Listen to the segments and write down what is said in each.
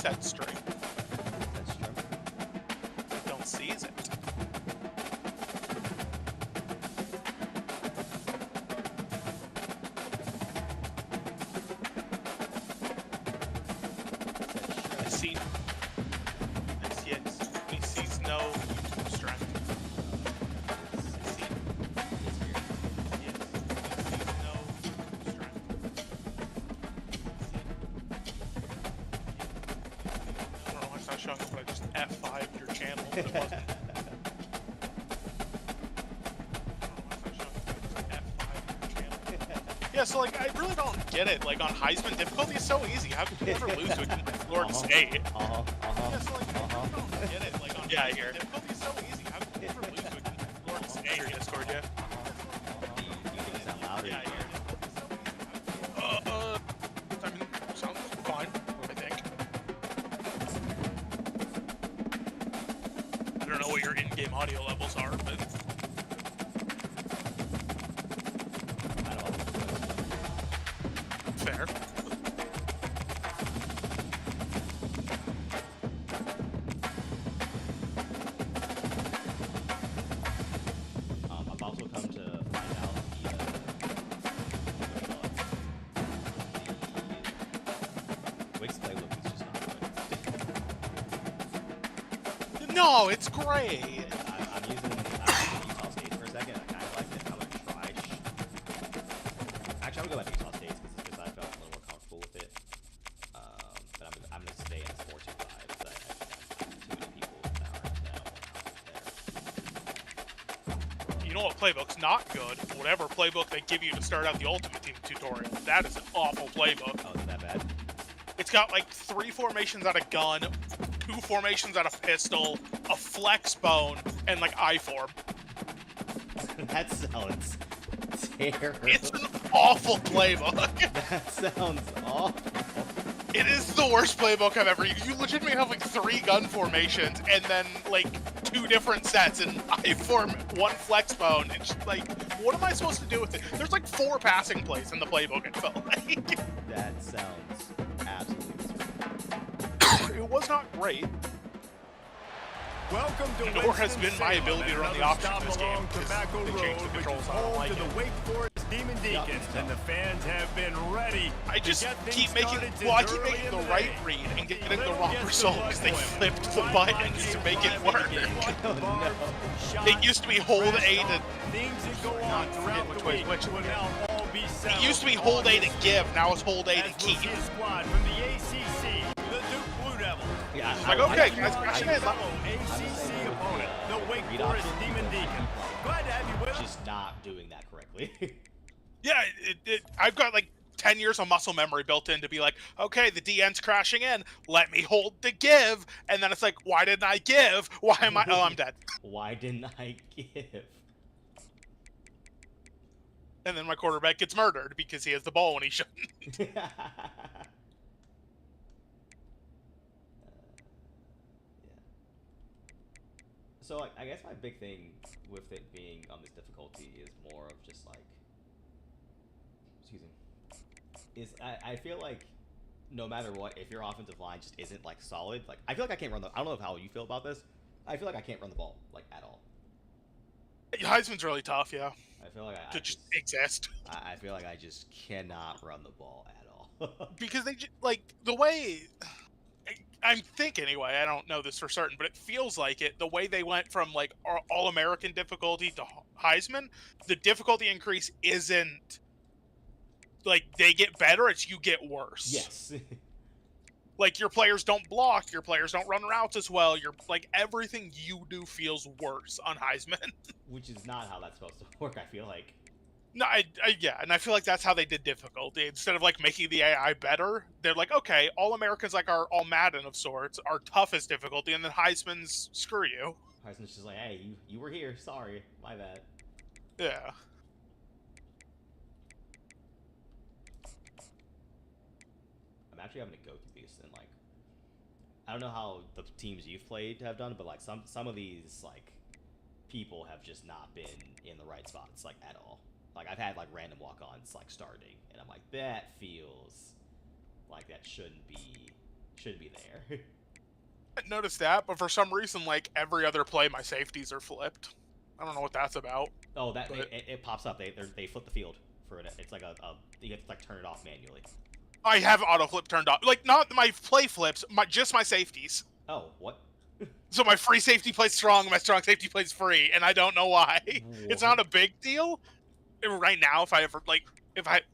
said stream. That's true. I don't seize it. I see. Yes, he sees no YouTube strength. I see. Yes, he sees no YouTube strength. I don't know why it's not showing up, but I just F5'd your channel. But it wasn't. Yeah, so like I really don't get it. Like on Heisman, difficulty is so easy. How could you ever lose to a team like Florida State? Yeah, so like I really don't get it. Like on Heisman, difficulty is so easy. How could you ever lose to a team like Florida State? Your Discord, yeah. You think it sound louder? Yeah, I mean, sounds fine. I think. I don't know what your in-game audio levels are, but. Fair. I've also come to find out the Wix playbook is just not good. No, it's great. I'm using Utah State for a second. I kind of like it. I'm gonna try. Actually, I'm gonna go back to Utah State because I felt a little more comfortable with it. But I'm gonna stay in 4-2-5 because I have too many people that are out there. You know what playbook's not good? Whatever playbook they give you to start out the Ultimate Team tutorial. That is an awful playbook. Oh, isn't that bad? It's got like 3 formations out of gun, 2 formations out of pistol, a flex bone, and like I-form. That sounds terrible. It's an awful playbook. That sounds awful. It is the worst playbook I've ever used. You legitimately have like 3 gun formations and then like 2 different sets and I-form, 1 flex bone. It's just like, what am I supposed to do with it? There's like 4 passing plays in the playbook, it felt like. That sounds absolutely miserable. It was not great. Welcome to Nor has been my ability to run the option in this game, because Tobacco they Road, changed the which controls, is I don't home like to the it. Wake Forest Demon Deacons, and the fans have been ready. I just to get keep things making, started well, I since keep early making in the the right day. read and getting the Little wrong gets result the because they right flipped the one. buttons to make it work. It used to be hold A to, Things that go not on forget throughout which the way week which will again. now all be settled. It used to be hold A to give, now it's hold A to As keep. we'll see a squad from the ACC, the Duke Blue Devils. Yeah, Like, okay, guys, crash it in. Fellow ACC opponent, the Wake Read Forest option. Demon Deacons. Glad to have you with us. Just not doing that correctly. Yeah, I've got like 10 years of muscle memory built in to be like, okay, the DN's crashing in, let me hold the give, and then it's like, why didn't I give? Why am I, oh, I'm dead. Why didn't I give? And then my quarterback gets murdered because he has the ball when he shouldn't. Yeah. So, like, I guess my big thing with it being on this difficulty is more of just like, excuse me, is I feel like no matter what, if your offensive line just isn't like solid, like I feel like I can't run the. I don't know how you feel about this. I feel like I can't run the ball like at all. Heisman's really tough, yeah. I feel like To just exist. I feel like I just cannot run the ball at all. Because they, like, the way, I'm thinking anyway, I don't know this for certain, but it feels like it, the way they went from, like, All-American difficulty to Heisman, the difficulty increase isn't, like, they get better, it's you get worse. Yes. Like, your players don't block, your players don't run routes as well, like, everything you do feels worse on Heisman. Which is not how that's supposed to work, I feel like. No, yeah, and I feel like that's how they did difficulty. Instead of, like, making the AI better, they're like, okay, All-Americans, like, are all Madden of sorts, are toughest difficulty, and then Heisman's, screw you. Heisman's just like, hey, you were here, sorry, my bad. Yeah. I'm actually having to go through these and like, I don't know how the teams you've played have done, but like some of these like people have just not been in the right spots like at all. Like I've had like random walk-ons like starting, and I'm like, that feels like that shouldn't be should be there. I noticed that, but for some reason, like every other play, my safeties are flipped. I don't know what that's about. Oh, that but... it pops up. They flip the field for it. It's like you have to like turn it off manually. I have auto flip turned off. Like not my play flips, just my safeties. Oh, what? So my free safety plays strong, my strong safety plays free, and I don't know why. What? It's not a big deal. Right now, if I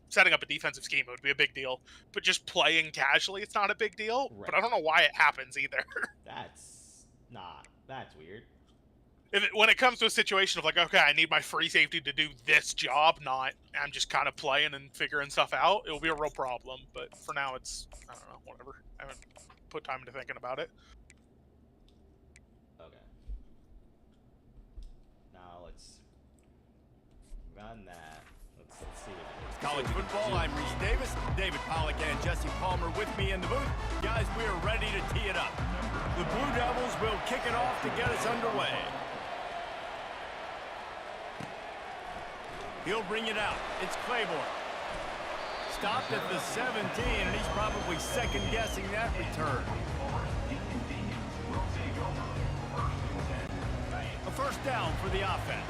setting up a defensive scheme, it would be a big deal. But just playing casually, it's not a big deal. Right. But I don't know why it happens either. That's weird. When it comes to a situation of like, okay, I need my free safety to do this job, not I'm just kind of playing and figuring stuff out, it'll be a real problem. But for now, it's, I don't know, whatever. I haven't put time into thinking about it. Okay. Now let's run that. Let's see. College football, I'm Reese Davis, David Pollock, and Jesse Palmer with me in the booth. Guys, we are ready to tee it up. The Blue Devils will kick it off to get us underway. He'll bring it out. It's Claiborne. Stopped at the 17, and he's probably second-guessing that return. A first down for the offense.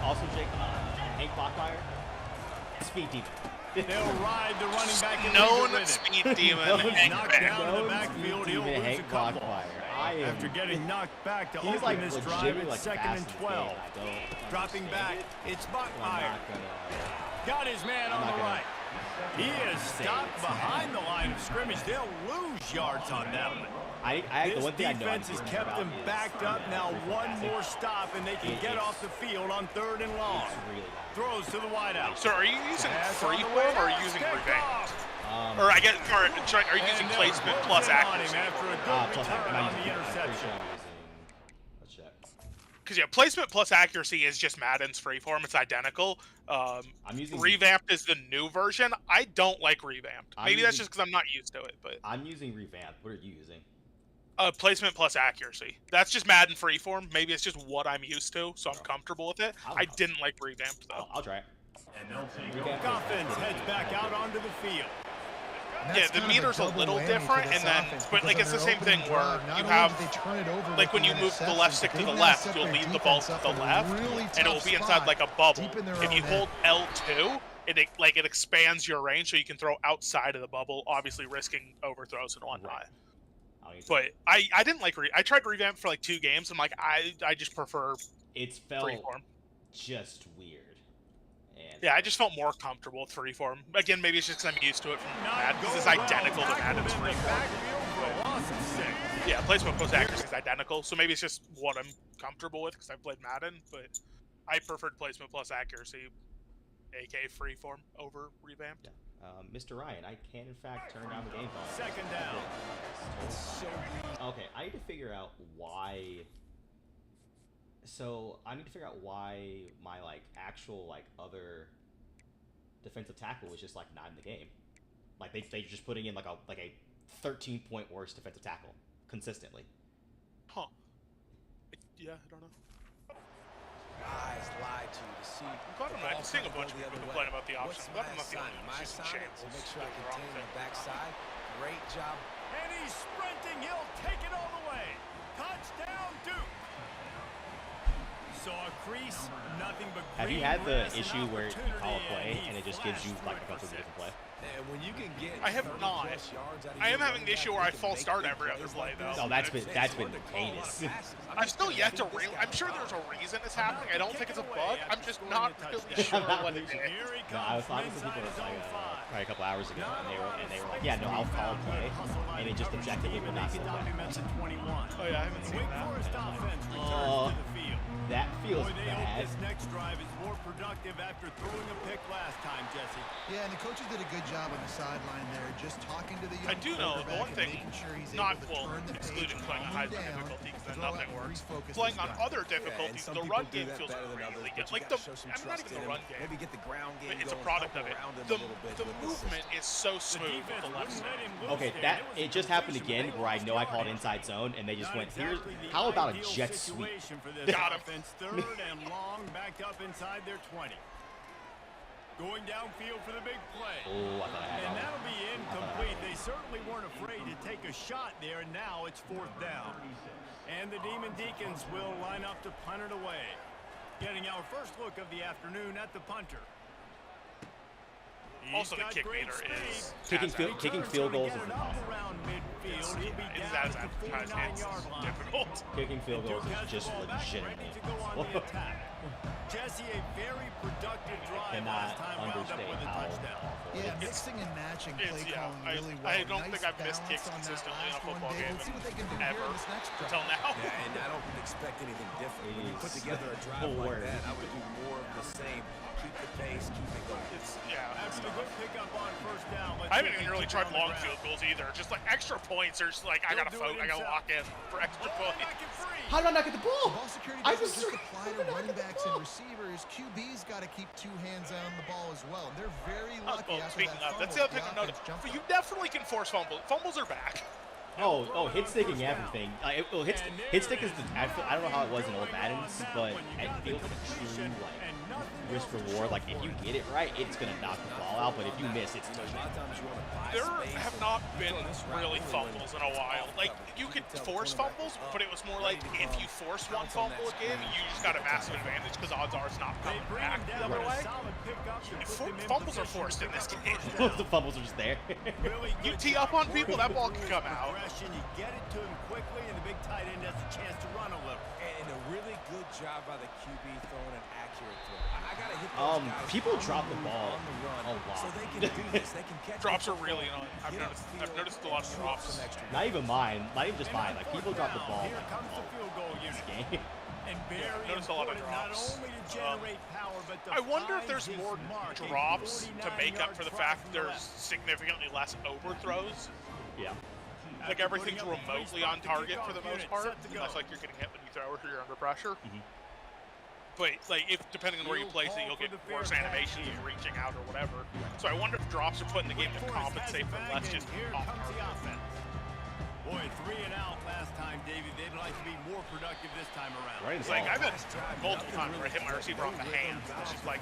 Also, Jake, Hank Blockmeyer, speed demon. They'll ride the running back in Known the speed demon. knocked down in the backfield. He'll lose a couple. After getting knocked back to open like this drive at like 2nd and 12. Dropping back, it's Buckmeyer. Got his man on the right. He is stopped behind the line of scrimmage. They'll lose yards on that one. The one thing I know defense has kept them backed up. Now one more stop, and they can get off the field on 3rd and long. Throws to the wideout. So are you using freeform or are you using revamped? Or I guess, are you using placement plus accuracy? After a good return on the interception. Let's check. Because yeah, placement plus accuracy is just Madden's freeform. It's identical. I'm using revamped is the new version. I don't like revamped. Maybe that's just because I'm not used to it. But I'm using revamped. What are you using? Placement plus accuracy. That's just Madden freeform. Maybe it's just what I'm used to, so I'm comfortable with it. I didn't like revamped though. I'll try it. Offense heads back out onto the field. Yeah, the meter's a little different, and then, but like it's the same thing where you have, like when you move the left stick to the left, you'll leave the ball to the left, and it will be inside like a bubble. If you hold L2, it expands your range, so you can throw outside of the bubble, obviously risking overthrows and whatnot. But I didn't like I tried revamp for like 2 games. I'm like I just prefer freeform. Just weird. And yeah, I just felt more comfortable with freeform. Again, maybe it's just because I'm used to it from Madden, because it's identical to Madden's freeform. Yeah, placement plus accuracy is identical, so maybe it's just what I'm comfortable with because I played Madden. But I preferred placement plus accuracy, aka freeform, over revamped. Yeah. Mr. Ryan, I can in fact turn down the game volume. 2nd down. Okay, I need to figure out why. So I need to figure out why my actual other defensive tackle was just not in the game. Like they're just putting in like a 13-point worse defensive tackle consistently. Huh. Yeah, I don't know. Eyes lied to you to see. I'm glad I'm not seeing a bunch of people complain about the options. I'm glad I'm not the only one. My It's just a assignment shame. to make sure I contain the backside. Great job. And he's sprinting. He'll take it all the way. Touchdown, Duke. So a crease, nothing but Have you had the issue where you call a play and it just gives you a completely different play? And when you can get I have not. I am having the issue where I false start every other play though. No, that's been heinous. I'm still yet to I'm sure there's a reason it's happening. I don't think it's a bug. I'm just not really sure what it is. No, I was talking to people probably a couple hours ago, and they were like, yeah, no, I'll call a play, and it just objectively would not go away. Oh yeah, I haven't seen that. That feels bad. This next drive is more productive after throwing a pick last time, Jesse. Yeah, and the coaches did a good job on the sideline there, just talking to the young I do know one thing, sure not excluding playing on high difficulty because then nothing works. Playing on other difficulties, the run game feels really good. Like I'm not even the run game. Maybe get the ground game. It's a product of it. The movement is so smooth with the left side. Okay, it just happened again where I know I called inside zone and they just went, how about a jet sweep? Got him. 3rd and long, backed up inside their 20. Going downfield for the big play. Oh, I thought I had And that that'll one. be incomplete. They certainly weren't afraid to take a shot there, and now it's 4th down. And the Demon Deacons will line up to punt it away. Getting our first look of the afternoon at the punter. Also, the kick meter is Kicking field goals is impossible. it's as advertised. It's difficult. Kicking field goals is just legitimately impossible. Jesse, a very productive drive Cannot last time wound up understand with a how touchdown. Yeah, mixing and matching play calling really well. I don't think Nice I've missed kicks balance on that consistently in a last one, football Dave. game Let's see what they can do here ever in this next drive. until now. Yeah, and I don't expect anything different. When you put together a drive full like word. that, I would do more of the same. Keep the pace, keep it going. After the good pickup on 1st down, let's I haven't see even if really they tried keep it on long the field ground. goals either. Just like extra points are just like I gotta lock in for extra Oh, points. back and free. How did I not get the ball? Ball security I doesn't just just apply to running backs and receivers. QB's got to keep 2 hands on the ball as well. They're very lucky after Speaking that of, that's fumble, the other thing I've noticed. offense jumped But you definitely can force fumbles. Fumbles are back. Oh, hit sticking everything. Hit stick is the. I don't know how it was in old Madden, but it feels like a true like risk reward. Like if you get it right, it's gonna knock the ball out. But if you miss, it's touchdown. There have not been really fumbles in a while. Like, you could force fumbles, but it was more like if you force one fumble again, you just got a massive advantage because odds are it's not coming back the other way. Fumbles are forced in this game. The fumbles are just there. You tee up on people, that ball can come out. You get it to him quickly, and the big tight end has a chance to run a little. And a really good job by the QB throwing an accurate throw. I gotta hit those guys People drop the ball on the run a lot. so they can do this. They can catch Drops the are really football, annoying. get I've noticed a upfield, lot of and drops. some extra Not even mine. Not even just mine. Like people drop the ball. Here comes the field goal unit. Game. And very noticed a lot of important, drops. Not only to generate power, but to I wonder if find there's his more mark. A drops to make up for the 49-yard fact try from the there's left. significantly less overthrows. Yeah. Like After everything's putting up a remotely three-spot, on the target kickoff for the most unit part. set to go. Unless like you're getting hit when you throw or you're under pressure. Mhm. But like if depending on where you place it, you'll get worse animations of reaching out or whatever. So I wonder if drops are put in the game to compensate for less just Here off comes the target. offense. Boy, 3 and out last time, Davey. They'd like to be more productive this time around. Right. It's like I've had multiple times where I hit my receiver off the hand. It's just like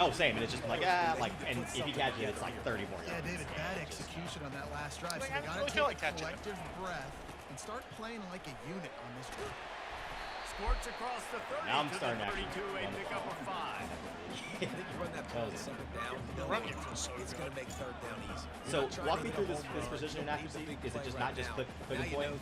Oh, same. And it's just like and if you catch it, it's like 30 more Yeah, yards. David, bad execution on that last drive. So I they got really to feel take like a catching it. collective breath and start playing like a unit on this drive. Squirts across the 30 Now I'm to starting the to actually 32, a run the pickup ball. of 5. I think you run that ball to 2nd down. run game feels so It's good. going to make 3rd down easy. So walk me through this precision and accuracy. Is it just not just click and point?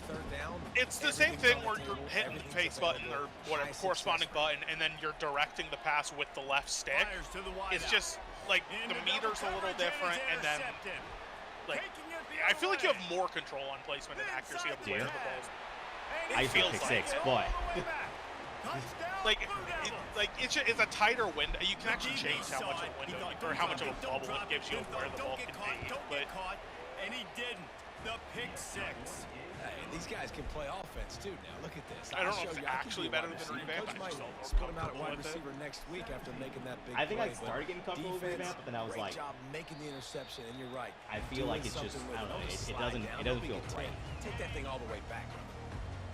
It's the same thing where you're hitting the face button or whatever corresponding button, and then you're directing the pass with the left stick. Fires to the wide It's out. just like the Into meter's a double little coverage, different, and then intercepted. like Taking it the I feel like you other have way. more control on placement and accuracy of the way Do you? the ball. And I he used to feels pick like 6, it. but Like it's a tighter window. You can actually change how much of a window or how much of a bubble it gives you of where the ball can be. But and he didn't. The pick 6. Hey, these guys can play offense too now. Look at this. I don't know I'll if show it's you, I can actually be a better wide than receiver. revamp. Coach I might just felt more split him out at comfortable wide with it. receiver next week after making that big I think I play, but started getting comfortable with defense, revamp, but then I was great like, job making the interception, and you're right. I feel like Doing it's just, something with I don't know, Just it slide doesn't down. feel Don't be right. Take that thing all the way back, brother.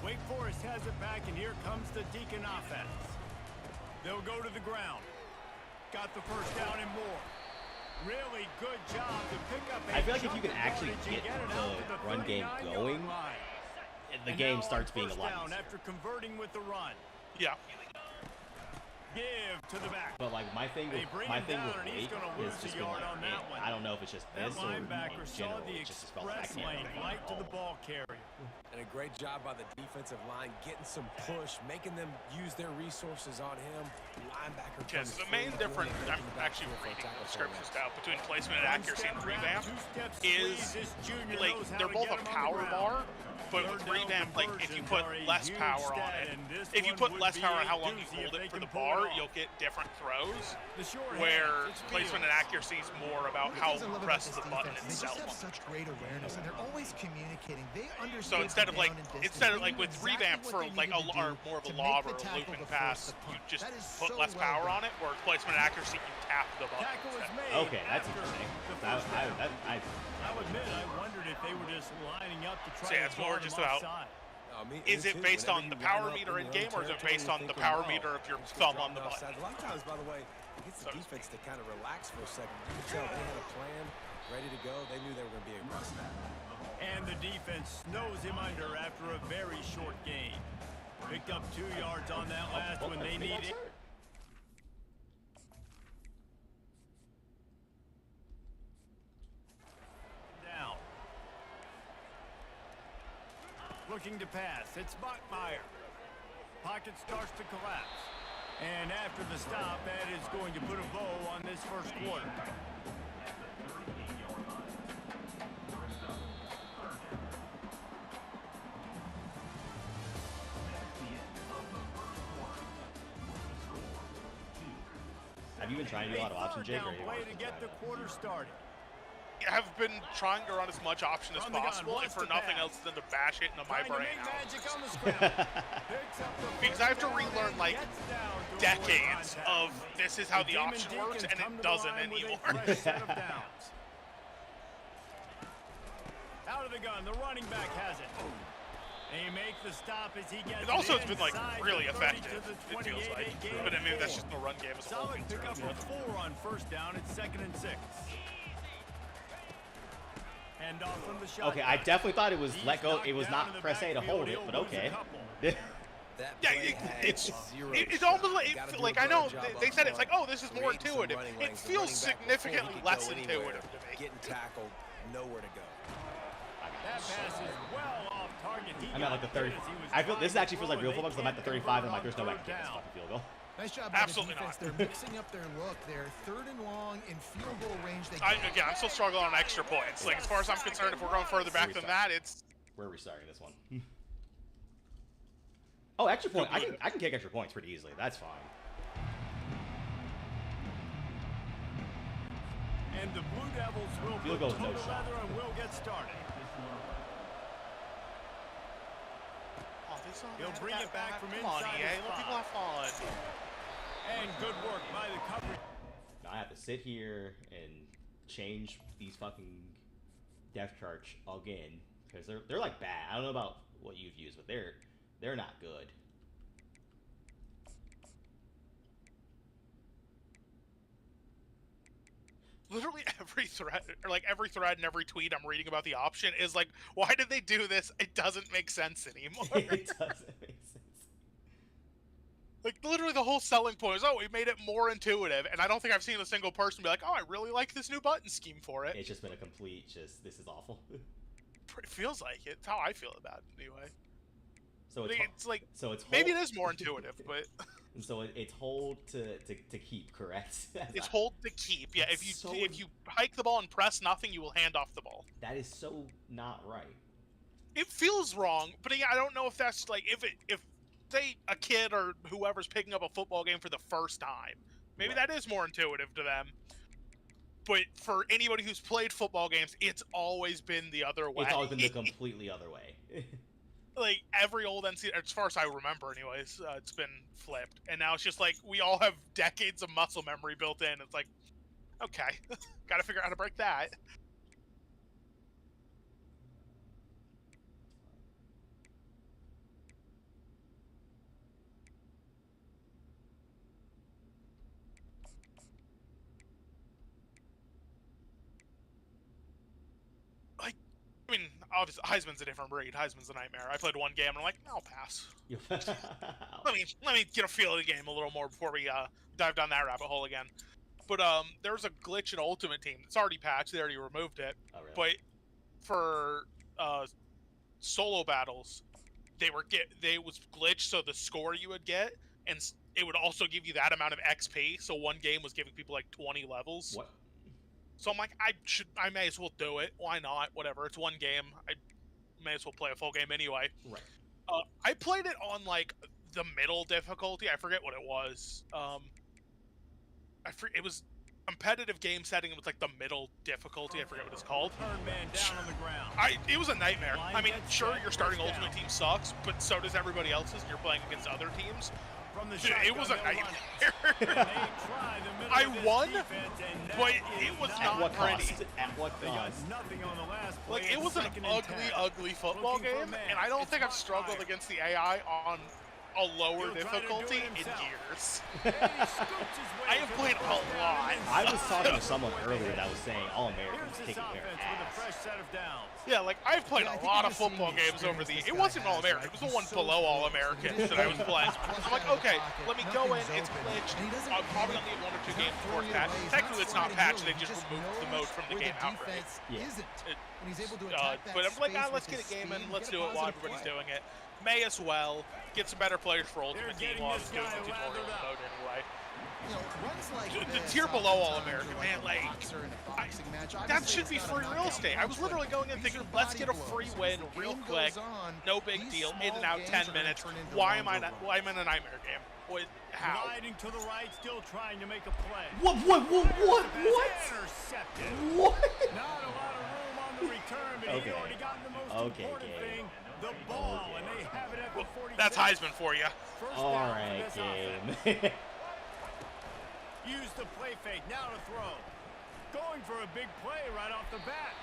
Wake Forest has it back, and here comes the Deacon offense. They'll go to the ground. Got the first down and more. Really good job to pick up a I feel like if you chunk can of actually yardage and get it out the to run game 39-yard going, line. the And game now starts on being a first lot down easier. after converting with the run. yeah, Give to the back. But like my thing They with bring my him thing down, with and he's Wake gonna is lose just a been yard like, on that man, one. I don't know if it's just That this or in linebacker saw general, the it just felt like I express can't lane run right to the the ball. ball carrier. And a great job by the defensive line, getting some push, making them use their resources on him. Linebacker because comes the main free, difference, going I'm in the back actually for a reading tackle the for a descriptions loss. now between placement and One accuracy step and grab, revamp 2 steps is squeeze. This junior like knows how they're to both get a him on the power ground. bar, but with Third down revamp, like if you conversions put are a less huge power on stat, it, and this if you one put would less be power a on how long you doozy if hold they it for can the pull it bar, off. you'll get different throws. The short Where hands, it's placement and Fields. accuracy is more about One of the how things I love about presses this the button defense is they itself. just have such great awareness, and they're always communicating. They understand. So instead of like with revamp for like a more of a lob or a looping pass, you just put less power on it. Where placement and accuracy, you tap the button. Tackle was instead. made Okay, that's after interesting. the I, first down. I, I'll admit, I wondered if they were just lining up to try So yeah, to it's more guard just him about- offside. Is it based on the power meter in game, or is it based on the power meter of your thumb on the button? A lot of times, by the way, gets so the to defense speak. to kind of relax for a second. You can tell they had a plan, ready to go. They knew they were going to be aggressive. And the defense snows him under after a very short gain. Picked up 2 yards on that last one. They need it. Down. Looking to pass. It's Bachmeyer. Pocket starts to collapse. And after the stop, that is going to put a bow on this first quarter. Have you been trying to do a lot of option, Jake? Or Down play to get the quarter started. I've been trying to run as much option as On the gun, possible, and wants for to nothing pass. else than to bash it into my Trying to brain make now. magic on the scramble. Picks up the Because I have to first down relearn and like gets down to avoid decades contact. of this is how the Demon option Deacons works, and come it to the doesn't line with a anymore. fresh set of downs. Out of the gun, the running back has it. They make the stop as he gets It also it has been like inside really the 30 effective, to the it feels 28. like. They gain But I mean, that's 4. just the run game as a whole. Solid pickup of 4 on first down. It's 2nd and 6. Hand off from the shotgun. Okay, I definitely thought it was He's let go. knocked It was down not in the press A to backfield. hold it, He'll but lose a okay. couple. That Yeah, play had it's zero it's shot. almost like, Gotta do like a I know better job they up said it's front, like, oh, this is more creating some intuitive. running It lanes. The feels running back, before he significantly could less go anywhere, intuitive to me. Getting tackled, nowhere to go. That pass is well off target. He I'm at like the got 30. hit as he was I feel this trying actually to feels like throw, real and football they because I'm at the can't 35 and I'm like, convert there's no way I on can get this third fucking field goal. Nice job by Absolutely the defense. not. They're mixing up their look. They're 3rd and long in field goal range. Again, I'm still struggling on extra points. Like as far as I'm concerned, if we're going further back than that, it's Where are we starting this one? Oh, extra point. I can kick extra points pretty easily. That's fine. And the Blue Devils will Field put goal's no total shot. leather and will get started. He'll bring it back from Come on, inside EA, his let people have fun. And good work by the coverage. Now I have to sit here and change these fucking depth charts again because they're like bad. I don't know about what you've used, but they're not good. Literally every thread, or like every thread and every tweet I'm reading about the option is like, why did they do this? It doesn't make sense anymore. It doesn't make sense. Like literally the whole selling point is, oh, we made it more intuitive, and I don't think I've seen a single person be like, oh, I really like this new button scheme for it. It's just been a complete this is awful. It feels like it. It's how I feel about it anyway. So But it's like hold, maybe it is more intuitive, but And so it's hold to keep, correct? it's hold to keep. Yeah, if So- you hike the ball and press nothing, you will hand off the ball. That is so not right. It feels wrong, but yeah, I don't know if that's like if say a kid or whoever's picking up a football game for the first time, maybe Right. that is more intuitive to them. But for anybody who's played football games, it's always been the other way. It's always been the completely other way. Like every old NCAA, as far as I remember, anyways, it's been flipped, and now it's just like we all have decades of muscle memory built in. It's like, okay, got to figure out how to break that. Like, I mean, obviously Heisman's a different breed. Heisman's a nightmare. I played one game and I'm like, I'll pass. Let me get a feel of the game a little more before we dive down that rabbit hole again. But there was a glitch in Ultimate Team. It's already patched. They already removed it. Oh, really? But for solo battles, they was glitched, so the score you would get, and it would also give you that amount of XP. So one game was giving people like 20 levels. What? So I'm like, I may as well do it. Why not? Whatever. It's one game. I may as well play a full game anyway. Right. I played it on like the middle difficulty. I forget what it was. It was competitive game setting with like the middle difficulty. I forget what it's called. Turn man down on the ground. It was a nightmare. I mean, sure, your starting Ultimate Team sucks, but so does everybody else's, and you're playing against other teams. From the Dude, it was a shotgun, they'll run nightmare. it. And they try the middle I of this won, defense, and that but is it was not not At what pretty. cost? At what They got cost? nothing on the last play. Like, it It's was an 2nd and 10. ugly football Looking for a game, man. and I don't It's think I've Bachmeyer. struggled against the AI on a lower difficulty in years. I have played a lot. I was talking to someone earlier that was saying All-American's Here's this kicking their offense with a ass. fresh set of downs. Yeah, like I've played Yeah, I a think lot you're of just seeing football the games over experience the. this It guy wasn't has, All-American. right? It was the He's one so below fluid. All-American He that I was doesn't playing. cross I'm like, out of the okay, pocket. let me go in. Nothing's It's open. glitched. And he doesn't I'm probably panic. gonna need 1 or 2 He's games not before it's throwing it patched. away. He's Technically, not it's not sliding patched. early. They He just removed the knows mode from the where game outright. defense Yeah. isn't. It- When he's able to attack that But I'm like, space let's with get a his game in. speed, Let's get a do it while positive everybody's play. doing it. May as well get some better players for Ultimate They're Team while I was getting doing this the guy tutorial lathered up. mode anyway. You know, runs like The this tier below oftentimes All-American, are man, a like, boxer in a boxing match. that Obviously, should it's be not a free real knockout estate. I was punch, literally but going in these thinking, are let's get a body free blows. win As the real game quick, goes on, no big these deal, in and small out, games 10 are gonna minutes. turn into Why am I longer not? Why am I in a nightmare game? How? Gliding to the right, still trying to make a play. What? Intercepted. What? Not a lot of room on the return, but Okay. he already got the most Okay, important Gabe. thing, the ball, Okay. and they have it at the 46. That's Heisman for you. First All down for right, this game. offense. Use the play fake, now to throw. Going for a big play right off the bat.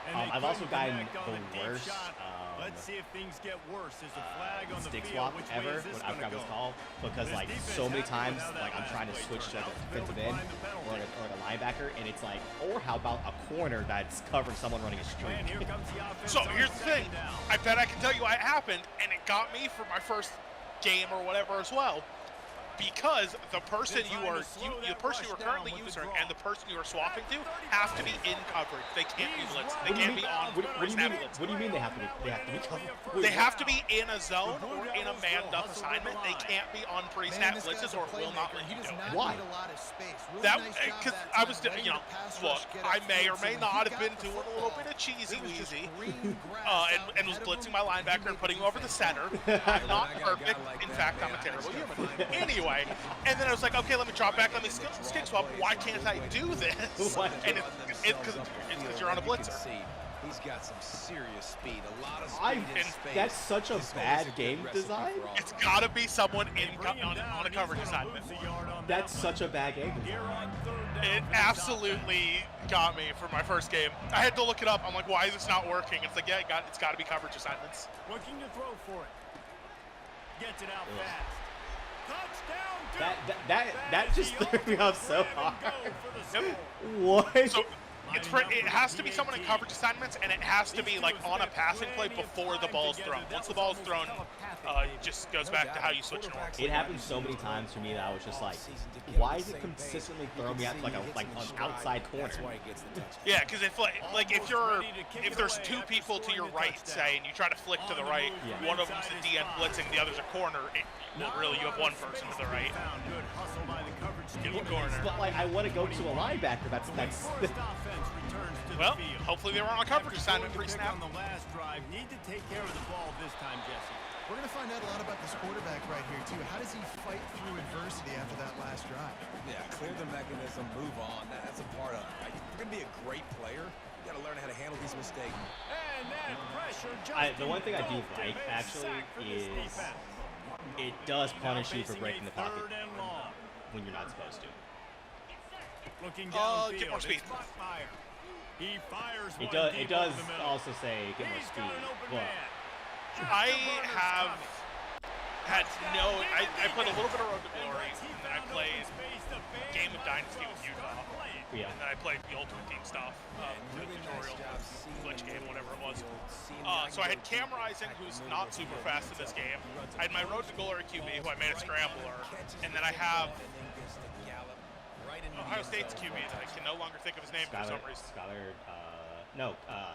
And they I've also couldn't gotten connect on the deep worst, shot. Let's see if things get worse. There's a flag on the stick field. swap Which way ever. is this What I gonna forgot what go? it's called, because This like defense so many happy with times, how that like I'm last trying to play switch to turned like a out. defensive They'll end find the penalty. or a linebacker, and it's like, or how about a corner that's covering someone running a And streak? here comes the offense So on here's the thing. second down. I bet I can tell you what happened, and it got me for my first game or whatever as well. Because the person you are currently using and the person you are swapping to have to be in coverage. They can't be blitzed. They can't be on What do you snap mean? blitz. What do you mean they have to be? They have to be covered. They have to be in a zone or in a manned up assignment. They can't be on Man, pre-snap this guy's blitzes a or it will not playmaker. let He you does do not it. Why? need a lot of space. Really That nice job because that I time, was, letting you the know, pass look, rush get I may or upfield, so may when not he have got been the doing a football, little bit of cheesy there was just weezy. green grass out And was ahead of blitzing him. my linebacker and putting him over the center. I'm not perfect. In fact, I'm a terrible human. Anyway, and then I was like, okay, let me drop back, let me stick swap. Why can't I do this? What? And it's because you're on a blitzer. He's got some serious speed, a lot of speed I. in space. That's such a This bad is a good game recipe design. for It's got to be someone Bring him on down, a and coverage he's gonna assignment. lose a yard on That's that one. such a bad game Here design. on third down It for this absolutely got me for my first game. I had to look it up. I'm like, why is this not working? It's like, yeah, it's got to be coverage assignments. offense. Looking to throw for it. Gets it out Ugh. fast. Touchdown, Duke. That just threw me off so hard. Yep. What? So it has to be someone in coverage assignments, and it has to be like on a passing play before the ball's thrown. Once the ball's thrown, it just goes back to how you switch norms. It happened so many times for me that I was just like, why is it consistently throwing me out to like an outside corner? That's why he gets the touchdown. Yeah, because if there's two people to your right, say, and you try to flick to the right, Yeah. one of them's the DN blitzing, the other's a corner. Well, really, you have one person to the right. Good hustle by the coverage In team. the corner. But like, I want to go to a linebacker. That's Forced offense returns to Well, the field. hopefully they were on a coverage After assignment throwing the pick pre-snap. on the last drive, need to take care of the ball this time, Jesse. We're going to find out a lot about this quarterback right here, too. How does he fight through adversity after that last drive? Yeah, clear the mechanism, move on. That's a part of it. Right? If you're going to be a great player, you got to learn how to handle these mistakes. And that pressure just The one thing I do engulfed like him. A actually sack for this is defense. it does Now punish you for facing breaking a the pocket third and long. when you're not supposed to. Looking Get downfield, more speed. it's Bachmeier. He fires It one does. deep It does over the middle. also say get more He's got speed, an open but man. I The runner's have coming. had no. I played a little bit of Road to And Glory, once he and I found played open space, the band Game of might Dynasty well with Utah. start playing. yeah. and then I played the Ultimate Team stuff, the Really tutorial, nice job seeing glitch him game, move whatever it the was. field, seeing So I had the Cam angle, Rising, who's the not middle super of the fast in field. this game. He runs I had my a Road to Glory QB, who I made a right scrambler, down, catches and the then I have football, and then gets the gallop right into the Ohio end State's zone. QB that I can no longer think of his name for some reason.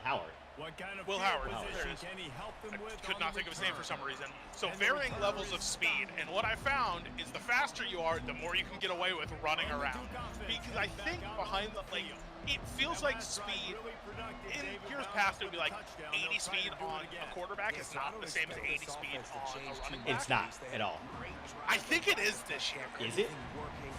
Howard. What kind of Will field Howard, position there it is. can he help them I with could on not the think of his name for return? some reason. So And the varying returner levels of is speed, and what I found is the faster you are, the more you can get away with running around. Because I think behind the it feels like speed. In years past, it would be like 80 speed on a quarterback is not the same as 80 speed on a running back. It's not at all. I think it is this year. Is it?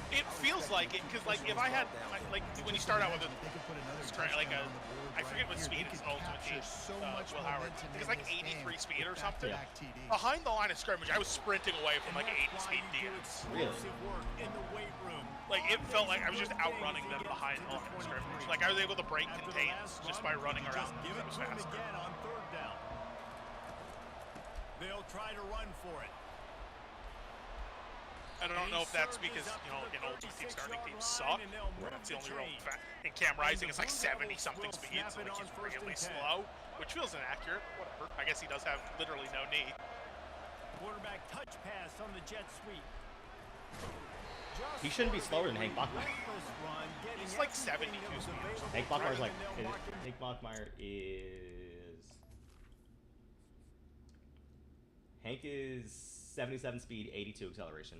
It feels like it because like if I had like when you start out with a They could put another like touchdown a on the board I forget what right speed here. is They in could Ultimate Team. capture so much Will Howard. momentum It's in like this 83 game speed or with something. back-to-back TDs. Behind the line of scrimmage, I was sprinting away from like 80 speed DNs. Really? Like it felt like I was just outrunning them behind the line of scrimmage. Like I was able to break contains just by running around. Give It it was to him faster. again on third down. They'll try to run for it. I don't know if that's because, you know, again, old teams starting teams suck. That's the only real fact. And Cam Rising is like 70-something speed, so like he's really slow, which feels inaccurate. Whatever. I guess he does have literally no knee. Quarterback touch pass on the jet sweep. He shouldn't be slower than Hank Bachmeier. He's like 72 speed. Hank Bachmeier's like Hank Bachmeier is Hank is 77 speed, 82 acceleration.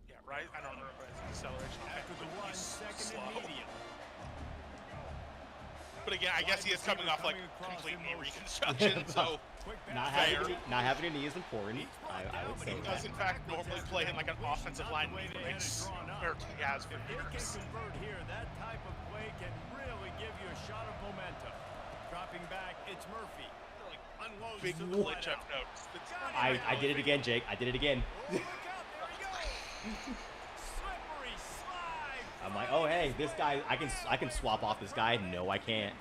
Yeah, right. I don't remember his acceleration. After the run, He's second slow. and medium. But again, I guess he is coming off like complete knee reconstruction, so Not having a knee is important. I would but say he does that. in fact normally play in like an offensive line knee brace, or he has for If they can years. convert here, that type of play can really give you a shot of momentum. Dropping back, it's Murphy. Unloads Big to the glitch flat I've out. noticed. It's I did it again, Jake. I did it again. Oh, look out, there he goes. Slippery slide. I'm like, oh hey, this guy, I can swap off this guy. No, I can't.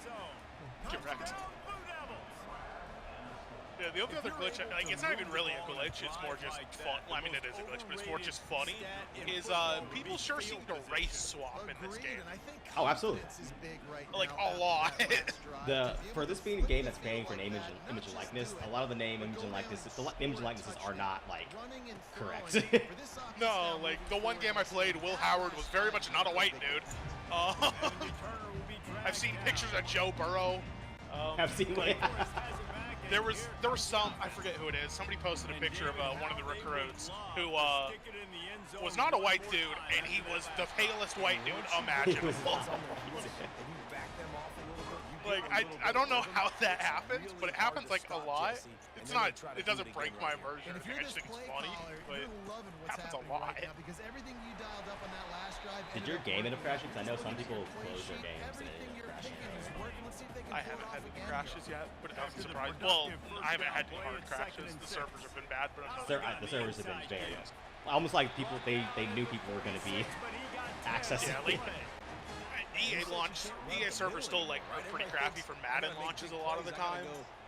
Correct. Touchdown, Blue Devils. Yeah, the only other glitch, like it's not even really a glitch, it's more just fun. Well, I mean, it is a glitch, but it's more just funny. Is people sure seem to race swap in this game, Oh, absolutely. like a lot. For this being a game that's paying for name, image and likeness, a lot of the name, image and likenesses, image and likenesses are not like correct. No, like the one game I played, Will Howard was very much not a white dude. I've seen pictures of Joe Burrow. I've seen like, like, there was some, I forget who it is. Somebody posted a picture of one of the recruits who was not a white dude, and he was the palest white dude imaginable. Like I don't know how that happens, but it happens like a lot. It's not. It doesn't break my immersion. I just think it's funny, but it happens a lot. Did your game end up crashing? Because I know some people close their games and it ended up crashing. I haven't had any crashes yet, but it doesn't surprise me. Well, I haven't had any hard crashes. The servers have been bad, but The servers have been very almost like people they knew people were going to be accessing. yeah, like EA servers still like are pretty crappy for Madden launches a lot of the time.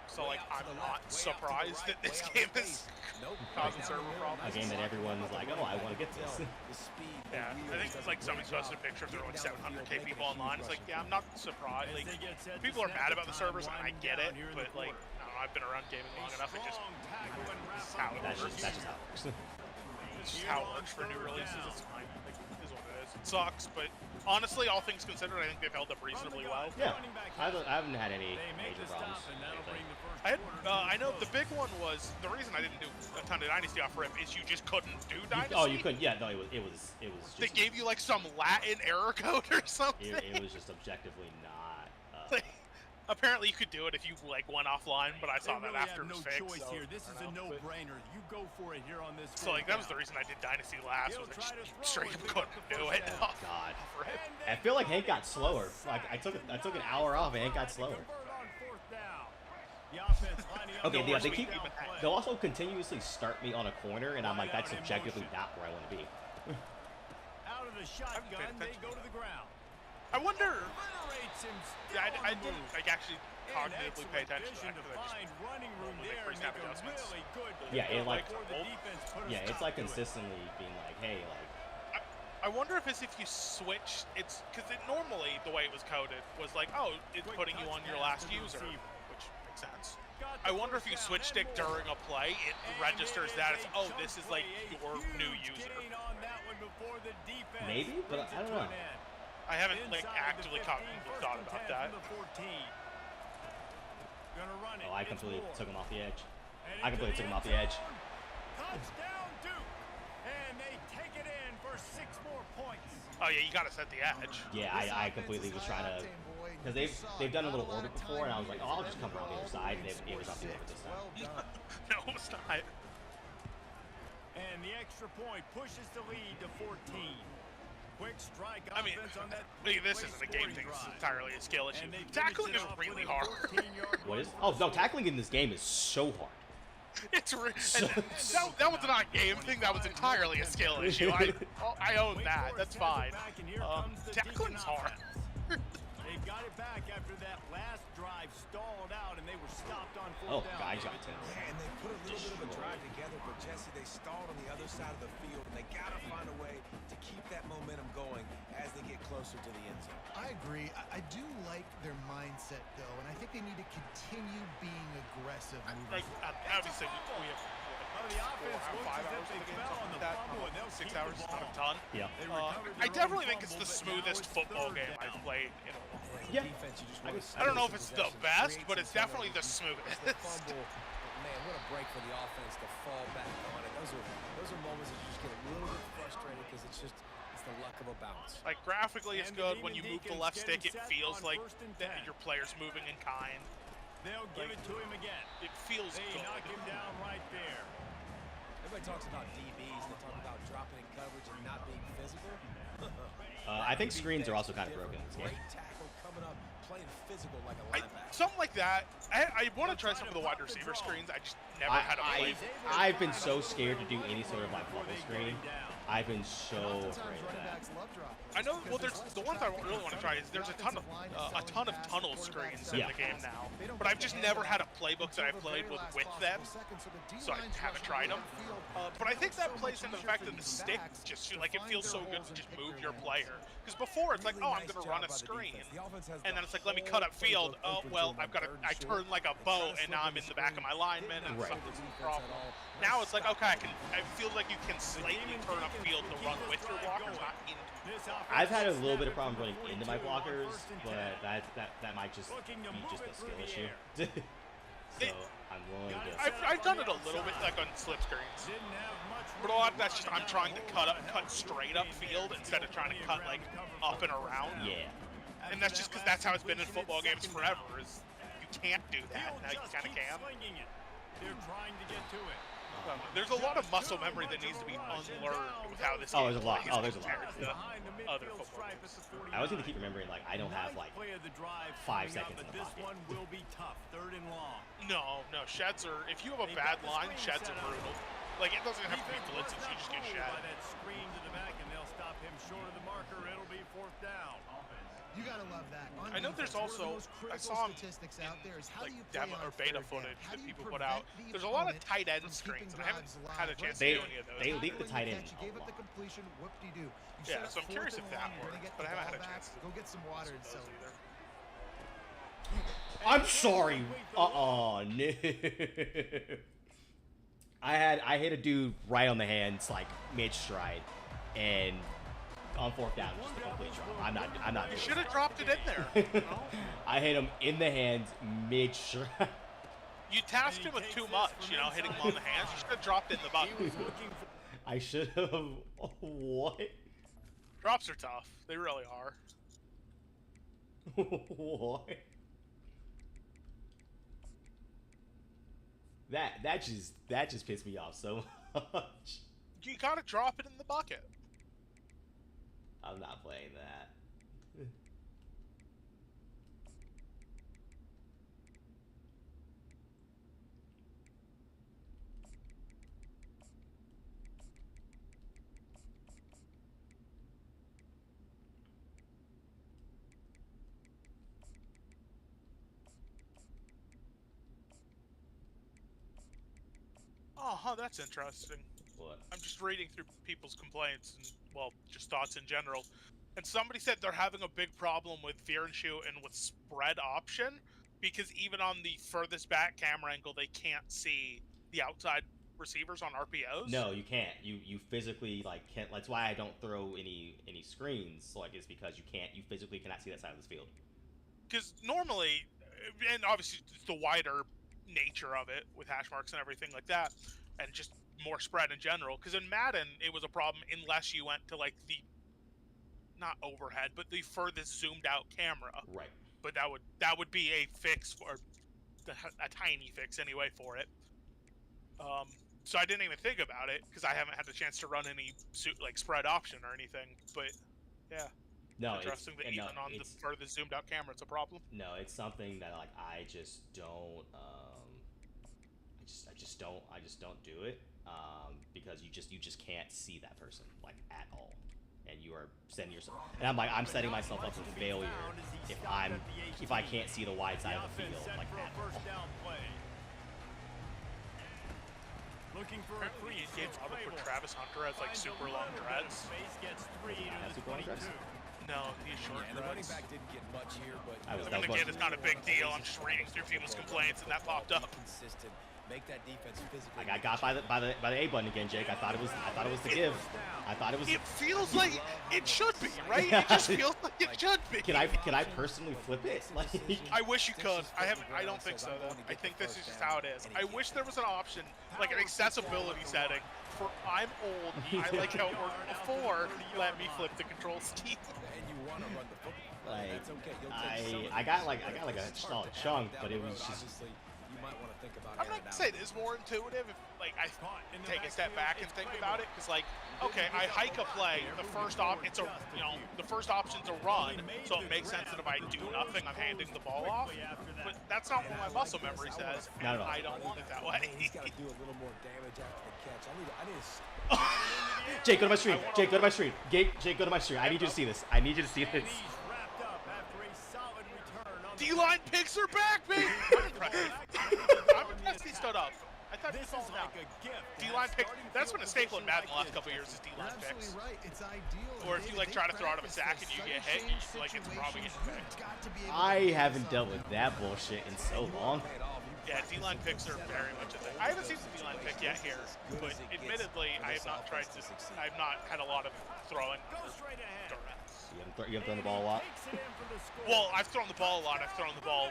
So like I'm not surprised that this game is causing server problems. A game that everyone's like, oh, I want to get this. Yeah, I think it's like somebody posted a picture of there were like 700k people online. It's like, yeah, I'm not surprised. Like, people are mad about the servers, and I get it, but like, I don't know, I've been around gaming long enough. It just this is how it That's works. just how it works. It's just how it works for new releases. It's fine. Like, it is what it is. It sucks, but honestly, all things considered, I think they've held up reasonably well. Yeah, I haven't had any major problems. I know the big one was the reason I didn't do a ton of Dynasty off rip is you just couldn't do Dynasty. Oh, you couldn't. Yeah, no, it was just. They gave you like some Latin error code or something. It was just objectively not. Like, apparently you could do it if you like went offline, but I saw that after it was fixed. So, This is a no-brainer. You go for it here on this. So like that was the reason I did Dynasty last, was I just straight up couldn't do it. Oh God, I feel like Hank got slower. Like I took an hour off and Hank got slower. Okay, yeah, they'll also continuously start me on a corner, and I'm like, that's objectively not where I want to be. Out of the shotgun, they go to the ground. I wonder. Yeah, I didn't like actually cognitively pay attention to that because I just running room make there pretty snap adjustments. really good. Yeah, it like Yeah, it's like consistently being like, hey, like. I wonder if it's if you switch, it's because it normally the way it was coded was like, oh, it's putting you on your last user, which makes sense. I wonder if you switch stick during a play, it registers that as, oh, this is like your new user. Maybe, but I don't know. I haven't like actively cognitively thought about that. Oh, I completely took him off the edge. I completely took him off the edge. Touchdown, Duke, and they take it in for 6 more points. Oh yeah, you gotta set the edge. Yeah, I completely was trying to, because they've done a little orbit before, and I was like, oh, I'll just come around the other side, and it was off the orbit this time. No, it's not. And the extra point pushes the lead to 14. Quick strike I mean, offense on that. this isn't a game thing. This is entirely a skill issue. Tackling is really hard. What is? Oh no, tackling in this game is so hard. It's that was not a game thing. That was entirely a skill issue. I own that. That's fine. Tackling's hard. They've got it back after that last drive stalled out, and they were stopped on Oh, fourth down. guys got it. And they put a little bit of a drive together, but Jesse, they stalled on the other side of the field, and they got to find a way to keep that momentum going as they get closer to the end zone. I agree. I do like their mindset, though, and I think they need to continue being aggressive moving Like, forward. obviously, we have Well, the offense looks 5 as hours if of they the game, fell on something the like that. fumble, and they'll 6 keep hours the is not a ball. ton. Yeah. They recovered I their definitely own think it's the fumble, but now smoothest it's football third game down. I've played in a while. As a Yeah. defense, you just I want can- to I don't know if some it's the possession, best, create but some it's definitely the turnovers. smoothest. The fumble, but man, what a break for the offense to fall back on it. Those are moments that you just get a little bit frustrated because it's the luck of a bounce. Like, graphically, it's And the good. When Demon you move the Deacons left stick, getting it set feels on like first and that 10. your player's moving in kind. They'll give Like- it to him again. It feels They good. knock him down right there. Everybody talks about DBs, they talk about dropping in coverage and not being physical. I think screens are also kind of broken in this game. Great tackle coming up, playing physical like a I, linebacker. something like that. I want to try some of the wide receiver screens. I just never had a play. I've been so scared to do any sort of like bubble screen. I've been so Oftentimes, afraid of running that. backs love drop plays I know. because Well, there's less the ones I traffic really goes want to through. try. Is there's a ton of offensive line is ton of selling tunnel fast, the screens quarterback's in Yeah. the game selling now, fast. They don't but get I've just the never handle had a playbook that I until the played very with last them, possible second, so the so I D-line's haven't rushing tried down them. the field. But I think It's that so plays much into the easier fact for that the these stick backs just to like it find feels their so good holes to and just pick move their your lanes. player. Because before it's like, Really oh, I'm nice going to job run a by the screen, defense. The offense has and the then it's like, let me whole cut up field. playbook Oh open well, to I've them got to. on I third and turn like a short. bow, They try to and slip now in I'm the in the back of screen. my lineman, and Didn't Right. something's affect the the problem. defense at all. Now Nice it's like, stop okay, by the I feel like you can slightly turn up field to run with your blockers, not into. I've had a little bit of problem running into my blockers, but that might just be just a skill issue. So I'm willing to. I've done it a little bit, like on slip screens. But a lot of that's just I'm trying to cut straight up field instead of trying to cut like up and around. Yeah. And that's just because that's how it's been in football games forever. Is you can't do that. Now you kind of can. They're trying to get to it. There's a lot of muscle memory that needs to be unlearned with how this Oh, game there's a lot. plays Oh, there's a lot. compared to other football games. I always need to keep remembering, like, I don't have like 5 seconds in the This pocket. one will be tough. Third and long. No, sheds are. If you have a bad line, sheds are brutal. Like it doesn't have to be blitzes. You just get shed. By that screen to the back, and they'll stop him short of the marker. It'll be fourth down. You gotta love that. On I know there's defense, one of the also most I critical saw statistics out there is how like do you play demo on or beta third down? footage How that do you people put prevent out. the There's a lot of opponent tight end from screens, keeping and I haven't drives had a alive? chance They- to do any of those. they Tackle leaked the and tight you end catch, you a gave up lot. the completion. Whoop de do. Yeah, so I'm curious if that worked, but I haven't had a chance to Go get some water and those celebrate. either. I'm sorry. No. I hit a dude right on the hands, like mid stride, and on fourth down, just a complete drop. I'm not You doing should have that. dropped it in there. I hit him in the hands mid stride. You tasked him with too much, hitting him on the hands. You should have dropped it in the button. I should have. What? Drops are tough. They really are. What? That just pissed me off so much. You gotta drop it in the bucket. I'm not playing that. Oh, huh, that's interesting. What? I'm just reading through people's complaints and, well, just thoughts in general. And somebody said they're having a big problem with fear and shoot and with spread option because even on the furthest back camera angle, they can't see the outside receivers on RPOs. No, you can't. You physically can't. That's why I don't throw any screens. It's because you physically cannot see that side of this field. Because normally, and obviously it's the wider nature of it with hash marks and everything like that, and just more spread in general. Because in Madden, it was a problem unless you went to the not overhead, but the furthest zoomed out camera. Right. But that would be a fix for a tiny fix anyway for it. So I didn't even think about it because I haven't had the chance to run any spread option or anything. But yeah, No, interesting that even on the furthest zoomed out camera, it's a problem. No, it's something that I just don't. I just don't do it. Because you just can't see that person at all, and and you are setting yourself. And I'm like, I'm setting myself up for failure if I can't see the wide side of the field like that. Looking for a Apparently, crease. Game Robert put Travis Hunter as like super long dreads. Super long dreads? No, he's short And the running dreads. back didn't get much here, but I was- I mean, that was again, it's not a big deal. I'm just reading through people's complaints, and that popped up. consistent. Make that defense physically. I got got by the A button again, Jake. I thought it was the give. I thought it was. It feels like it should be, right? It just feels like it should be. Can I personally flip it? Like, I wish you could. I don't think so though. I think this is just how it is. I wish there was an option, like an accessibility setting for I'm old. I like how it worked before. Let me flip the control scheme. And you want to run the football. like That's okay. You'll take some of I got like a solid chunk, but it was just. Obviously, you might want to think about I'm not gonna say it is more intuitive if like I take a step back and think about it, because like okay, I hike a play. The first option's a run, so it makes sense that if I do nothing, I'm handing the ball off. But that's not what my muscle memory says, and Not at all. I don't want it that way. He's got to do a little more damage after the catch. I need to Jake, go to my stream. Jake, go to my stream. Jake, go to my stream. I need you to see this. I need you to see this. D-line picks are back, baby! I'm impressed he stood up. I thought he was falling down. D-line pick. That's been a staple in Madden the last couple of years is You're D-line picks. absolutely right. It's ideal. Or if you like try to throw out of a sack and you get hit, you just, like it's probably getting picked. I haven't dealt with that bullshit in so long. Yeah, D-line picks are very much a thing. I haven't seen the D-line pick yet here, but admittedly, I have not tried to. I have not had a lot of throwing duress. You haven't thrown the ball a lot. Well, I've thrown the ball a lot. I've thrown the ball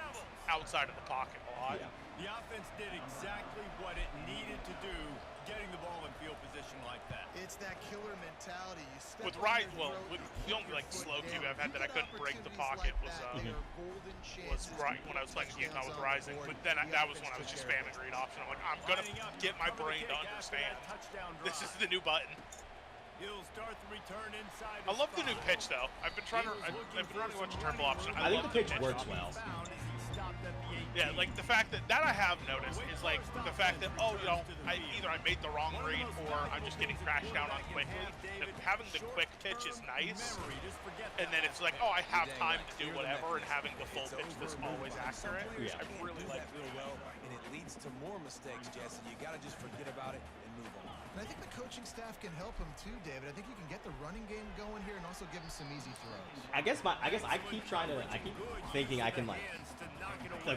outside of the pocket a lot. Yeah. The offense did exactly what it needed to do, getting the ball in field position like that. It's that killer mentality. You step With on right, their well, throat, with you the only keep like your slow foot cue down. I've had that I You couldn't get break the opportunities pocket like was that, they are golden chances right to when I was put playing the game I was touchdowns on the rising. board. But then The that was when I offense was just took care of spamming read option. I'm like, I'm gonna get my brain to understand. This is the new button. He'll start the return inside. I love the new pitch though. I've been trying to. I've been running a bunch of turbo option. I think love the pitch works well. Yeah, like the fact that I have noticed is like the fact that either I made the wrong read or I'm just getting crashed down on quickly. And having the quick pitch is nice, and then it's like I have time to do whatever, and having the full pitch that's always accurate. Yeah. I really like real well, and it leads to more mistakes, Jesse. You got to just forget about it and move on. And I think the coaching staff can help him too, David. I think you can get the running game going here and also give him some easy throws. I guess I keep thinking I can like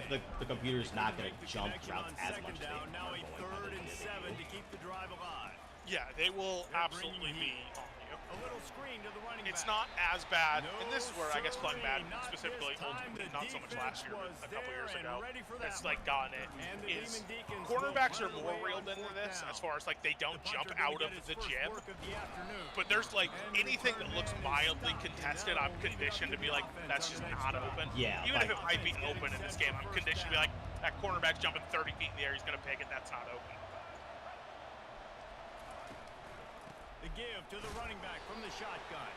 the computer's not gonna jump routes as much as they are Now a going third by and the 7 to keep the drive alive. Yeah, they will absolutely be on you. A little screen to the running It's back. not as bad, and this is where I guess No, playing Madden, sir, not specifically this time. Ultimate, The not so much last year, but defense a couple was years there ago, and ready for that it's one. like gotten it. And the Is Demon Deacons quarterbacks will are run more away reeled on into fourth this down. as far as like they don't The jump punter gonna out get of his the first jib. work of the afternoon. But there's like And the anything that return looks man is mildly stopped, and contested, that'll I'm leave it conditioned to to be the like, offense that's on just the next not drive. open. Yeah, Even if like- it might be open in this game, I'm conditioned to be like, that cornerback's jumping 30 feet in the air, he's gonna pick it, that's not open. The give to the running back from the shotgun.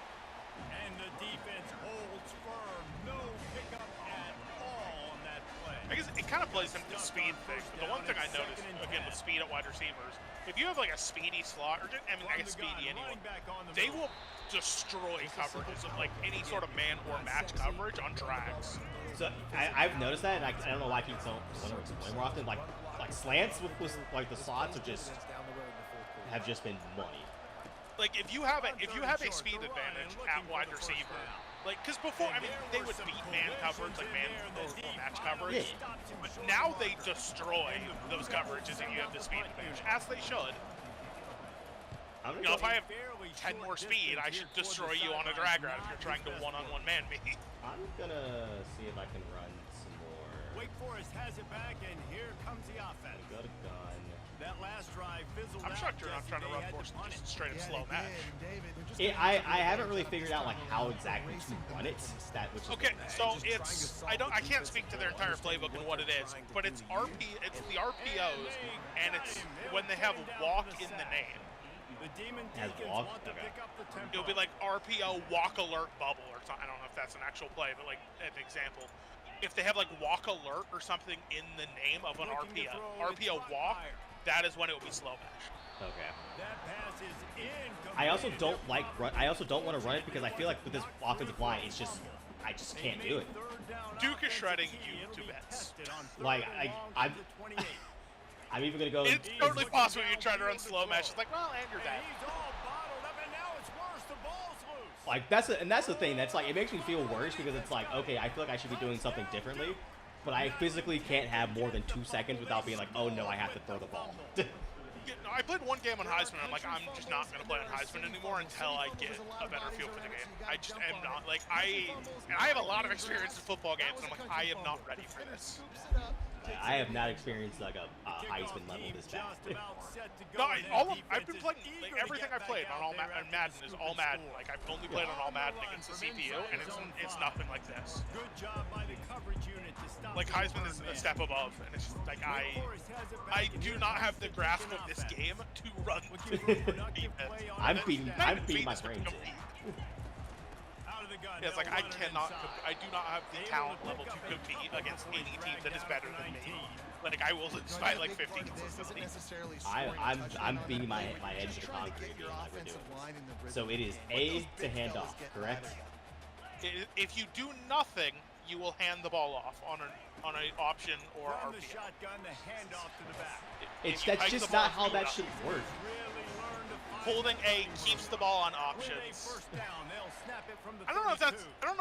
And the defense holds firm. No pickup at all on that play. I guess it kind of plays into the speed thing. But the one thing I noticed, again, with speed at wide receivers, if you have like a speedy slot, or just, I guess speedy anyone, they will destroy coverages of like any sort of man or match coverage on drags. So I've noticed that, and I don't know why I keep wondering way more often. Like slants with like the slots are just have just been money. Like if you have a speed advantage at wide receiver, like because before I mean they would beat man coverage like man or match coverage, but now they destroy those coverages if you have the speed advantage, as they should. You know, if I have 10 more speed, I should destroy you on a drag route if you're trying to one-on-one man me. I'm gonna see if I can run some more. Wake Forest has it back, and here comes the offense. Got a gun. That last drive fizzled I'm out. shocked you're not trying to Jesse. run They had more to punt just it. straight up Yeah, slow they match. did, and David, they're just I haven't really figured out like how exactly to run it. Which is Okay, so it's I can't speak to their entire playbook and what it is, but it's it's the RPOs, and it's when they have walk in the name. The Demon Has Deacons walk? want to Okay. pick up the tempo. It'll be like RPO walk alert bubble or something. I don't know if that's an actual play, but like an example. If they have like walk alert or something in the name of an Looking to RPO, throw, it's RPO caught walk, higher. that is when it will be slow match. Okay. That pass is I also incomplete. don't like run. I also don't want to run it because I feel like with this offensive line, it's just I just can't do it. Duke is shredding you to bits. Like I'm even gonna go. It's totally possible you try to run slow match. It's like, well, and you're dead. He's all bottled up, and now it's worse. The ball's loose. Like that's the thing. That's like it makes me feel worse because it's like okay, I feel like I should be doing something differently, but I physically can't have more than 2 seconds without being like, oh no, I have to throw the ball. I played one game on Heisman, and I'm like, I'm just not going to play on Heisman anymore until I get a better feel for the game. I just am not, like, I have a lot of experience in football games, and I'm like, I am not ready for this. I have not experienced like a Heisman level this bad. No, I've been playing, like, everything I've played on Madden is all Madden. Like, I've only played on all Madden against the CPU, and it's nothing like this. Good job by the coverage unit to stop. Like, Heisman is a step above, and it's just like, I do not have the grasp of this game to run defense. I'm beating my brains in. Yeah, it's like I do not have the talent level to compete against any team that is better than me. Like I will lose by like 50 consistently. I'm beating my head to the concrete game like we're doing. So it is A to hand off, correct? If you do nothing, you will hand the ball off on an option or Run the RPO. shotgun, the handoff to the back. That's just not how that should work. Holding A keeps the ball on options. I don't know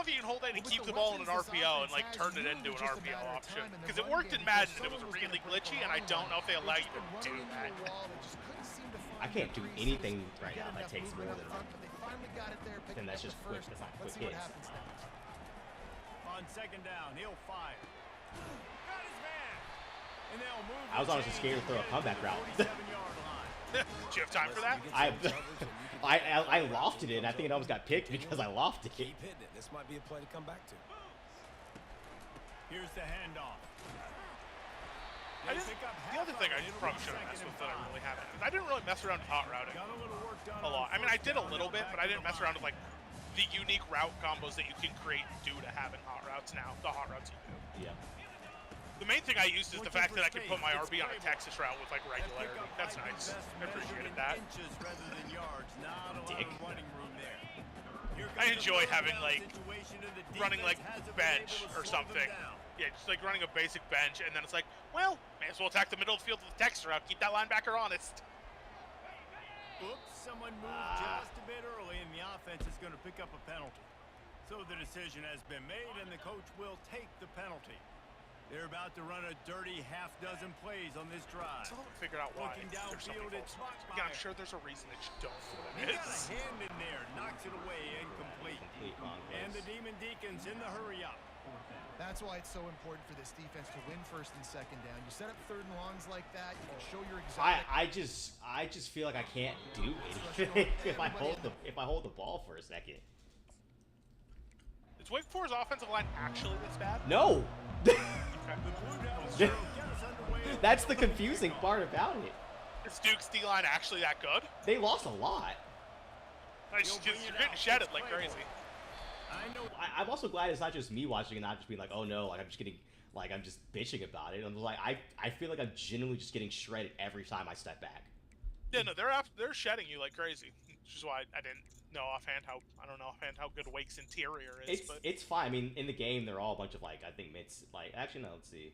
if you can hold A to keep the ball in an RPO and like turn it into an RPO option because it worked in Madden and it was really glitchy and I don't know if they allow you to do that. I can't do anything right now that takes more than that's just quick. That's not quick hits. On second down, he'll fire. Got his man. And they'll move. I was honestly scared to throw a comeback route. Do you have time for that? I lofted it, and I think it almost got picked because I lofted it. Keep hitting it. This might be a play to come back to. Here's the handoff. The other thing I probably should have messed with that I really haven't. I didn't really mess around with hot routing a lot. I mean, I did a little bit, but I didn't mess around with like the unique route combos that you can create due to having hot routes now. The hot routes you do. Yeah. The main thing I used is the fact that I could put my RB on a Texas route with like regularity. That's nice. I appreciated that. Dick. I enjoy having like running like bench or something. Yeah, just like running a basic bench, and then it's like, well, may as well attack the middle of the field with the Texas route. Keep that linebacker honest. Oops, someone moved just a bit early, and the offense is going to pick up a penalty. So the decision has been made, and the coach will take the penalty. They're about to run a dirty half-dozen plays on this drive. I still haven't figured out why Looking there's so many downfield, it's false starts. Again, I'm sure there's a reason that you don't know what He it got a is. hand in there, knocks it away, incomplete. And the Demon Deacons in the hurry-up. That's why it's so important for this defense to win first and second down. You set up third and longs like that, you can show your exotic. I just feel like I can't do anything if I hold the ball for a second. Is Wake Forest's offensive line actually this bad? No. Okay. That's the confusing part about it. Is Duke's D-line actually that good? They lost a lot. You're getting shedded like crazy. I'm also glad it's not just me watching and not just being like, oh no, like I'm just bitching about it. I'm like, I feel like I'm genuinely just getting shredded every time I step back. Yeah, no, they're shedding you like crazy. Which is why I didn't know offhand how good Wake's interior is. It's fine. I mean, in the game, they're all a bunch of like I think mids. Like actually, no, let's see,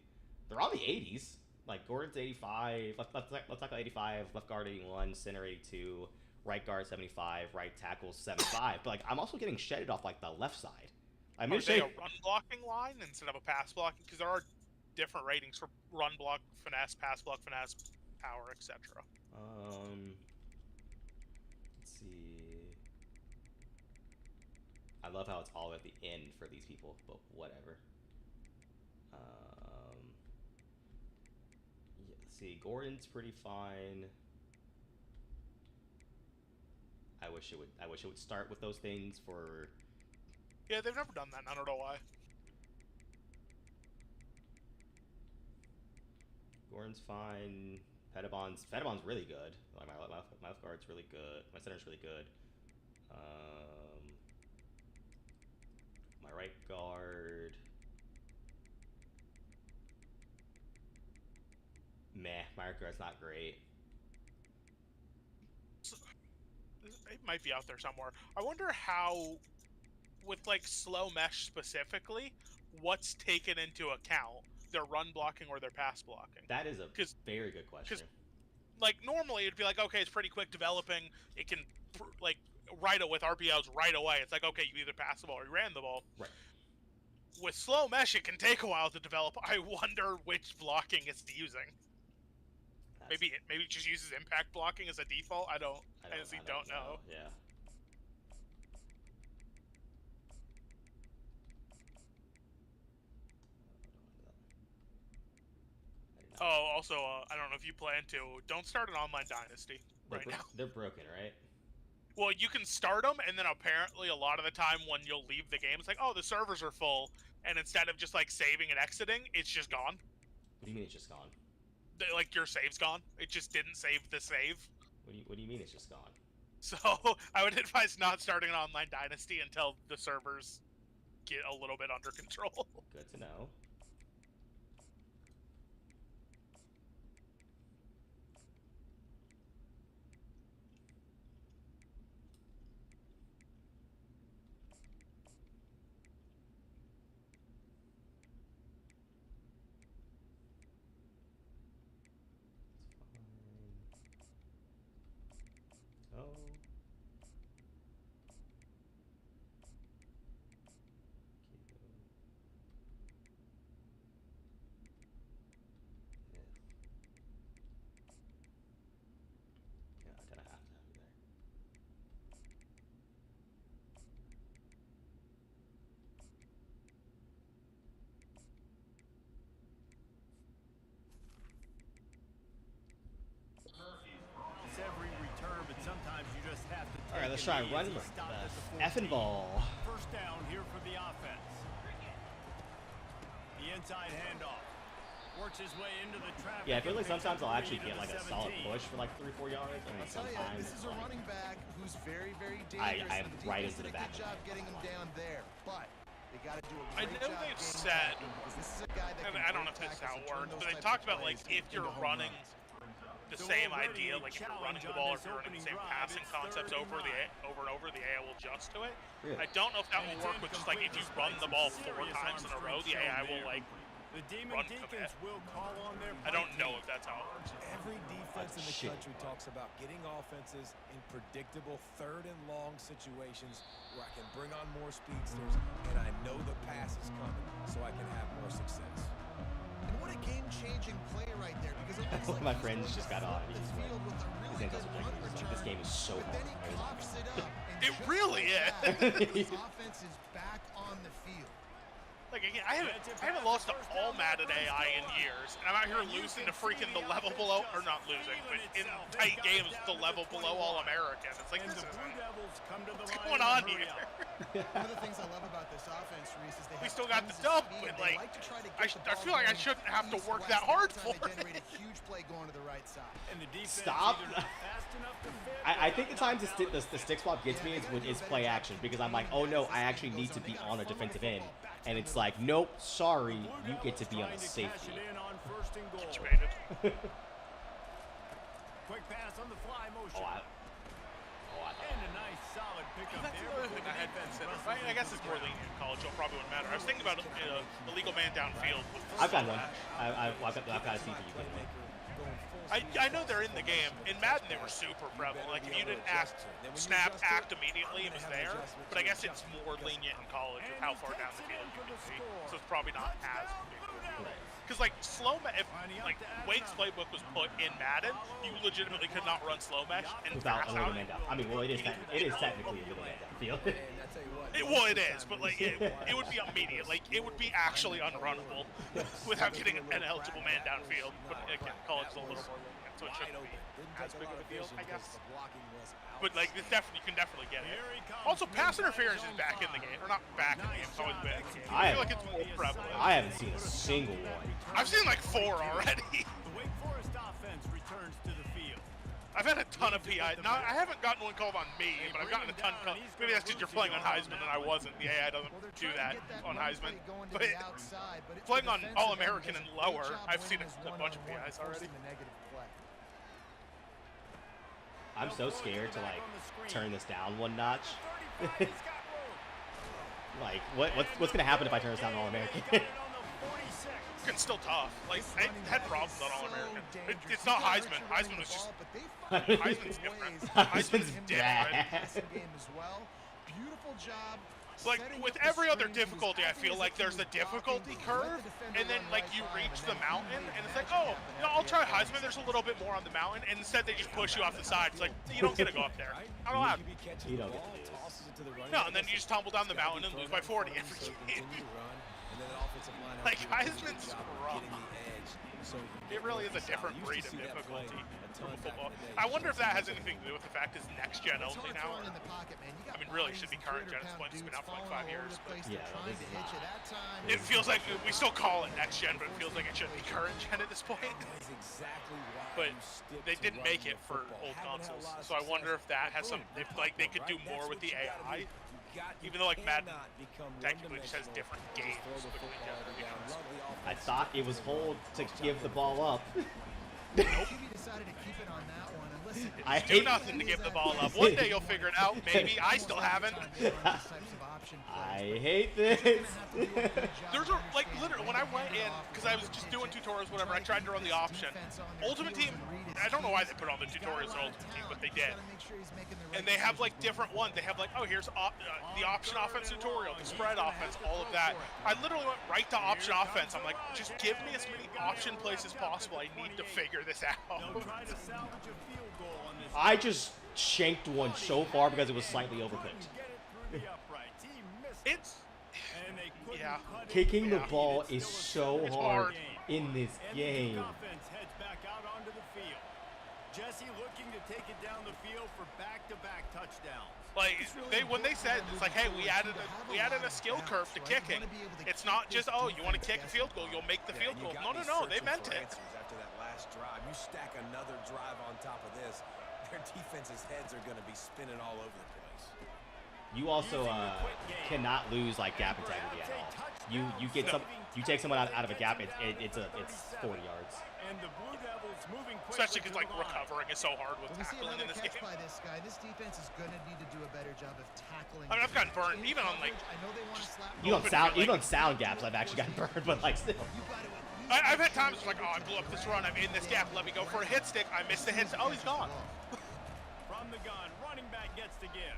they're all the 80s. Like Gordon's 85, left tackle 85, left guard 81, center 82, right guard 75, right tackle 75. But like I'm also getting shedded off like the left side. I'm Are they a run blocking line instead of a pass blocking? Because there are different ratings for run block finesse, pass block finesse, power, etc. Let's see. I love how it's all at the end for these people, but whatever. Yeah, let's see. Gordon's pretty fine. I wish it would start with those things for. Yeah, they've never done that. And I don't know why. Gordon's fine. Pedabon's really good. Like my left guard's really good. My center's really good. My right guard. Meh. My right guard's not great. might be out there somewhere. I wonder how, with like slow mesh specifically, what's taken into account? Their run blocking or their pass blocking? That is a Because very good question. like normally it'd be like, okay, it's pretty quick developing. It can like with RPOs right away. It's like, okay, you either passed the ball or you ran the ball. Right. With slow mesh, it can take a while to develop. I wonder which blocking it's using. Maybe it just uses impact blocking as a default. I honestly don't know. Yeah. Oh, also, I don't know if you plan to. Don't start an online dynasty right now. They're broken, right? Well, you can start them, and then apparently a lot of the time when you'll leave the game, it's like, oh, the servers are full, and instead of just like saving and exiting, it's just gone. What do you mean it's just gone? Like your save's gone. It just didn't save the save. What do you mean it's just gone? So I would advise not starting an online dynasty until the servers get a little bit under control. Good to know. Oh. Yeah, I kind of have to have you there. It's every return, but sometimes you just have to take All right, let's try it run easy. the Stop at the effing 14. ball. First down here for the offense. The inside handoff. Works his way into the traffic. Yeah, I feel like and picks sometimes up I'll the actually lead get at like the a solid 17. push for like 3-4 yards, and then I'll tell you, sometimes this is a like, running back who's very, very dangerous. I am and the right defense into the did a back good of job my getting him down there, but they got to do a I great know job they've game said- tackling, because this is a guy that can I don't know break if this is how tackles it and turn works, those but they types talked of about like plays if you're into home running runs. the So same already idea, a like if you're challenge running the on ball, or this if you're running the opening same drive. passing It's concepts 3rd and over over and over, the AI will adjust to it. Really? I don't know if that And will it's work with just like if you incomplete, run the ball despite 4 some times in a row, the serious AI arm will strength like The Demon run Deacons commit. will call on their I don't punt know team. if that's how it works. Every defense in the shit. country talks about getting offenses in predictable 3rd and long situations where I can bring on more speedsters and I know the pass is coming so I can have more success. And what a game-changing play right there, because it looks like My he's friends going just to got on. flip He's the like, field with a his really ankles good are punt breaking. He's like, this return, game is so but hard. then he I was like, coughs it up. And It just really like is. that, his offense is back on the field. Like again, I haven't lost to all Madden AI in years, and I'm out here losing to freaking the level below, or not losing, but in tight games the level below All American. It's like And this the is Blue Devils come to the what's line going in a on hurry here. up. One of the things I love about this offense, Reese, is they We have still got tons the of dub, speed. but, They like, to try to I get the I ball feel like I going shouldn't have to work east-west. that hard That for time they it. generate a huge play going to the right side. And the defense Stop. either not fast enough to fit I or think the not times knocked out. the stick swap gets me is play action, because I'm like, oh no, I actually need to be on a defensive end, and it's like, nope, sorry, you get to be on a safety. Cash it in on 1st and goal. Get you baited. Quick pass on the fly motion. Oh, I And a nice solid pickup That's there. another before thing the I hadn't defense considered. wrestles I guess into it's the more ground. lenient in college, so it probably wouldn't matter. I was thinking about illegal man downfield. I've got one. I've got a CFB you can win. I know they're in the game. In Madden, they were super prevalent. Like, if you didn't snap, act immediately, it was there. But I guess it's more lenient in college with how far down the field you can see. So it's probably not as big. Because, like, if, like, Wake's playbook was put in Madden, you legitimately could not run slow mesh and Without fast a out. little man down. I mean, well, it is technically a little man downfield. Well, it is, but like it would be immediate. Like it would be actually unrunnable without getting an eligible man downfield. But again, college is a little more lenient, so it shouldn't be as big of a deal, I guess. But like this definitely, you can definitely get it. Also, pass interference is back in the game, or not back in the game. It's always been in the game. I feel like it's more prevalent. I haven't seen a single one. I've seen like 4 already. The Wake Forest offense returns to the field. I've had a ton of PI. Now, I haven't gotten one called on me, but I've gotten a ton. Maybe that's because you're playing on Heisman and I wasn't. The AI doesn't do that on Heisman. But playing on All-American and lower, I've seen a bunch of PIs already. I'm so scared to like turn this down one notch. Like, what's gonna happen if I turn this down to All-American? It's still tough. Like, I had problems on All-American. It's not Heisman. Heisman was just... Heisman's different. Heisman's bad. Beautiful job. Like, with every other difficulty, I feel like there's a difficulty curve, and then, like, you reach the mountain, and it's like, oh, no, I'll try Heisman, there's a little bit more on the mountain, and instead they just push you off the side. It's like, you don't get to go up there. Not allowed. You don't get to lose. No, and then you just tumble down the mountain and lose by 40 every game. Like, Heisman's rough. It really is a different breed of difficulty from a football. I wonder if that has anything to do with the fact it's next gen only now. I mean, really, it should be current gen. It's been out for like 5 years. But Yeah, well, this is not. it feels like we still call it next gen, but it feels like it should be current gen at this point. But they didn't make it for old consoles, so I wonder if that has some. If like they could do more with the AI. Even though like Madden technically just has different games between generations. I thought it was hold to give the ball up. I Do hate nothing to give the ball up. One day you'll figure it out. Maybe I still haven't. I hate this. There's a like literally when I went in because I was just doing tutorials, whatever. I tried to run the option. Ultimate Team. I don't know why they put on the tutorials in Ultimate Team, but they did. And they have like different ones. They have like, oh, here's the option offense tutorial, the spread offense, all of that. I literally went right to option offense. I'm like, just give me as many option plays as possible. I need to figure this out. I just shanked one so far because it was slightly overcooked. It's yeah. Kicking the ball is so hard in this game. Jesse looking to take it down the field for back-to-back touchdowns. Like when they said it's like, hey, we added a skill curve to kicking. It's not just, oh, you want to kick a field goal, you'll make the field goal. No, they meant it. After that last drive, you stack another drive on top of this, their defense's heads are going to be spinning all over the place. You also cannot lose like gap integrity at all. You get you take someone out of a gap, it's 40 yards. And the Blue Devils moving Especially because like recovering is so hard with tackling in this game. By this guy. This defense is going to need to do a better job of tackling. I mean, I've gotten burned even on like. I know they want to slap. Even on sound gaps, I've actually gotten burned, but like still. I've had times like, oh, I blew up this run. I'm in this gap. Let me go for a hit stick. I missed the hit. Oh, he's gone. From the gun, running back gets the give.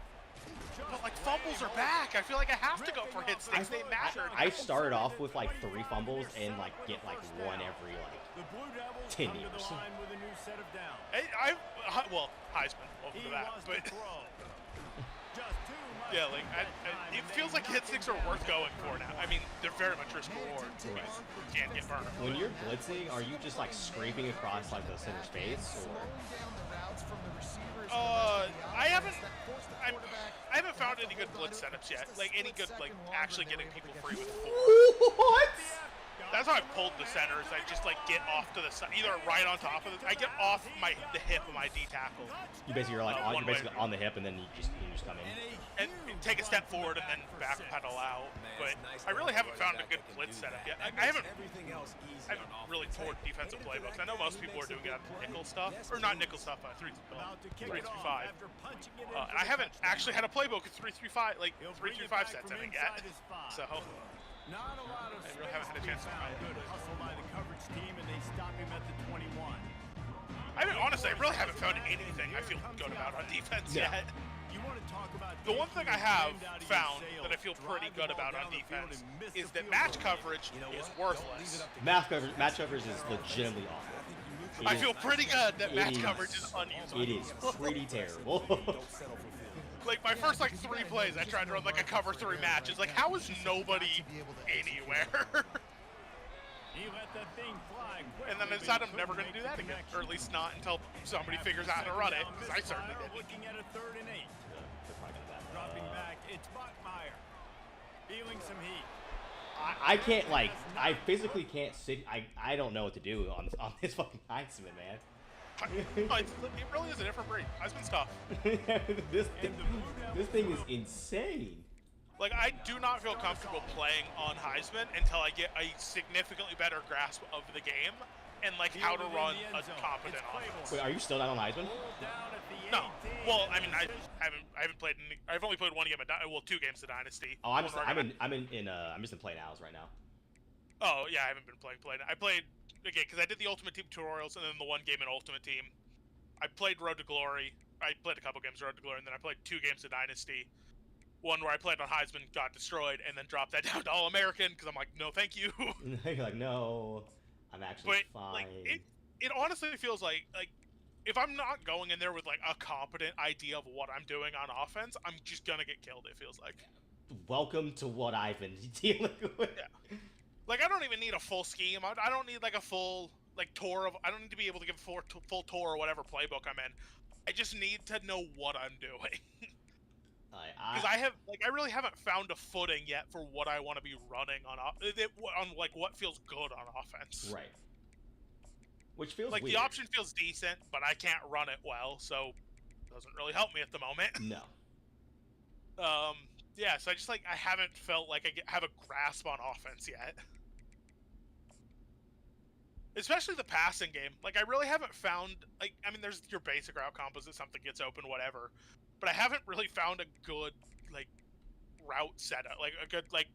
But like fumbles are back. I feel like I have to go for hit sticks. They mattered. I started off with like 3 fumbles and like get like one every like 10 years. Well, Heisman over to that, but yeah, like it feels like hit sticks are worth going for now. I mean, they're very much risk reward. You can't get burned. When you're blitzing, are you just like scraping across like the center space, or? I haven't found any good blitz setups yet. Like any good like actually getting people free with 4. What? That's how I pulled the centers. I just like get off to the side, either right on top of it. I get off the hip of my D tackle. You basically are like you're basically on the hip, and then you just come in. And take a step forward and then back pedal out. But I really haven't found a good blitz setup yet. I haven't really toured defensive playbooks. I know most people are doing it on nickel stuff, or not nickel stuff, 3-3-5. And I haven't actually had a playbook with 3-3-5, like 3-3-5 sets in it yet. So. Not a lot of I really haven't had a chance to try it. Good hustle by the coverage team, and they stop him at the 21. I mean, honestly, I really haven't found anything I feel good about on defense yet. You want to talk about the one thing I have found that I feel pretty good about on defense is that match coverage is worthless. Match coverage is legitimately awful. I feel pretty good that match coverage is unusable. It is pretty terrible. Like my first like 3 plays, I tried to run like a cover 3 match. It's like, how is nobody anywhere? And then I decided I'm never going to do that again, or at least not until somebody figures out how to run it, because I certainly did. Looking at a 3rd and 8. Dropping back, it's Bachmeyer. Feeling some heat. I can't like I physically can't sit. I don't know what to do on this fucking Heisman, man. It really is a different breed. Heisman's tough. this thing is insane. Like, I do not feel comfortable playing on Heisman until I get a significantly better grasp of the game. and like how to run a competent offense. Wait, are you still not on Heisman? No. Well, I mean, I haven't played. I've only played one game of well, 2 games of Dynasty. Oh, I'm just in Play Nows right now. Oh yeah, I haven't been playing. I played again because I did the Ultimate Team tutorials and then the one game in Ultimate Team. I played Road to Glory. I played a couple games of Road to Glory, and then I played 2 games of Dynasty. One where I played on Heisman, got destroyed, and then dropped that down to All American because I'm like, no, thank you. You're like, no, I'm actually fine. Like, it honestly feels like if I'm not going in there with like a competent idea of what I'm doing on offense, I'm just gonna get killed. It feels like. Welcome to what I've been dealing with. Yeah. Like I don't even need a full scheme. I don't need like a full like tour of. I don't need to be able to give a full tour or whatever playbook I'm in. I just need to know what I'm doing. Because I really haven't found a footing yet for what I want to be running on like what feels good on offense. Right. Which feels like weird. The option feels decent, but I can't run it well, so it doesn't really help me at the moment. No. Yeah, so I haven't felt like I have a grasp on offense yet. Especially the passing game. Like, I really haven't found, like, I mean, there's your basic route combos if something gets open, whatever. But I haven't really found a good, like, route setup, like, a good, like,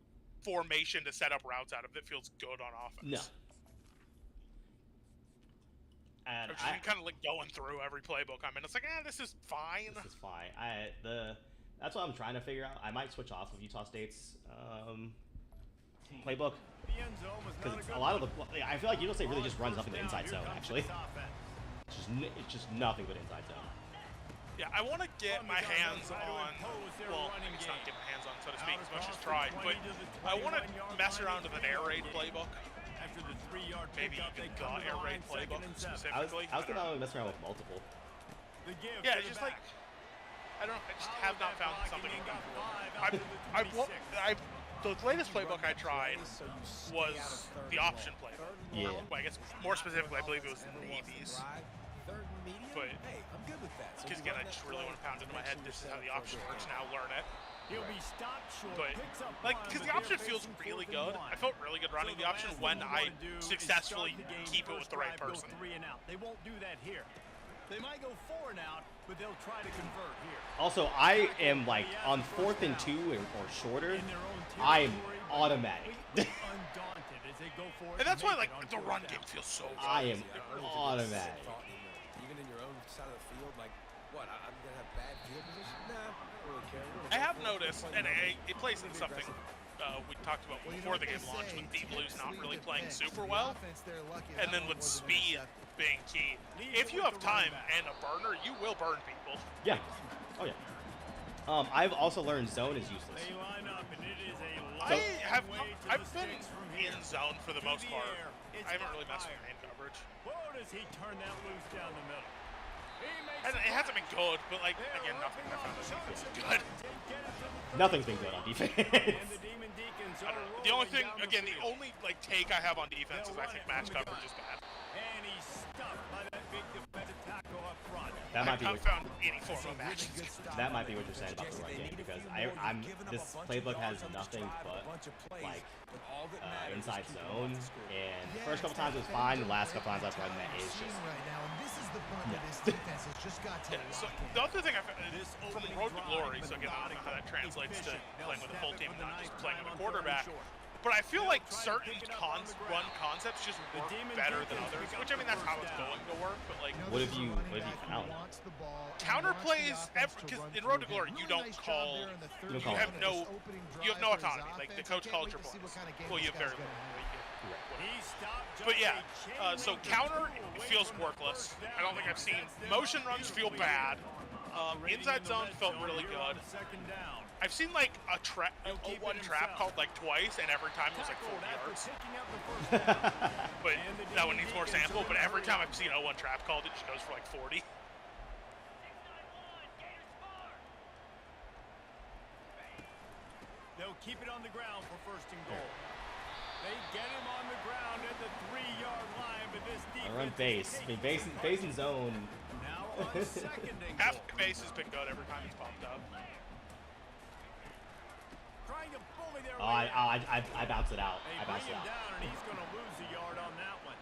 formation to set up routes out of that feels good on offense. No. And I've just been kind of, like, going through every playbook I'm in. It's like, this is fine. This is fine. That's what I'm trying to figure out. I might switch off of Utah State's playbook. Because a lot of I feel like Utah State really just runs nothing but inside zone, actually. It's just nothing but inside zone. Yeah, I want to get my hands on, well, it's not get my hands on, so to speak, as much as tried, but I want to mess around with an air raid playbook. Maybe even the air raid playbook specifically. I was gonna mess around with multiple. Yeah, it's just like, I don't know, I just have not found something. The latest playbook I tried was the option playbook. Yeah. Well, I guess more specifically, I believe it was Navy's. But, because again, I just really want to pound into my head, this is how the option works, now learn it. But, like, because the option feels really good. I felt really good running the option when I successfully keep it with the right person. They won't do that here. They might go 4 and out, but they'll try to convert here. Also, I am like on 4th and 2 or shorter. I am automatic. And that's why, like, the run game feels so good. I am automatic. Even in your own side of the field, like, what? I'm gonna have bad field position? Nah, I don't really care. I have noticed, and it plays into something we talked about before the game launched, with Deep Blue's not really playing super well, and then with speed being key. If you have time and a burner, you will burn people. Yeah. Oh yeah. I've also learned zone is useless. I've been in zone for the most part. I haven't really messed with main coverage. Does he turn that loose down the middle? And it hasn't been good, but like again, nothing I found is good. Nothing's been good on defense. I don't know. The only thing, again, the only like take I have on defense is I think match coverage is bad. And he's stuffed by that big defensive tackle up front. That might be. I've found any form of match. That might be what you're saying about the run game, because this playbook has nothing but like inside zone, and the first couple times it was fine. The last couple times I've run that is just. So the other thing I found is from Road to Glory. So again, I don't know how that translates to playing with a full team and not just playing with a quarterback. But I feel like certain run concepts just work better than others, which I mean that's how it's going to work. But like, what have you found? Counter plays, because in Road to Glory you don't call, you have no autonomy. Like the coach calls your plays. Well, you have very little. But yeah, so counter feels workless. I don't think I've seen motion runs feel bad. Inside zone felt really good. I've seen like a one trap called like twice, and every time it was like 40 yards. But that one needs more sample. But every time I've seen a one trap called, it just goes for like 40. They'll keep it on the ground for 1st and goal. They get him on the ground at the 3-yard line, but this defense. I run base. I mean, base and zone. Now on 2nd and Half goal. the base has been good every time he's popped up. Trying to bully their Oh, I bounced it out. I bounced it out. Down, and he's going to lose a yard on that one.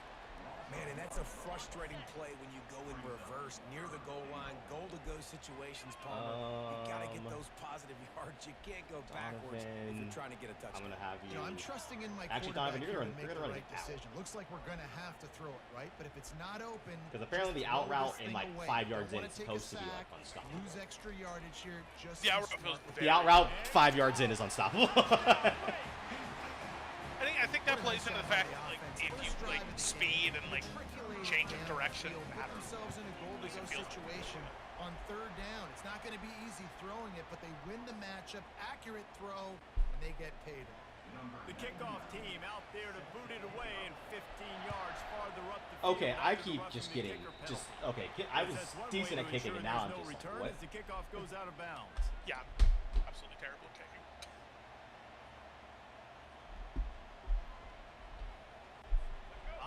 Man, and that's a frustrating play when you go in reverse near the goal line, goal-to-go situations, Palmer. You got to get those positive yards. You can't go backwards if you're trying to get a touchdown. I'm going to have you... I'm trusting in my Actually, quarterback Donovan, here to make the right decision. Looks like we're going to have to throw it, right? But if it's not open... Because apparently the out route in like 5 yards in is supposed to be like unstoppable. Lose extra yardage here. Just the out route 5 yards in is unstoppable. I think that plays into the fact that, like, if you like speed and like change of direction matters. Themselves in a goal-to-go situation on third down. It's not going to be easy throwing it, but they win the matchup. Accurate throw, and they get paid. The kickoff team out there to boot it away and 15 yards farther up the field. Okay, I keep just getting I was decent at kicking, and now I'm just like, what? As the kickoff goes out of bounds. Yeah, absolutely terrible at kicking.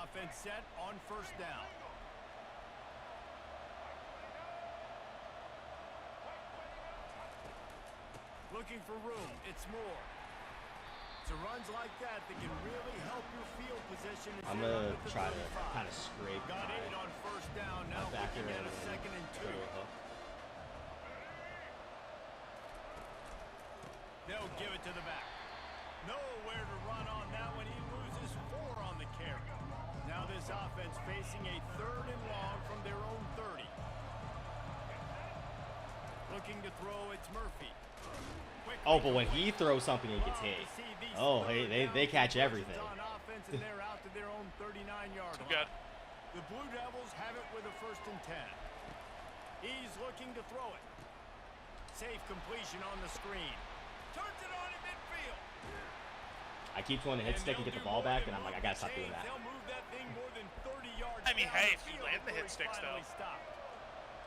Offense set on first down. Looking for room. It's more. It's runs like that that can really help your field position. I'm going to try to kind of scrape Got 8 on first down. Now back here looking at a 2nd and 2. They'll give it to the back. Nowhere to run on that one. He loses 4 on the carry. Now this offense facing a 3rd and long from their own 30. Looking to throw, it's Murphy. Oh, but when he throws something, it gets hit. Oh, hey, they catch everything. On offense, and they're out to their own 39-yard line. Good. The Blue Devils have it with a 1st and 10. He's looking to throw it. Safe completion on the screen. Turns it on in midfield. I keep wanting to hit stick and get the ball back, and I'm like, I gotta stop doing that. They'll move that thing more than 30 yards. I mean, hey, if you land the hit sticks, though.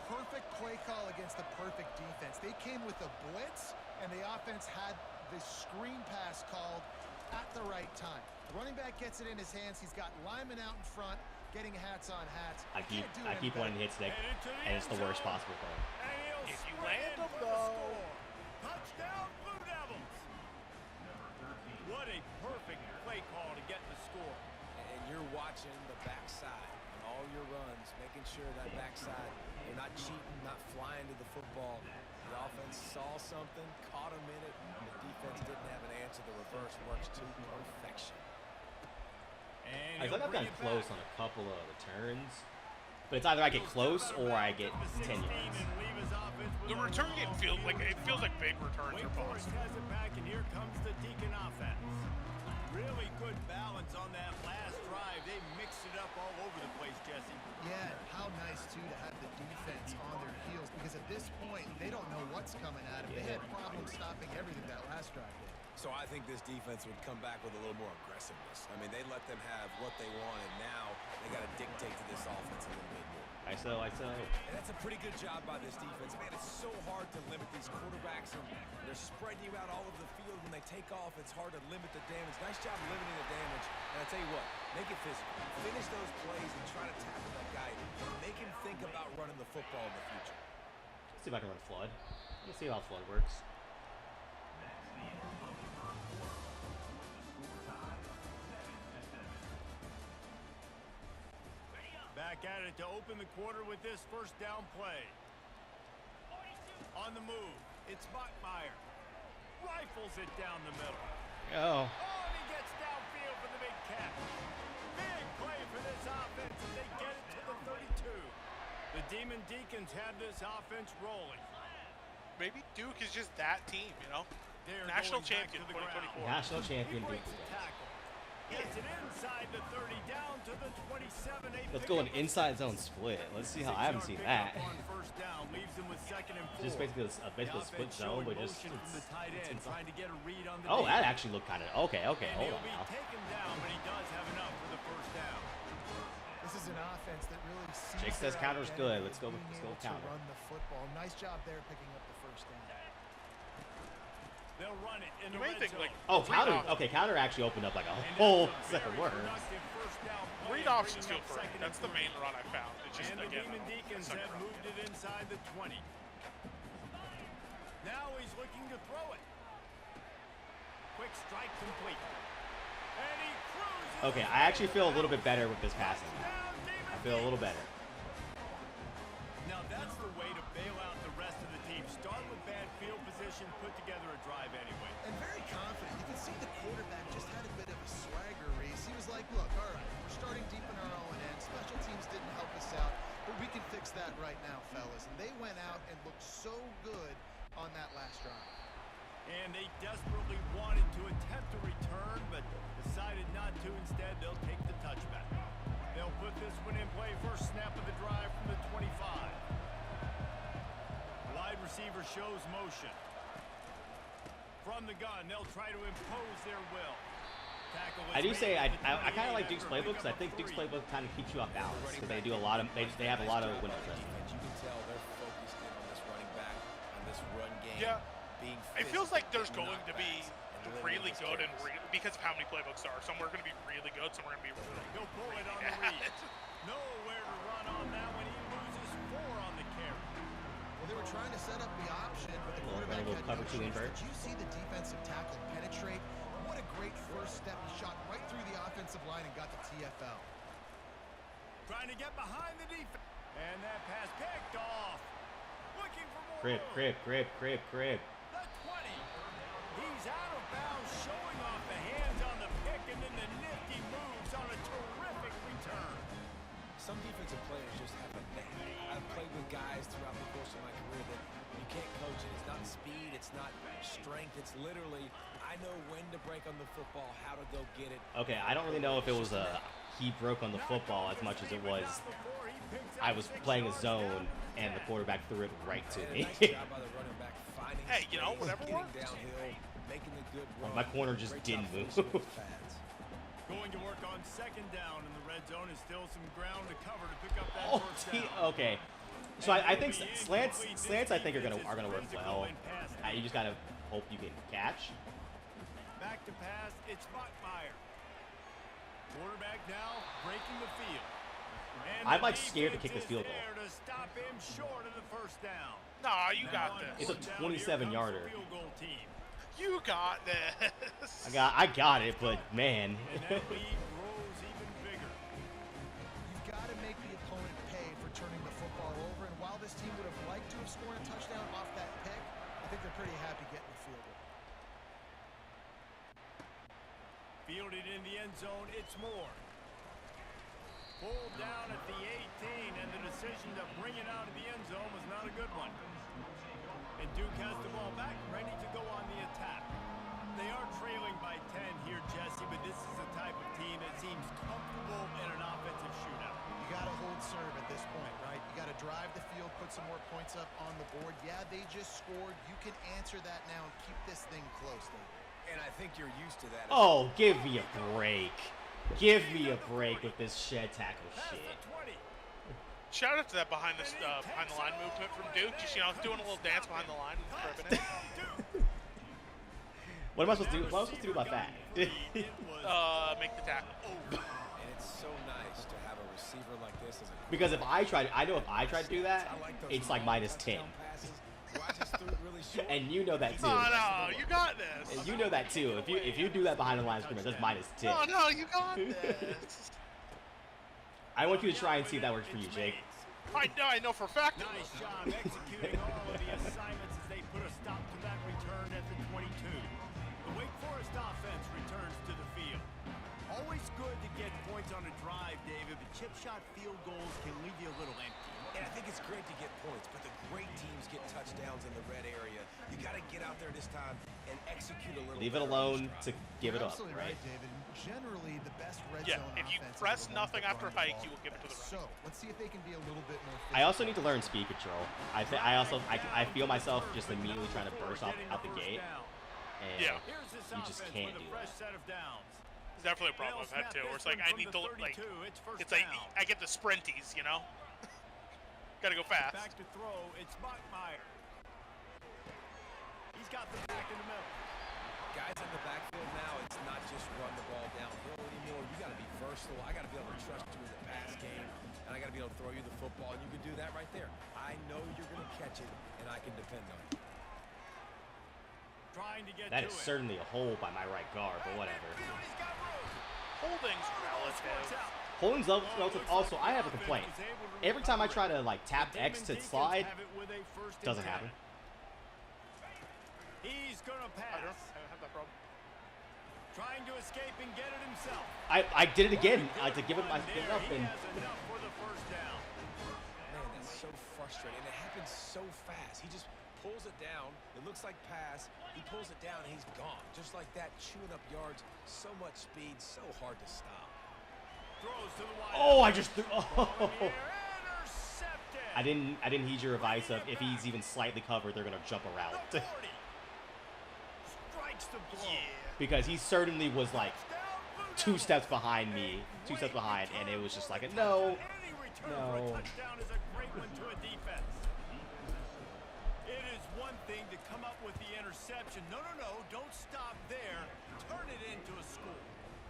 Perfect play call against the perfect defense. They came with a blitz, and the offense had the screen pass called at the right time. The running back gets it in his hands. He's got linemen out in front, getting hats on hats. I keep wanting to hit stick, and it's the worst possible thing. If you land them, though. Touchdown, Blue Devils. What a perfect play call to get the score. And you're watching the backside on all your runs, making sure that backside, you're not cheating, not flying to the football. The offense saw something, caught him in it, and the defense didn't have an answer. The reverse works to perfection. And I feel like I've gotten close on a couple of returns, but it's either I get close or I get 10 yards. The return game feels like big returns are Forest has it back, and here comes the Deacon offense. Really good balance on that last drive. They mixed it up all over the place, Jesse. Yeah, how nice, too, to have the defense on their heels, because at this point, they don't know what's coming at them. They had problems stopping everything that last drive did. So I think this defense would come back with a little more aggressiveness. I mean, they let them have what they wanted. Now they got to dictate to this offense a little bit more. ISO. And that's a pretty good job by this defense. Man, it's so hard to limit these quarterbacks, and they're spreading you out all over the field. When they take off, it's hard to limit the damage. Nice job limiting the damage. And I tell you what, make it physical. Finish those plays and try to tackle that guy. Make him think about running the football in the future. Let's see if I can run flood. Let's see how flood works. Back at it to open the quarter with this first down play. On the move, it's Bachmeyer. Rifles it down the middle. Oh. Oh, and he gets downfield for the big catch. Big play for this offense as they get it to the 32. The Demon Deacons have this offense rolling. Maybe Duke is just that team, you know? National champion 2024. National champion He Duke. breaks the tackle. Gets it inside the 30, down to the 27. Let's go an inside zone split. Let's see how I haven't seen that. First down, leaves them with 2nd and 4. Just basically a split zone, but just it's trying to get a read on the oh, that actually looked kind of okay. Okay, hold on now. Taken down, but he does have enough for the first down. This is an offense that really sees Jake says their counter's identity good. Let's go being able to counter. run the football. Nice job there picking up the first down. They'll run it in You the may red think, zone. like, Oh, counter. Okay, counter actually opened up like a whole set of words. Read options feel great. That's the main run I found. It's just, And the again, Demon Deacons have moved it inside the 20. Now he's looking to throw it. Quick strike complete. And he cruises. Okay, I actually feel a little bit better with this passing. I feel a little better. Now that's the way to bail out the rest of the team. Start with bad field position, put together a drive anyway. And very confident. You can see the quarterback just had a bit of a swagger race. He was like, look, all right, we're starting deep in our own end. Special teams didn't help us out, but we can fix that right now, fellas. And they went out and looked so good on that last drive. And they desperately wanted to attempt a return, but decided not to. Instead, they'll take the touchback. They'll put this one in play. First snap of the drive from the 25. Wide receiver shows motion. From the gun, they'll try to impose their will. I do say I kind of like Duke's playbook because I think Duke's playbook kind of keeps you off balance because they do a lot of they have a lot of window dressing. You can tell they're focused in on this running back, on this run game. Yeah. Being It feels like there's physical going to be knockbacks and really limiting good and carries. because of how many playbooks there are. Some are going to be really good, some are going to be really He'll pull it on the read. Nowhere to run on that one. He loses 4 on the carry. Well, they were trying to set up the option, but the Little quarterback little had cover no two choice. invert. Did you see the defensive tackle penetrate? What a great first step. He shot right through the offensive line and got the TFL. Trying to get behind the defense. And that pass picked off. Looking for more Crib, room. crib. The 20. He's out of bounds, showing off the hands on the pick, and then the nifty moves on a terrific return. Some defensive players just have a knack. I've played with guys throughout the course of my career that you can't coach it. It's not speed, it's not strength. It's literally, I know when to break on the football, how to go get it. Okay, I don't really know if it was he broke on the football as much as it was I was playing a zone and the quarterback threw it right to And a me. nice job by the running back finding Hey, you know, space, whatever getting works. downhill, making the good run. My corner just Great didn't job move. finishing those pads. Going to work on second down in the red zone is still some ground to cover to pick up that Oh, first down. okay. So I think slants I think are gonna work well. You just gotta hope you can catch. Back to pass, it's Bachmeyer. Quarterback now breaking the field. And I'm the like scared to kick defense this field is goal. there to stop him short of the first down. Nah, you Now got on this. It's a fourth down, here 27-yarder. comes the field goal team. You got this. I got it, but man. And that lead grows even bigger. You've got to make the opponent pay for turning the football over. And while this team would have liked to have scored a touchdown off that pick, I think they're pretty happy getting the field goal. Fielded in the end zone, it's Moore. Pulled down at the 18, and the decision to bring it out of the end zone was not a good one. And Duke has the ball back, ready to go on the attack. They are trailing by 10 here, Jesse, but this is the type of team that seems comfortable in an offensive shootout. You got to hold serve at this point, right? You got to drive the field, put some more points up on the board. Yeah, they just scored. You can answer that now and keep this thing close, David. And I think you're used to that. Oh, give me a break. Give me a break with this shed tackle Past shit. the 20. Shout out to that behind the line movement from Duke. Just, you know, doing a little dance behind the line and cribbing it. What am I supposed to do? What am I supposed to do about that? Make the tackle. And it's so nice to have a receiver like this as a Because if I tried, I know if I tried to do that, I like those it's like long minus 10. touchdown passes. Well, I just threw it really short. And you know that too. Oh, no, you got this. And you know that too. If you do that behind the line of scrimmage, that's minus 10. Oh, no, you got this. I want you to try and see if that works for you, Jake. I know for a fact it Nice will. job executing all of the assignments as they put a stop to that return at the 22. The Wake Forest offense returns to the field. Always good to get points on a drive, David, but chip shot field goals can leave you a little empty. And I think it's great to get points, but the great teams get touchdowns in the red area. You got to get out there this time and execute a little. Leave it better on alone this to drive. give it You're up, absolutely right? David. Generally, the best red Yeah, zone if you offenses press are the ones nothing that after run the hike, ball you will give it to the first. So let's see if they can be a little bit more. I also need to physical. learn speed control. I feel myself just immediately trying to burst off out the gate, and Yeah. Here's this you just offense can't with a do fresh that. set of downs. It's definitely a problem I've had too. Where it's like I need to like, it's like I get the sprinties, you know. Gotta go fast. Back to throw, it's Bachmeyer. He's got the back in the middle. Guys in the backfield now, it's not just run the ball downhill anymore. You got to be versatile. I got to be able to trust you in the pass game, and I got to be able to throw you the football, and you can do that right there. I know you're going to catch it, and I can depend on it. Trying to get That to is it. certainly a hole by my right guard, but whatever. He's got room. Holding's relative. Holding's relative. Also, I have a complaint. Every time I try to like tap X to slide, doesn't happen. He's gonna I don't pass. have that problem. Trying to escape and get it himself. I did it again. I had to give it my enough He and has enough for the first down. Man, that's so frustrating. And it happens so fast. He just pulls it down. It looks like pass. He pulls it down, and he's gone. Just like that, chewing up yards. So much speed, so hard to stop. Throws to the wide. oh, I just threw. Oh. Intercepted. I didn't heed your advice of if he's even slightly covered, they're gonna jump around. The 40. Strikes the blow. Yeah. Because he certainly was like Touchdown, Blue 2 steps behind me, 2 steps behind, and it was just like a no. Any return No. for a touchdown is a great one to a defense. It is one thing to come up with the interception. No, don't stop there. Turn it into a score.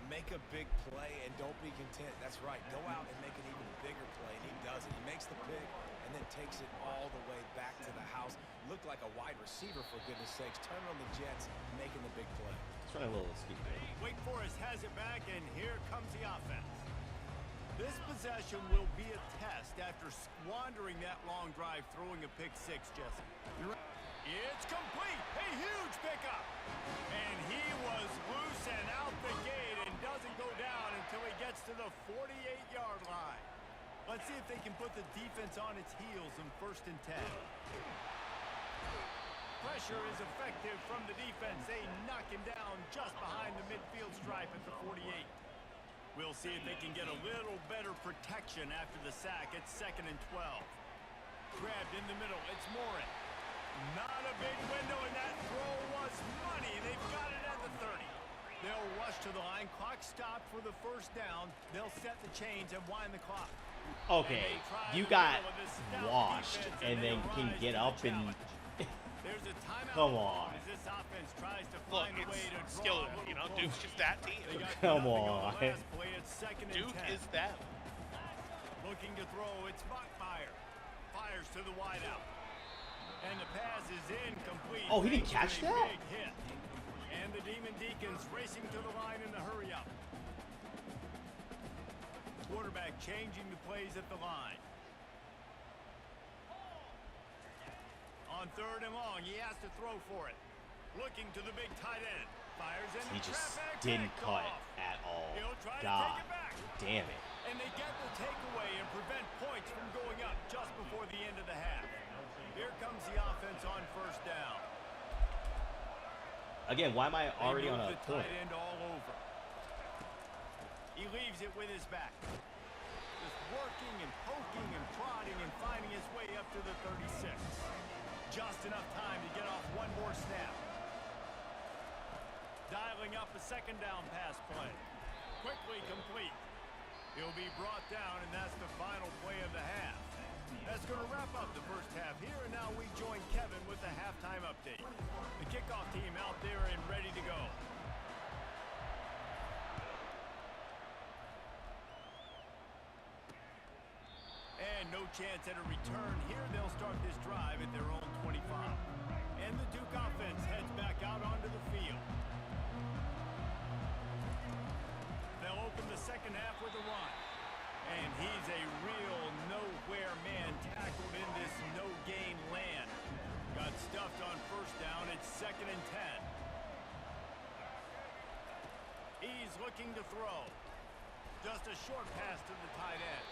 Make a big play and don't be content. That's right. Go out and make an even bigger play, and he does it. He makes the pick and then takes it all the way back to the house. Looked like a wide receiver, for goodness sakes. Turn on the Jets, making the big play. Let's run a little speed. Wake Forest has it back, and here comes the offense. This possession will be a test after squandering that long drive, throwing a pick six, Jesse. It's complete. A huge pickup. And he was loose and out the gate and doesn't go down until he gets to the 48-yard line. Let's see if they can put the defense on its heels in 1st and 10. Pressure is effective from the defense. They knock him down just behind the midfield stripe at the 48. We'll see if they can get a little better protection after the sack. It's 2nd and 12. Grabbed in the middle. It's Morin. Not a big window, and that throw was money. They've got it at the 30. They'll rush to the line. Clock stopped for the first down. They'll set the chains and wind the clock. Okay, you got washed and then can get up and There's a timeout. come on. As this offense tries to Look, find a way to it's draw skill. a You know, little Duke's closer. just that team. They got Come nothing on. the last play. It's 2nd and Duke 10. is them. Looking to throw. It's Bachmeyer. Fires to the wideout. And the pass is incomplete. Oh, he didn't Thanks to catch a that? big hit. And the Demon Deacons racing to the line in the hurry up. Quarterback changing the plays at the line. On 3rd and long, he has to throw for it. Looking to the big tight end. Fires in He the just traffic, didn't picked cut off. at all. He'll try to God take it back. damn it. And they get the takeaway and prevent points from going up just before the end of the half. Here comes the offense on 1st down. Again, why am I already They on move a the point? tight end all over. He leaves it with his back. Just working and poking and prodding and finding his way up to the 36. Just enough time to get off one more snap. Dialing up a 2nd down pass play. Quickly complete. He'll be brought down, and that's the final play of the half. That's going to wrap up the first half here, and now we join Kevin with the halftime update. The kickoff team out there and ready to go. And no chance at a return here. They'll start this drive at their own 25. And the Duke offense heads back out onto the field. They'll open the 2nd half with a run. And he's a real nowhere man tackled in this no-gain land. Got stuffed on 1st down. It's 2nd and 10. He's looking to throw. Just a short pass to the tight end.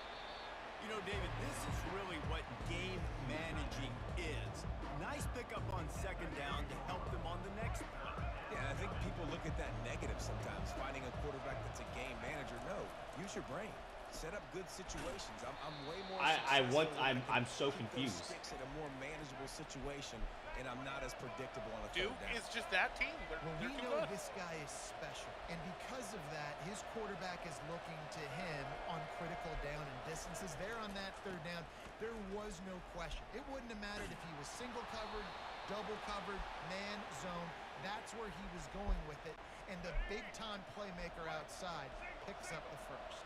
You know, David, this is really what game managing is. Nice pickup on 2nd down to help them on the next play. Yeah, I think people look at that negative sometimes, finding a quarterback that's a game manager. No, use your brain. Set up good situations. I'm way more. I'm so keep those confused. sticks in a more manageable situation, and I'm not as predictable on a Duke third down. is just that team. They're We too know good. this guy is special, and because of that, his quarterback is looking to him on critical down and distances. There on that 3rd down, there was no question. It wouldn't have mattered if he was single covered, double covered, man, zone. That's where he was going with it, and the big-time playmaker outside picks up the first.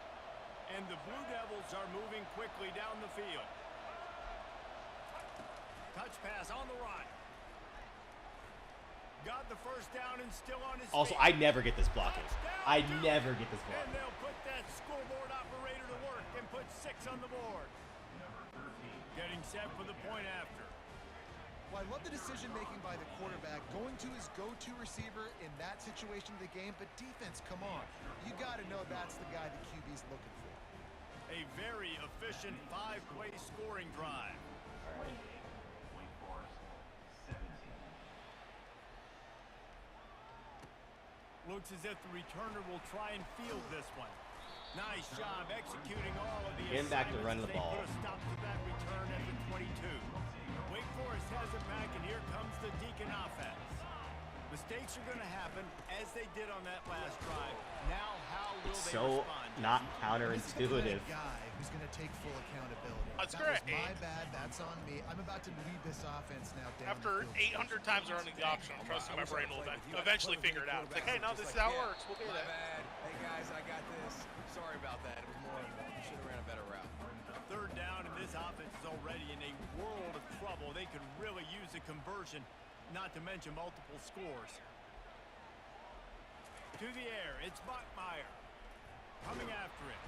And the Blue Devils are moving quickly down the field. Touch pass on the right. Got the first down and still on his Also, feet. I never get this blocking. Touchdown, I Duke. never get this And blocking. they'll put that scoreboard operator to work and put 6 on the board. Getting set for the point after. Well, I love the decision-making by the quarterback, going to his go-to receiver in that situation of the game, but defense, come on. You got to know that's the guy the QB's looking for. A very efficient 5-play scoring drive. All right. Looks as if the returner will try and field this one. Nice job executing all of the Getting back to run the assignments. ball. They put a stop to that return at the 22. Wake Forest has it back, and here comes the Deacon offense. Mistakes are going to happen, as they did on that last drive. Now, how will It's they so respond? not This is the counterintuitive. kind of guy who's going to take full accountability. That's that great. was my bad. That's on me. I'm about to lead this offense now down After the field. 800 times running the option, I'm trusting my brain will eventually figure it out. It's like, hey, no, this is how it works. We'll do My that. bad. Hey guys, I got this. Sorry about that. It was more. Should have ran a better route. Third down, and this offense is already in a world of trouble. They could really use a conversion, not to mention multiple scores. To the air, it's Bachmeier coming after it.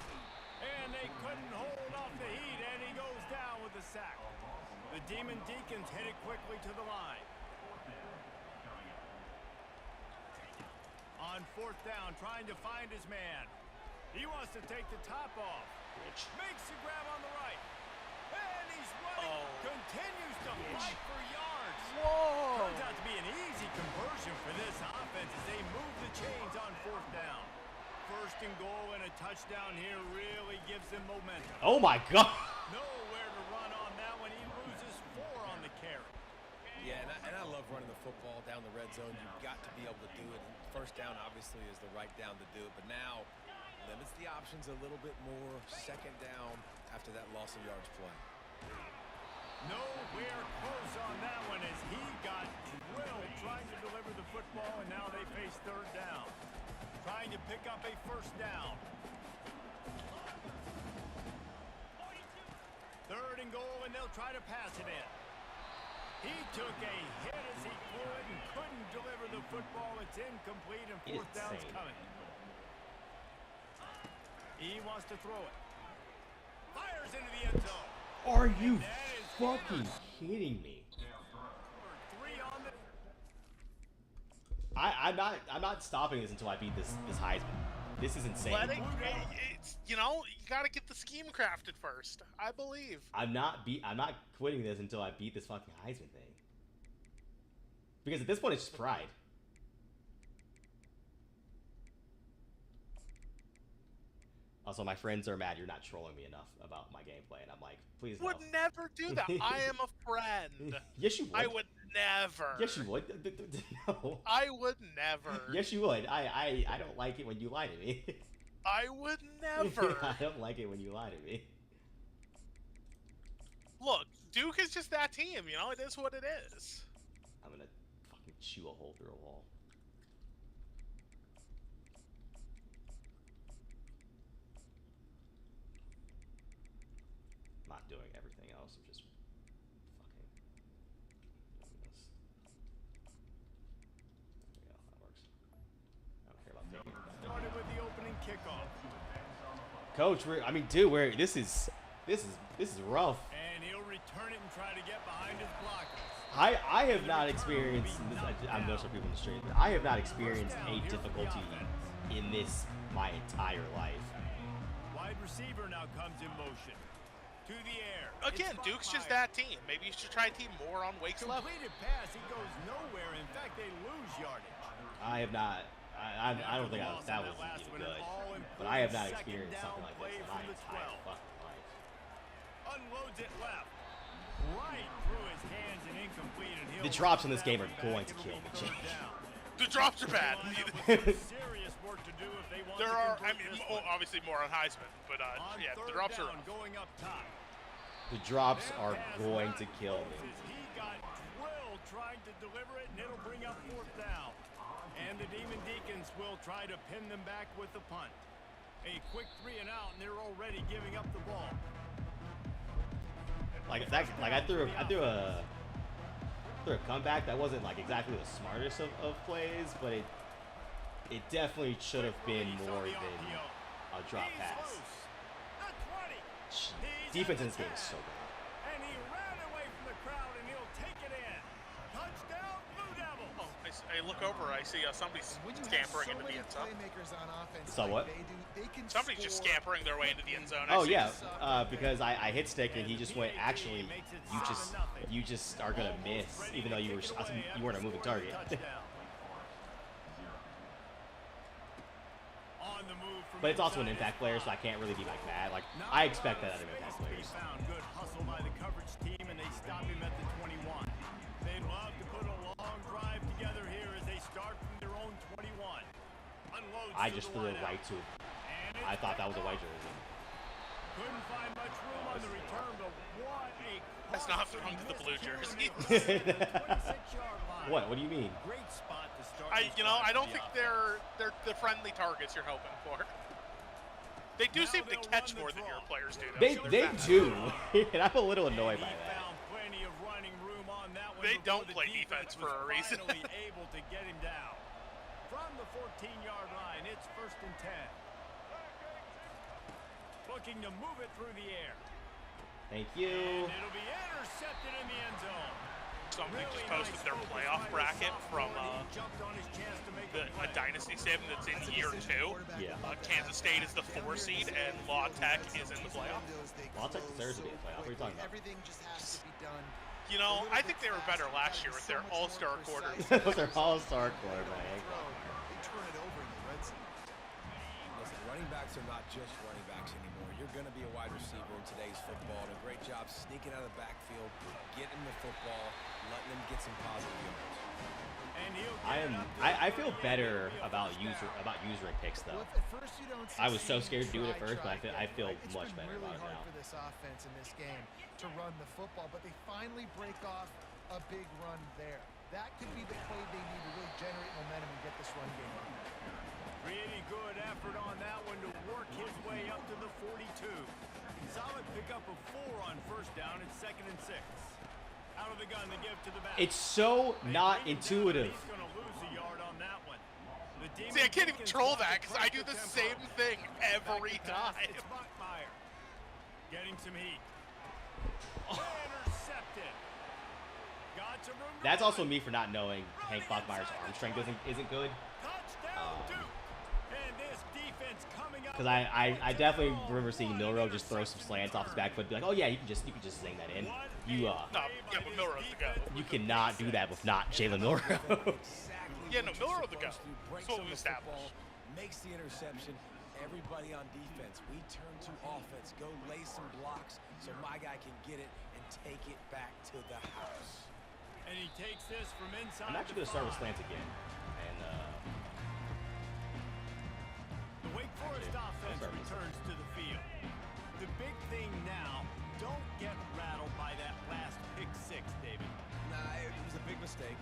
And they couldn't hold off the heat, and he goes down with a sack. The Demon Deacons hit it quickly to the line. On 4th down, trying to find his man. He wants to take the top off. Makes the grab on the right. And he's running. Continues to fight for yards. Whoa! Turns out to be an easy conversion for this offense as they move the chains on 4th down. 1st and goal and a touchdown here really gives them momentum. Oh my God! Nowhere to run on that one. He loses 4 on the carry. Yeah, and I love running the football down the red zone. You've got to be able to do it. First down, obviously, is the right down to do it. But now, limits the options a little bit more. 2nd down after that loss of yards play. Nowhere close on that one as he got drilled trying to deliver the football, and now they face 3rd down. Trying to pick up a 1st down. 3rd and goal, and they'll try to pass it in. He took a hit as he flew it and couldn't deliver the football. It's incomplete, and 4th down's Insane. coming. He wants to throw it. Fires into the end zone. Are you fucking kidding me? 3 on the... I'm not stopping this until I beat this Heisman. This is insane. It's, you got to get the scheme crafted first. I believe. I'm not quitting this until I beat this fucking Heisman thing. Because at this point it's just pride. Also, my friends are mad you're not trolling me enough about my gameplay, and I'm like, please no. Would never do that. I am a friend. Yes, you would. I would never. Yes, you would. No. I would never. Yes, you would. I don't like it when you lie to me. I would never. I don't like it when you lie to me. Look, Duke is just that team. It is what it is. I'm gonna fucking chew a hole through a wall. Not doing everything else. I'm just fucking doing this. There we go. That works. I don't care about taking it down. Started with the opening kickoff. Coach, dude, this is rough. And he'll return it and try to get behind his blockers. I have not experienced. I'm no sure people in the street. But I have not experienced a difficulty in this my entire life. Wide receiver now comes in motion. To the air. Again, It's Duke's just Bachmeier. that team. Maybe you should try a team more on Wake's level. Completed pass. He goes nowhere. In fact, they lose yardage. I have not. I don't think that was even good. But I have not experienced something like this in my entire fucking life. Unloads it left. Right through his hands and incomplete. And he'll The drops in this run game are that going back. to kill It'll me, be third Jake. down. The drops are bad. Serious work to do if they want There to are, convert this one. obviously more on Heisman, but On yeah, the third drops are down, rough. going up top. The drops That are pass going not to kill close me. as He got drilled trying to deliver it, and it'll bring up 4th down. And the Demon Deacons will try to pin them back with the punt. A quick 3 and out, and they're already giving up the ball. I threw a for a comeback. That wasn't like exactly the smartest of plays, but it definitely should have been more than a drop pass. Defense in this game is so good. And he ran away from the crowd, and he'll take it in. Touchdown, Blue Devils. Oh, I look over, I see somebody's When you have scampering so into the many end zone. playmakers on offense Saw what? like they do, they can Somebody's just score scampering their way into the end zone. Oh I see. yeah, because I hit stick and he just went. Actually, you just are gonna miss, even though you weren't a moving target. On the move from But it's also an inside impact player, so I can't really be like mad. Like I expect that out of Space impact to be players. found. Good hustle by the coverage team, and they stop him at the 21. They'd love to put a long drive together here as they start from their own 21. Unloads I to just the threw it wideout. right to him. And I it's thought that was a picked white off. jersey. Couldn't find much room on the return, but what a That's cross not for thrown to the missed blue kick jersey. on the 26-yard line. What? What do you mean? Great spot to start. I this drive I for don't the think offense. they're the friendly targets you're hoping for. They do Now seem to they'll catch run the more than draw. your players do. Though, They so they there's that. do, and I'm a little And annoyed he by that. found plenty of running room on that one They before don't the play defense for a was reason. finally able to get him down. From the 14-yard line, it's 1st and 10. Looking to move it through the air. Thank you. And it'll be intercepted in the end zone. Somebody Really just posted nice their focus playoff by the bracket from sophomore, and he jumped on his chance to make a play. dynasty sim that's in That's a year decision 2. quarterback Yeah. will make Kansas that State is the Down 4 here in seed, the and center Law field, Tech you've is got in the some playoff. windows, they Law Tech close deserves to be so in the playoff. What are you quickly. talking about? Everything just has to be done. You know, I think they were better last year with their all-star quarter. Those are all-star quarterback. They turn it over in the red zone. Listen, running backs are not just running backs anymore. You're going to be a wide receiver in today's football. And a great job sneaking out of the backfield, getting the football, letting them get some positive yards. And he'll get it up to I the feel 38. better It'll be a about first down. using picks though. Well, if at first you don't I was so succeed, scared to do it at first, but try I feel again, right? much It's better been really about it hard now. for this offense in this game to run the football, but they finally break off a big run there. That could be the play they need to really generate momentum and get this run game on. Pretty good effort on that one to work his way up to the 42. Solid pickup of 4 on 1st down. It's 2nd and 6. Out of the gun, the give to the back. It's so They not bring him down, intuitive. He's going to lose a yard on that one. The See, I can't even Deacons troll try that to because I do crank the tempo. same thing every Back to pass, time. It's Buckmeyer. Getting some heat. Intercepted. Got some room to That's also run. me for not knowing Hank Bachmeier's arm strength isn't good. Touchdown, Duke. And this defense coming up. Because I definitely remember seeing Milrow just throw some slants off his back foot, and be like, oh yeah, you can just zing that in. You No, yeah, but Milrow's the go. you cannot do that with not Jalen Milrow. Exactly Yeah, no, what you're Milrow the go. supposed to. Breaks That's what on we the established. football, makes the interception. Everybody on defense, we turn to offense. Go lay some blocks so my guy can get it and take it back to the house. And he takes this from inside. I'm actually the gonna start with 5. slants again, and The Wake Forest offense start with returns to the field. The big thing now, don't get rattled by that last pick 6, David. Nah, it was a big mistake.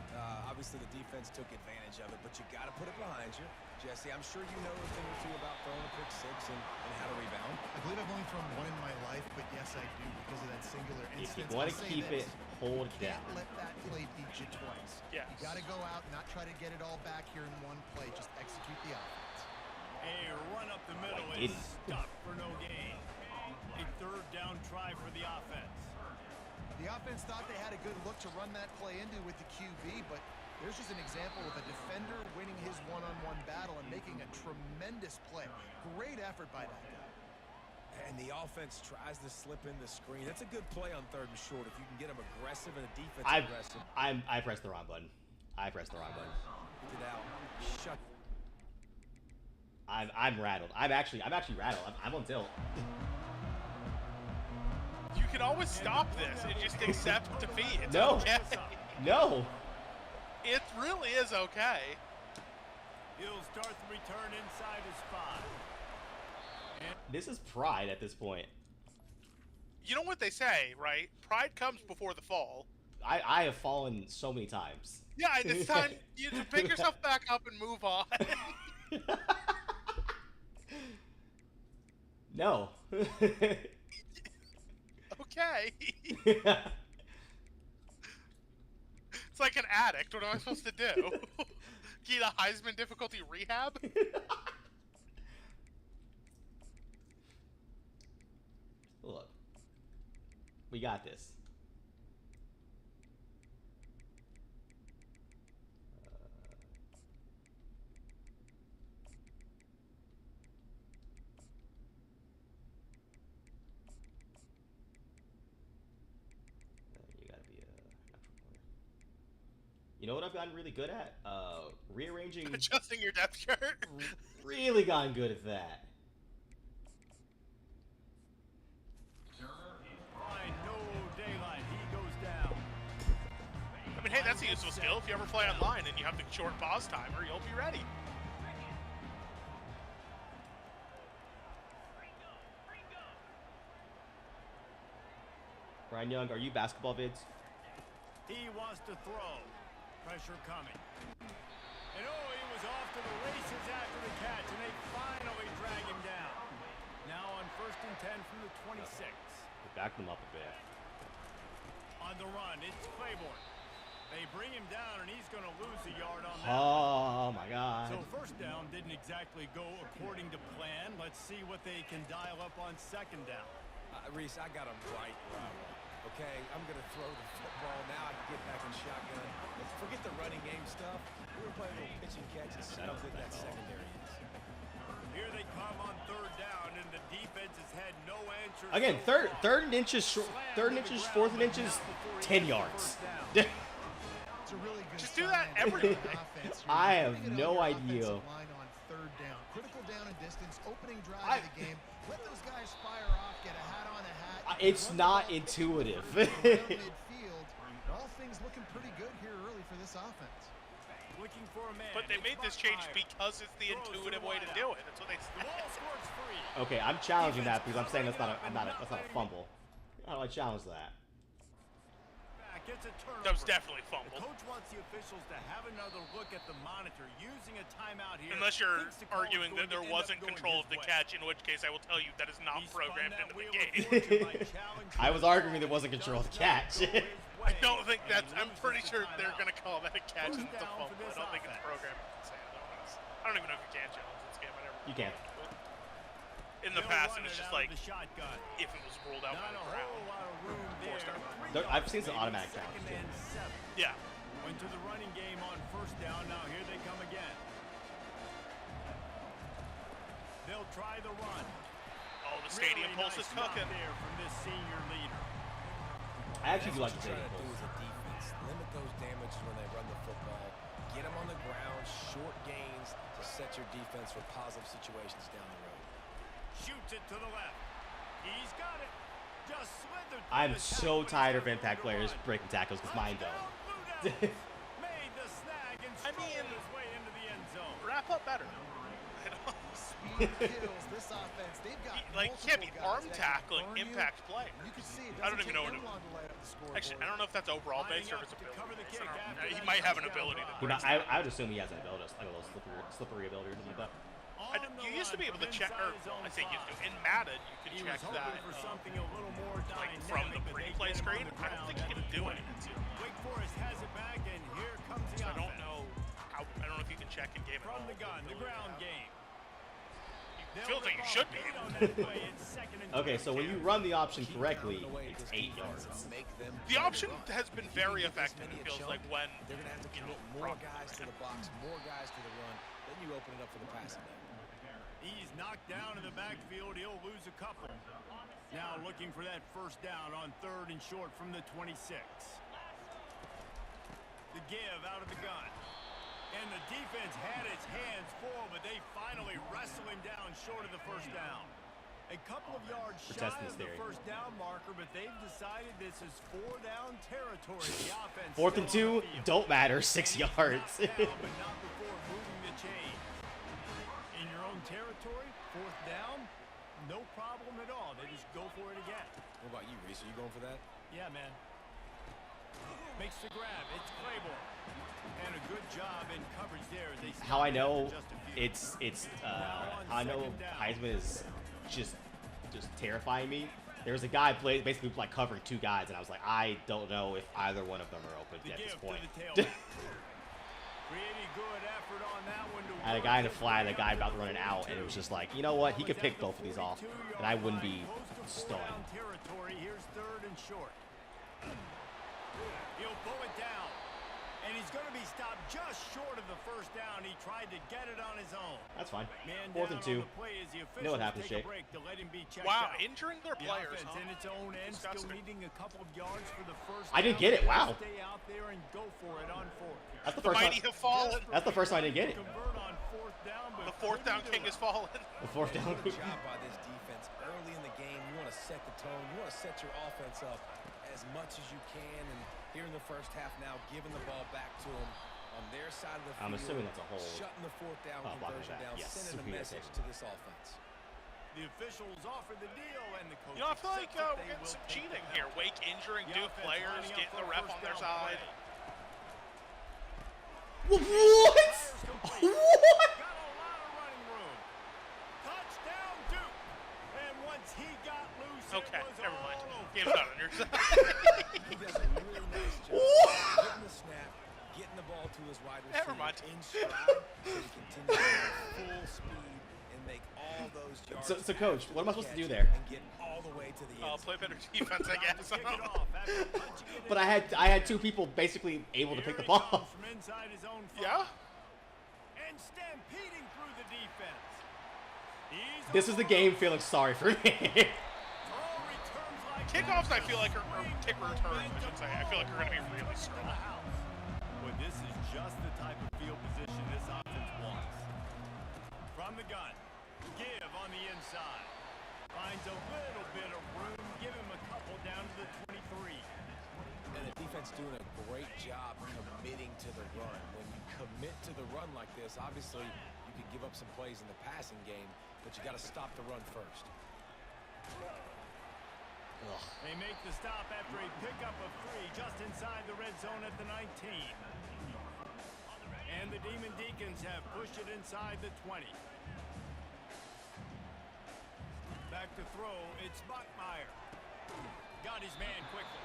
Obviously, the defense took advantage of it, but you got to put it behind you. Jesse, I'm sure you know a thing or two about throwing a pick 6 and how to rebound. I believe I've only thrown one in my life, but yes, I do because of that singular if you instance. want I'll to say keep this. it, hold Can't down. let that play beat you twice. Yes. You got to go out and not try to get it all back here in one play. Just execute the offense. A run up the middle I is didn't. stuck for no gain. A 3rd down try for the offense. The offense thought they had a good look to run that play into with the QB, but there's just an example of a defender winning his one-on-one battle and making a tremendous play. Great effort by that guy. And the offense tries to slip in the screen. That's a good play on 3rd and short if you can get them aggressive and the defense aggressive. I pressed the wrong button. I pressed the wrong button. Get out. Shut. I'm rattled. I'm actually rattled. I'm on tilt. You can always stop this and just accept defeat. It's No. okay. No. It really is okay. He'll start the return inside his 5. This is pride at this point. You know what they say, right? Pride comes before the fall. I have fallen so many times. Yeah, it's time you to pick yourself back up and move on. No. Okay. It's like an addict. What am I supposed to do? Get a Heisman difficulty rehab? Look, we got this. You gotta be a natural corner. You know what I've gotten really good at? Rearranging. Adjusting your depth chart? Really gotten good at that. Fine, no daylight. He goes down. I mean, hey, that's a useful skill. If you ever play online and you have the short pause timer, you'll be ready. Brian Young, are you basketball vids? He wants to throw. Pressure coming. And oh, he was off to the races after the catch, and they finally drag him down. Now on 1st and 10 from the 26. We backed them up a bit. On the run, it's Claiborne. They bring him down, and he's going to lose a yard on that. Oh my God. So first down didn't exactly go according to plan. Let's see what they can dial up on 2nd down. Reese, I got him right where I want. Okay, I'm going to throw the football. Now I can get back in shotgun. Forget the running game stuff. We were playing a little pitch and catch and see how good that secondary is. Here they come on 3rd down, and the defense has had no answer. Again, third and inches, 4th and inches, 10 yards. It's a really good Just do that every offense. I have Putting it no on your idea. offensive line on 3rd down. Critical down and distance, opening drive of the game. Let those guys fire off, get a hat on a hat. It's run the not ball intuitive. around midfield. All things looking pretty good here early for this offense. Looking for a man. But they made this change because it's the intuitive way to do it. That's what they The ball said. squirts free. Okay, I'm challenging that because I'm saying that's not a fumble. How do I challenge that? Back, it's a turnover. That was definitely The fumbled. coach wants the officials to have another look at the monitor using a timeout here. Unless you're Thinks the call is arguing going that there to end up wasn't going control his of the way. catch, in which case I will tell you that is not He spun programmed that into wheel the of game. fortune by challenging I was the arguing ball. there wasn't control of the Does not catch. go his I way, don't think and that's. he I'm loses pretty the sure they're timeout. going to call that a catch First and it's a down for fumble. I this don't think it's offense. programmed to say otherwise. I don't even know if you can challenge this game. I never. You can. In the They'll past, run it was it just out like of the shotgun. if it was ruled out by Not a the whole ground. lot of room Forced there. out. I've seen some Maybe automatic 2nd challenges, too. and 7. Yeah. Went to the running game on 1st down. Now here they come again. They'll try the run. Oh, the stadium Really pulse is nice job cooking. there from this senior leader. I actually do like That's the what stadium you try to do pulse. as a defense. Limit those damages when they run the football. Get them on the ground, short gains to set your defense for positive situations down the road. Shoots it to the left. He's got it. Just slithered. through I'm the so tackle, tired of but he's Impact going to players run. breaking tackles because mine don't. Touchdown, Blue Devils. Made the snag and I mean- strolled his way into the end zone. Wrap up better. Speed kills this offense. They've got Like, multiple can't be guys arm that can tackling burn you. impact play. You can see it I don't doesn't even know take what them long to light up the scoreboard. Actually, I don't know if that's overall Lining based or up if it's to ability cover the based. kick I don't know. after He that might have an touchdown ability that drive. You know, brings that. I would assume he has an ability, like a little slippery ability or something like that. On the You used to run be able to from check, or inside his own I say used to. 5. In Madden, you could He check was hoping that for something a little more like dynamic, from the but they pre-play get him on screen. the I don't think ground you at can the do 20. it. Wake Forest has it back, and here comes the I offense. don't know how. I don't know if you can check in game. From the gun, the ground game. Feels like you should be able to. Okay, so when you run the option correctly, it's 8 yards. The option has been very effective. It feels like when They're going to have to you know, commit more from- guys to the box, more guys to the run. Then you open it up for the passing game. He's knocked down in the backfield. He'll lose a couple. Now looking for that 1st down on 3rd and short from the 26. The give out of the gun. And the defense had its hands full, but they finally wrestle him down short of the 1st down. A couple of yards We're shy testing this of the theory. 1st down marker, but they've decided this is 4 down territory. The offense 4th and still 2, on the field. don't matter, 6 And he's yards. knocked down, but not before moving the chain. In your own territory, 4th down, no problem at all. They just go for it again. What about you, Reese? Are you going for that? Yeah, man. Makes the grab. It's Claiborne. And a good job in coverage there. They How I know just a few. it's how I know Heisman is just terrifying me There was a guy basically like covering 2 guys, and I was like, I don't know if either one of them are open at this point. I had a guy in a fly, and a guy about to run it out, and it was just like, you know what? He could pick both of these off, and I wouldn't be stunned. Here's 3rd and short. He'll pull it down. And he's going to be stopped just short of the first down. He tried to get it on his own. That's fine. Man 4th and 2. Know what happens, Jake. Wow, injuring their players, huh? In its own end, still needing a couple of yards for the first I didn't get it. Wow. Stay out there and go for it on 4th. That's the first time. Mighty have fallen. That's the first time I didn't get it. The 4th down king has fallen. The 4th down. Good job by this defense early in the game. You want to set the tone. You want to set your offense up as much as you can. And here in the first half now, giving the ball back to them on their side of the field. I'm assuming that's a hold. Shutting the 4th down conversion down, yes, sending a message to this offense. The officials offer the deal, and the coach. You know, I feel like we're getting some cheating here. Wake injuring Duke players, getting the ref on their side. What? What? Got a lot of running room. Touchdown, Duke. And once he got loose, Okay, it was never mind. all over. Game's not on your side. He does a really nice job getting the snap, getting the ball to his wide receiver Never mind. in stride, so he continues to go full speed and make all those yards. So, Coach, what am I supposed to do catch there? And get all the way to the end. Play better defense, I guess. Kick it off after punching it But I had 2 people basically able to pick the ball up. from inside his own Yeah? and stampeding through the defense. This is the game feeling sorry for me. Kickoffs, I feel like, or kick returns, I should say, I feel like are going to be really strong. Well, this is just the type of field position this offense wants. From the gun, give on the inside. Finds a little bit of room, give him a couple down to the 23. And the defense doing a great job committing to the run. When you commit to the run like this, obviously you can give up some plays in the passing game, but you got to stop the run first. They make the stop after a pickup of 3 just inside the red zone at the 19. And the Demon Deacons have pushed it inside the 20. Back to throw, it's Bachmeier. Got his man quickly.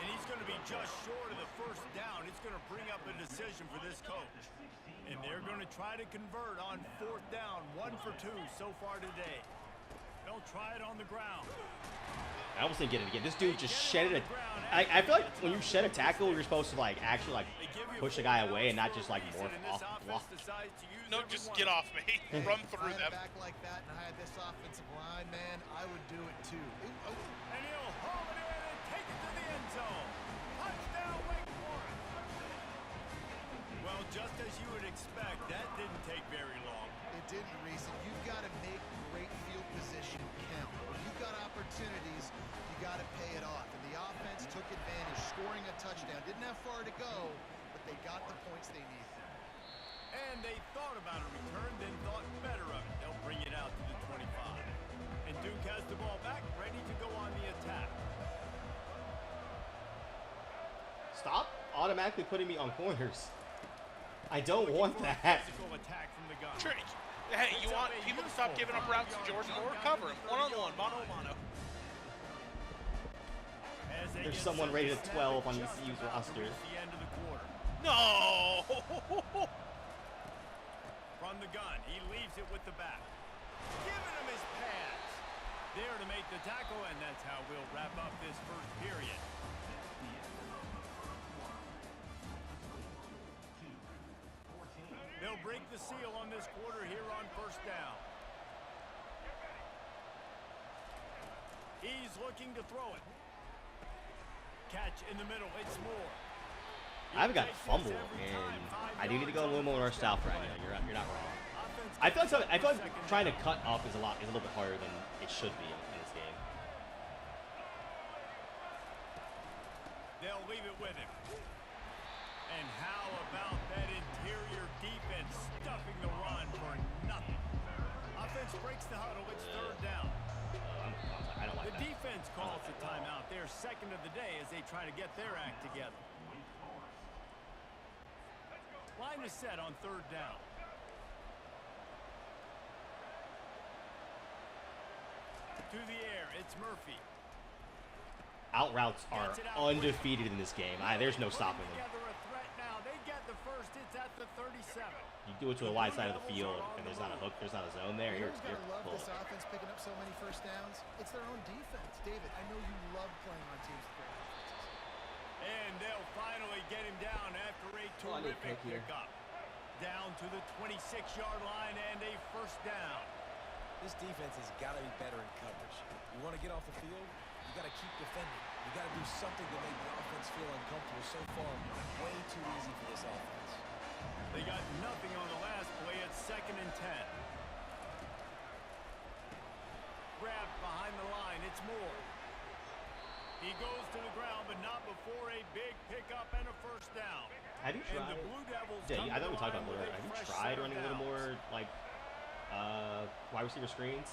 And he's going to be just short of the first down. It's going to bring up a decision for this coach. And they're going to try to convert on 4th down. 1 for 2 so far today. They'll try it on the ground. I almost didn't get it again. This dude just shedded it. I feel like when you shed a tackle, you're supposed to like actually like push a guy away and not just like morph off the block. No, just get off me. Run through them. Back like that, and I had this offensive line, man, I would do it too. And he'll haul it in and take it to the end zone. Touchdown, Wake Forest. Well, just as you would expect, that didn't take very long. It didn't, Reese. You've got to make great field position count. When you've got opportunities, you got to pay it off. And the offense took advantage, scoring a touchdown. Didn't have far to go, but they got the points they needed. And they thought about a return, then thought better of it. They'll bring it out to the 25. And Duke has the ball back, ready to go on the attack. Stop automatically putting me on corners. I don't want that. Physical attack from the gun. Trick. Hey, you want people to stop giving up routes to Jordan or cover him. One-on-one, mano-a-mano. There's someone rated at 12 on ECU's roster. No! From the gun, he leaves it with the back. Giving him his pads. There to make the tackle, and that's how we'll wrap up this first period. They'll break the seal on this quarter here on 1st down. He's looking to throw it. Catch in the middle, it's Moore. I haven't got a fumble, and I do need to go a little more south right now. You're not wrong. I feel like trying to cut up is a little bit harder than it should be in this game. They'll leave it with him. And how about that interior defense stuffing the run for nothing? Offense breaks the huddle. It's 3rd down. I don't like The that. defense calls the timeout. Their second of the day as they try to get their act together. Line is set on 3rd down. To the air, it's Murphy. out routes are undefeated in this game. There's no stopping them. You do it to a wide side of the field, and there's not a hook, there's not a zone there. You're gotta love full. this offense picking up so many first downs. It's their own defense. David, I know you love playing on teams with great offenses. And they'll finally get him down after a terrific pickup. Down to the 26-yard line and a first down. This defense has got to be better in coverage. You want to get off the field, you got to keep defending. You got to do something to make the offense feel uncomfortable. So far, way too easy for this offense. They got nothing on the last play at 2nd and 10. Grabbed behind the line. It's Moore. He goes to the ground, but not before a big pickup and a first down. Have you tried? And the Blue Devils I thought we talked about that. Have you tried running a little more like wide receiver screens?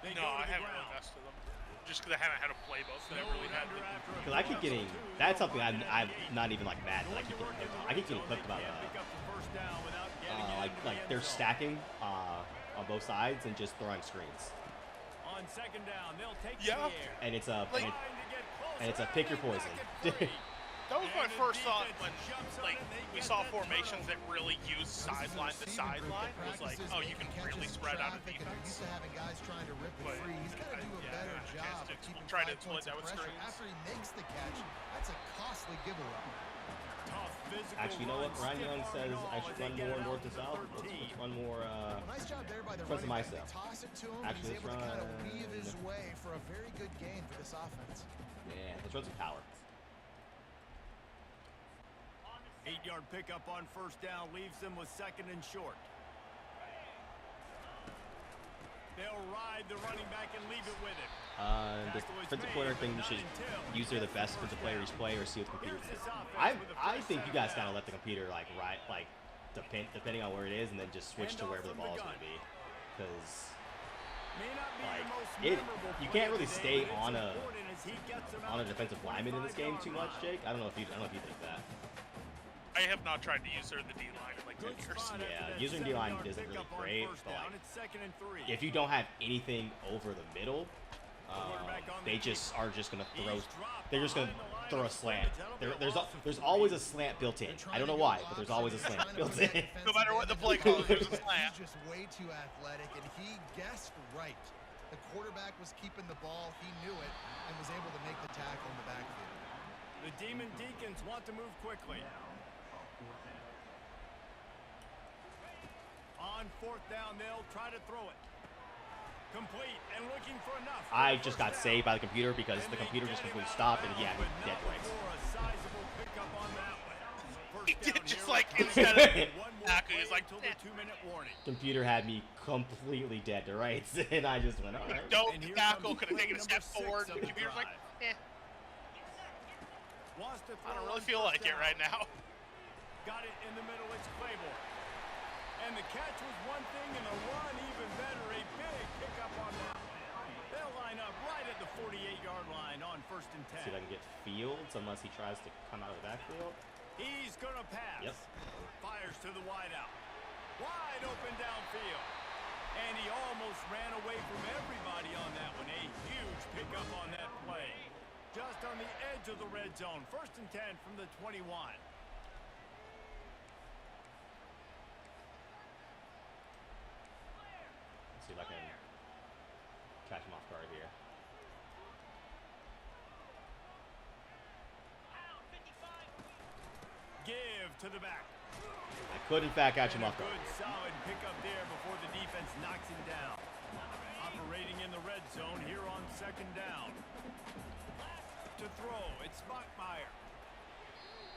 No, I haven't really messed with them. Just because I haven't had a playbook that I really had. Because I keep getting, that's something I'm not even like mad that I keep getting clipped about like they're stacking on both sides and just throwing screens. On 2nd down, they'll take the air. And it's a pick your poison. That was my first thought when we saw formations that really use sideline to sideline. It was like, oh, you can really spread out a defense. Used to having guys trying to rip it free. He's got to do a better job of keeping try to 5 split points that of with pressure. screens. After he makes the catch, that's a costly giveaway. Actually, you know what? Ryan Young says I should run more north to south. Let's run more Nice job there by the front to running back. myself. They toss it to him. Actually, He's let's able to kind of run. weave his way for a very good game for this offense. Yeah, let's run some power. 8-yard pickup on first down leaves them with 2nd and short. They'll ride the running back and leave it with him. The defensive player thing should use their the best defensive player each play or see what the computer does. I think you guys gotta let the computer depending on where it is and then just switch to wherever the ball is gonna be, because you can't really stay on a defensive lineman in this game too much, Jake. I don't know if you think that. I have not tried to use her in the D-line in like 10 years. Yeah, using D-line isn't really great, but if you don't have anything over the middle, they just are just gonna throw. They're just gonna throw a slant. There's always a slant built in. I don't know why, but there's always a slant built in. No matter what the play calls, there's a slant. He's just way too athletic, and he guessed right. The quarterback was keeping the ball. He knew it and was able to make the tackle in the backfield. The Demon Deacons want to move quickly. On 4th down, they'll try to throw it. Complete and looking for enough. I just got saved by the computer because the computer just completely stopped and yeah, dead rights. He did just like instead of tackle, he's like, computer had me completely dead to rights, and I just went, all right. Don't tackle, could have taken a step forward. The computer's like, eh. I don't really feel like it right now. Got it in the middle, it's Claiborne. And the catch was one thing, and the run even better. A big pickup on that. They'll line up right at the 48-yard line on 1st and 10. See if I can get Fields, unless he tries to come out of the backfield. He's going to pass. Yep. Fires to the wideout. Wide open downfield. And he almost ran away from everybody on that one. A huge pickup on that play. Just on the edge of the red zone. 1st and 10 from the 21. See if I can catch him off guard here. Give to the back. I could, in fact, catch him off guard. Good solid pickup there before the defense knocks him down. Operating in the red zone here on 2nd down. To throw, it's Bachmeyer.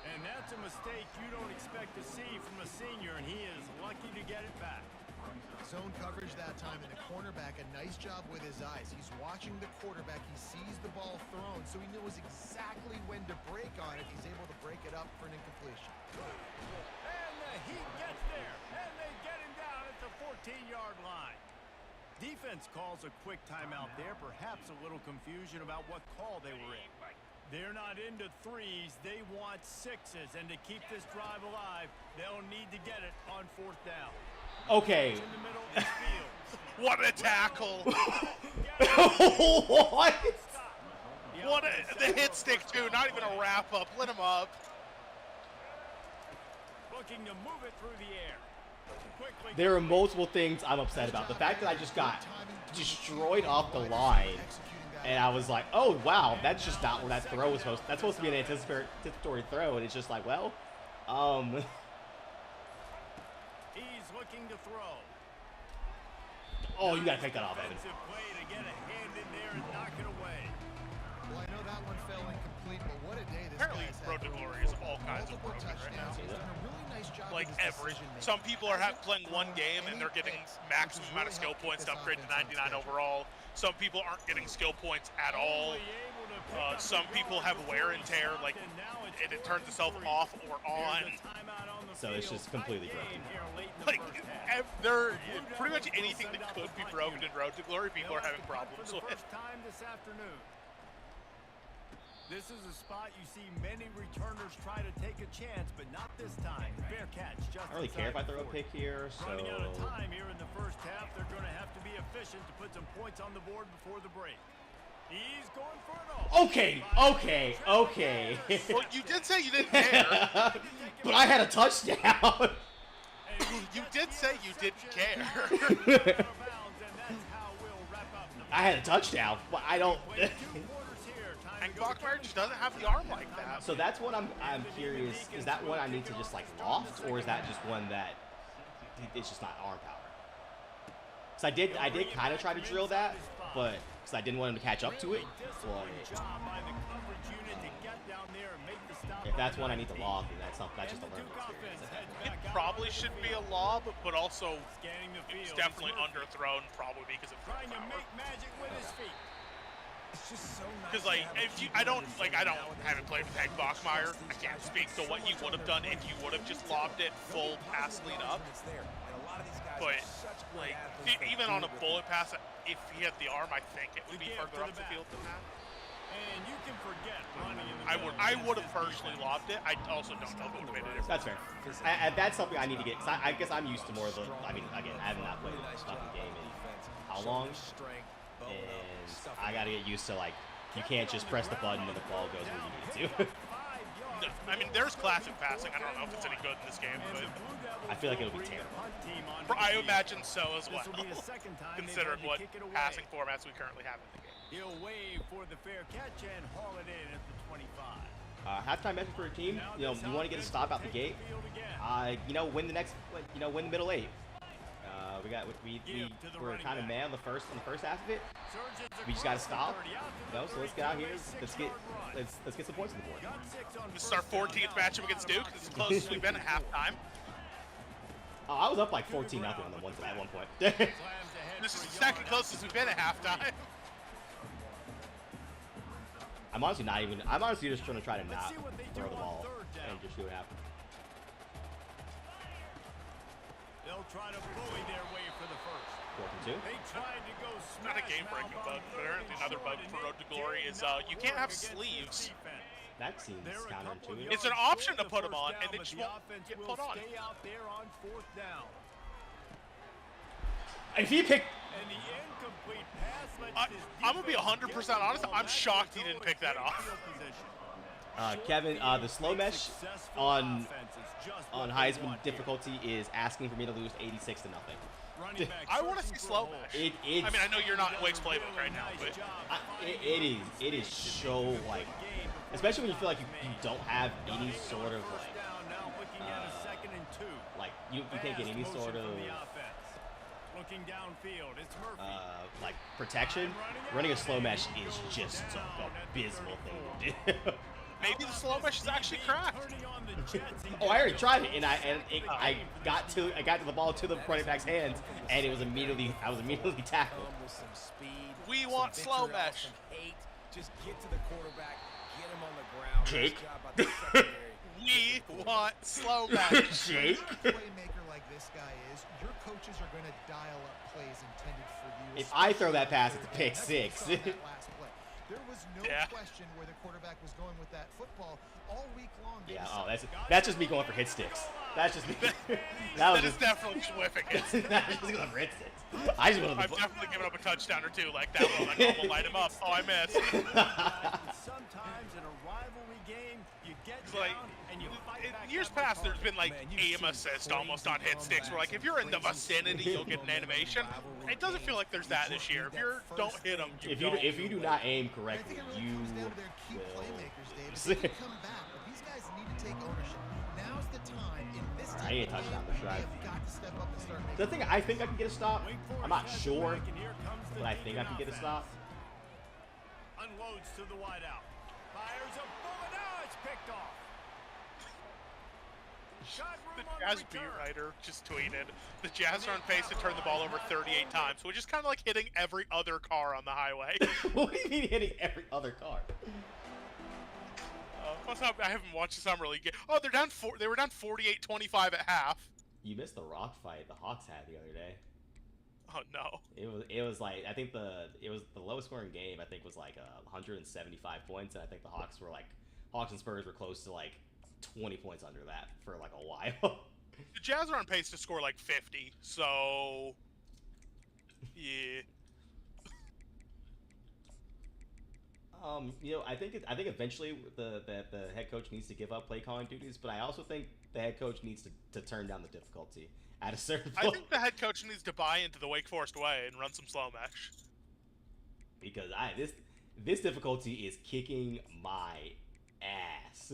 And that's a mistake you don't expect to see from a senior, and he is lucky to get it back. Zone coverage that time, and the cornerback, a nice job with his eyes. He's watching the quarterback. He sees the ball thrown, so he knows exactly when to break on it. He's able to break it up for an incompletion. And the Heat gets there, and they get him down at the 14-yard line. Defense calls a quick timeout there, perhaps a little confusion about what call they were in. They're not into threes, they want sixes, and to keep this drive alive, they'll need to get it on 4th down. Okay. What a tackle! What? What the hit stick too, not even a wrap up. Lit him up. Looking to move it through the air. Quickly There are multiple things I'm upset about. The fact that I just got destroyed off the line, and I was like, oh wow, that's just not where that throw was supposed. That's supposed to be an anticipatory throw, and it's just like, well, he's looking to throw. oh, you gotta take that off, Evan. Defensive play to get a hand in there and knock it away. Well, I know that one fell incomplete, but what a day this Apparently, guy's had. Road to Glory is all kinds of Multiple broken right now. touchdowns. He's done a really nice job Like with his every, decision-making. some people are playing one game and they're getting maximum amount of skill points to upgrade to 99 overall. Some people aren't getting skill points at all. Some people have wear and tear, like it turns itself off or on. So it's just completely broken. Like they're pretty much anything that could be broken in Road to Glory, people are having problems with. Time this afternoon. This is a spot you see many returners try to take a chance, but not this time. Fair catch. Just I don't really care if I throw a pick here, so Running out of time here in the first half, they're going to have to be efficient to put some points on the board before the break. He's going for it all. okay. Well, you did say you didn't care. But I had a touchdown. You did say you didn't care. I had a touchdown, but I don't. And Bachmeier just doesn't have the arm like that. So that's what I'm curious. Is that one I need to just like loft, or is that just one that it's just not arm power? So I did kind of try to drill that, but because I didn't want him to catch up to it. Well, if that's one I need to loft, then that's just a learning experience. It probably should be a lob, but also it's definitely underthrown, probably because of Trying to power. make magic with his feet. It's just so nice. Because like, if you, I haven't played with Hank Bachmeier. I can't speak to what he would have done if you would have just lobbed it full pass lead up. It's there. And a lot of these guys But are such like, great athletes. They even do on a it. bullet pass, if he had the arm, I think it would be further up the field than that. And you can forget running in the I would have personally lobbed it. I also don't know if it would have made a difference. That's fair. And that's something I need to get. Cause I guess I'm used to more of the. I mean, again, I have not played this fucking game in how long, and I gotta get used to like you can't just press the button and the ball goes where you need it to. No, I mean, there's classic passing. I don't know if it's any good in this game, but I feel like it'll be terrible. I imagine so as well, This will be the second time they've considering had to what kick it away. passing formats we currently have in the game. He'll wave for the fair catch and haul it in at the 25. Halftime message for your team. You know, you want to get a stop out the gate. You know, win the next. You know, win the middle 8. We're kind of mad on the first half of it. We just got to stop. You know, so let's get out here. Let's get some points on the board. This is our 14th matchup against Duke. This is the closest we've been at halftime. Oh, I was up like 14-0 on them at one point. This is the second closest we've been at halftime. I'm honestly just trying to try to not throw the ball and just see what happens. They'll try to bully their way for the first. 4-2. They tried to go Not a game-breaking bug, but apparently another bug for Road to Glory is you can't have sleeves. That seems counterintuitive. It's an option to put them on, and they just won't get put on. Stay out there on 4th down. If he picked, And the incomplete pass lets his I'm gonna be defense 100% honest. I'm shocked he didn't pick that off. Kevin, the slow mesh on Heisman difficulty is asking for me to lose 86 to nothing. I want to see slow mesh. I mean, I know you're not in Wake's playbook right now, but it is so like, especially when you feel like you don't have any sort of like you can't get any sort of Looking downfield, it's Murphy. like protection. Running a slow mesh is just an abysmal thing to do. maybe the slow mesh is actually cracked. Oh, I already tried it, and I got to the ball to the running back's hands, and I was immediately tackled. We want slow mesh. Just get to the quarterback, get him on the ground. Jake. Nice job by the secondary. We want slow mesh. Jake. Playmaker like this guy is, your coaches are going to dial up plays intended for you. If I throw that pass, it's a pick six. That last play. There was no question where the quarterback was going with that football all week long. Yeah, that's just me going for hit sticks. That's just me. that is definitely whiffing it. That's just going for hit sticks. I've definitely given up a touchdown or two like that one. Like, I'm gonna light him up. Oh, I missed. Sometimes in a rivalry game, you get like, down and you fight back. In years past, there's been like aim assist almost on hit sticks, where like if you're in the vicinity, you'll get an animation. It doesn't feel like there's that this year. If you don't hit them, if you do not aim correctly, you will. They can come back, but these guys need to take ownership. Now's the time in this I need a touchdown for sure. got to step up and start making. The thing, I think I can get a stop. I'm not sure, but I think I can get a stop. Unloads to the wideout. Fires a bullet. Now it's picked off. The Jazz beat writer just tweeted, the Jazz are on pace to turn the ball over 38 times, which is kind of like hitting every other car on the highway. What do you mean hitting every other car? I haven't watched the summer league game. Oh, they were down 48-25 at half. You missed the rock fight the Hawks had the other day. Oh no. It was like, I think the lowest scoring game I think was like 175 points, and I think the Hawks and Spurs were close to like 20 points under that for like a while. The Jazz are on pace to score like 50, so yeah. I think eventually the head coach needs to give up play calling duties, but I also think the head coach needs to turn down the difficulty at a certain point. I think the head coach needs to buy into the Wake Forest way and run some slow mesh. Because this difficulty is kicking my ass.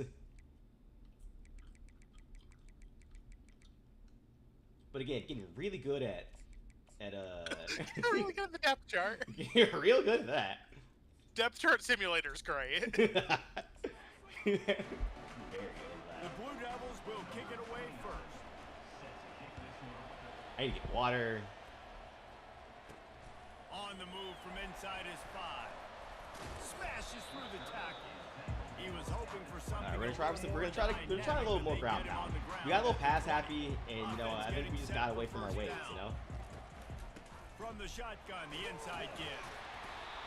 But again, getting really good at really good at the depth chart. You're real good at that. Depth chart simulator is great. The Blue Devils will kick it away first. I need to get water. On the move from inside his 5. Smashes through the tackle. He was hoping for something. We're gonna try a little more ground now. We got a little pass happy, and I think we just got away from our ways, From the shotgun, the inside give.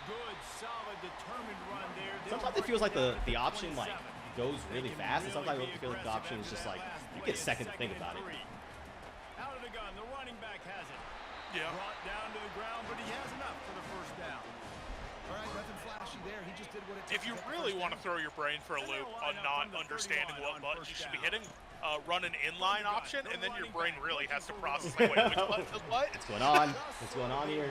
Good, solid, determined run there. Sometimes it feels like the option like goes really fast, and sometimes I feel like the option is just like you get a second to think about it. Out of the gun, the running back has it. Yeah. Brought down to the ground, but he has enough for the first down. All right, nothing flashy there. He just did what it took. If you really want to throw your brain for a loop on not understanding what buttons you should be hitting, run an inline option, and then your brain really has to process like, wait, which button does what? What's going on? What's going on here?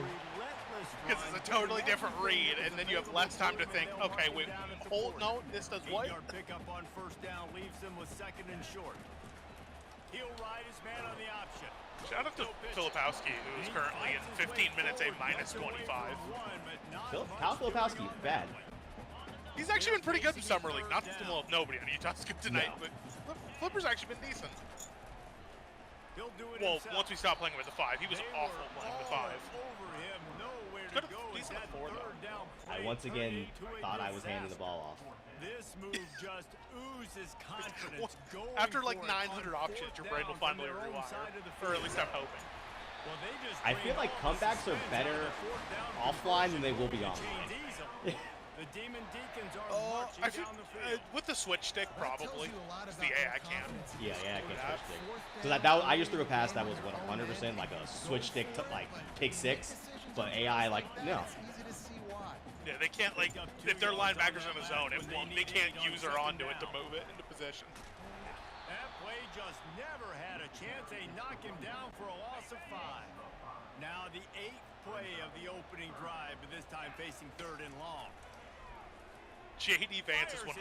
Because it's a totally different read, and then you have less time to think, okay, wait, hold, no, this does what? 8-yard pickup on first down leaves him with second and short. He'll ride his man on the option. Shout out to Filipowski, who is currently in 15 minutes a -25. Kyle Filipowski, bad. He's actually been pretty good in Summer League. Not that well, nobody on Utah's good tonight, but Flipper's actually been decent. Well, once we stopped playing with the 5, he was awful playing with 5. Could have at least had 4 though. I once again thought I was handing the ball off. This move just oozes confidence. After like 900 options, your brain will finally rewire, or at least I'm hoping. I feel like comebacks are better offline than they will be online. The Demon Deacons are I feel, with the switch stick, probably. The AI can. Yeah, I can switch stick. So I just threw a pass that was what 100% like a switch stick to like pick 6, but AI like no. Yeah, they can't like if their linebackers in the zone, they can't use or onto it to move it into position. That play just never had a chance. They knock him down for a loss of 5. Now the 8th play of the opening drive, but this time facing 3rd and long. J.D. Vance is 100%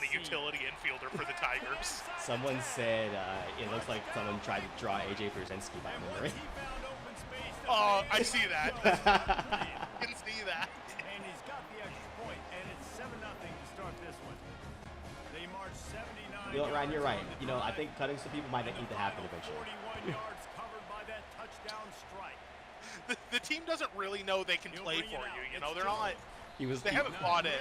a utility infielder for the Tigers. Someone said it looks like someone tried to draw AJ Brzezinski by memory. Oh, I see that. I can see that. And he's got the extra point, and it's 7-0 to start this one. They march 79. Ryan, you're right. I think cutting some people might need to happen eventually. 41 yards covered by that touchdown strike. The team doesn't really know they can play for you. They're not. They haven't bought in.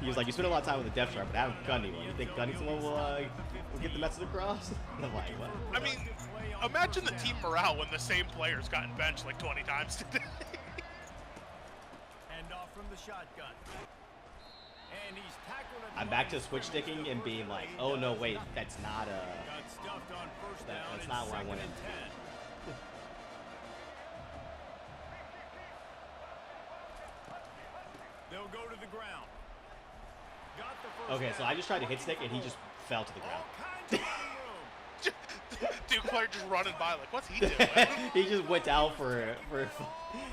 He was like, you spend a lot of time with the depth chart, but I haven't gun anyone. You think gunning someone will get the message across? I'm like, what? I mean, imagine the team morale when the same player's gotten benched like 20 times today. And off from the shotgun. And he's tackled at the I'm back to line of switch scrimmage sticking to and force being the like, lead oh no, down. wait, that's not Got stuffed on first down. that's It's not where I 2nd wanted. and 10. They'll go to the ground. Got the first Okay, so down. I just tried to hit Looking stick for and he more. just fell to the All ground. kinds of running room. Duclair just running by like, what's he doing? He just went down for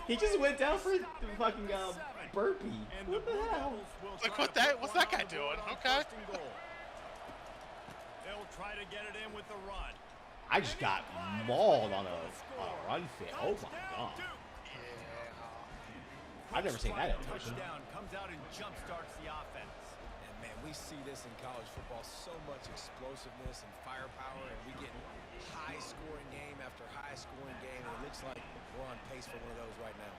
he just went down for the fucking burpee. And the What the Blue hell? Devils will Like, try what to that- put what's one that guy on the board doing? on Okay. 1st and goal. They'll try to get it in with the run. I just got mauled on a run fit. Oh my god. I've never seen that animation. Touchdown comes out and jump starts the offense. And man, we see this in college football, so much explosiveness and firepower, and we get high-scoring game after high-scoring game, and it looks like we're on pace for one of those right now.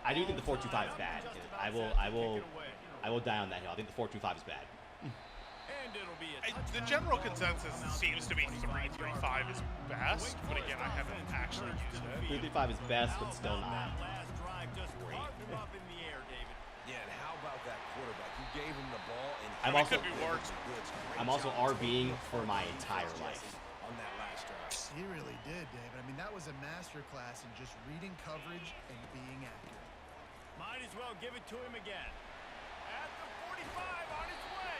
I do think the 4.25 is bad. I will die on that hill. I think the 4.25 is bad. And it'll be a The touchdown general ball. consensus seems to be 3.35 is best, but again, I haven't actually used it. 3.35 is best, but still not. That last drive just carved him up in the air, David. Yeah, and how about that quarterback? You gave him the ball, and I'm It also could be worse. I'm also RBing for my entire life. on that last drive. He really did, David. I mean, that was a masterclass in just reading coverage and being accurate. Might as well give it to him again. At the 45 on his way.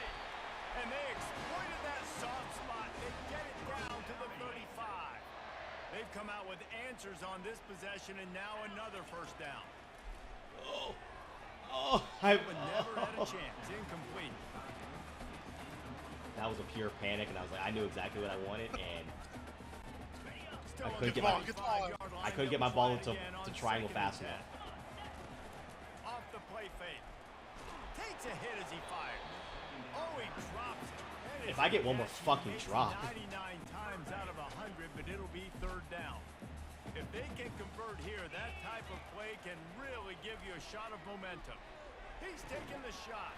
And they exploited that soft spot. They get it down to the 35. They've come out with answers on this possession, and now another first down. I But never had a chance. Incomplete. That was a pure panic, and I was like, I knew exactly what I wanted, and Still I on couldn't the get my- 5-yard line. I couldn't get my They'll ball try to again on triangle 2nd fast and enough. 10. Off the play fake. Takes a hit as he fires. Oh, he drops it. That If is I get a one more catch he fucking makes drop. 99 times out of 100, but it'll be 3rd down. If they can convert here, that type of play can really give you a shot of momentum. He's taking the shot.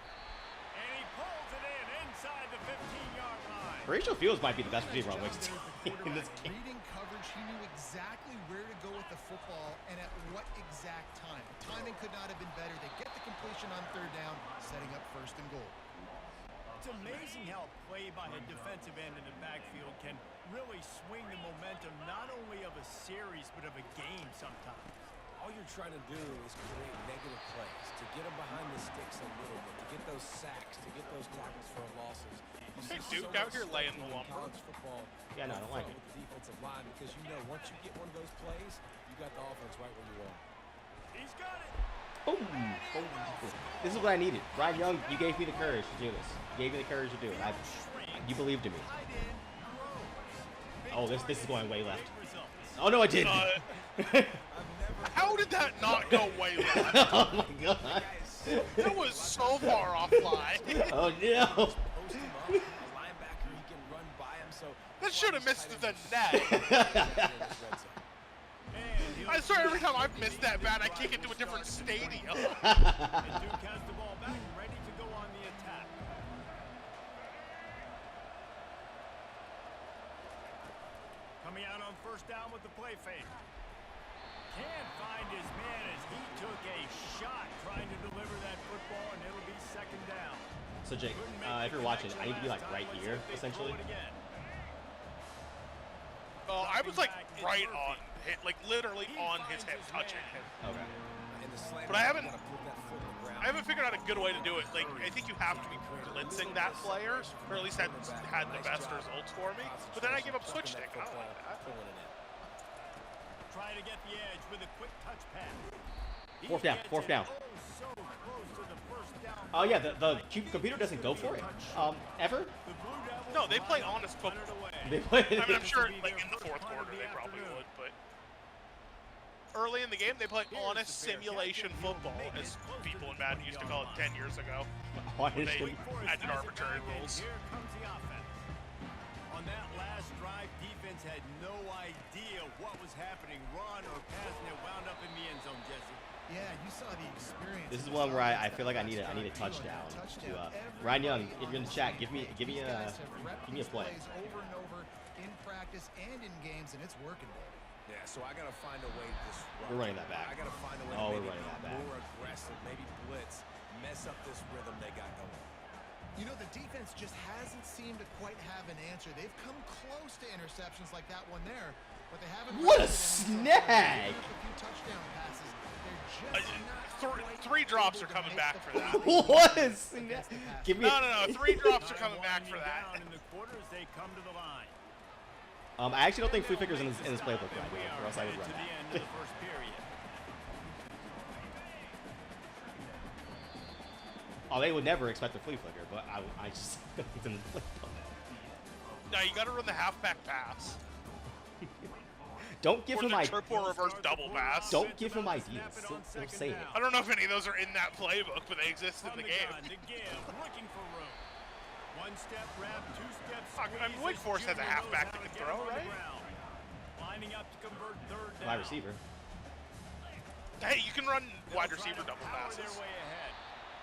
And he pulls it in inside the 15-yard line. Horatio Fields might be the best receiver on Wick's There's team the in this quarterback game. reading coverage. He knew exactly where to go with the football and at what exact time. The timing could not have been better. They get the completion on 3rd down, setting up 1st and goal. It's amazing how play by a defensive end in the backfield can really swing the momentum not only of a series but of a game sometimes. All you're trying to do is create negative plays, to get them behind the sticks a little bit, to get those sacks, to get those tackles for losses. You Hey, see Duke so out much here laying safety the in lumber. college football Yeah, no, I don't like with the defensive line, because you know once you get one of those plays, you got the offense right where you are. He's got it. Boom, boom, boom. This is what I needed. Brian Young, you gave me the courage to do this. You gave me the courage to do it. You believed in me. Tight end grows. Big Oh, this is targets, going way left. big results. Oh no, I didn't. How did that not go way left? Oh my god. That was so far offline. Oh no. Post him up, a linebacker, he can run by him, so That should have missed the net. And he'll I swear every time I've missed that bat, I kick it to a different stadium. And Duke has the ball back, ready to go on the attack. Coming out on 1st down with the play fake. Can't find his man as he took a shot trying to deliver that football, and it'll be 2nd down. So Jake, Couldn't make if the you're watching, connection I need to be like last right time. Let's here, see if they essentially. throw it again. Oh, I was like right on hit, like literally on his hip, touching him. Okay. But I haven't figured out a good way to do it. Like, I think you have to be blitzing that player, or at least that had the best results for me. But then I give up switch stick. I don't like that. Try to get the edge with a quick touch pass. He 4th down, gets 4th it down. oh so close to the 1st down. Oh yeah, the computer doesn't go for it. Ever? The Blue Devils No, they play line up honest to punt it football. away. They play. I mean, I'm sure, This will be like their in the first 4th punt of quarter, the they probably afternoon. would, but early in the game, they play Here's honest the Bearcats, simulation and he'll football, make it as close to people the in Madden used to call it 10 years ago. Honest. They Wake Forest added has it arbitrary back, and rules. Here comes the offense. On that last drive, defense had no idea what was happening. Run or pass, and it wound up in the end zone, Jesse. Yeah, you saw the experience. This is of one this where I offense feel like I that need a last drive. touchdown. Touchdown. To Ryan Young, if you're in the chat, give me These guys have repped give me a these play. plays over and over in practice and in games, and it's working, David. Yeah, so I got to find a way to disrupt. We're running that back. I got to find a way Oh, to we're maybe running that be back. more aggressive, maybe blitz, mess up this rhythm they got going. You know, the defense just hasn't seemed to quite have an answer. They've come close to interceptions like that one there, but they haven't. What a rested any so far. snag! They've given up a few touchdown passes. They're just not quite Three drops able are to coming make back the for that. plays What a against the snag! pass Give me. No, 3 drops are coming back for Winding that. down in the quarters, they come to the line. I actually don't think Flea They'll Flicker's in make his the playbook stop, right and we now, are or else I would headed run to the end that. of the first period. Oh, they would never expect the Flea Flicker, but I just don't think it's in his playbook. No, you got to run the halfback pass. Don't give Or him the ideas. triple reverse double pass. Don't give him ideas. He'll say it. I don't know if any of those are in that playbook, but they exist in From the the game. gun to give, looking for room. One step wrap, 2 steps. Fuck, I mean, Wake squeeze. Forest has a Junior halfback knows that how can to get throw, him on the right? ground. Lining up to convert third down. Wide receiver. Hey, you can run They'll wide try receiver to double power passes. their way ahead.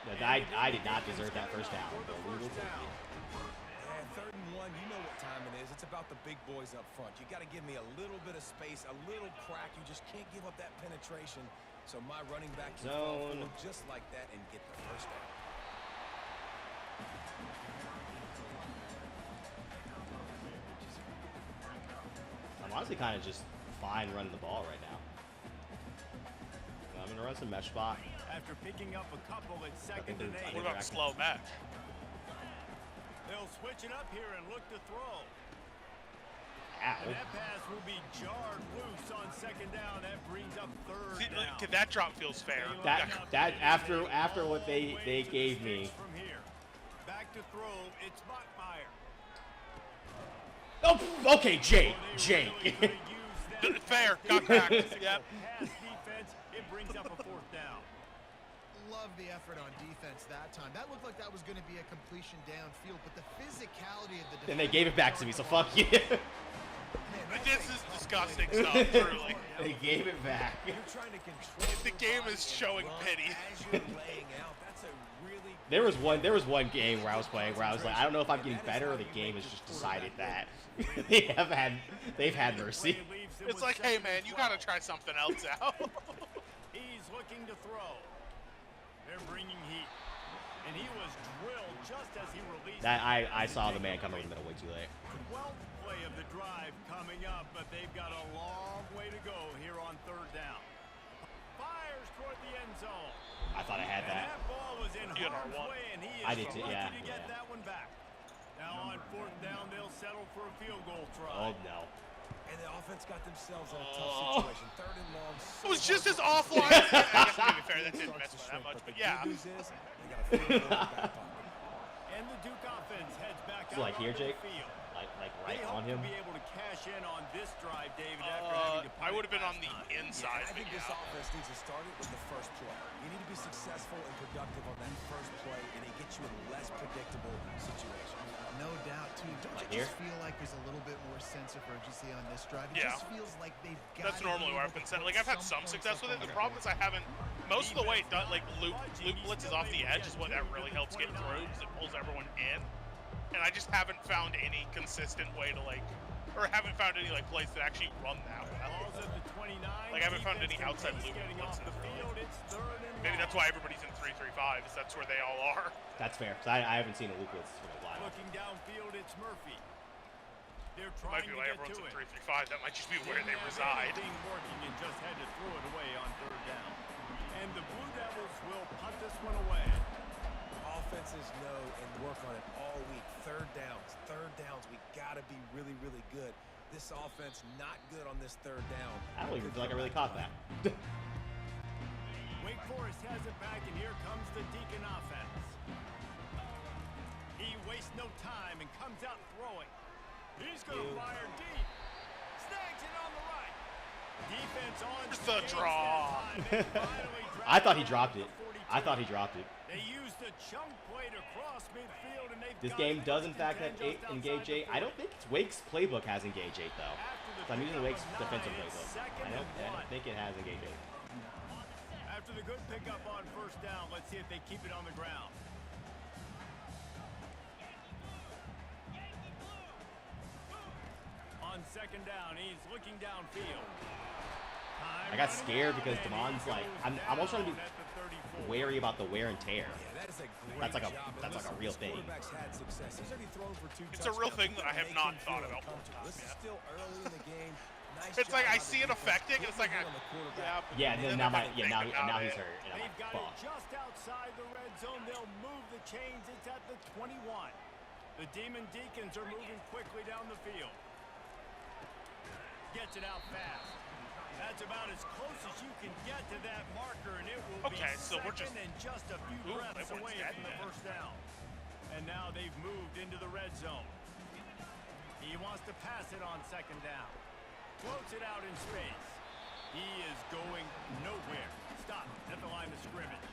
No, I did not deserve that first down. For the Illegal first down. play. Yeah, 3rd and 1, you know what time it is. It's about the big boys up front. You got to give me a little bit of space, a little crack. You just can't give up that penetration. So my running back can fall Zone. forward just like that and get the first down. I'm honestly kind of just fine running the ball right now. I'm gonna run some mesh spot. After picking up a couple, it's 2nd and 8. What about slow match? They'll switch it up here and look to throw. Ow. And that pass will be jarred loose on 2nd down. That brings up 3rd See, down. like, that drop feels fair. They line Yeah. up That and after they what all they the way to the gave sticks me. From here. Back to throw. It's Bachmeyer. Oh, okay, Jake. Well, they Jake. really could have used that Fair, type got of cracked. physical Yep. Pass defense. It brings up a 4th down. Love the effort on defense that time. That looked like that was going to be a completion downfield, but the physicality of the defense. And they gave it back to me, so fuck you. This is disgusting stuff, truly. They gave it back. You're trying to control The your game body is and showing run pity. as you're laying out. That's a really There was one game where I was playing where I was like, I don't know if I'm getting better or the game has just decided that. they've had mercy. It's like, hey man, you gotta try something else out. He's looking to throw. They're bringing heat. And he was drilled just as he released. That I saw the man come over the middle way too late. 12th play of the drive coming up, but they've got a long way to go here on 3rd down. Fires toward the end zone. I thought I had And that. that ball was in You had harm's R1. way, and he is I did too, lucky yeah, to get yeah. that one back. Now on 4th down, they'll settle for a field goal try. Oh no. And the offense got themselves in a tough situation. 3rd and long. It was just as offline. I guess to be fair, that didn't mess by that much, but yeah. The good news is they got a field goal in the back pocket. And the Duke offense heads back So, like out here, onto Jake? the field. Like They right hope on him. to be able to cash in on this drive, David, after having to I punt would it have been on last the time. inside, I but think this yeah. offense needs to start it with the first play. You need to be successful and productive on that first play, and it gets you in less predictable situations. No doubt, too. Don't Like you here? just feel like there's a little bit more sense of urgency on this drive? It Yeah. just feels like they've got. That's normally where I've been sent. Like I've had some success with it. The problem is I haven't. Most of the way it does, like loop blitzes off the edge is what that really helps get through because it pulls everyone in. And I just haven't found any consistent way to like, or haven't found any like plays that actually run that well. Ball's at the 29. Like I haven't found any Defense outside continues loop getting off blitzes. the field. It's 3rd and Maybe that's long. why everybody's in 3-3-5. Is that's where they all are. That's fair. 'Cause I haven't seen a loop blitz for a while. Looking downfield, it's Murphy. They're Might trying be to why get everyone's to in it. 3-3-5. That might just be where they Didn't have reside. anything working and just had to throw it away on 3rd down. And the Blue Devils will punt this one away. Offenses know and work on it all week. 3rd downs. We got to be really, really good. This offense not good on this 3rd down. I don't even feel like I really caught that. Wake Forest has it back, and here comes the Deacon offense. He wastes no time and comes out throwing. He's going to fire deep. Snags it on the right. Defense on. There's the skates draw. that time. They finally I thought he drop dropped it. at the 42. I thought he dropped it. They used the chunk play to cross midfield, and they've This got game it does in first fact and have 10 just engage outside 8. the I don't 40. think Wake's playbook has engage 8 though. After the So I'm using pickup Wake's of defensive 9, it's playbook. 2nd I and don't 1. think it has engage 8. After the good pickup on 1st down, let's see if they keep it on the ground. On 2nd down, he's looking downfield. I got scared because Damon's like, I'm almost trying to be wary about the wear and tear. Yeah, that is a great That's like a job. And that's like a listen, real this thing. quarterback's had success. He's already thrown for 2 It's a real touchdowns. thing that I have Make not him thought feel about uncomfortable. This is still early in the game. Nice It's like job I by the see it defense. affecting, and it's like, Getting on the quarterback. yeah, but Yeah, and then then now I gotta think about now he's it. hurt, and I'm They've like, got fuck. it just outside the red zone. They'll move the chains. It's at the 21. The Demon Deacons are moving quickly down the field. Gets it out fast. That's about as close as you can get to that marker, and it will Okay, be so we're second and just a few Ooh, breaths everyone's away dead from the then. first down. And now they've moved into the red zone. He wants to pass it on second down. Floats it out in space. He is going nowhere. Stop at the line of scrimmage.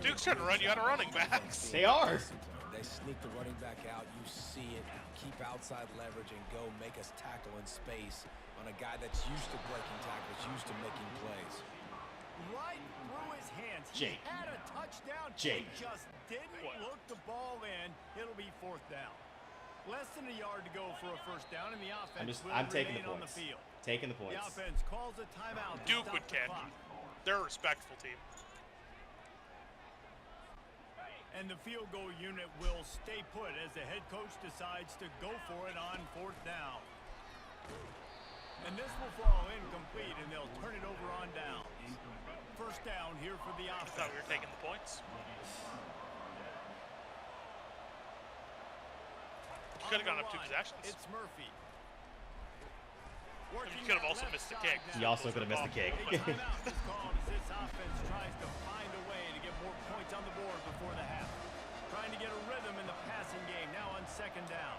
Duke's trying to run you out of running backs. They are. They sneak the running back out. You see it. Keep outside leverage and go make us tackle in space on a guy that's used to breaking tackles, used to making plays. Right through his hands. Jake. He had a touchdown. Jake. He just didn't What? look the ball in. It'll be fourth down. Less than a yard to go for a first down, and the offense will I'm taking the remain on the points. field. Taking the The points. offense calls a timeout to Duke stop would the kick. clock. They're a respectful team. And the field goal unit will stay put as the head coach decides to go for it on fourth down. And this will fall incomplete, and they'll turn it over on down. First down here for the I offense. thought we were taking the points. Could have gone up 2 possessions. It's Murphy. I mean, you could have also missed the kick. He also could have missed the kick. A timeout is called as this offense tries to find a way to get more points on the board before the half. Trying to get a rhythm in the passing game now on second down.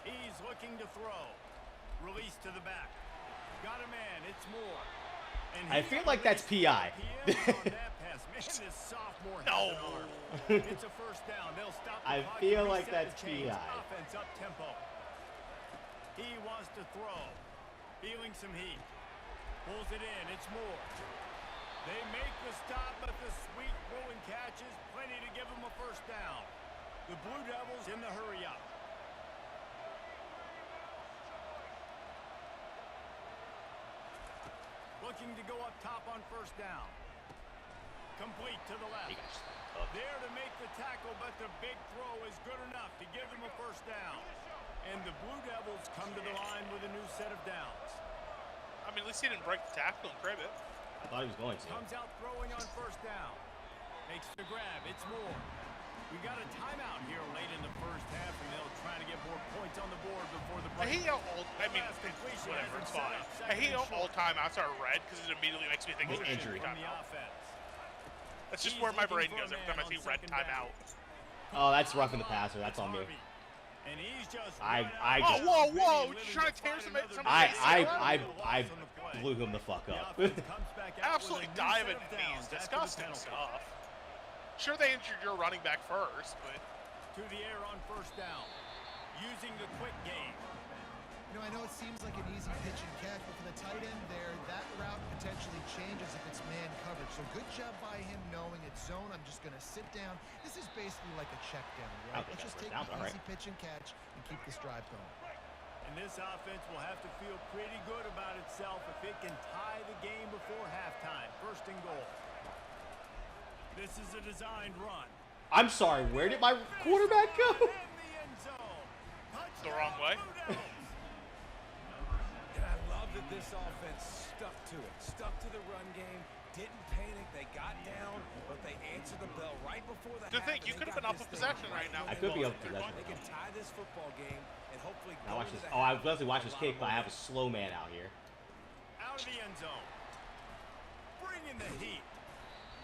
He's looking to throw. Release to the back. Got a man. It's Moore. And I feel like that's PI. He is on that pass. Man, this sophomore has No. an arm. It's a first down. They'll stop the I clock feel and like reset that's the chains. PI. Offense up tempo. He wants to throw. Feeling some heat. Pulls it in. It's Moore. They make the stop, but the sweet rolling catch is plenty to give them a first down. The Blue Devils in the hurry up. Looking to go up top on first down. Complete to the left. There to make the tackle, but the big throw is good enough to give them a first down. And the Blue Devils come to the line with a new set of downs. I mean, at least he didn't break the tackle and crib it. I thought he was going to. Comes out throwing on first down. Makes the grab. It's Moore. We got a timeout here late in the first half, and they'll try to get more points on the board before the I break. hate how all, I mean, whatever, it's fine. I hate how all timeouts are red because it immediately makes me think it's an Injury. injury From the timeout. offense. That's just He's where my looking brain for a goes every man time I on see red second down. timeout. Oh, that's roughing the passer. That's on me. Harvey. And he's just I run out just- of Oh, whoa, bounds, whoa, living you trying to to tear find somebody- another somebody- I loss on the play. blew him the fuck The up. offense comes back out Absolutely with a new set diving of at downs these. after the Disgusting penalty. stuff. Sure, they injured your running back first, but To the air on first down. Using the quick game. You know, I know it seems like an easy pitch and catch, but for the tight end there, that route potentially changes if it's man coverage. So good job by him knowing it's zone. I'm just going to sit down. This is basically like a check down, I right? don't think Let's just that's take first down, the but all easy right. pitch and catch and keep this drive going. And this offense will have to feel pretty good about itself if it can tie the game before halftime. First and goal. This is a designed run. I'm sorry. Where did my quarterback go? In the end zone. The wrong way. Blue Devils. And I love that this offense stuck to it. Stuck to the run game. Didn't panic. They got down, but they answered the bell right before the to half. think, and you they could have got been up this with thing possession right now. I could be up They're possession. They can tie this football game and hopefully Now go watch into this. the Oh, I half was going to watch with this a lot kick, of but I have a momentum. slow man out here. Out of the end zone. Bringing the heat.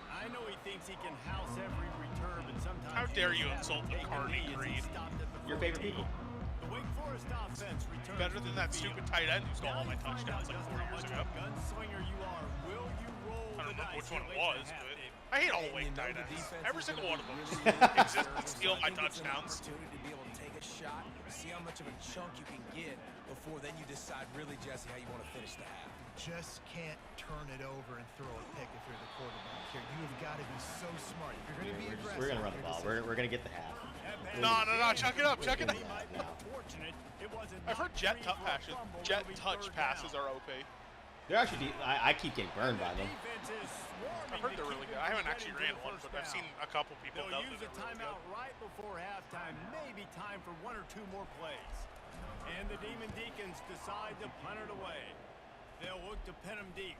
I know he thinks he can house every return, but sometimes How he dare just you has to insult the take a Carney knee as he breed. stopped at the Your 14. favorite people. The Wake Forest offense returns Better to than the that field. stupid tight end who stole Now all my you find out touchdowns like just 4 how years much ago. of a gunslinger you are. Will you roll I don't the remember dice which one it here late in was, the half, but Dave? I hate all And Wake you know tight the ends. defense Every is single gonna one of be them really exists to steal I my think it's an touchdowns. opportunity to be able to take a shot, see how much of a chunk you can get before then you decide really, Jesse, how you want to finish the half. Just can't turn it over and throw a pick if you're the quarterback here. You have got to be so smart. If you're going to be aggressive, We're going to run the ball. We're going to get the half. No, chuck it up, chuck it up. He might be fortunate it wasn't I've heard jet knocked free for a passes. fumble. Jet It'll be touch third passes down. are OP. They're actually. I keep getting burned by them. I've heard they're really good. I haven't actually ran one, but I've seen a couple people They'll tell use that a they're really timeout good. right before halftime. Maybe time for 1 or 2 more plays. And the Demon Deacons decide to punt it away. They'll look to pin them deep.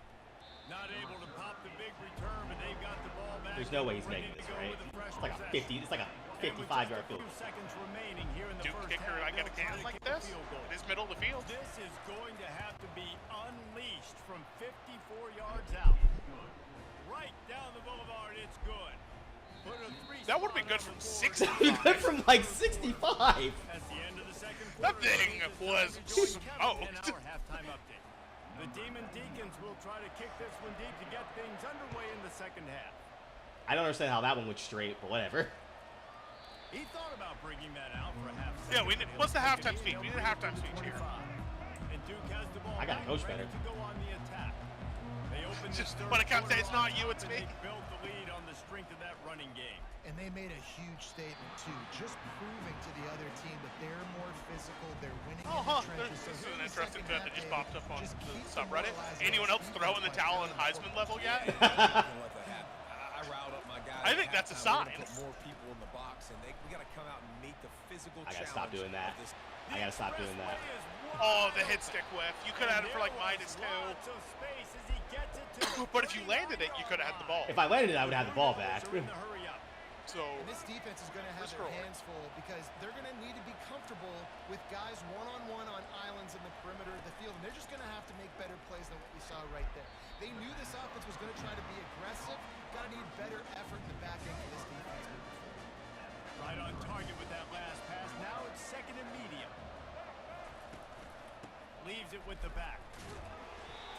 Not able to pop the big return, but they've got the ball back. There's no way he's making this, right? It's like a 50. It's like a 55-yard field. Seconds remaining here in the Duke first kicker, half. I get a They'll try can to like kick the this. field goal. It is middle of the field. This is going to have to be unleashed from 54 yards out. Right down the boulevard, it's good. Put a 3 That would have been good from 60. That'd be good from like 65. At the end of the second quarter, That thing was smoked. halftime update. The Demon Deacons will try to kick this one deep to get things underway in the second half. I don't understand how that one went straight, but whatever. He thought about bringing that out for a half Yeah, second. what's the halftime speech? We need a halftime speech here. And Duke has the ball. I gotta coach ready better. to go on the attack. They open Just the when it comes to third it's not quarter you, it's and me. They built the lead on the strength of that running game. And they made a huge statement, too, just proving to the other team that they're more physical, they're winning in the trenches. So This is here an in the interesting second clip that just half, popped up on just the keep subreddit. demoralizing Anyone else those throwing the by towel on playing Heisman level yet? Let that happen. I riled up my guys. I think that's a at halftime. We're sign. gonna Put more people in the box, and we got to come out and meet the physical I gotta challenge stop doing that. of this. I gotta stop doing that. Oh, the hit stick whiff. You could have had it for like -2. But if you landed it, you could have had the ball. If I landed it, I would have the ball back. So And this defense is going to have Let's their roll. hands full because they're going to need to be comfortable with guys one-on-one on islands in the perimeter of the field. And they're just going to have to make better plays than what we saw right there. They knew this offense was going to try to be aggressive. Got to need better effort in the back end for this defense moving forward. Right on target with that last pass. Now it's second and medium. Leaves it with the back.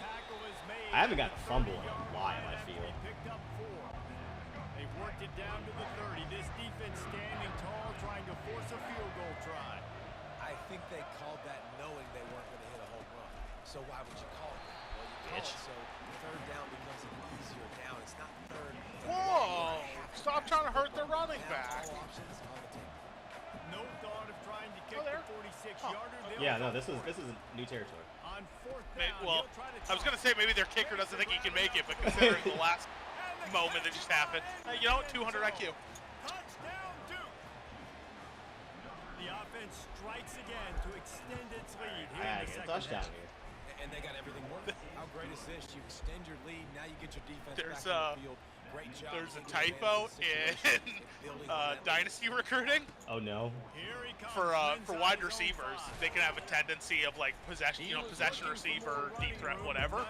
Tackle is made. I haven't got a fumble in a while, I feel. Picked up 4. They've worked it down to the 30. This defense standing tall, trying to force a field goal try. I think they called that knowing they weren't going to hit a home run. So why would you call it that? Well, you call it so third down becomes an easier down. It's not third. whoa! Stop trying to hurt their running back. All options on the table. No thought of trying to kick there. the 46-yarder. Yeah, no, this is new territory. On fourth May- down, Well, he'll try to I was going to say maybe their kicker doesn't think he can make it, but considering the last moment that just happened, you know what? 200 IQ. Touchdown, Duke! The offense strikes again to extend its lead here I in gotta the get a second touchdown half. here. And they got everything working. How great is this? You extend your lead. Now you get your defense There's, back on the field. Great job. There's a taking typo advantage of the situation in and building on that lead. dynasty recruiting Oh no. Here he comes, for inside wide his own receivers. 5. They can have a tendency of like possession, possession receiver, deep threat, whatever.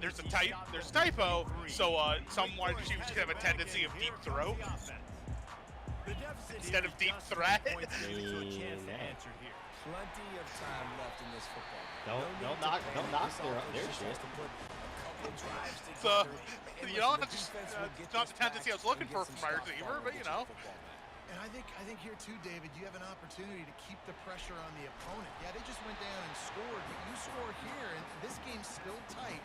There's a typo, so some wide receivers can have a tendency of deep throat instead of deep threat. Plenty of time left in this football game. Don't knock their shit. So, you know, it's not the tendency I was looking for from my receiver, but you know. And I think here too, David, you have an opportunity to keep the pressure on the opponent. Yeah, they just went down and scored, but you score here, and this game's still tight.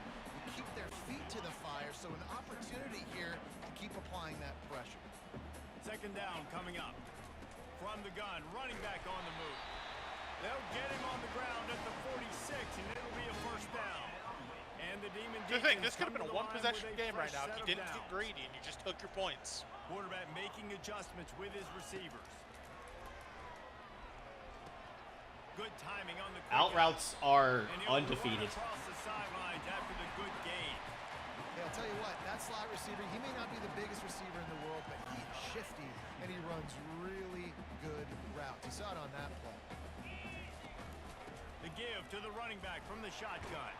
You keep their feet to the fire, so an opportunity here to keep applying that pressure. Second down coming up. From the gun, running back on the move. They'll get him on the ground at the 46, and it'll be a first down. And the Demon The thing, this Deacons could have been come a to the line one-possession with a game right fresh now if set you of didn't get downs. greedy and you just took your points. Quarterback making adjustments with his receivers. Good timing on the quick Out routes are and he'll run undefeated. across the sidelines after the good gain. Yeah, I'll tell you what, that slot receiver, he may not be the biggest receiver in the world, but he's shifty, and he runs really good routes. You saw it on that play. The give to the running back from the shotgun.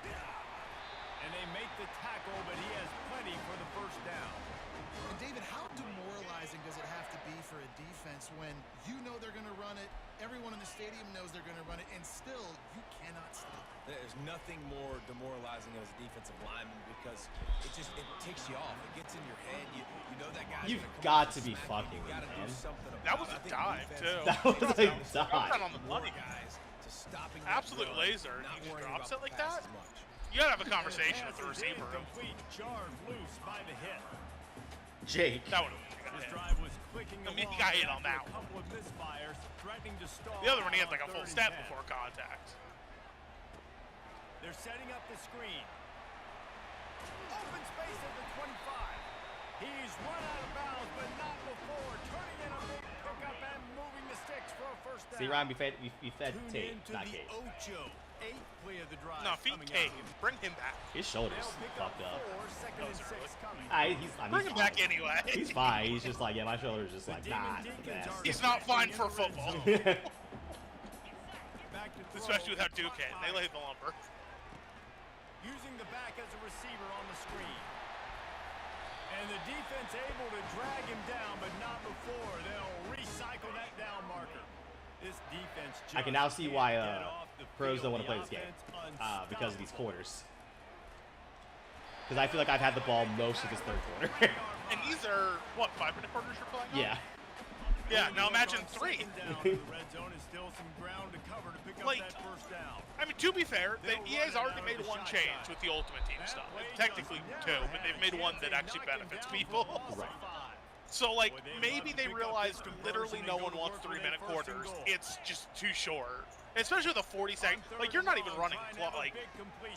And they make the tackle, but he has plenty for the first down. And David, how demoralizing does it have to be for a defense when you know they're going to run it, everyone in the stadium knows they're going to run it, and still you cannot stop it? There's nothing more demoralizing as a defensive lineman because it ticks you off. It gets in your head. You know that guy's You've gonna come got up to and be smack fucking you. You gotta with do him, man. something about That it. was I a think dive, defense too. That was a is dive. That was on the money. guys to stopping Absolute that run, laser. not He just worrying drops about it like the pass that? as much. You gotta have a conversation with the Pass is receiver. incomplete, jarred loose by the hit. Jake. That would have This hit. drive was clicking I mean, he along got hit on after that a couple of misfires, threatening to stall The other one, he had out like a on full third step and 10. before contact. They're setting up the screen. Open space at the 25. He's run out of bounds, but not before. Turning in a big pickup and moving the sticks for a first down. See, Ryan, we fed Tune Tate, in to not the Cade. Ocho. 8th play of the drive. No, feed coming Cade. up. Bring him back. His shoulders They'll pick up fucked up. 4, second and Those are 6 coming. I mean, Bring him fine. back anyway. He's fine. He's just like, yeah, my shoulder's just like, The nah, Demon it's the Deacons best. are He's not fine for football. Back to throw. Especially without Clock Duquesne. They line. laid the lumber. Using the back as a receiver on the screen. And the defense able to drag him down, but not before. They'll recycle that down marker. This defense just I can now see why can't get off the pros field. don't want to The play this game offense because of these unstoppable. quarters. Because I feel like I've had the ball most of this third quarter. And these are, what, 5-minute quarters you're playing on? Yeah. Yeah, now imagine 3. Second down, the red zone is still some ground to cover to pick up Like, that first down. I mean, to be fair, They'll EA's run it already out made of the one shotgun. change with the Ultimate Team That stuff. play Technically just 2, never but had they've a made one chance. that They actually knock him benefits down people. for a loss of Right. 5. So, like, Boy, they maybe want to they pick up realized this literally conversion no and one go to wants work for 3-minute their first and quarters. goal. It's just too short. Especially with a 40-second. Like, you're not even running clock. Like,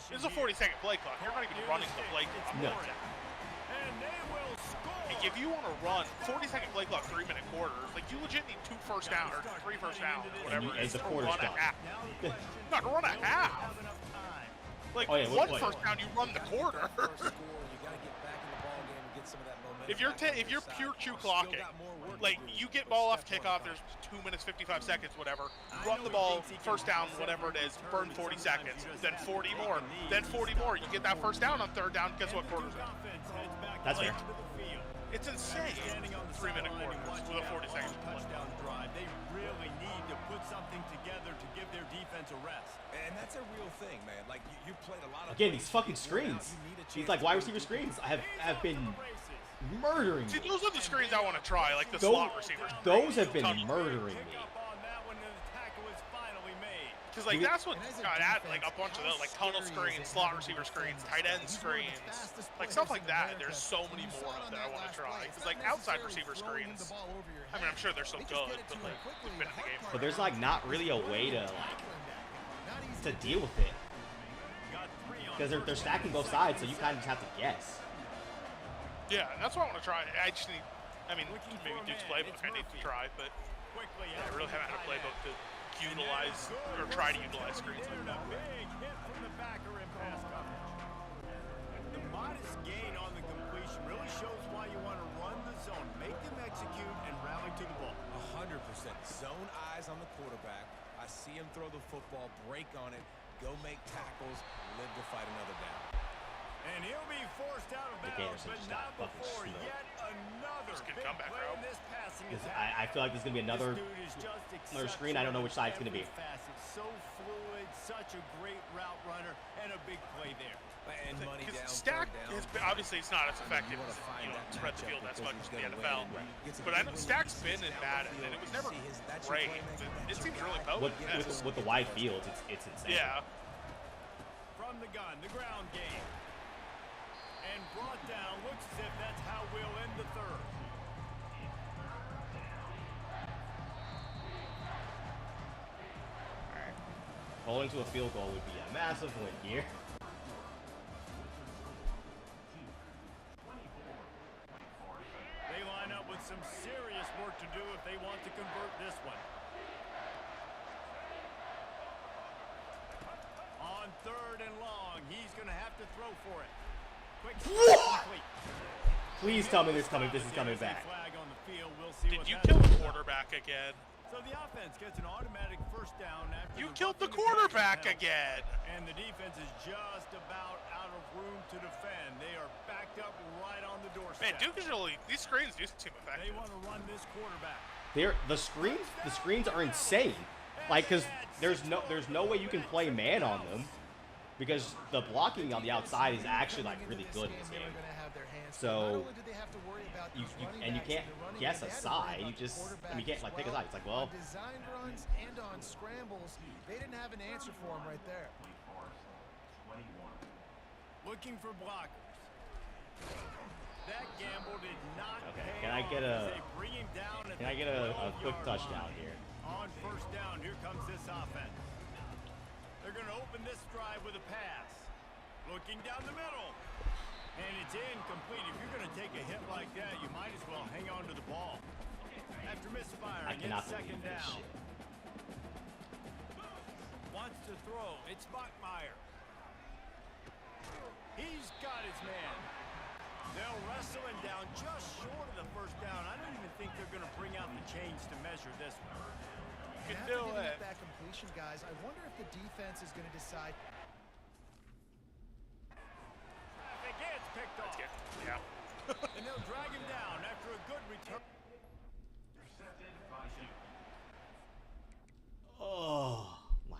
this is a 40-second play clock. You're not even running the play clock. No. And they will score. Like, if you want to run 40-second play clock 3-minute quarters, like, you legit need 2 first down or 3 first downs, whatever. And the to quarter's run a done. half. Now the question, Not to run a will they half. have enough time? Like, Oh, yeah, one wait. first down, you run the quarter. First score, you got to get back in the ball game and get some of that momentum. If you're back on if your you're side. pure chew Still clocking, got more work to like do, you get but ball off step kickoff, one there's 2 minutes 55 seconds, whatever. Run the ball, first down, whatever it is, burn 40 seconds, then 40 more, then 40 more. You get that first down on third down. Guess what quarter's in? That's fair. It's insane. 3-minute quarters with a 40-second play. Touchdown drive. They really need to put something together to give their defense a rest. And that's a real thing, man. Like you played a lot of Again, plays, these fucking you get worn out, screens. you need a These chance like to wide really receiver get screens have He's been off the races. murdering See, me. those are the screens I want to try, like the Those- slot receivers. Those have been Tunnel. murdering Pick me. up on that when the tackle is finally made. Because like Dude. that's what And as a got at like a defense, bunch of how those, like tunnel scary is screens, it slot having receiver to screens, defend tight end He's one of the screens, fastest like players stuff like in that. America. There's so many You saw more it on that I that want to last try. play. It's Because not like outside necessarily receiver throwing the screens, ball over your I mean, I'm head. sure they're so They just good, get it but to him like quickly. they've been The in the hard game part But there's like not really a way to like Not easy to do. deal with it Got 3 on because they're first stacking down, both sides, so second you kind of just have to guess. yeah, that's what I want to try. I just need, I mean, Looking maybe for a Duke's man, playbook it's I need to Murphy. try, but quickly yeah, I out really to the haven't had a tight playbook end. to utilize or try to utilize screens like that. Big hit from the backer in pass coverage. The modest gain on the completion really shows why you want to run the zone, make them execute, and rally to the ball. 100%. Zone eyes on the quarterback. I see him throw the football, break on it, go make tackles, live to fight another down. And he'll be forced out of Nick bounds, Anderson but just not got fucking before smoked. yet another It's a good big comeback, play bro. in this passing This- attack. I feel like there's gonna be another. This dude is just another screen. I don't know which side it's gonna be. exceptional at every facet. So fluid, such a great route runner, and a big play there. And money down, Because Stack third down. has been, obviously it's not as effective You wanna as find you know that spread the matchup field as because much he's as the gonna NFL. win and gets a But good I know win. Stack's He been sits in down Madden, the and it was field. never You see that's your great. playmaker, It that's seems your really guy. potent. With the wide fields, it's insane. Yeah. From the gun, the ground game. And brought down, looks as if that's how we'll end the third. Holding to a field goal would be a massive win here. They line up with some serious work to do if they want to convert this one. On third and long, he's going to have to throw for it. Quick What? complete. Please tell me this is coming back. Flag on the field. We'll see Did what you that's kill the about. quarterback again? So the offense gets an automatic first down after You killed the roughing quarterback passer penalty. again. And the defense is just about out of room to defend. They are backed up right on the doorstep. Man, Duke is really, these screens do seem They effective. want to run this quarterback. The screens are insane. Like, cause there's no way you can play man on them, because the blocking on the outside is actually like really good in this game. So you can't guess a side. You just you can't like pick a side. It's like, well, on design runs and on scrambles, they didn't have an answer for him right there. Looking for blockers. That gamble did not Okay, pay can I off get as a- they bring him down at can I the get a 12-yard quick line. touchdown here? On first down, here comes this offense. They're going to open this drive with a pass. Looking down the middle. And it's incomplete. If you're going to take a hit like that, you might as well hang on to the ball. After misfiring, I cannot it's second believe this down. shit. Wants to throw. It's Bachmeier. He's got his man. They'll wrestle him down just short of the first down. I don't even think they're going to bring out the chains to measure this one. You can After do getting it. that completion, guys, I wonder if the defense is going to decide. Traffic gets picked off. Yeah. And they'll drag him down after a good return. Oh my!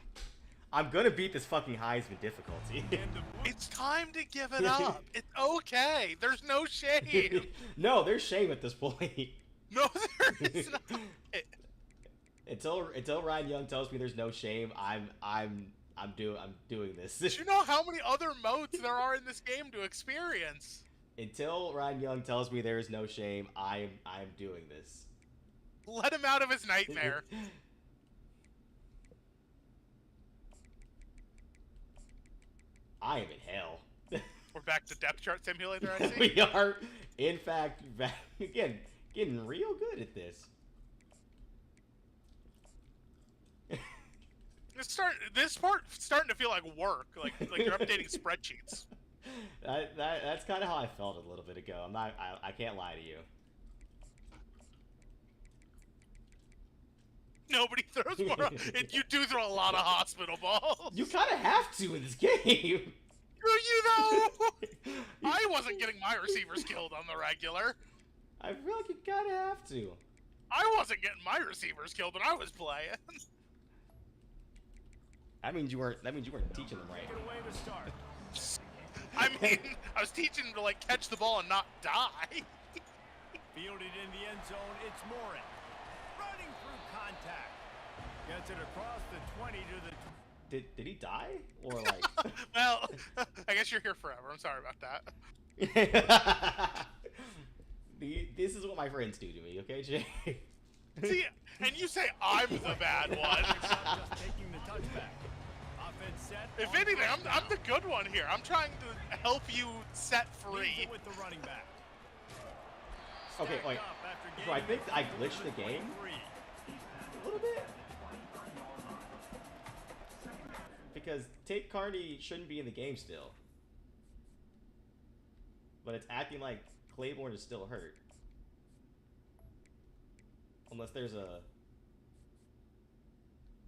I'm gonna beat this fucking Heisman difficulty. And the It's time to give it up. It's okay. There's no shame. No, there's shame at this point. No, there is not. Until Ryan Young tells me there's no shame, I'm doing this. Do you know how many other modes there are in this game to experience? Until Ryan Young tells me there is no shame, I'm doing this. Let him out of his nightmare. I am in hell. We're back to depth chart simulator, I see. We are, in fact, again, getting real good at this. This part's starting to feel like work, like you're updating spreadsheets. That's kind of how I felt a little bit ago. I can't lie to you. Nobody throws more. You do throw a lot of hospital balls. You kind of have to in this game. Do you though? I wasn't getting my receivers killed on the regular. I feel like you kind of have to. I wasn't getting my receivers killed when I was playing. That means you weren't teaching them right. Take it away to start. I mean, I was teaching them to like catch the ball and not die. Fielded in the end zone, it's Morin. Running through contact. Gets it across the 20 to the... Did he die? Or like... Well, I guess you're here forever. I'm sorry about that. This is what my friends do to me, okay, Jay? See, and you say I'm the bad one. Just taking the touchback. Offense set. If on anything, first I'm down. the good one here. I'm trying to help you set Leads free. it with the running back. Okay, Stacked wait. up after So I gaining think I it glitched to the game 23. a little bit. Because Tate Carney shouldn't be in the game still. But it's acting like Claiborne is still hurt. Unless there's a...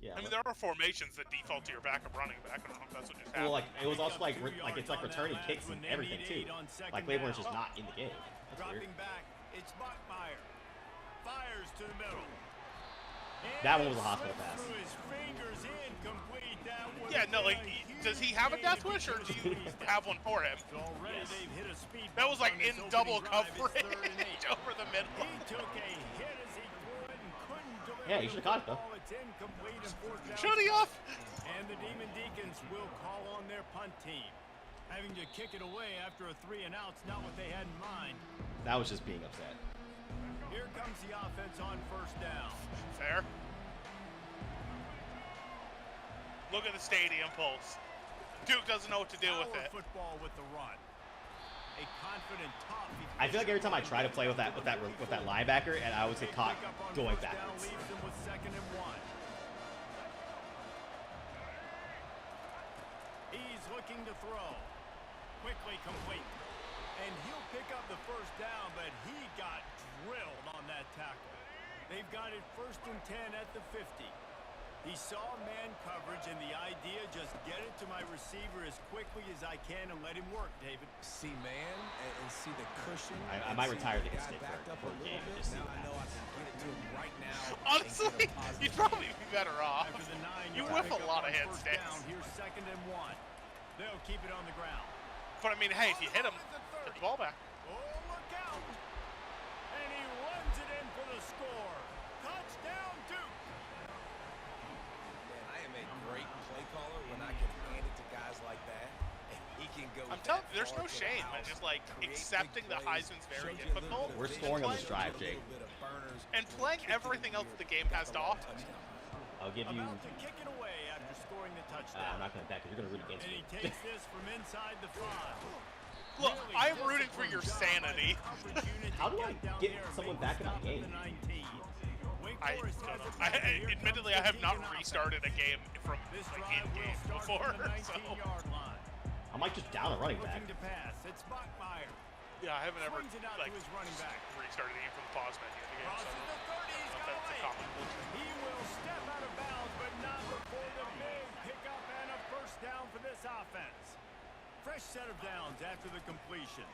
Yeah. I mean, there are formations that default to your backup running back. I don't know if that's what just happened. Well, like, it was also like, 2 it's like yards on returning that kicks last and one. They everything need too. 8 on second Like Claiborne's down. just not in the game. That's weird. Dropping back, it's Bachmeier. Fires to the middle. And That one was a it hospital slips pass. through his fingers, incomplete. That would Yeah, no, like, have been a does he have a huge death gain wish, or if do he you could squeeze have that. one for him? So already Yes. they've hit a speed That was bump like on this in opening double drive. It's coverage 3rd and 8. over the middle. He took a hit as he threw it and couldn't deliver. Yeah, he the should've caught it, though. football. It's incomplete and 4th down. Should he have? And the Demon Deacons will call on their punt team. Having to kick it away after a 3 and out's not what they had in mind. That was just being upset. Here comes the offense on 1st down. Fair. Look at the stadium pulse. Duke doesn't know what to do with Power it. football with the run. A confident top. I feel like every time I try to play with that linebacker, and I always get caught going backwards. Leaves them with 2nd and 1. He's looking to throw. Quickly complete. And he'll pick up the 1st down, but he got drilled on that tackle. They've got it 1st and 10 at the 50. He saw man coverage, and the idea, just get it to my receiver as quickly as I can and let him work, David. See man and see the cushion. I and might see retire the the guy instinct backed up for a little game and bit. just see Now what I know I happens. can get it to him right now. and Honestly, get a positive you'd probably be better off. After the 9 You yard whiff a pickup lot of on head 1st sticks. down, here's 2nd and 1. They'll keep it on the ground. But I mean, hey, if you hit him, get the ball back. Oh, look out! And he runs it in for the score. Touchdown, Duke! Man, I am a great play caller when I can hand it to guys like that. And he can go. I'm telling that you, there's far no to the shame in house, just like create big accepting the plays, Heisman's very shows you a little difficult. bit of We're vision, scoring on this shows you drive, a little Jake. bit of burners, And playing everything else the game has to offer. I'll give you About to kick it away after scoring the touchdown. I'm not going to bet because you're going to root against And me. he takes this from inside the 5. Look, I'm rooting for your sanity. How do I get someone back in my game? I don't know. Admittedly, I have not restarted a game from like in-game before, so... I might just down a running back. To pass. It's Bachmeyer. Yeah, I haven't ever Swings it out like to his running back. restarted the game from the pause menu of the game, so Crosses the 30. He's I got don't know if that's a away. common glitch. He will step out of bounds, but not before the big pickup and a first down for this offense. Fresh set of downs after the completion.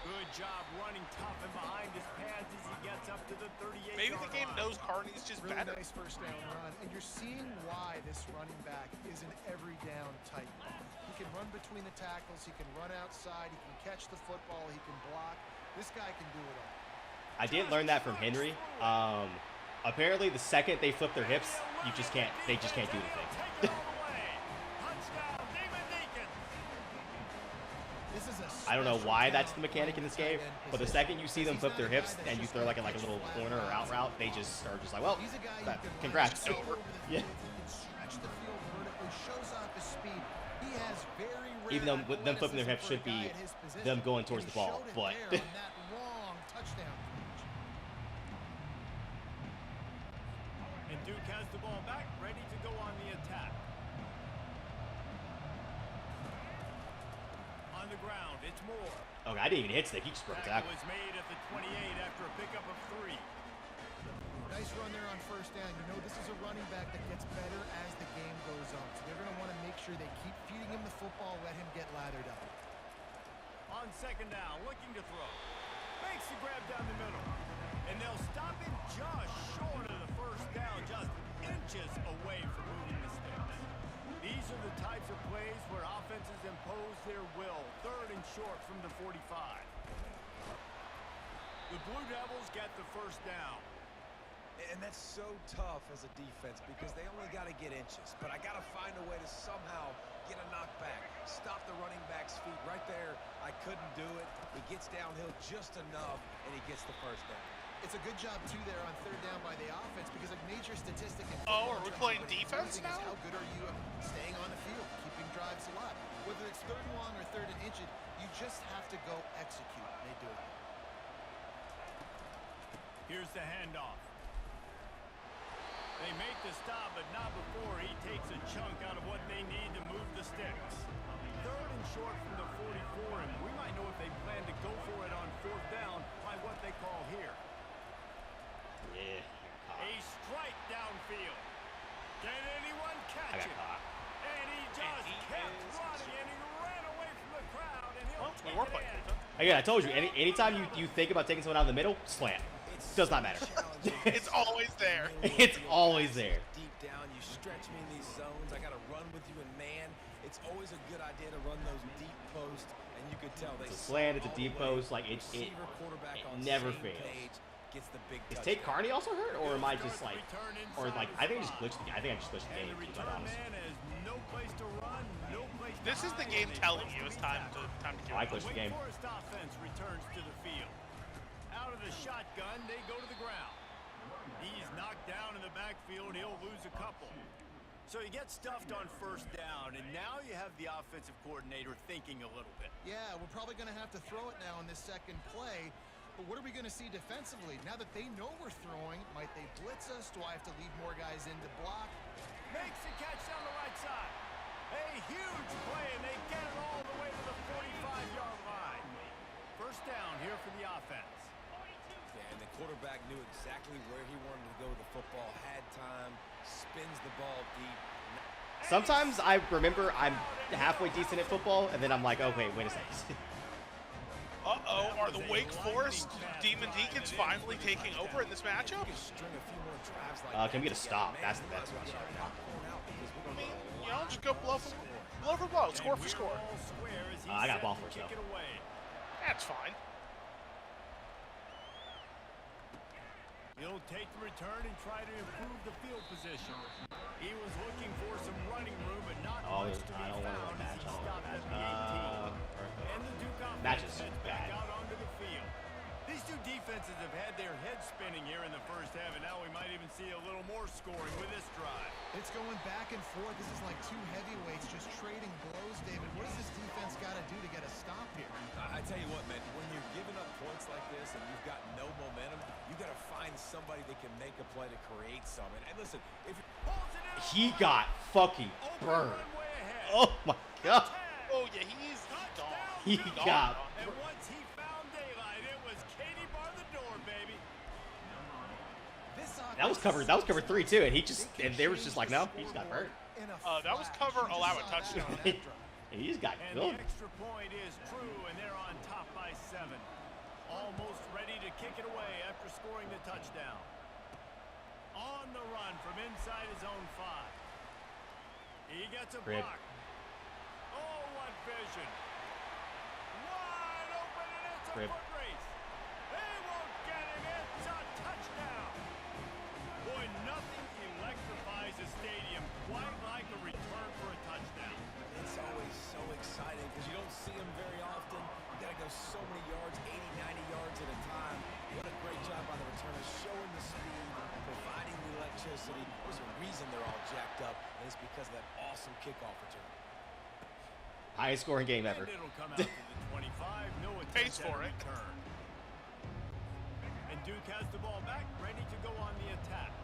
Good job running tough and behind his pads as he gets up to the 38-yard Maybe the game line. knows Carney's just Really better. nice first down run, and you're seeing why this running back is an every down type. He can run between the tackles, he can run outside, he can catch the football, he can block. This guy can do it all. I did learn that from Henry. Apparently, the second they flip their hips, you just can't. They just can't do anything. I don't know why that's the mechanic in this game, but the second you see them flip their hips and you throw like a little corner or out route, they just are just like, well, congrats. Yeah. Even though them flipping their hips should be them going towards the ball, but. And Duke has the ball back, ready to go on the attack. On the ground, it's Moore. Okay, I didn't even hit stick. He just broke a tackle. Was made at the 28 after a pickup of 3. Nice run there on first down. You know this is a running back that gets better as the game goes on. So they're going to want to make sure they keep feeding him the football, let him get lathered up. On second down, looking to throw. Makes the grab down the middle. And they'll stop him just short of the first down, just inches away from moving the sticks. These are the types of plays where offenses impose their will. 3rd and short from the 45. The Blue Devils get the first down. And that's so tough as a defense because they only got to get inches. But I got to find a way to somehow get a knockback, stop the running back's feet. Right there, I couldn't do it. He gets downhill just enough, and he gets the first down. It's a good job, too, there on third down by the offense because a major statistic in Oh, are we football playing defense is now? how good are you at staying on the field, keeping drives alive. Whether it's 3rd and long or 3rd and inches, you just have to go execute. They do it. Here's the handoff. They make the stop, but not before he takes a chunk out of what they need to move the sticks. 3rd and short from the 44, and we might know if they plan to go for it on 4th down by what they call here. Yeah. A strike downfield. Can anyone catch it? And he just kept running, and he ran away from the crowd, and he'll Well, we take were it playing in. defense. Again, I told you, anytime you think about taking someone out of the middle, slam. Does not matter. It's always there. It's always there. Deep down, you stretch me in these zones. I got to run with you, and man, it's always a good idea to run those deep posts, and you could tell they It's a slant, it's a deep post, like it receiver, quarterback on never same fails. page, gets the big Is touchdown. Tate Carney also hurt, or am I just like, or like I think I just glitched the game. I think I just glitched the And game. the To be quite return honest. man has no place to run, no place to This is the hide, game and they telling force you it's the time attack. to give I up. glitched the Wake game. Forest offense returns to the field. Out of the shotgun, they go to the ground. He's knocked down in the backfield. He'll lose a couple. So he gets stuffed on first down, and now you have the offensive coordinator thinking a little bit. Yeah, we're probably going to have to throw it now in this second play. But what are we going to see defensively? Now that they know we're throwing, might they blitz us? Do I have to leave more guys in to block? Makes the catch down the right side. A huge play, and they get it all the way to the 45-yard line. First down here for the offense. Yeah, and the quarterback knew exactly where he wanted to go with the football, had time, spins the ball deep. Sometimes I remember I'm halfway decent at football, and then I'm like, oh wait a second. Uh-oh, are the Wake Forest Demon Deacons finally taking over in this matchup? String a few more drives like Can we get a that. stop? Man, That's the best we question. gotta get our popcorn out because we're I gonna mean, go you know, just go blow for blow, score for score. I got a ball first, though. That's fine. He'll take the return and try to improve the field position. He was looking for some running room, but not much to be I don't want found to as match. he I don't stopped want at to the 18. match. And the Duke offense Matches heads bad. back out onto the field. These two defenses have had their heads spinning here in the first half, and now we might even see a little more scoring with this drive. It's going back and forth. This is like two heavyweights just trading blows, David. What does this defense got to do to get a stop here? I tell you what, man, when you're giving up points like this and you've got no momentum, you got to find somebody that can make a play to create something. And listen, if He got fucking burned. Runway ahead. Oh my god. Oh yeah, he's gone. He got. And once he found daylight, it was Katie bar the door, baby. That was covered. That was cover 3 too, and they was just like, no, he just got burned. That was cover, allow a touchdown. He just got And killed. the extra point is true, and they're on top by 7. Almost ready to kick it away after scoring the touchdown. On the run from inside his own 5. He gets a Rip. block. Oh, what vision. Wide open, and it's a Rip. foot race. They won't get him. It's a touchdown. Boy, nothing electrifies a stadium quite like a return for a touchdown. it's always so exciting because you don't see them very often. You got to go so many yards, 80, 90 yards at a time. What a great job by the returners, showing the speed, providing the electricity. There's a reason they're all jacked up, and it's because of that awesome kickoff return. Highest scoring game ever. And it'll come out to the 25. No attempt Pays at for a it. return. And Duke has the ball back, ready to go on the attack.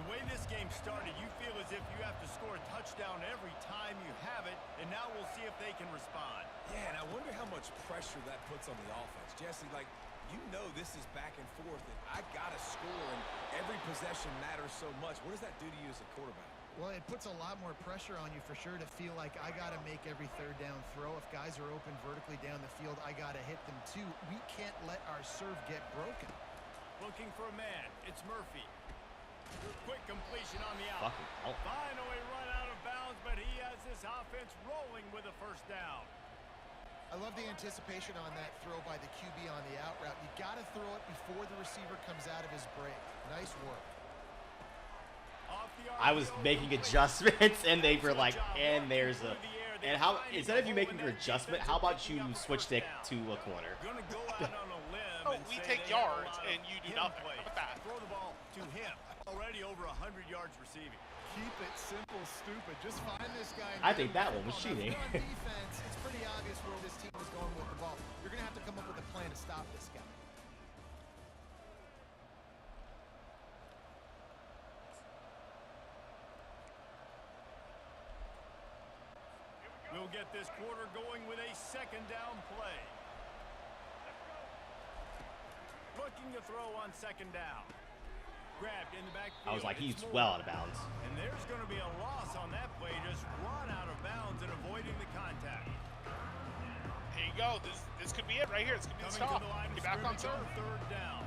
The way this game started, you feel as if you have to score a touchdown every time you have it, and now we'll see if they can respond. Yeah, and I wonder how much pressure that puts on the offense. Jesse, like, you know this is back and forth, and I got to score, and every possession matters so much. What does that do to you as a quarterback? Well, it puts a lot more pressure on you for sure to feel like I got to make every third down throw. If guys are open vertically down the field, I got to hit them too. We can't let our serve get broken. Looking for a man. It's Murphy. Quick completion on the out. Fucking hell. Finally run out of bounds, but he has this offense rolling with a first down. I love the anticipation on that throw by the QB on the out route. You got to throw it before the receiver comes out of his break. Nice work. Off the I was RPO, making complete. adjustments, and they were like, Good job and working there's through a. the air. And They how find instead of you the hole making in your that adjustment, defense how and about picking you up a switch first stick down. to a corner? Gonna go out on a limb Oh, and we say take they had a yards lot and of you do him nothing. plays. How about that? Throw the ball to him. Already over 100 yards receiving. Keep it simple, stupid. Just find this guy. and I get think him that the one was football. Now, cheating. if you're on defense, it's pretty obvious where this team is going with the ball. You're going to have to come up with a plan to stop this guy. We'll get this quarter going with a second down play. Looking to throw on second down. Grabbed in the backfield. I was like, he's It's Moore. well out of bounds. And there's going to be a loss on that play. Just run out of bounds and avoiding the contact. Here you go. This could be it right here. This could be the Coming stop. to the line of Get back on scrimmage serve. third down.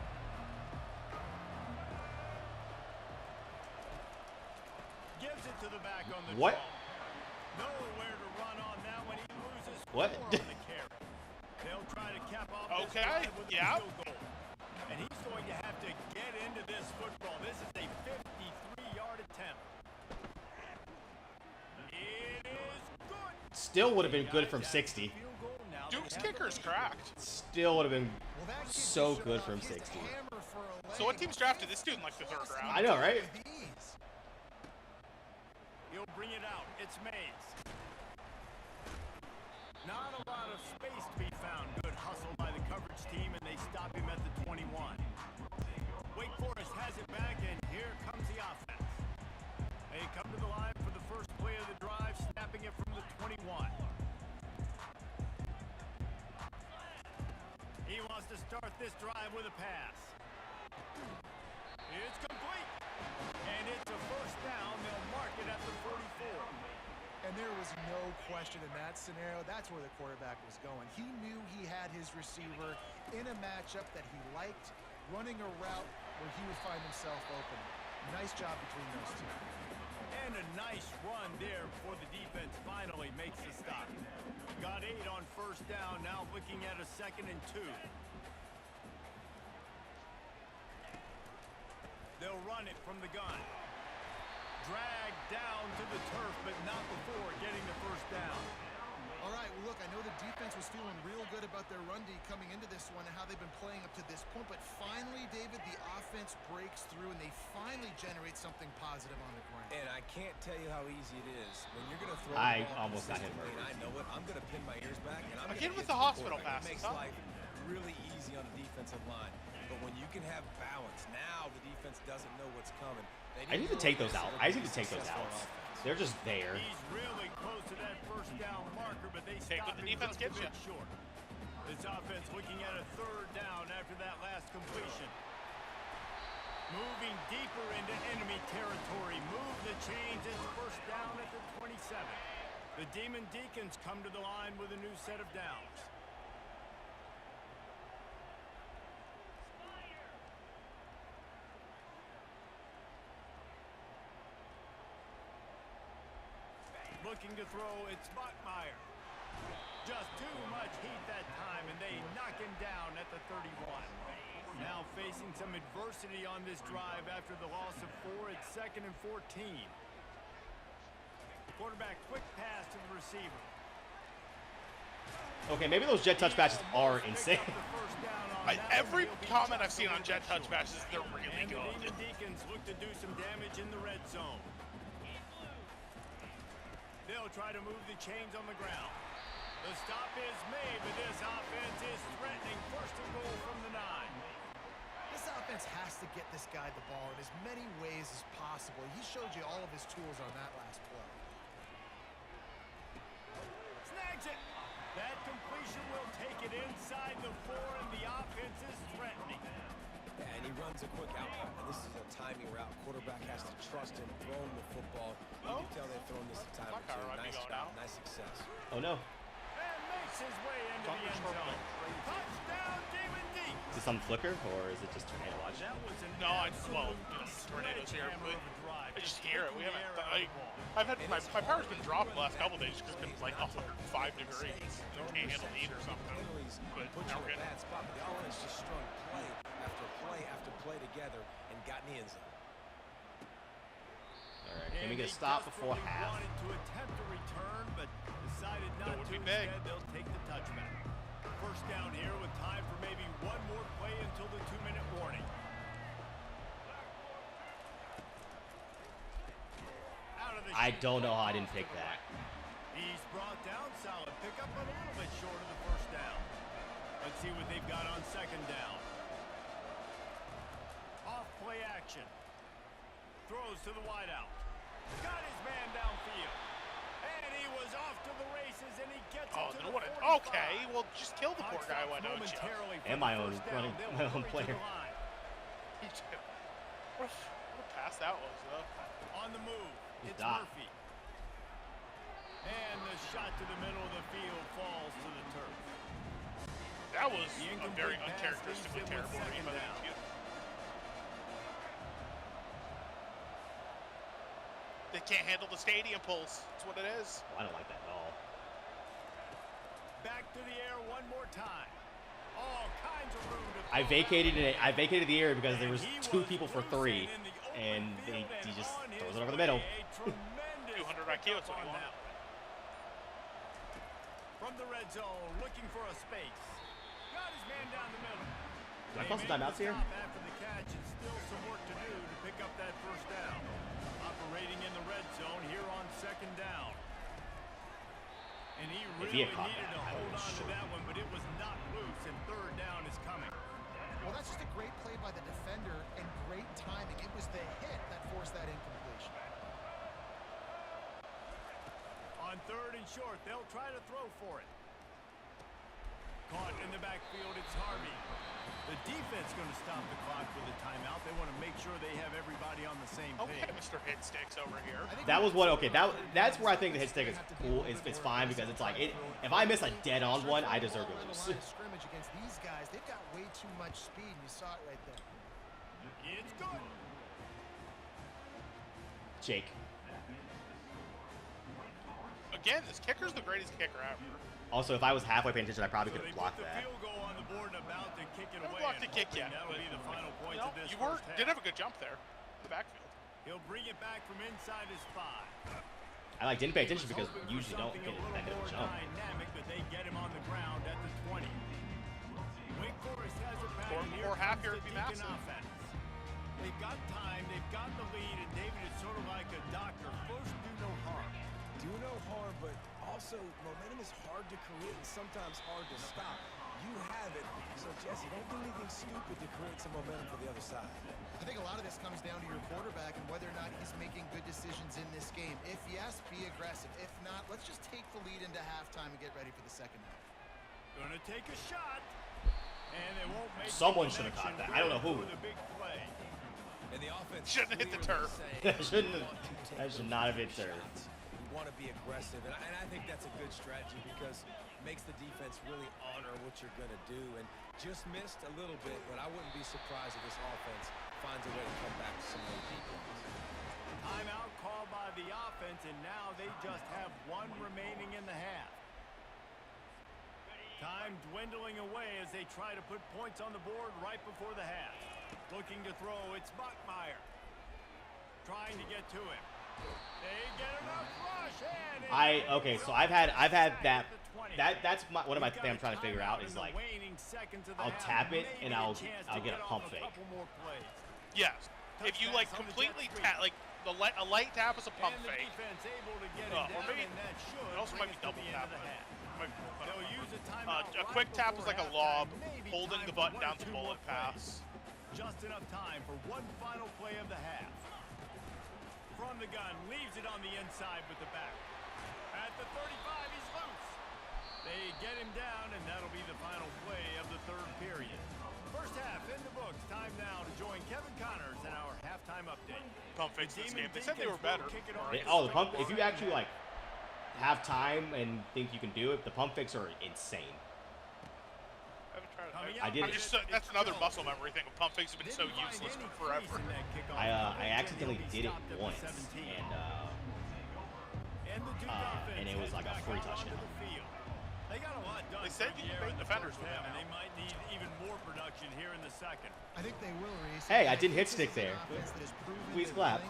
Gives it to the back on the What? draw. Nowhere to run on that when he loses What? 4 on the carry. They'll try to cap off this Okay, drive with a yeah. field goal. And he's going to have to get into this football. This is a 53-yard attempt. It is good. Still would have been good from 60. Field goal. Now they Duke's have the kicker's lead. cracked. Still would have been Well, that kid so just good showed from off. He hit 60. the hammer for a So what leg. team's drafted this dude in like the third round? I know, right? With ease. He'll bring it out. It's Mays. Not a lot of space to be found. Good hustle by the coverage team, and they stop him at the 21. Wake Forest has it back, and here comes the offense. They come to the line for the first play of the drive, snapping it from the 21. He wants to start this drive with a pass. It's complete. And it's a first down. They'll mark it at the 44. And there was no question in that scenario. That's where the quarterback was going. He knew he had his receiver in a matchup that he liked, running a route where he would find himself open. Nice job between those two. And a nice run there before the defense finally makes the stop. Got 8 on first down, now looking at a 2nd and 2. They'll run it from the gun. Dragged down to the turf, but not before getting the first down. All right, well, look, I know the defense defense was feeling real good about their run D coming into this one and how they've been playing up to this point. But finally, David, the offense breaks through and they finally generate something positive on the ground. And I can't tell you how easy it is when you're going to throw I the ball almost got hit consistently, and I know it. I'm going to pin my ears back, and I'm Again gonna with hit the hospital quarterback. passes, It makes huh? life really easy on the defensive line. But when you can have balance, now the defense doesn't know what's coming. I need to take those out. I just need to take those out. They're just there. He's really close to that first down marker, but they Take stop what the him defense just a gives bit you. short. This offense looking at a third down after that last completion. Moving deeper into enemy territory. Move the chains. It's first down at the 27. The Demon Deacons come to the line with a new set of downs. Looking to throw, it's Bachmeyer. Just too much heat that time, and they knock him down at the 31. Now facing some adversity on this drive after the loss of 4. It's 2nd and 14. Quarterback quick pass to the receiver. Okay, maybe those jet touch passes are insane. Every comment I've seen on jet touch passes, they're really And the good. Demon Deacons look to do some damage in the red zone. They'll try to move the chains on the ground. The stop is made, but this offense is threatening. First and goal from the 9. This offense has to get this guy the ball in as many ways as possible. He showed you all of his tools on that last play. Snags it. That completion will take it inside the 4, and the offense is threatening. And he runs a quick out route. And this is a timing route. Quarterback has to trust him throwing the football. You can tell they've thrown this a time or Black Power two. might be Nice going job, out. nice success. Oh no. And makes his way into the end zone. Touchdown, Demon Deacons. Is it some flicker or is it just tornado watch? That was an No, well, absolute tornadoes here, sledgehammer but of a drive. I just hear it. We taking haven't. the air out of the ball. I've had my power's been dropped the last couple days because it's been like 105 degrees. I can't handle the heat or something. Penalties But put now you we're in a getting. bad spot. But the offense just strung play after play after play together and got in the end zone. All right, can we And get a they stop before desperately half? wanted to attempt a return, but decided not That would to. be big. Instead, they'll take the touchback. First down here with time for maybe one more play until the 2-minute warning. Out of the I chute, don't know how I off didn't to pick the that. right. He's brought down solid. Pick up a little bit short of the first down. Let's see what they've got on second down. Off play action. Throws to the wideout. Got his man downfield. And he was off to the races, and he gets Oh, it to no, the what? 45. Okay, well, just kill the poor Clock guy. stops Why don't you? momentarily for And the my own first down. running- They'll my own hurry to player. the line. What a pass that was, though. On the move, it's Stop. Murphy. And the shot to the middle of the field falls to the turf. That was The a very incomplete pass uncharacteristically leaves them with terrible read second by the down. execute. They can't handle the stadium pulse. That's what it is. Oh, I don't like that at all. Back to the air one more time. All kinds of room to I throw vacated that it. I vacated the area because there was And he 2 was people for loose 3, in the open and he field just on throws his it over the way. middle. A tremendous 200 IQ, that's what pickup he on wanted. that one. From the red zone, looking for a space. Got his man down the middle. Did I They call some make timeouts the here? stop after the catch, and still some work to do to pick up that first down. Operating in the red zone here on second down. And he If really he had caught needed that, to I hold would've on to shorted. that one, but it was not loose, and third down is coming. Well, that's just a great play by the defender and great timing. It was the hit that forced that incompletion. On third and short, they'll try to throw for it. Caught in the backfield, it's Harvey. The defense going to stop the clock with a timeout. They want to make sure they have everybody on the same Okay, page. Mr. Hit Sticks over here. That was what. Okay, that's where I think the hit stick is cool. It's fine because it's like if I miss a dead on one, I deserve to lose. Scrimmage against these guys, they've got way too much speed. You saw it right there. It's good. Jake. Again, this kicker's the greatest kicker ever. Also, if I was halfway paying attention, I probably So could they have blocked put the that. field goal on the board and about to kick it Don't away. block and the kick hoping yet, That'll but be the final points No, of this you first half. did have a good jump there in the backfield. He'll bring it back from inside his 5. I like didn't pay attention because Hoping for usually don't something get a little that good of more a jump. dynamic, but they get him on the ground Forrest has it back, Score and before here half comes here the would be Deacon massive. offense. They've got time, they've got the lead, and David, it's sort of like a doctor. First, do no harm. Do no harm, but also momentum is hard to create and sometimes hard to stop. You have it, so Jesse, don't do anything stupid to create some momentum for the other side. I think a lot of this comes down to your quarterback and whether or not he's making good decisions in this game. If yes, be aggressive. If not, let's just take the lead into halftime and get ready for the second half. Gonna take a shot, and they won't make Someone the should have caught connection that. I don't know who. for the big play. And the offense Shouldn't have hit the clearly turf. saying That shouldn't we have- want to take that should those not have hit big turf. shots. We want to be aggressive, and I think that's a good strategy because it makes the defense really honor what you're going to do. And just missed a little bit, but I wouldn't be surprised if this offense finds a way to come back to some more deep ones. Timeout called by the offense, and now they just have one remaining in the half. Time dwindling away as they try to put points on the board right before the half. Looking to throw, it's Buckmeyer. Trying to get to him. They get enough rush, and Okay, so I've had that's one of my things I'm trying to figure out is like I'll tap it and I'll get a pump fake. Yes. If you like completely tap, like a light tap is a pump fake. Or maybe it also might be double tap. A quick tap is like a lob, holding the button down to bullet pass. Just enough time for one final play of the half. From the gun, leaves it on the inside with the back. At the 35, he's loose. They get him down, and that'll be the final play of the third period. First half in the books. Time now to join Kevin Connors in our halftime update. Pump fakes this game. They said they were better. Oh, the pump! If you actually like have time and think you can do it, the pump fakes are insane. I did it. That's another muscle memory thing. Pump fakes have been so useless for forever. I accidentally did it once, and it was like a free touchdown. They got a lot done. They said you can beat defenders with and that. they might need even more production here in the second. I think they will, Reese. Hey, I didn't hit stick there. Please clap.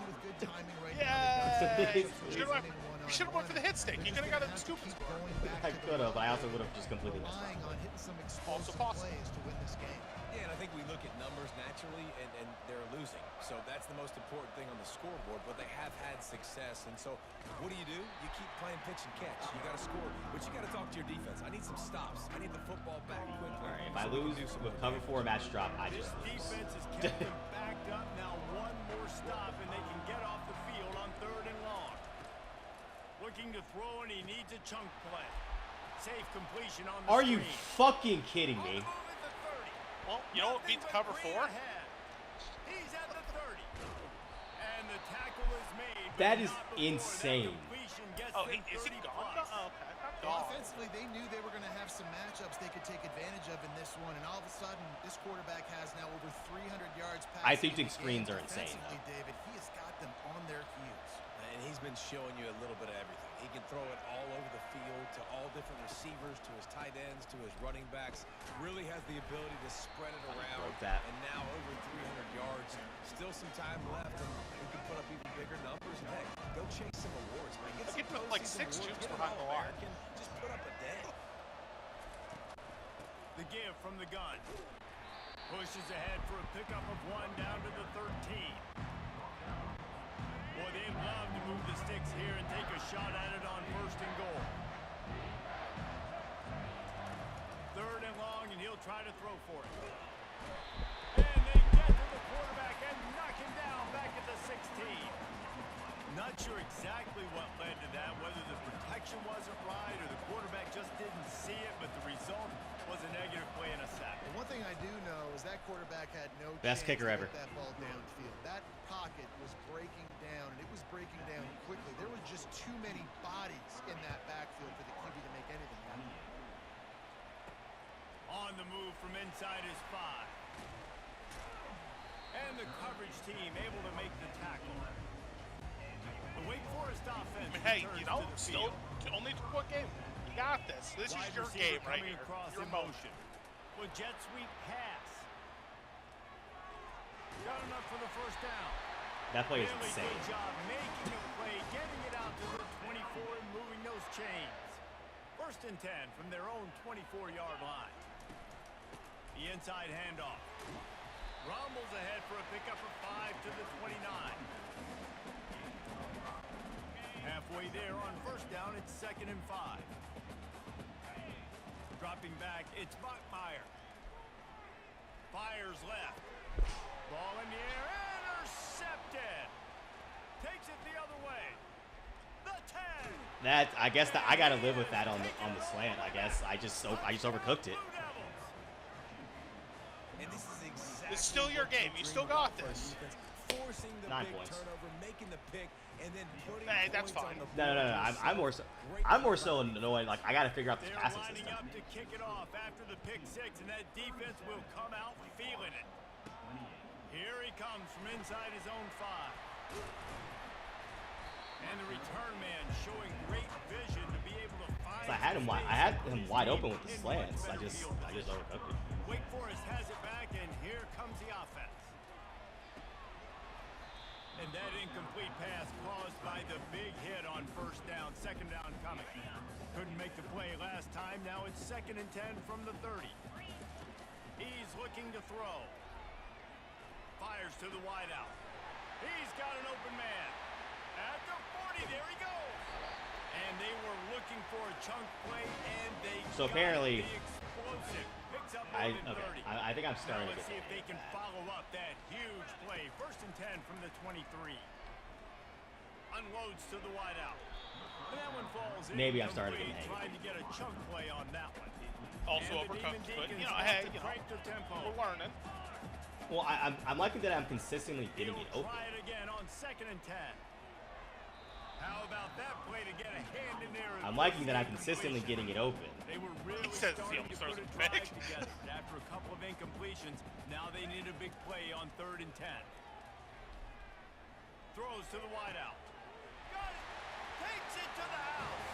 You should have went for the hit stick. You could have got a scoop and score. I could have, but I also would have just completely missed Relying it. on hitting some Also explosive possible. plays to win this game. Yeah, and I think we look at numbers naturally, and they're losing. So that's the most important thing on the scoreboard, but they have had success. And so what do? You keep playing pitch and catch. You got to score, but you got to talk to your defense. I need some stops. I need the football back quickly. All right, if I lose with cover 4 match drop, I just lose. Defense has kept them backed up. Now one more stop, and they can get off the field on 3rd and long. Looking to throw, and he needs a chunk play. Safe completion on the Are you screen. fucking kidding On the me? move at the 30. Well, you know what beats cover 4? He's at the 30. And the tackle is made. but That is not before insane. That completion gets Oh, them is he 30 gone? plus. Oh, okay. Not gone. Offensively, they knew they were going to have some matchups they could take advantage of in this one, and all of a sudden, this quarterback has now over 300 yards passing. I think in the screens game. are insane, Defensively, David, he has got them on their heels. And he's been showing you a little bit of everything. He can throw it all over the field to all different receivers, to his tight ends, to his running backs. Really has the ability to spread it around. broke that. And now over 300 yards. Still some time left, and he can put up even bigger numbers. And heck, go chase some awards, man. Get I'll some give him, like, postseason 6 awards. jukes Get an behind the line. All-American. Just put up a day. The give from the gun. Pushes ahead for a pickup of 1 down to the 13. Boy, they'd love to move the sticks here and take a shot at it on 1st and goal. 3rd and long, and he'll try to throw for it. And they get to the quarterback and knock him down back at the 16. Not sure exactly what led to that, whether the protection wasn't right or the quarterback just didn't see it, but the result was a negative play and a sack. And one thing I do know is that quarterback had no Best chance kicker to ever. get that ball downfield. That pocket was breaking down, and it was breaking down quickly. There were just too many bodies in that backfield for the QB to make anything happen. On the move from inside his 5. And the coverage team able to make the tackle. The Wake Forest offense. I mean, hey, returns you know, to the still field. only 2-point game. You got this. This is Wide your receiver game right coming here. across Your in moment. motion. With jet sweep pass. Got enough for the 1st down. That play is Really insane. good job making a play, getting it out to the 24 and moving those chains. 1st and 10 from their own 24-yard line. The inside handoff. Rumbles ahead for a pickup of 5 to the 29. Halfway there on first down, it's 2nd and 5. Dropping back, it's Bachmeyer. Fires left. Ball in the air, intercepted. Takes it the other way. The 10. That I guess that I gotta live with that on the slant. I guess I just overcooked it. And this is exactly It's still your game. You still got this. Forcing the 9 big points. turnover, making the pick, and then putting Hey, that's points fine. on the No. board. I'm more so annoyed. Like I gotta figure out this They're passing lining system. up to kick it off after the pick 6, and that defense will come out feeling it. Here he comes from inside his own 5. And the return man showing great vision to be able to find. I had him wide open with the slants. I just overcooked it. Wake Forest has it back, and here comes the offense. And that incomplete pass caused by the big hit on first down. 2nd down coming. Couldn't make the play last time. Now it's 2nd and 10 from the 30. He's looking to throw. Fires to the wideout. He's got an open man. At the 40, there he goes. And they were looking for a chunk play, and they So got apparently, the explosive. Picks up more than 30. I think I'm starting Now to let's get see if they can follow up that huge play. 1st and 10 from the 23. Unloads to the wideout. And that one falls in. Maybe I'm starting to get incomplete. Tried to get a chunk play on that one. Also And the Demon overcooked, but Deacons hey, have to crank their tempo. we're learning. Well, I'm liking that I'm consistently getting it He'll open. try it again on 2nd and 10. How about that play to get a hand in there? I'm liking that I'm consistently getting it open. They were really says he starting to almost throws put a it drive big. together. After a couple of incompletions, now they need a big play on 3rd and 10. Throws to the wideout. Got it. Takes it to the house.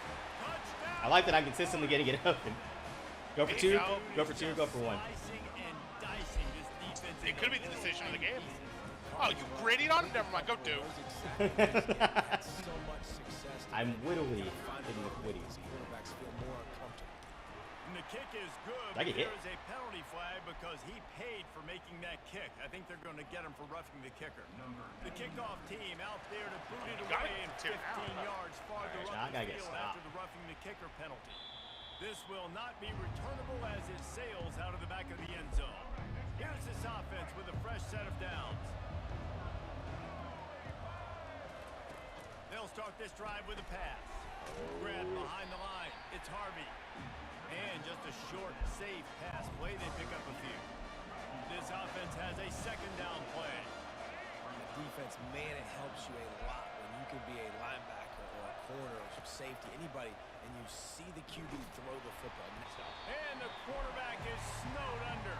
Touchdown. I like that I'm consistently getting it open. Go for 2, go for 2, go for 1. Slicing and dicing this defense. It could be the decision of the game. Oh, you grittied on him? Never mind. Go do. So much success. I'm wittily Find hitting with witty. quarterbacks feel more uncomfortable. And the kick is good. Did I get hit? There is a penalty flag because he paid for making that kick. I think they're going to get him for roughing the kicker. The kickoff team out there to boot it Got away it. and Too. 15 yards farther Now I up gotta the get field stopped. after the roughing the kicker penalty. This will not be returnable as it sails out of the back of the end zone. Here's this offense with a fresh set of downs. They'll start this drive with a pass. Grab behind the line. It's Harvey. And just a short, safe pass play. They pick up a few. This offense has a 2nd down play. The defense, man, it helps you a lot when you can be a linebacker or a corner or safety, anybody, and you see the QB throw the football. And the quarterback is snowed under.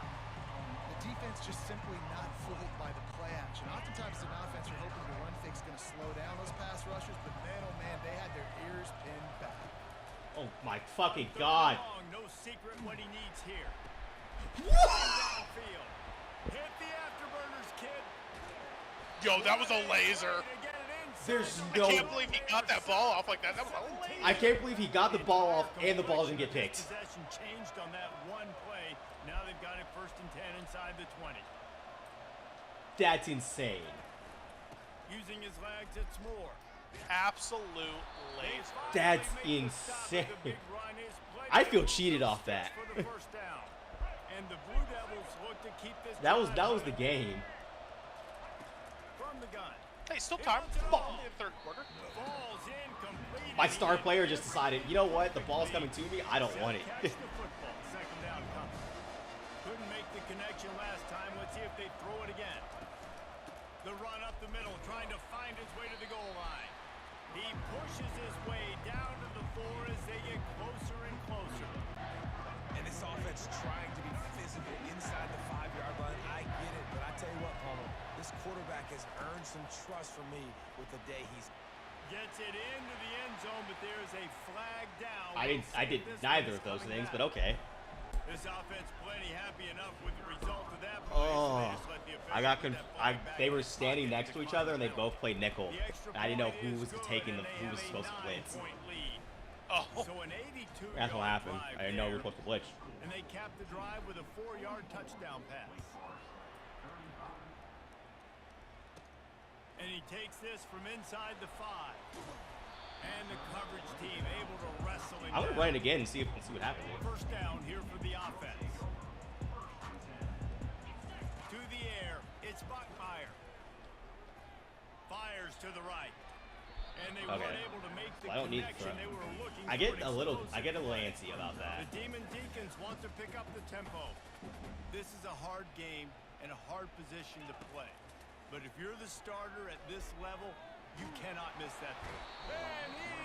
The defense just simply not fooled by the play action. Oftentimes, as an offense, you're hoping the run fake's going to slow down those pass rushers, but man, oh man, they had their ears pinned back. Oh my fucking 3rd god. and long, no secret what he needs here. Downfield. Hit the afterburners, kid. Yo, that was a laser. There's I no. can't believe he got that ball off like that. That was a laser. I can't believe he got the ball off and the ball didn't get picked. Possession changed on that one play. Now they've got it 1st and 10 inside the 20. That's insane. Using his legs, it's more. Absolute laser. That's insane. I feel cheated off that. For the first down. And the Blue Devils look to keep this That was drive the going. game. From the gun. Hey, still time. Ball in the 3rd quarter. Falls incomplete. My star player just decided, you know what? The ball's coming to me. I don't want it. Catch the football. 2nd down coming. Couldn't make the connection last time. Let's see if they throw it again. The run up the middle, trying to find his way to the goal line. He pushes his way down to the 4 as they get closer and closer. And this offense trying to be physical inside the 5-yard line. I get it, but I tell you what, Palmer, this quarterback has earned some trust from me with the day he's... Gets it into the end zone, but there's a flag down. I did neither of those things, but okay. This offense plenty happy enough with the result of that play. Oh, So they just let the I got officials get that flag back they in were his standing pocket next to and each other and they decline both played nickel. the extra And I didn't know point who is was good, taking and the they who was have a supposed to blitz. 9-point lead. Oh, So an 82 That's what happened. drive I didn't know we there. were supposed to blitz. And they cap the drive with a 4-yard touchdown pass. And he takes this from inside the 5. And the coverage team able to wrestle him I would down. run it again and see what happens. First down here for the offense. To the air, it's Buckmeyer. Fires to the right. And they weren't able to make the I don't need to connection throw. they were looking I for. get a little antsy about that. The Demon Deacons want to pick up the tempo. This is a hard game and a hard position to play. But if you're the starter at this level, you cannot miss that throw. And he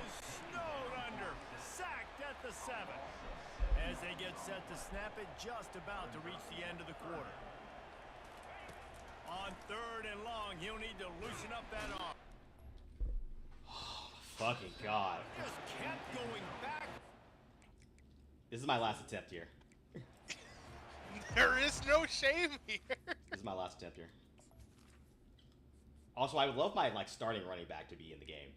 is snowed under, sacked at the 7. As they get set to snap it, just about to reach the end of the quarter. On 3rd and long, he'll need to loosen up that arm. Fucking God. Just kept going back. This is my last attempt here. There is no shame here. This is my last attempt here. Also, I would love my starting running back to be in the game.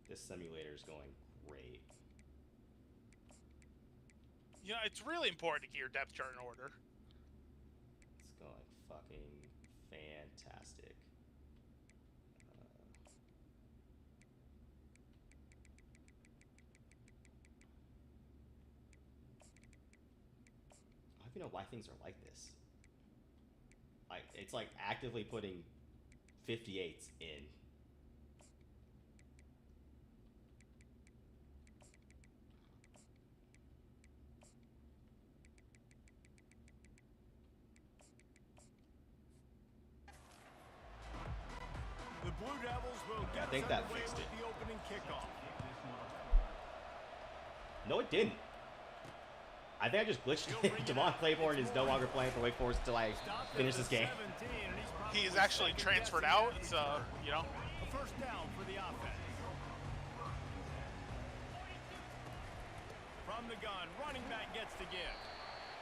This simulator is going great. You know, it's really important to get your depth chart in order. It's going fucking fantastic. I don't even know why things are like this. It's like actively putting 58s in. The Blue Devils will get I think that underway fixed with it. the opening kickoff. No, it didn't. I think I just glitched it. Devon Claiborne is no longer playing for Wake Forest until I finish this game. He is actually transferred out. It's you know. A first down for the offense. From the gun, running back gets the give.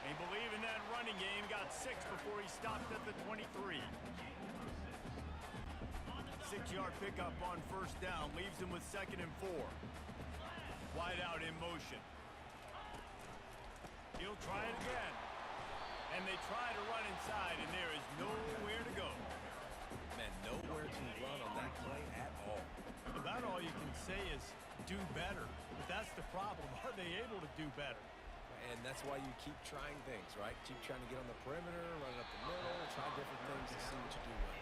They believe in that running game. Got 6 before he stopped at the 23. 6-yard pickup on first down leaves him with 2nd and 4. Wide out in motion. He'll try it again. And they try to run inside, and there is nowhere to go. Man, nowhere to run on that play at all. About all you can say is do better. But that's the problem. Are they able to do better? And that's why you keep trying things, right? Keep trying to get on the perimeter, run it up the middle, try different things to see what you do well.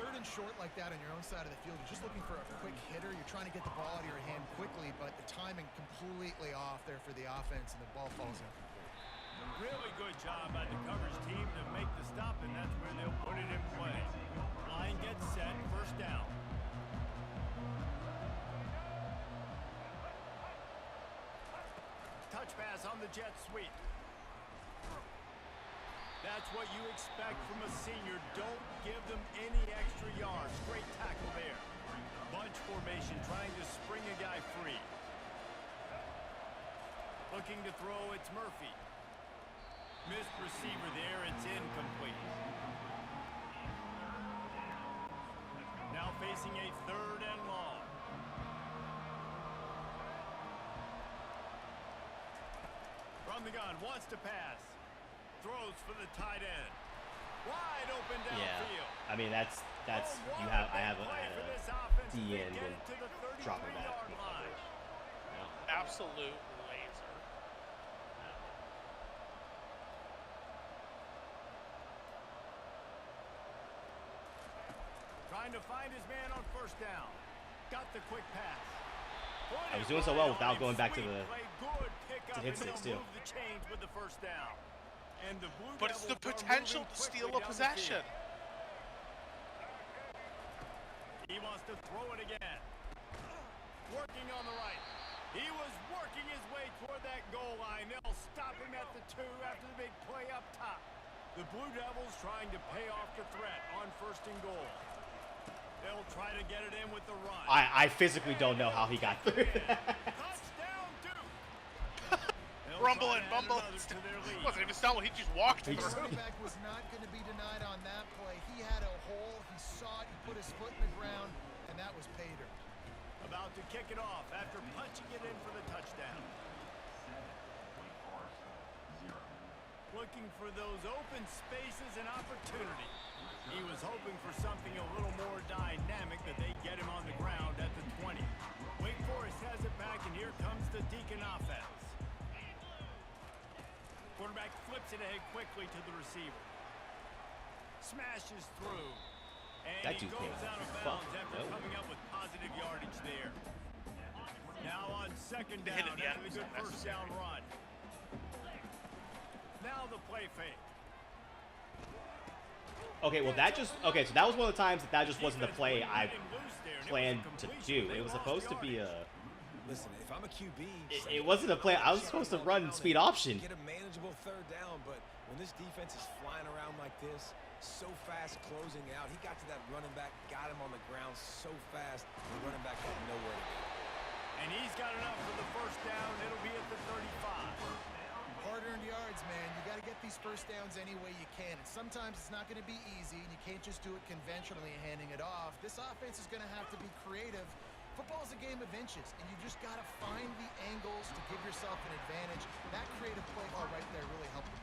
3rd and short like that on your own side of the field, you're just looking for a quick hitter. You're trying to get the ball out of your hand quickly, but the timing completely off there for the offense, and the ball falls incomplete. Really good job by the coverage team to make the stop, and that's where they'll put it in play. Line gets set, first down. Touch pass on the jet sweep. That's what you expect from a senior. Don't give them any extra yards. Great tackle there. Bunch formation, trying to spring a guy free. Looking to throw, it's Murphy. Missed receiver there, it's incomplete. Now facing a 3rd and long. From the gun, wants to pass. Throws for the tight end. Wide open downfield. I mean that's you have I had a D end and dropping back. Absolute laser. Trying to find his man on first down. Got the quick pass. I was doing so well without going back to the hit sticks too. Move the chains with the first down. And the Blue But it's the Devils are potential moving to steal quickly a down the possession. field. He wants to throw it again. Working on the right. He was working his way toward that goal line. They'll stop him at the 2 after the big play up top. The Blue Devils trying to pay off the threat on 1st and goal. They'll try to get it in with the run. I physically don't know how he got through that. Touchdown, Duke. Rumbling, bumbling. Wasn't even stumble. He just walked He through. just- The running back was not going to be denied on that play. He had a hole. He saw it. He put his foot in the ground, and that was pay dirt. About to kick it off after punching it in for the touchdown. Looking for those open spaces and opportunity. He was hoping for something a little more dynamic, that they get him on the ground at the 20. Wake Forest has it back, and here comes the Deacon offense. Quarterback flips it ahead quickly to the receiver. Smashes through. And That he dude goes came out of fuck, bounds after no. coming up with positive yardage there. Now on second The hit down at the end after was the good first unnecessary. down run. Now the play fake. Okay, well that just okay. So that was one of the times that just wasn't the play I planned to do. It was supposed to be a. Listen, if I'm a QB, It wasn't a play. I was supposed to run speed option. Get a manageable third down, but when this defense is flying around like this, so fast closing out, he got to that running back, got him on the ground so fast, the running back had nowhere to go. And he's got enough for the first down. It'll be at the 35. Hard-earned yards, man. You got to get these first downs any way you can. And sometimes it's not going to be easy, and you can't just do it conventionally handing it off. This offense is going to have to be creative. Football's a game of inches, and you just got to find the angles to give yourself an advantage. That creative play call right there really helped them.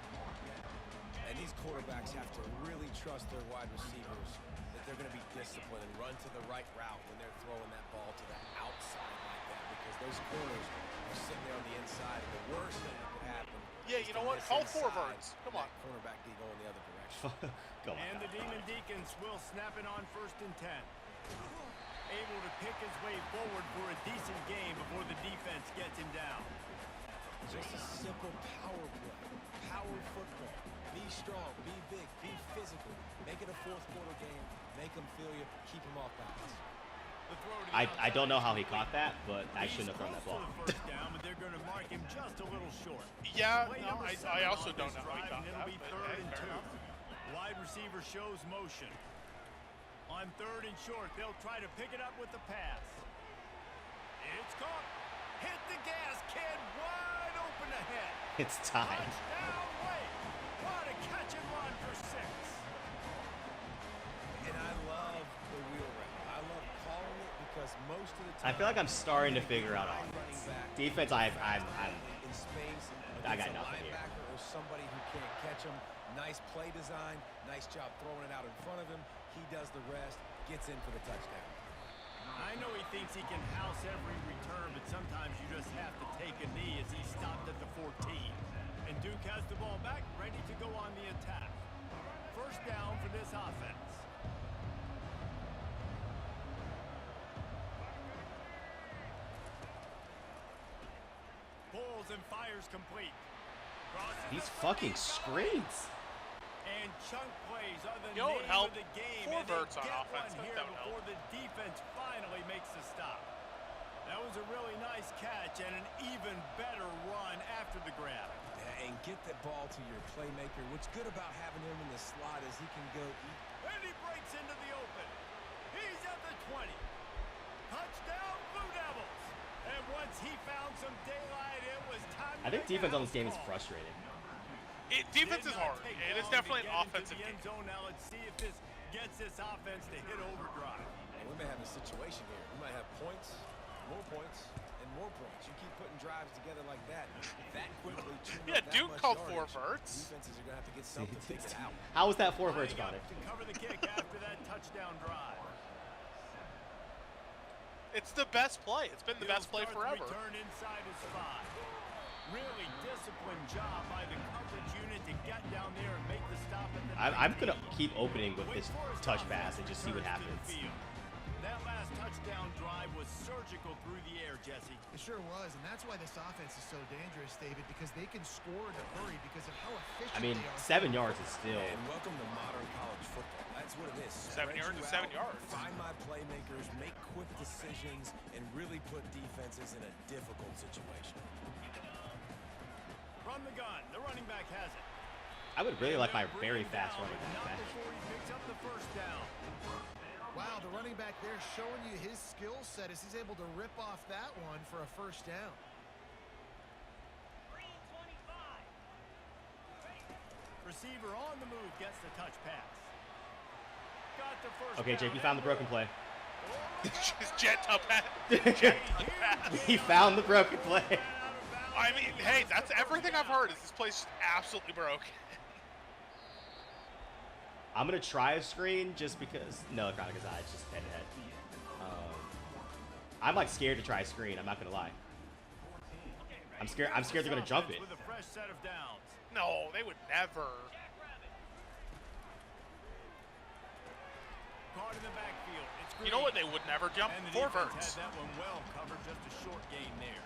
And these quarterbacks have to really trust their wide receivers that they're going to be disciplined and run to the right route when they're throwing that ball to the outside like that, because those corners are sitting there on the inside, and the worst thing that could happen. Yeah, you know what? Call four verts. Come on. Cornerback be going the other direction. Go on. And the Demon Deacons will snap it on 1st and 10. Able to pick his way forward for a decent game before the defense gets him down. Just a simple power play, power football. Be strong, be big, be physical. Make it a fourth quarter game. Make them feel you. Keep them off balance. The throw to the I don't know how he outside caught that, but I He's shouldn't have thrown that close ball. to the first down, but they're going to mark him just a little short. Yeah, Play no, number I 7 also on don't this know how he drive, caught and that, it'll be but 3rd hey, and fair 2. enough. Wide receiver shows motion. On 3rd and short, they'll try to pick it up with the pass. It's caught. Hit the gas, kid. Wide open ahead. It's time. Touchdown, Wake. What a catch and run for 6. And I love the wheel route. I love calling it because most of the time I feel like I'm starting to figure out running offense. back Defense, I'm in space. I got against a nothing here. linebacker or somebody who can't catch him. Nice play design. Nice job throwing it out in front of him. He does the rest. Gets in for the touchdown. I know he thinks he can house every return, but sometimes you just have to take a knee as he stopped at the 14. And Duke has the ball back, ready to go on the attack. First down for this offense. Pulls and fires complete. Crosses These the fucking 50, screens. and chunk plays are the You know what name would of the game, help? and Four they verts on get offense. one here That would help. before the defense finally makes the stop. That was a really nice catch and an even better run after the grab. Yeah, and get that ball to your playmaker. What's good about having him in the slot is he can go And he breaks into the open. He's at the 20. Touchdown, Blue Devils. And once he found some daylight, it was time I think to make defense a on this game is house call. frustrating. Defense Did is not hard. take It is long definitely to an get into offensive the game. end zone. Now let's see if this gets this offense to hit overdrive. And we may have a situation here. We might have points, and more points. You keep putting drives together like that quickly. Yeah, Duke called 4 verts. Defenses are going to have to get something figured out. How was that 4 verts, Lining Connor? up to cover the kick after that touchdown drive. It's the best play. It's been the He'll best play start the forever. Return inside his 5. Really disciplined job by the coverage unit to get down there and make the stop at the I'm 19. gonna keep opening with Wake this Forest touch offense pass and just see what returns to the happens. field. That last touchdown drive was surgical through the air, Jesse. It sure was, and that's why this offense is so dangerous, David, because they can score in a hurry because of how efficient I mean, they are. 7 yards is still. And welcome to modern college football. That's what it is. 7 Spread yards you is 7 out, yards. Find my playmakers, make quick decisions, and really put defenses in a difficult situation. From the gun, the running back has it. I would really like my They'll bring very him fast down, running but back not back. before he picks up the first down. Wow, the running back there showing you his skill set as he's able to rip off that one for a first down. Receiver on the move gets the touch pass. Got the first Okay, Jake, you found the broken play. Just jet up at. He found the broken play. I mean, hey, that's everything I've heard. Is this place just absolutely broke? I'm gonna try a screen just because. No, not because it's just head to head. I'm like scared to try a screen. I'm not gonna lie. I'm scared. I'm scared they're gonna jump it. With a fresh set of downs. No, they would never. Caught in the backfield. It's You know what they would never jump? And the Forwards. defense had that one well covered, just a short gain there.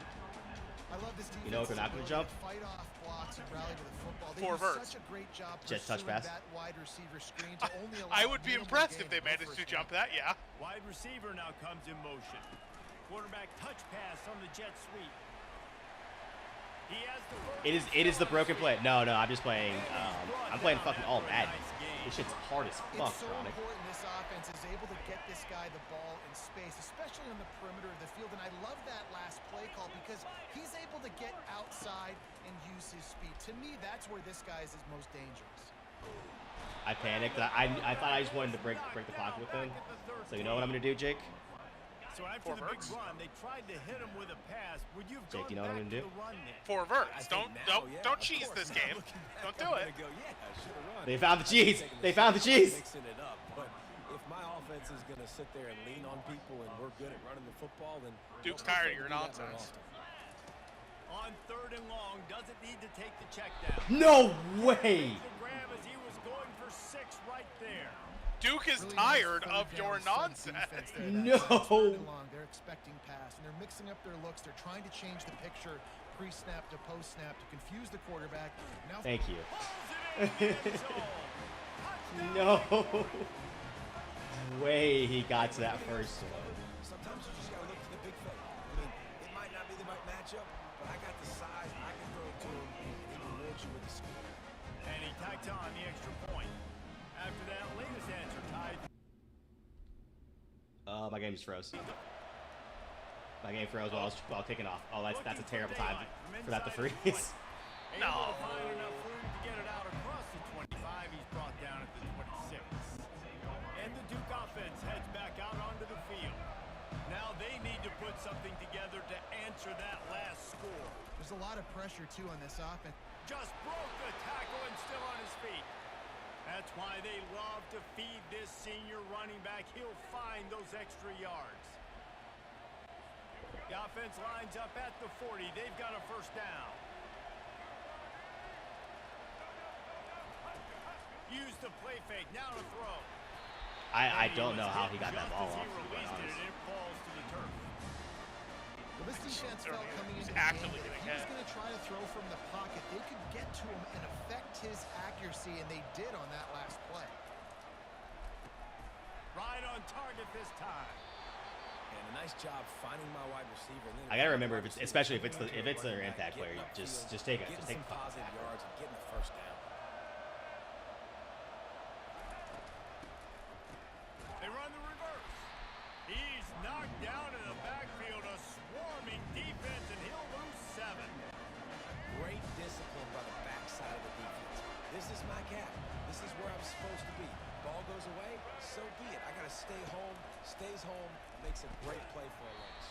I love this defense. You know if they're not gonna jump? Fight off blocks and rally to the football. They Four do verts. such a great job Jet touch pursuing pass. that wide receiver screen to only allow I would be minimal impressed gain if they on the managed to first jump down. that, yeah. Wide receiver now comes in motion. Quarterback touch pass on the jet sweep. He has the first. It is the broken play. No, I'm just playing. I'm playing fucking all Madden. This shit's hard as fuck, It's so Chronic. important this offense is able to get this guy the ball in space, especially on the perimeter of the field. And I love that last play call because he's able to get outside and use his speed. To me, that's where this guy is his most dangerous. I panicked. I thought I just wanted to break the pocket with him. So you know what I'm gonna do, Jake? So after the big Forwards. run, they tried to hit him with a pass. Would you have Jake, gone you know what I'm back gonna to do? the run then? Forwards. Don't Of cheese course, this now game. looking back, Don't do I'm it. gonna go, yeah, I should've run. They found the cheese. Taking They the found the shot, cheese. Mixing it up, but if my offense is gonna sit there and lean on people and we're good at running the football, then Duke's don't tired of expect your to do that very nonsense. often. On 3rd and long, doesn't need to take the check down. No way. The grab as he was going for 6 right there. Duke is Really tired nice of third your down sub nonsense. defense there. No. That's 3rd and long. They're expecting pass, and they're mixing up their looks. They're trying to change the picture pre-snap to post-snap to confuse the quarterback. Now Thank you. Pulls it in the end zone. Touchdown. No way he got to that first one. Sometimes you just gotta look to the big fella. I mean, it might not be the right matchup, but I got the size, I can throw it to him, and he rewards you with the score. And he tacked on the extra point. After that, latest answer tied. My game just froze. My game froze while I was kicking off. Oh, that's a terrible time for that to freeze. No. Able to find enough room to get it out across the 25. He's brought down at the 26. And the Duke offense heads back out onto the field. Now they need to put something together to answer that last score. there's a lot of pressure, too, on this offense. Just broke the tackle and still on his feet. That's why they love to feed this senior running back. He'll find those extra yards. The offense lines up at the 40. They've got a first down. Use the play fake. Now to throw. I don't know how he got that ball Just off, as to he be quite released it, honest. and it falls to the turf. Well, this defense felt coming He's into the game actively that if getting he was hit. going to try to throw from the pocket, they could get to him and affect his accuracy, and they did on that last play. Right on target this time. And a nice job finding my wide receiver. And then I gotta remember, especially if it's their impact player, just take it. Getting Just take some positive yards and getting the first down. They run the reverse. He's knocked down in the backfield. A swarming defense, and he'll lose 7. Great discipline by the backside of the defense. This is my gap. This is where I'm supposed to be. Ball goes away, so be it. I got to stay home. Stays home, makes a great play for a loss.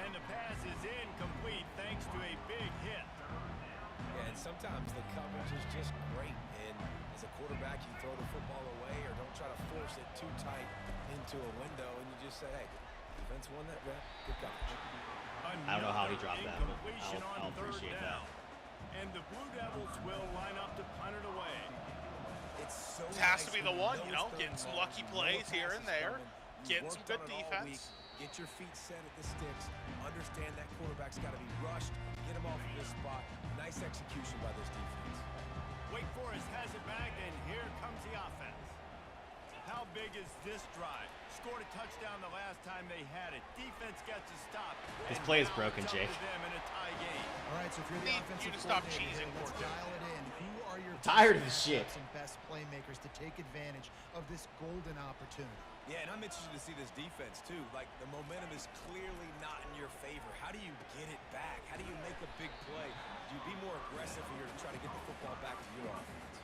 And the pass is incomplete thanks to a big hit. Yeah, and sometimes the coverage is just great. And as a quarterback, you throw the football away or don't try to force it too tight into a window, and you just say, hey, defense won that rep. Good coverage. I don't know how he dropped that, but Incompletion I'll on 3rd appreciate that. down. And the Blue Devils will line up to punt it away. It's so It has to nice be the when one, it's you know, third getting and some long, lucky you know plays the here pass and is there, coming, getting you've some worked good on it all defense. week, get your feet set at the sticks, understand that quarterback's got to be rushed, get him off of this spot. Nice execution by this defense. Wake Forest has it back, and here comes the offense. How big is this drive? Scored a touchdown the last time they had it. Defense gets a stop. This play is broken, Jake. Them in a tie game. All right, so if you're the Need offensive you to stop coordinator cheesing, here, let's Porter. dial it in. Who are your Tired of best this shit. matchups and best playmakers to take advantage of this golden opportunity? Yeah, and I'm interested to see this defense, too. Like, the momentum is clearly not in your favor. How do you get it back? How do you make a big play? Do you be more aggressive here to try to get the football back to your offense?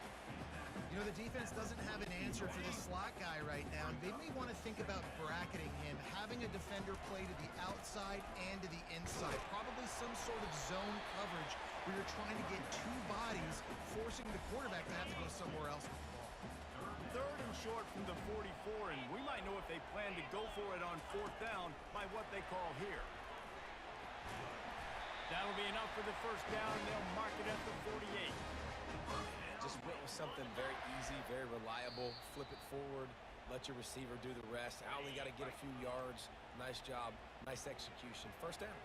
You know, the defense doesn't have an answer for this slot guy right now. They may want to think about bracketing him, having a defender play to the outside and to the inside. Probably some sort of zone coverage where you're trying to get two bodies, forcing the quarterback to have to go somewhere else with the ball. Third and short from the 44, and we might know if they plan to go for it on fourth down by what they call here. That'll be enough for the first down, and they'll mark it at the 48. And just went with something very easy, very reliable. Flip it forward, let your receiver do the rest. I only got to get a few yards. Nice job, nice execution. First down.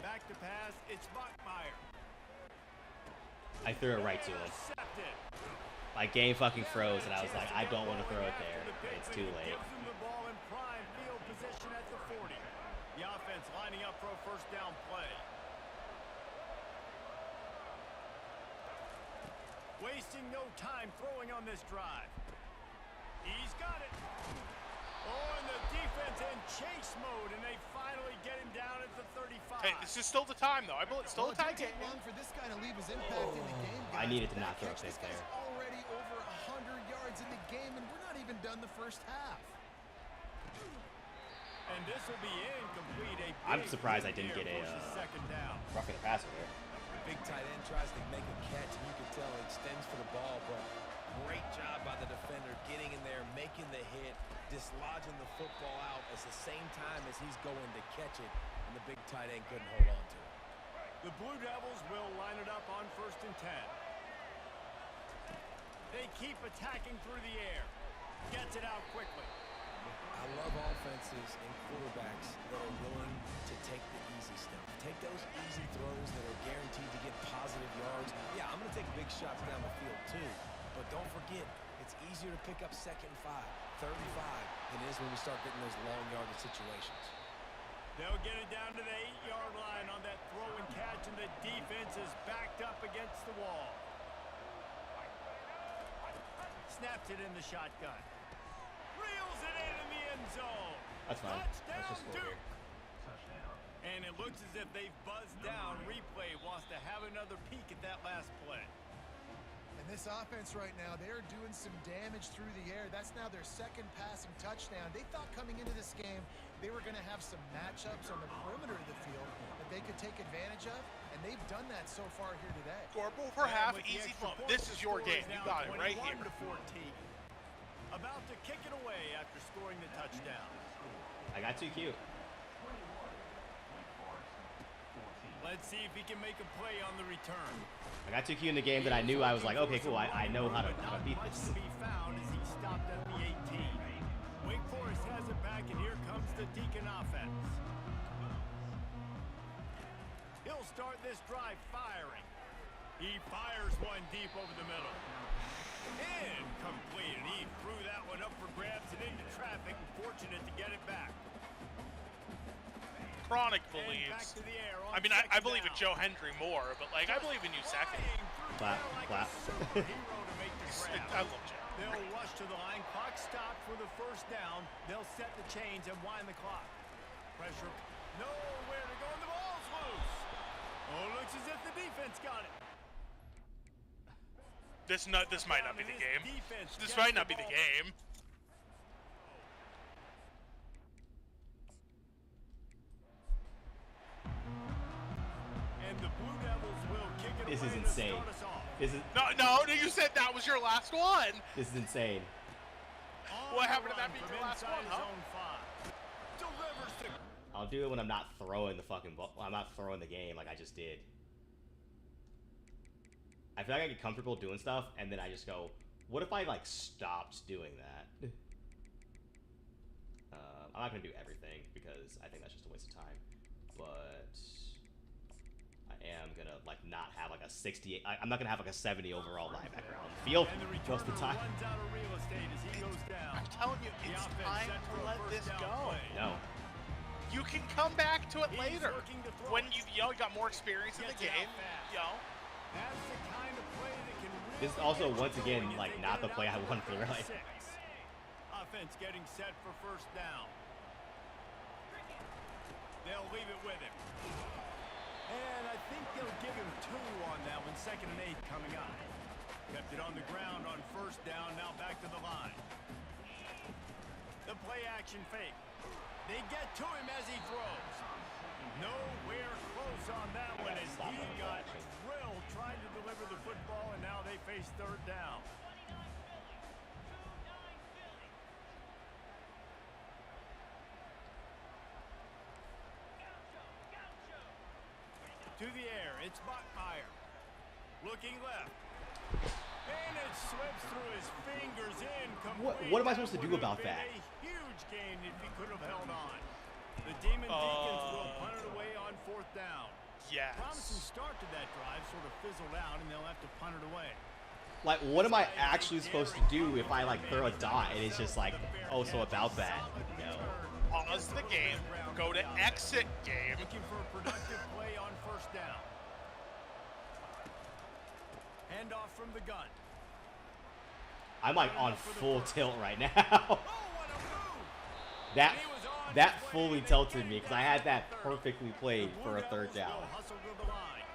Back to pass, it's Bachmeier. I threw it right to him. Intercepted. My game fucking froze, and I was like, I don't want to throw it there. But it's too late. Gives them the ball in prime field position at the 40. The offense lining up for a first down play. Wasting no time throwing on this drive. He's got it. Oh, and the defense in chase mode, and they finally get him down at the 35. Hey, this is still the time, though. I believe it's still Well, a it tie didn't game. take long for this guy to leave his impact in the game, guys. I needed to That not throw a catch, pick this guy's there. already over 100 yards in the game, and we're not even done the first half. And this will be incomplete. I'm surprised I didn't get a second down. roughing the passer there. Big tight end tries to make a catch, and you can tell he extends for the ball, but great job by the defender getting in there, making the hit, dislodging the football out at the same time as he's going to catch it, and the big tight end couldn't hold on to it. The Blue Devils will line it up on 1st and 10. They keep attacking through the air. Gets it out quickly. I love offenses and quarterbacks that are willing to take the easy stuff. Take those easy throws that are guaranteed to get positive yards. Yeah, I'm going to take big shots down the field too. But don't forget, it's easier to pick up 2nd and 5, 3rd and 5 than it is when we start getting those long yardage situations. They'll get it down to the 8-yard line on that throw and catch, and the defense is backed up against the wall. Snaps it in the shotgun. Reels it in the end zone. That's fine. Let's Touchdown, just score Duke. here. And it looks as if they've buzzed down. Replay wants to have another peek at that last play. And this offense right now, they're doing some damage through the air. That's now their 2nd passing touchdown. They thought coming into this game they were going to have some matchups on the perimeter of the field that they could take advantage of, and they've done that so far here today. Scorable for half, With the easy extra fun. point, This the is your score game. is You now got it right 21 here. to 14. About to kick it away after scoring the touchdown. I got too cute. Let's see if he can make a play on the return. I got too cute in the game that I knew I was like, okay, cool. I know how to beat this. To be found as he stopped at the 18. Wake Forest has it back, and here comes the Deacon offense. He'll start this drive firing. He fires one deep over the middle. Incomplete, and he threw that one up for grabs and into traffic. Fortunate to get it back. Chronic And back believes. to the air on I mean, I second believe in down. Joe Hendry more, but like I believe in you second. Flying through Clap, there like clap. a superhero to make the grab. I love Joe. They'll rush to the line. Clock stopped for the first down. They'll set the chains and wind the clock. Pressure. Nowhere to go, and the ball's loose. Oh, looks as if the defense got it. This might not be the game. Defense This gets might not be the ball. game. And the Blue Devils will kick it This away is to insane. start us off. This is No, you said that was your last one. insane. On What the happened to that run being from your last inside one, his huh? own 5. Delivers to I'll do it when I'm not throwing the fucking ball. I'm not throwing the game like I just did. I feel like I get comfortable doing stuff, and then I just go, what if I, like, stopped doing that? I'm not going to do everything, because I think that's just a waste of time. But I am gonna like not have like a 68. I'm not gonna have like a 70 overall linebacker on the field And the most of the returner time. runs out of real estate as he goes down. I'm telling you, The it's offense time set for to a let first this down go. play. No. You can come back to it He's later looking to throw when it. you got more experience in the Gets it out game. fast. You know, That's the kind of play that can really This is also, get you once again, going if like, they not get the it play out I to wanted to the run. 36. Offense getting set for first down. They'll leave it with him. And I think they'll give him 2 on that one. 2nd and 8 coming up. Kept it on the ground on first down. Now back to the line. The play action fake. They get to him as he throws. Nowhere close on that one as he got drilled trying to deliver the football, and now they face third down. To the air, it's Bachmeier. Looking left. And it slips through his fingers incomplete. What am I supposed to do That about would have that? been a huge gain if he could have held on. The Demon Deacons will punt it away on 4th down. yes. Promising start to that drive, sort of fizzled out, and they'll have to punt it away. Like, what am I actually supposed to do if I like throw a dot and it's just like, oh, so about that? No. Pause the game. Go to exit game. Looking for a productive play on first down. Handoff from the gun. I'm like on full tilt right now. Oh, what a move! that He was on that his way, fully and they tilted get me it because I down had to that 30. perfectly played The for Blue a third Devils down. will hustle to the line.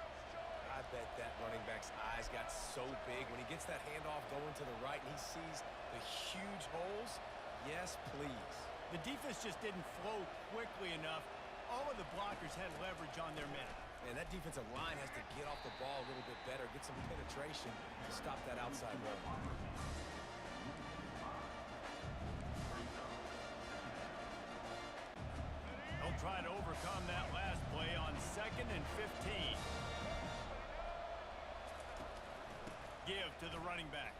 I bet that running back's eyes got so big when he gets that handoff going to the right and he sees the huge holes. Yes, please. The defense just didn't flow quickly enough. All of the blockers had leverage on their men. And that defensive line has to get off the ball a little bit better, get some penetration to stop that outside run. They'll try to overcome that last play on 2nd and 15. Give to the running back.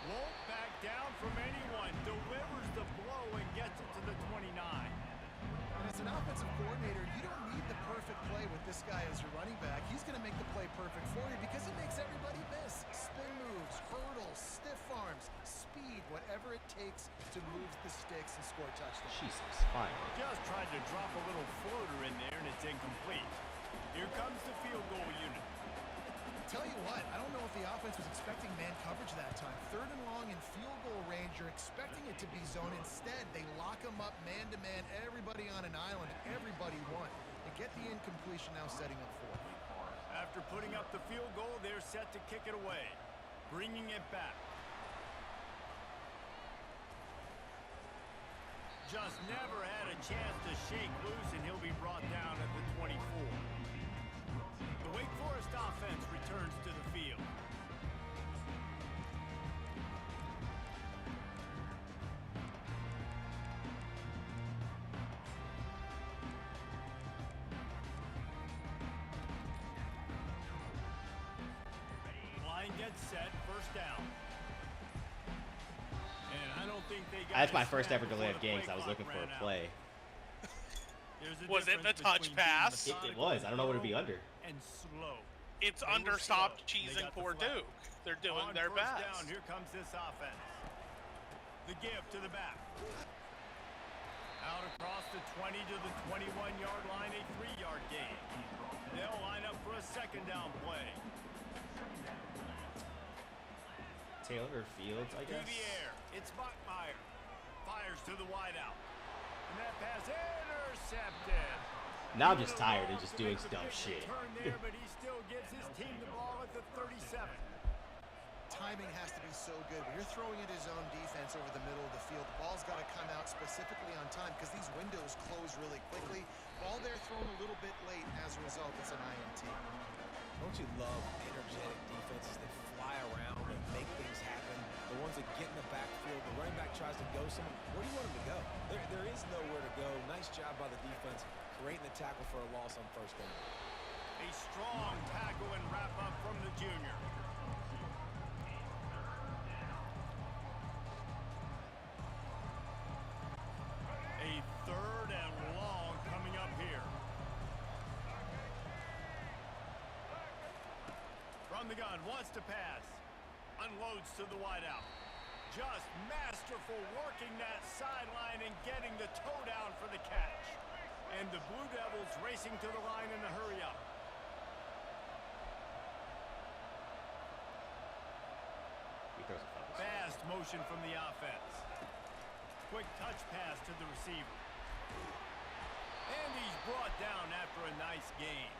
Won't back down from anyone. Delivers the blow and gets it to the 29. And as an offensive coordinator, you don't need the perfect play with this guy as your running back. He's going to make the play perfect for you because he makes everybody miss. Spin moves, hurdles, stiff arms, speed, whatever it takes to move the sticks and score touchdowns. Jesus, fine. Just tried to drop a little floater in there, and it's incomplete. Here comes the field goal unit. Tell you what, I don't know if the offense was expecting man coverage that time. 3rd and long in field goal range, you're expecting it to be zone. Instead, they lock them up man-to-man, everybody on an island, everybody won. They get the incompletion now setting up 4th. After putting up the field goal, they're set to kick it away. Bringing it back. Just never had a chance to shake loose, and he'll be brought down at the 24. The Wake Forest offense returns to the field. Line gets set, first down. And I don't think they got That's my a first snap ever delay before of the game play because I was clock looking for ran a out. play. There's a Was it the difference touch between being pass? It was. I don't know what it'd be under. And slow. It's They were under slow. stop They cheesing got the poor flag. Duke. They're doing On their first best. down, here comes this offense. The give to the back. Out across the 20 to the 21-yard line, a 3-yard gain. They'll line up for a 2nd down play. Taylor Fields, I To guess. the air, it's Bachmeier. Fires to the wideout. And that pass intercepted. Now I'm just tired of just doing dumb shit. Turn there, but he still gives his team the ball at the 37. Timing has to be so good. When you're throwing into zone defense over the middle of the field, the ball's got to come out specifically on time because these windows close really quickly. Ball there thrown a little bit late, and as a result, it's an INT. Don't you love energetic defenses that fly around and make things happen? The ones that get in the backfield, the running back tries to go somewhere. Where do you want him to go? There is nowhere to go. Nice job by the defense, creating the tackle for a loss on first down. A strong tackle and wrap up from the junior. A 3rd and long coming up here. From the gun, wants to pass. Unloads to the wideout. Just masterful working that sideline and getting the toe down for the catch. And the Blue Devils racing to the line in a hurry up. Fast motion from the offense. Quick touch pass to the receiver. And he's brought down after a nice gain.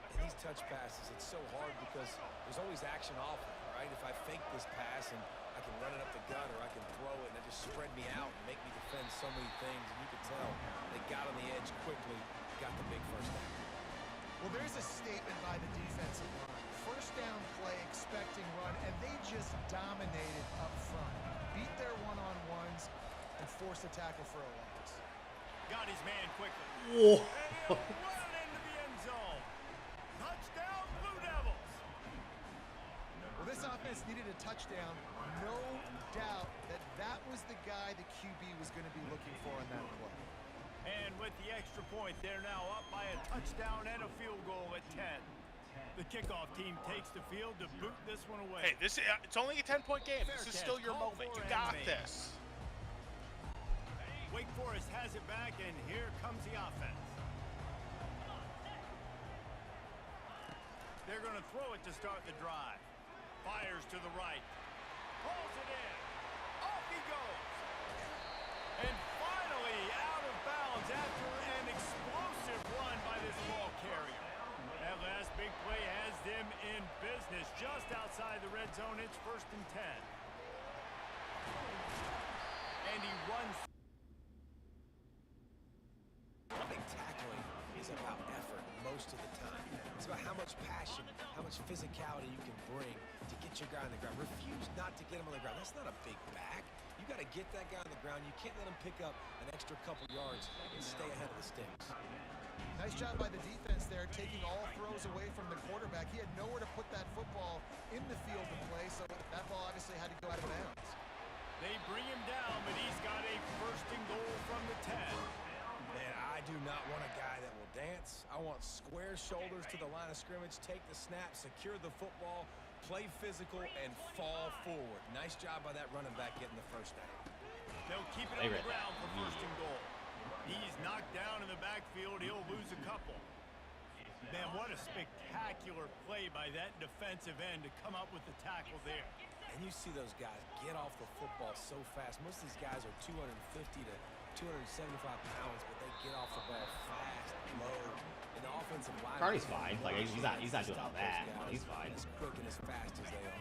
And these touch passes, it's so hard because there's always action off of it, right? If I fake this pass and I can run it up the gut or I can throw it and it just spread me out and make me defend so many things. And you can tell they got on the edge quickly, got the big first down. Well, there's a statement by the defensive line. First down play, expecting run, and they just dominated up front. Beat their one-on-ones and forced a tackle for a loss. Got his man quickly. Whoa. And he'll run into the end zone. Touchdown, Blue Devils. Well, this offense needed a touchdown. No doubt that that was the guy the QB was going to be looking for on that play. And with the extra point, they're now up by a touchdown and a field goal at 10. The kickoff team takes the field to boot this one away. Hey, it's only a 10-point game. This is still your moment. You got this. Wake Forest has it back, and here comes the offense. They're going to throw it to start the drive. Fires to the right. Pulls it in. Off he goes. And finally out of bounds after an explosive run by this ball carrier. That last big play has them in business just outside the red zone. It's 1st and 10. And he runs. I think tackling is about effort most of the time. It's about how much passion, how much physicality you can bring to get your guy on the ground. Refuse not to get him on the ground. That's not a big back. You got to get that guy on the ground. You can't let him pick up an extra couple yards and stay ahead of the sticks. Nice job by the defense there, taking all throws away from the quarterback. He had nowhere to put that football in the field to play, so that ball obviously had to go out of bounds. They bring him down, but he's got a 1st and goal from the 10. Man, I do not want a guy that will dance. I want square shoulders to the line of scrimmage, take the snap, secure the football, play physical, and fall forward. Nice job by that running back getting the first down. They'll keep it on the ground for 1st and goal. He's knocked down in the backfield. He'll lose a couple. Man, what a spectacular play by that defensive end to come up with the tackle there. And you see those guys get off the football so fast. Most of these guys are 250 to 275 pounds, but they get off the ball fast, low. And the offensive line. Carney's fine. Like he's not doing all that. He's fine. As quick and as fast as they are.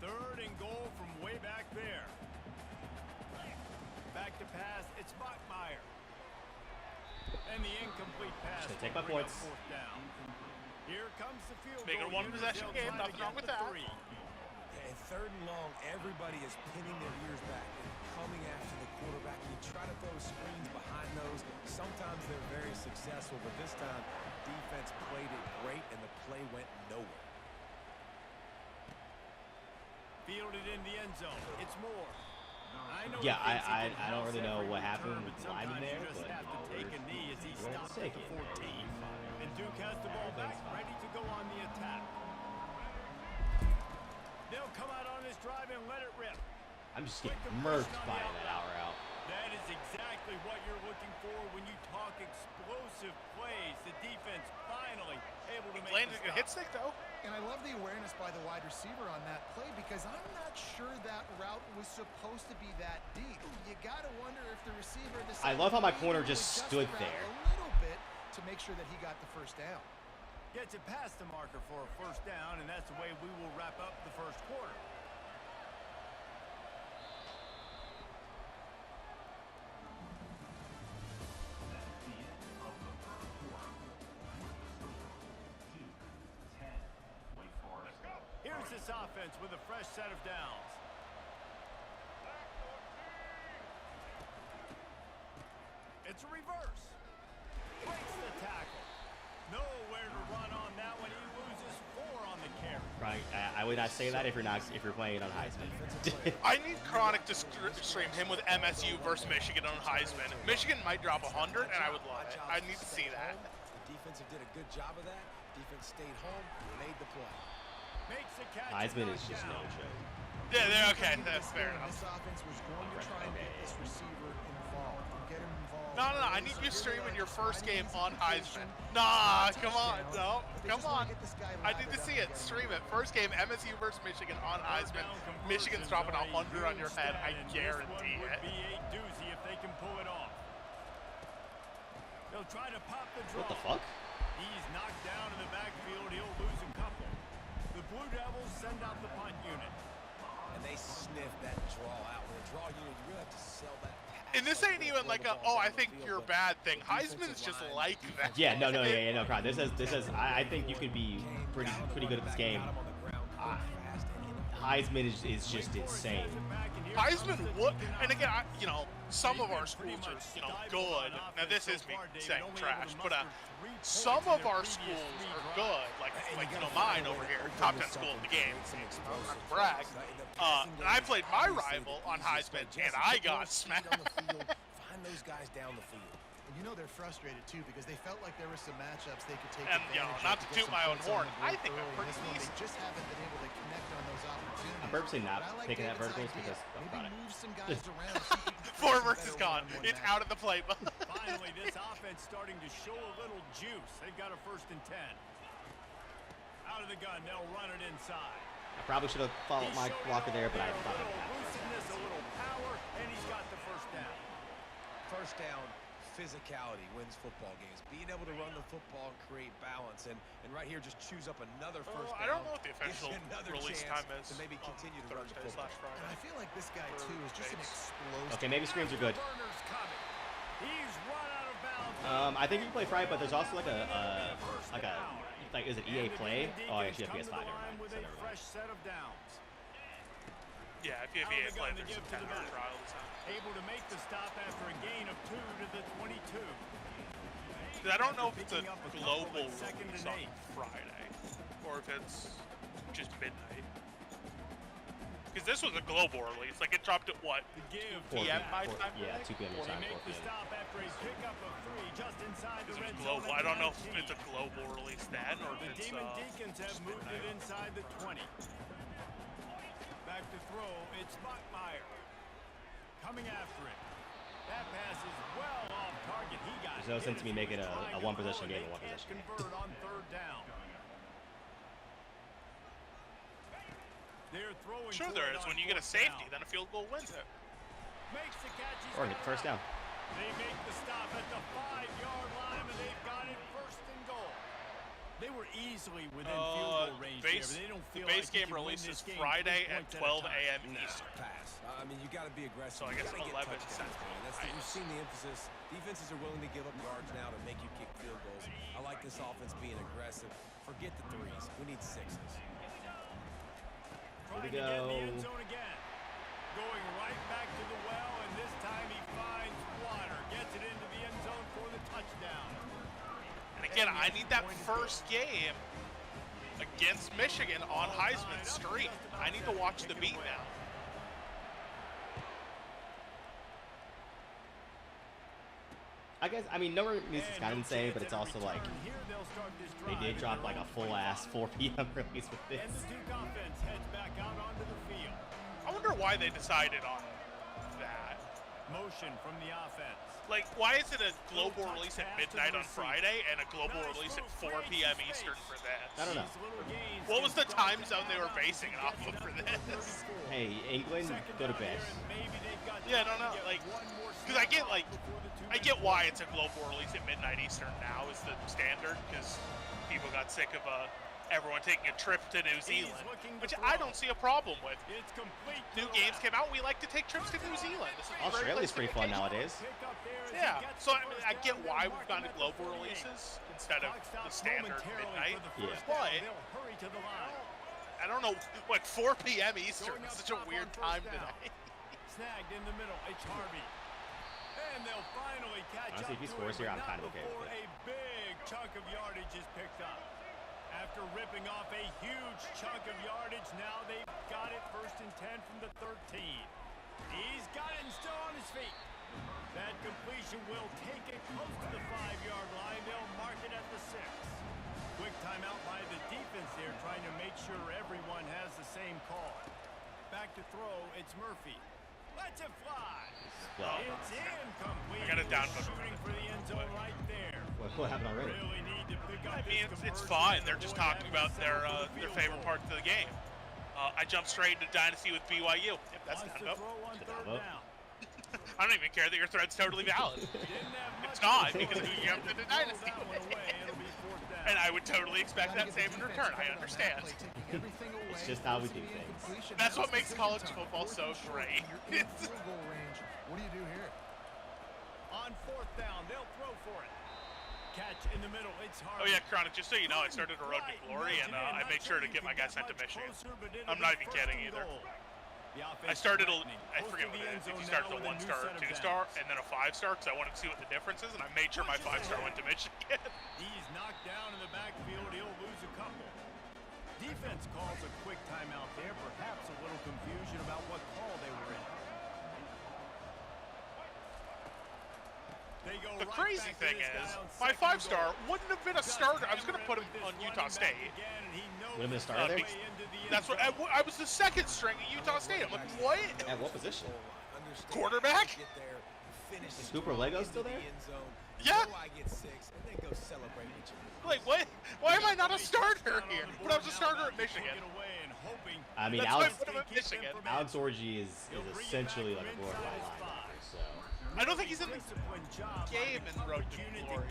3rd and goal from way back there. Back to pass. It's Bachmeyer. And the incomplete pass. Just take my will bring up points. 4th down. Here comes the field Make it a goal. one-possession They'll game. try to Nothing get wrong with the that. 3. And 3rd and long, everybody is pinning their ears back and coming after the quarterback. You try to throw screens behind those. Sometimes they're very successful, but this time, defense played it great, and the play went nowhere. Fielded in the end zone. It's Moore. Yeah, I don't really know what happened with the lineman there, you just but have to take a knee as he we're gonna stops at take the it. 14. And Duke has the ball back, ready to go on the attack. They'll come out on this drive and let it rip. I'm just getting murked by that out route. That is exactly what you're looking for when you talk explosive plays. The defense finally able to make Landed the a hit stop. stick, though. And I love the awareness by the wide receiver on that play because I'm not sure that route was supposed to be that deep. You got to wonder if the receiver decided I love how my to corner adjust just the stood route there. a little bit to make sure that he got the first down. Gets it past the marker for a 1st down, and that's the way we will wrap up the 1st quarter. Here's this offense with a fresh set of downs. It's a reverse. Breaks the tackle. Nowhere to run on that one. He loses 4 on the carry. Right? I would not say that if you're playing on Heisman. I need Chronic to stream him with MSU versus Michigan on Heisman. Michigan might drop 100, and I would love it. I need to see that. The defensive did a good job of that. Defense stayed home, made the play. Makes the catch. Heisman and is just no knocked down. joke. Yeah, they're okay. That's fair enough. This offense was going to try and get this receiver involved and get him involved. No, I need you streaming your first game on Heisman. Nah, come on. No, come on. I need to see it. Stream it. First game, MSU versus Michigan on Heisman. Michigan's dropping 100 on your head. I guarantee it. it. Would be a doozy if they can pull it off. They'll try to pop the draw. What the fuck? He's knocked down in the backfield. He'll lose a couple. The Blue Devils send out the punt unit. And they sniff that draw out. With a draw unit, you really have to sell that pass. And this ain't even like a, oh, I think you're bad thing. Heisman's just like that. Yeah, no, crowd. This is. I think you could be pretty good at this game. Heisman is just insane. Heisman would, and again, some of our schools are, good. Now this is me saying trash, but some of our schools are good. Like mine over here, top 10 school in the game. I'm not to brag. And I played my rival on Heisman, and I got smacked. Find those guys down the field. And they're frustrated too because they felt like there were some matchups they could take And advantage of not to get toot some my own points on horn, the board I think I'm early. pretty This one, decent. They just haven't been able to connect on those opportunities. I'm purposely not But I like picking at David's verticals idea. because of Maybe product. move some guys around. See if you can create Forward some is better gone. one-on-one It's matchups. out of the playbook. Finally, this offense starting to show a little juice. They've got a 1st and 10. Out of the gun, they'll run it inside. I probably should have followed my blocker there, but I thought a I'd little pass. looseness, a little power, and he's got the 1st down. First down, physicality wins football games. Being able to run the football and create balance, and right here, just choose up another first down. I don't know what the gives official you another release chance time is to maybe on continue to run the Thursday football. / Friday. And I feel like this guy too is just an Base. explosive. Okay, maybe screens are good. Burner's coming. He's run out of bounds. I think you can play Friday, but there's also like is it EA Play? Oh, I actually have PS5. Never mind. With So a never mind. fresh set of downs. Yeah, if you have Out of EA the Play, gun to there's give some to the 10-hour back. trials. Able to make the stop after a gain of 2 to the 22. I don't know if it's a Picking up a couple global at 2nd release and on 8. Friday, or if it's just midnight. Because this was a global release. Like, it dropped at what? The give 4 PM my p.m. time? Yeah, 2 p.m. your They time, 4 make the p.m. stop after a pickup of 3 just inside the It red was zone. global. at I don't know if 19. it's a global release then, or The if it's Demon Deacons have just moved it midnight. inside the 20. Back to throw, it's Buckmeyer. Coming after it. That pass is well off target. He got There's no hit sense as to me he making was a trying to one-possession throw, game and a they can't one-possession game. convert on 3rd down. They're throwing Sure for there it is. on When you get a 4th safety, down. then a field goal wins it. Makes the catch. He's Or got get it. first down. They make the stop at the 5-yard line, and they've got it 1st and goal. They were easily within field goal range here, but they don't The feel base like you game can win releases this game Friday 3 at points a 12 time. a.m. Nah, Eastern. pass. I mean, you got to be aggressive. So I You guess gotta get 11 touchdowns, cents. man. You've Nice. seen the emphasis. Defenses are willing to give up yards now to make you kick field goals. I like this offense being aggressive. Forget the 3s. We need 6s. Trying we to get in the go. end zone again. Going right back to the well, and this time he finds water. Gets it into the end zone for the touchdown. And again, I need that first game against Michigan on Heisman Street. I need to watch the beat now. I mean, number news is kind of insane, but it's also like they did drop like a full ass 4 p.m. release with And this. the Duke offense heads back out onto the field. I wonder why they decided on that. Motion from the offense. Like, why is it a global release at midnight on Friday and a global release at 4 p.m. Eastern for this? I don't know. These little gains What was can the start time to zone they were add up. basing it off of for this? Hey, England, Second go to down bed. here, and maybe they've got Yeah, time no, to get like, one more because I get snap like, before the I 2-minute get why warning. it's a global release at midnight Eastern now is the standard because people got sick of everyone taking a trip to New Zealand, looking to which throw. I don't see a problem with. It's complete to New the games left. came out, we like to take trips to New Zealand. This is a great Australia's place to pretty fun vacation. nowadays. Pick up there as he Yeah, gets so the I mean, first I get down. why They'll we've mark gone to him at the global 48. releases instead of Clock the stops standard momentarily midnight. for the Yeah. first But down. They'll hurry to the line. I don't know, like 4 p.m. Eastern Going is up such a top weird on time first down. today. Snagged in the middle. It's Harvey. And they'll finally catch Honestly, up if he to scores him, here, but I'm kind not of okay with before it. a big chunk of yardage is picked up. After ripping off a huge chunk of yardage, now they've got it 1st and 10 from the 13. He's got it and still on his feet. That completion will take it close to the 5-yard line. They'll mark it at the 6. Quick timeout by the defense there, trying to make sure everyone has the same call. Back to throw, it's Murphy. Let's it fly. Well, It's incomplete. I got it down, but- Shooting for the end zone right there. what happened already? Really need to pick up I mean, this it's conversion fine. and They're just avoid talking having about to settle for the their field favorite goal. parts of the game. I jumped straight into Dynasty with BYU. Yep, that's Wants down to vote. throw on It's a third down vote. down. I don't even care that your thread's totally valid. Didn't have It's much not, because to you do. jumped into Throw Dynasty. that one away, it'll be fourth down. And I would totally expect Gotta that get same the in defense return. I credit on that understand. play, taking everything away, It's just how we do forcing the things. incompletion. That's what Now makes it's college decision time. football so Fourth and short, great. You're in field goal range. What do you do here? On fourth down, they'll throw for it. Catch in the middle, it's hard. Oh yeah, Chronic, just so you know, I started a road to glory, and I made sure to get my guy sent to Michigan. I'm not even kidding either. I started I forget what it is. If you started a 1-star or 2-star, and then a 5-star, because I wanted to see what the difference is, and I made sure my 5-star went to Michigan. He's knocked down in the backfield. He'll lose a couple. Defense calls a quick timeout there. Perhaps a little confusion about what call they were in. They go The right crazy back to thing this guy is, on my second and 5-star goal. wouldn't have been a Just starter. I was going to hammer put him it with on this Utah running back State. again, and he knows Would've been a his starter there? way into the end That's what zone. I was the second string at Utah State. I'm like, what? At what position? Quarterback? Is Cooper Lego still there? Yeah. I get 6 and then go celebrate with you. Like, what? Why am I not a starter here? But I was a starter at Michigan. I mean, That's why I Alex put him at Michigan. Alex Orgy is essentially like a glorified linebacker, so I don't think he's in the game in Road to Glory.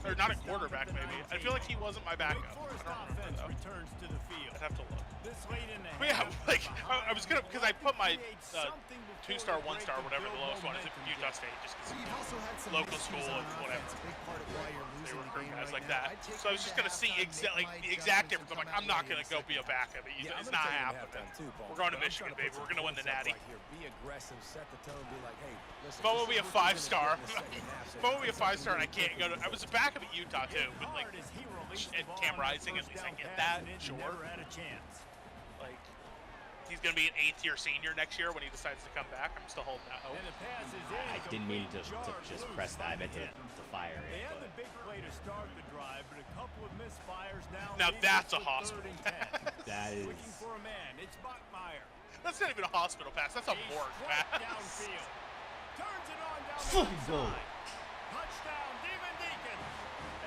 Or not a quarterback, maybe. I feel like he wasn't my backup. I don't remember, though. Returns to the field. I'd have to look. This late in the But yeah, half, like, I was gonna, because I put my something before 2-star, they break 1-star, to whatever the build lowest one is at momentum Utah here. State, just because You've also had some local miscues school on and offense, whatever. a big part of why you're They losing the recruit game guys right like now. that. I'd take So I was just gonna see halftime, exact make Mike exact Johnson difference. I'm like, come I'm not out gonna with go a be a backup. Yeah, It's I'm not gonna take happening. halftime too, Paul. We're going to I'm Michigan, trying to baby. put We're some gonna win the points up Natty. right here. Be aggressive, set the tone, be like, hey, listen, If I this will be is a what you're gonna 5-star, get in the second half, so if I will be a take something 5-star and I really can't go to, quick. I was a backup at Utah too, but like, Hard as he released at the ball Camp on that Rising, at first least I down get pass, that, and it sure. never had a chance. Like, he's gonna be an 8th-year senior next year when he decides to come back. I'm still holding that hope. And the pass is in. I didn't mean to Complete. just Jarred press loose that. I on meant the to hit. fire They it, had the but big play to start the drive, but a couple of misfires now. Now leaves that's us a with hospital third and 10. that is Looking for a man. It's Bachmeyer. That's not even a hospital pass. That's a He's morgue struck pass. downfield. Turns it on down the Fucking right goal. side. Touchdown, Demon Deacon.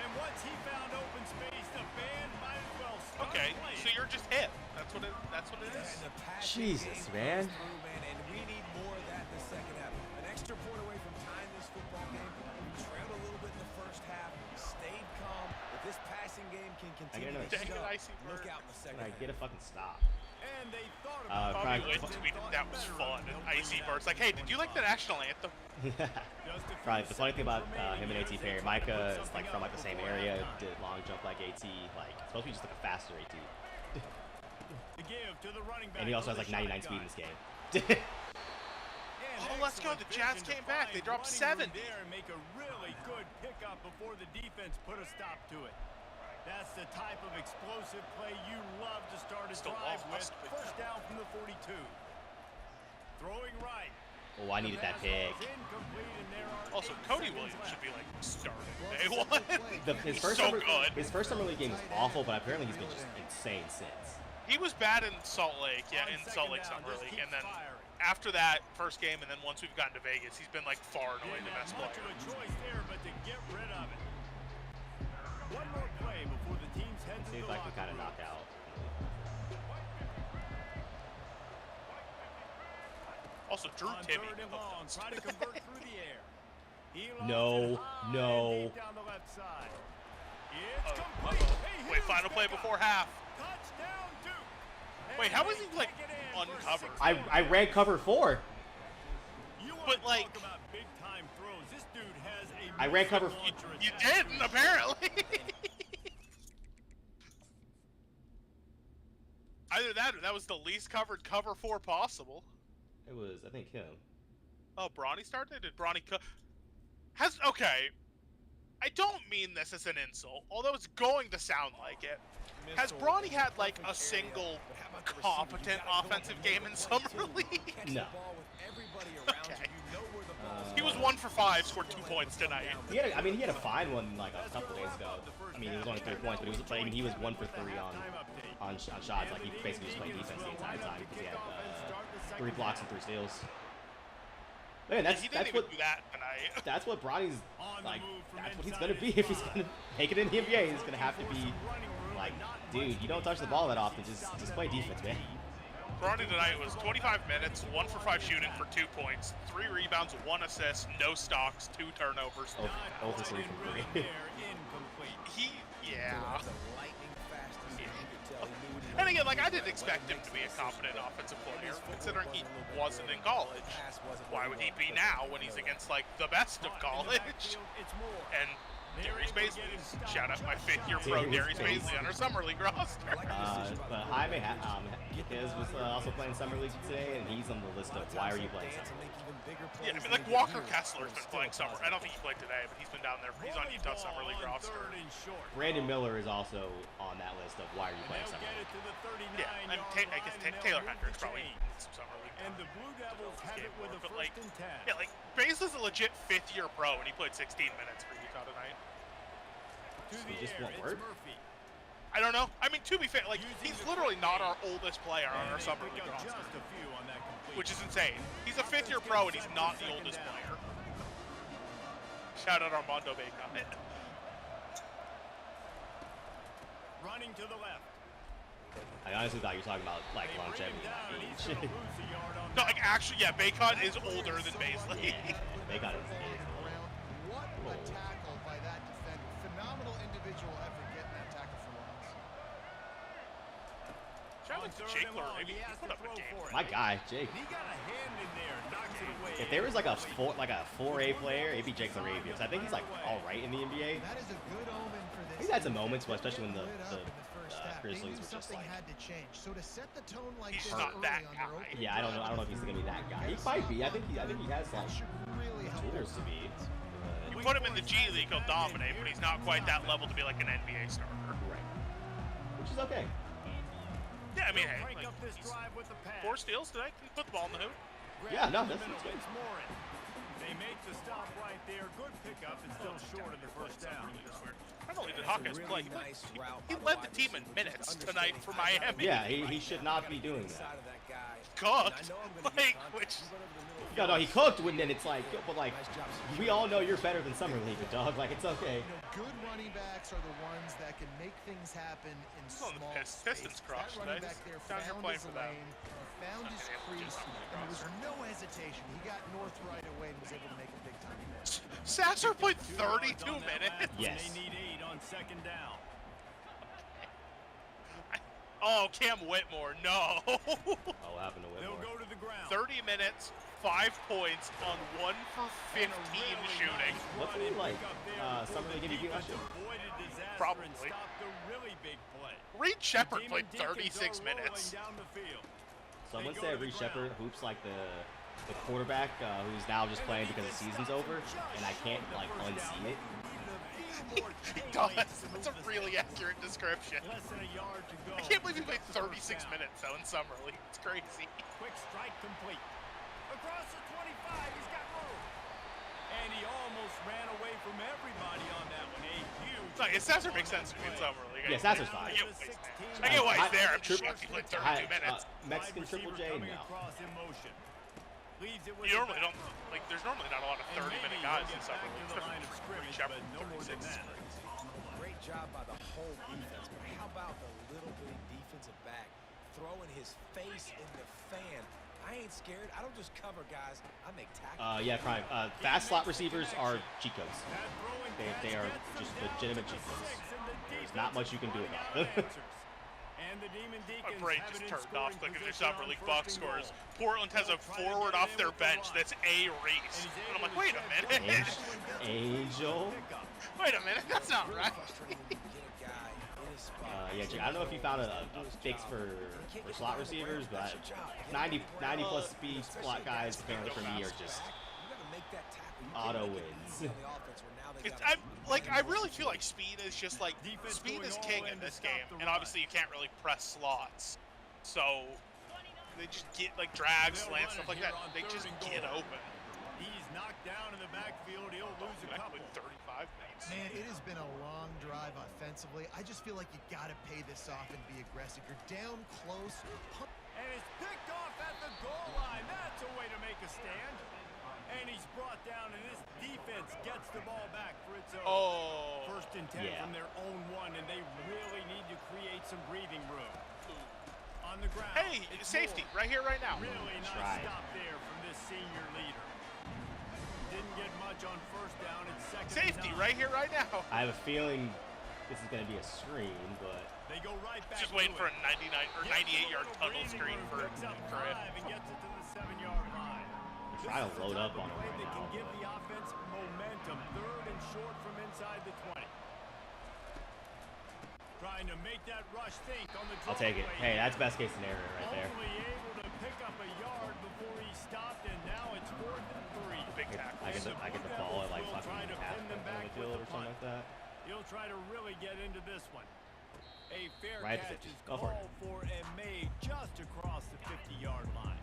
And once he found open space, the band might as well start Okay, playing. so you're just hit. That's what it is. And the passing Jesus, game man. comes through, man, and we need more of that in the second half. An extra point away from tying this football game. We trailed a little bit in the first half, stayed calm. If this passing game can continue another to Dang it, show, Icy look bird. out in the second can I half. get a fucking stop? And they thought Uh, about Bobby Frank- Witt tweeted that was fun, and Icy Bird's like, hey, did you like the national anthem? Probably the funny thing about him and AT Perry, Micah is like from like the same area, did long jump like AT, like supposed to be just like a faster AT, to give to the running back and he also has on like the 99 speed in shotgun. this game. And Oh, let's go. excellent The Jazz vision to came back. They find dropped running room 70. there and make a really good pickup before the defense put a stop to it. That's the type of explosive play you love to start a Still drive with. lost. First down from the 42. Throwing right. Oh, I needed that Pass pick. was incomplete, and there are Also, 8 Cody seconds Williams left. should be like starting day one. His He's first so summer, good. his first summer league game was awful, but apparently he's been just insane since. He was bad in Salt Lake, yeah, On in second Salt Lake down, Summer just League, keep and then firing. after that first game, and then once we've gotten to Vegas, he's been like far and away Didn't the have best much player. of a choice there, but to get rid of it. One more play before the teams head to Seems the like we locker kind of room. knock out. Also, Drew On Timmy. third and no long, offense. try to convert through the air. He No, lost it high no. and deep down the left side. It's Oh, complete. uh-oh. A Wait, huge final play pickup. before half. Touchdown, Duke. And Wait, how they was he, like, take it in for uncovered? 6 I ran cover 4. You wanna But, like- talk about big time throws. This dude has a I ran cover- missile launcher You attached. didn't, apparently. Either that or that was the least covered cover 4 possible. It was, I think, him. Oh, Bronny started? Did Bronny okay. I don't mean this as an insult, although it's going to sound like it. Has Bronny had like a single competent offensive game in Summer League? No. Okay. He was 1 for 5 scored 2 points tonight. He had he had a fine one like a couple days ago. I mean, it was only 3 points, but he was 1 for 3 on shots. Like he basically just played defense the entire time because he had 3 blocks and 3 steals. Man, He didn't even do that tonight. that's what Bronny's like. That's what he's gonna be if he's gonna make it in the NBA. He's gonna have to be like, dude, you don't touch the ball that often. Just play defense, man. Bronny tonight was 25 minutes, 1 for 5 shooting for 2 points, 3 rebounds, 1 assist, no stocks, 2 turnovers. Oh for 3 from 3. Yeah. And again, like, I didn't expect him to be a competent offensive player, considering he wasn't in college. Why would he be now when he's against, like, the best of college? And Darius Baisley, shout out my 5th-year pro Darius Baisley on our Summer League roster. But Jaime Hez was also playing Summer League today, and he's on the list of why are you playing Summer League? Yeah, I mean, like, Walker Kessler's been playing Summer. I don't think he played today, but he's been down there. He's on Utah Summer League roster. Brandon Miller is also on that list of why are you playing Summer League? Yeah, and I guess Taylor Hendricks probably needs some Summer League. And the Blue Devils have it with a But, first and 10. yeah, like, Baisley's a legit 5th-year pro, and he played 16 minutes for Utah tonight. To So the he just air, won't it's work? Murphy. I don't know. I mean, to be fair, like, he's literally not our oldest player on And our they Summer pick League up roster, just a few on that completion. which is insane. He's a 5th-year pro, and he's not the oldest player. Shout out Armando Bacon. Running to the left. I honestly thought you were talking about like They bring him longevity, down, and he's not gonna age. lose a yard on No, that. like, actually, yeah, Bacon is older than Baisley. They got it. Around. What a tackle by that defender. Phenomenal individual effort getting that tackle for once. Shout out to Jake Lur, maybe he put up a game. My guy, Jake. He got a hand in there, knocks it away. If there was like a 4A player, it'd be Jake Laravian. Because I think he's like all right in the NBA. That is a good omen for this. He's had some moments, especially when the Lit up in the first half. They Grizzlies knew were just something like. had to change. So to set the tone like He's this not early that on their guy. opening Yeah, I don't know if he's gonna be that guy. He might be. I think he has that like should really help tools to them. be. You put him in the G League, he'll dominate, but he's not quite that level to be like an NBA starter. Right. Which is okay. Yeah, I mean, hey, Break like, up this he's drive with the pass. 4 steals today. Can put the ball in the hoop. Yeah, no, Grab in the that's middle, good. it's Morin. They make the stop right there. Good pickup. It's still short of the first down. Not only did Hawkins play, Nice route he by the led wide the team in receivers to minutes understand tonight for Miami. Yeah, he should not be doing inside that. of that guy. Cooked. And I know I'm gonna get Like, contact. which, You run over the middle. Yeah, no, he cooked when then it's like, but like, Nice job we all know you're better than Summer League, dog. Like, it's okay. You know, good running backs are the ones that can make things happen in He's on the small Pistons spaces. crushed That running today. back there Down here found playing his for them. lane, he found his Not able to crease, just on the and there was roster. no hesitation. He got north right away and was able to make a big time miss. Sasser played 2 yards 32 on that minutes. last one. Yes. They need 8 on second down. Oh, Cam Whitmore, no. Oh, what happened to They'll Whitmore? go to the ground. 30 minutes, 5 points on 1 for 15 shooting. What's he like? Summer League MVP last year? Probably. Reed Shepard played 36 minutes. Someone said Reed Shepard hoops like the quarterback who's now just playing because the season's over, and I can't like unsee it. He does. That's a really accurate description. Less than a yard to go. I can't believe he played 36 minutes though in Summer League. It's crazy. Quick strike complete. Across the 25, he's got room. And he almost ran away from everybody on that one. A huge. No, Sasser makes sense to me in Summer League. Yeah, Sasser's fine. I get why he's there. I'm just Triple- shocked he played 32 minutes. Mexican Triple J, no. You normally don't, like, there's normally not a lot of 30-minute guys in Summer League. Especially Reed Shepard, 36 is crazy. Great job by the whole defense, but how about the little bitty defensive back throwing his face in the fan? I ain't scared. I don't just cover guys. I make tackles. Yeah, Prime. Fast slot receivers are cheat codes. They are just legitimate cheat codes. There's not much you can do about them. My brain just turned off looking at their Summer League box scores. Portland has a forward off their bench that's A. Reese. And I'm like, wait a minute. Angel. Wait a minute, that's not right. Yeah, Jake, I don't know if you found a fix for slot receivers, but 90 plus speed slot guys apparently for me are just auto wins. I really feel like speed is just like, speed is king in this game, and obviously you can't really press slots. So they just get like drags, slants, stuff like that. They just get open. knocked down in the backfield. He'll lose a couple. 35 minutes. Man, it has been a long drive offensively. I just feel like you got to pay this off and be aggressive. You're down close. And it's picked off at the goal line. That's a way to make a stand. And he's brought down, and this defense gets the ball back for its own. Oh. First and 10 from their own one, and they really need to create some breathing room. On the ground. Hey, safety, right here, right now. Really nice stop there from this senior leader. Didn't get much on first down. It's second Safety, down. right here, right now. I have a feeling this is going to be a screen, but They go right back Just waiting to for it. a 99 or 98-yard tunnel screen for Picks up it. 5 and gets it to the 7-yard line. try to load up on him Play right that can now. give the offense momentum. Third and short from inside the 20. Trying to make that rush think on the I'll take it. play. Hey, that's best case scenario right there. Only able to pick up a yard before he stopped, and now it's 4th and 3. Big tackle. I get the ball at like fucking half the midfield or something like that. He'll try to really get into this one. A fair Right at catch 50. is Go for it. called for and made just across the 50-yard line.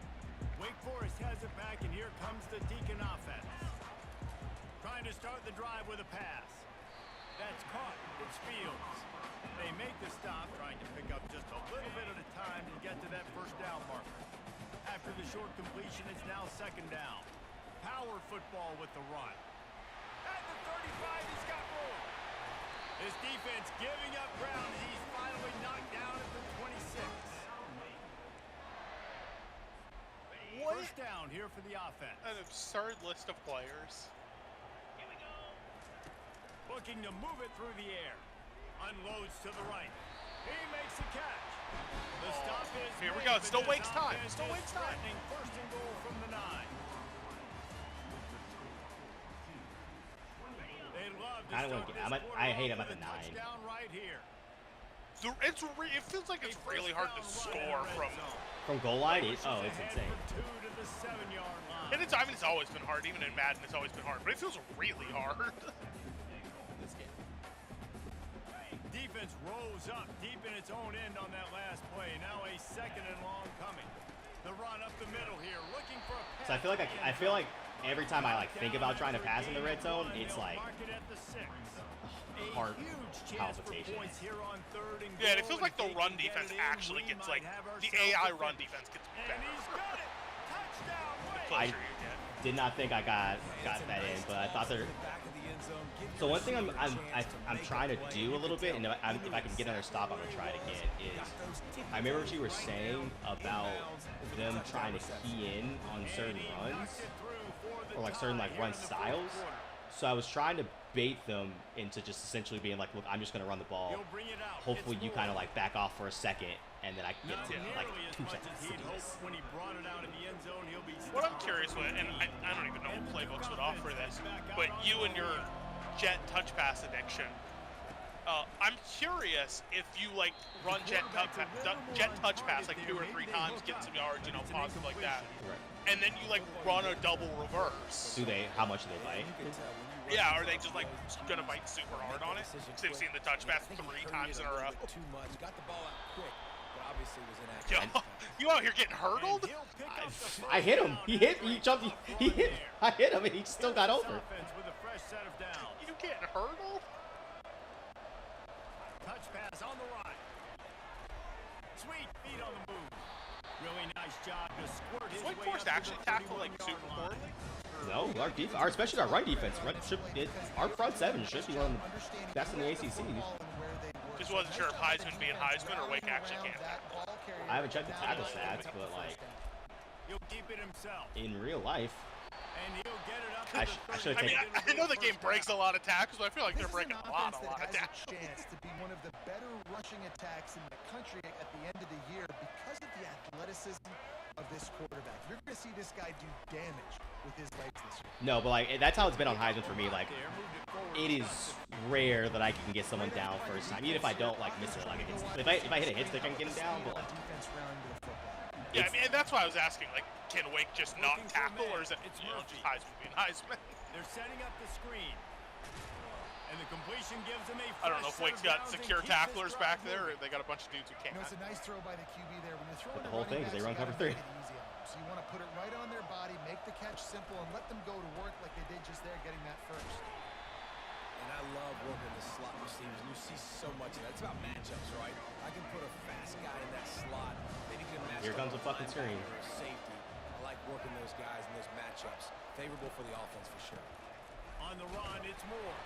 Wake Forest has it back, and here comes the Deacon offense. Trying to start the drive with a pass. That's caught. It's Fields. They make the stop, trying to pick up just a little bit at a time to get to that first down marker. After the short completion, it's now second down. Power football with the run. At the 35, he's got room. His defense giving up ground as he's finally knocked down at the 26. What? First down here for the offense. An absurd list of players. Looking to move it through the air. Unloads to the right. He makes a catch. The stop is Here we made, go. It still but this Wake's time. offense Still is Wake's time. threatening first and goal from the 9. They'd love to I don't start wanna get- this I'm at- quarter I hate off him at with the a 9. touchdown right here. It feels like it's really hard to score From goal line, it's insane. 2 to the 7-yard line. And it's always been hard. Even in Madden, it's always been hard. But it feels really hard. Defense rose up deep in its own end on that last play. Now a second and long coming. The run up the middle here, looking for a pass. So I feel like every time I like think about trying to pass in the red zone, it's like heart palpitations. Yeah, and it feels like the run defense actually gets like the AI run defense gets better. And he's got it. Touchdown, The Wake. closer you get. Did not think I got that in, but I thought there. So one thing I'm trying to do a little bit, and if I can get another stop, I'm gonna try to get is. I remember what you were saying about them trying to key in on certain runs, or like certain like run styles. So I was trying to bait them into just essentially being like, look, I'm just gonna run the ball. Hopefully you kind of like back off for a second, and then I can get to like 2 seconds to do this. What I'm curious with, and I don't even know what playbooks would offer this, but you and your jet touch pass addiction, I'm curious if you like run jet touch pass like 2 or 3 times, get some yards, positive like that, Right. and then you like run a double reverse. Do they? How much do they bite? Yeah, are they just like gonna bite super hard on it? Because they've seen the touch pass 3 times in a row. Too much. Got the ball out quick, but obviously was inaccurate. Yo, you out here getting hurdled? I hit him. He jumped. He hit. I hit him, and he still got over. You getting hurdled? Touch pass on the right. Sweet feet on the move. Really nice job to squirt his Wake way Forest up to actually the tackle like 31-yard super line. poorly? No, especially our run defense. Our front seven should be one of the best in the ACC. Just wasn't sure if Heisman being Heisman or Wake actually can't tackle. I haven't checked the tackle stats, but like He'll keep it himself, in real life, and he'll get it up to I the should 30. have I mean, taken. I know the game breaks a lot of tackles, but I feel like they're breaking a lot of has tackles. a chance to be one of the better rushing attacks in the country at the end of the year because of the athleticism of this quarterback. You're going to see this guy do damage with his legs this year. No, but like that's how it's been on Heisman for me. Like it is rare that I can get someone down first time, even if I don't like miss it. Like if I hit a hit stick, I can get him down. But like, Defense round to the football. Yeah, I mean, and that's why I was asking, like, can Wake just not tackle, or is it just Heisman being Heisman? They're setting up the screen. And the completion gives them a I don't know if Wake's got secure tacklers back there, or if they got a bunch of dudes who can't. It's a nice throw by the QB there. When you're throwing the whole thing is they run cover 3. So you want to put it right on their body, make the catch simple, and let them go to work like they did just there, getting that first. And I love working the slot receivers. You see so much of that. It's about matchups, right? I can put a fast guy in that slot. Then he can match Here comes a fucking screen. Safety. I like working those guys in those matchups. Favorable for the offense for sure. On the run, it's Moore.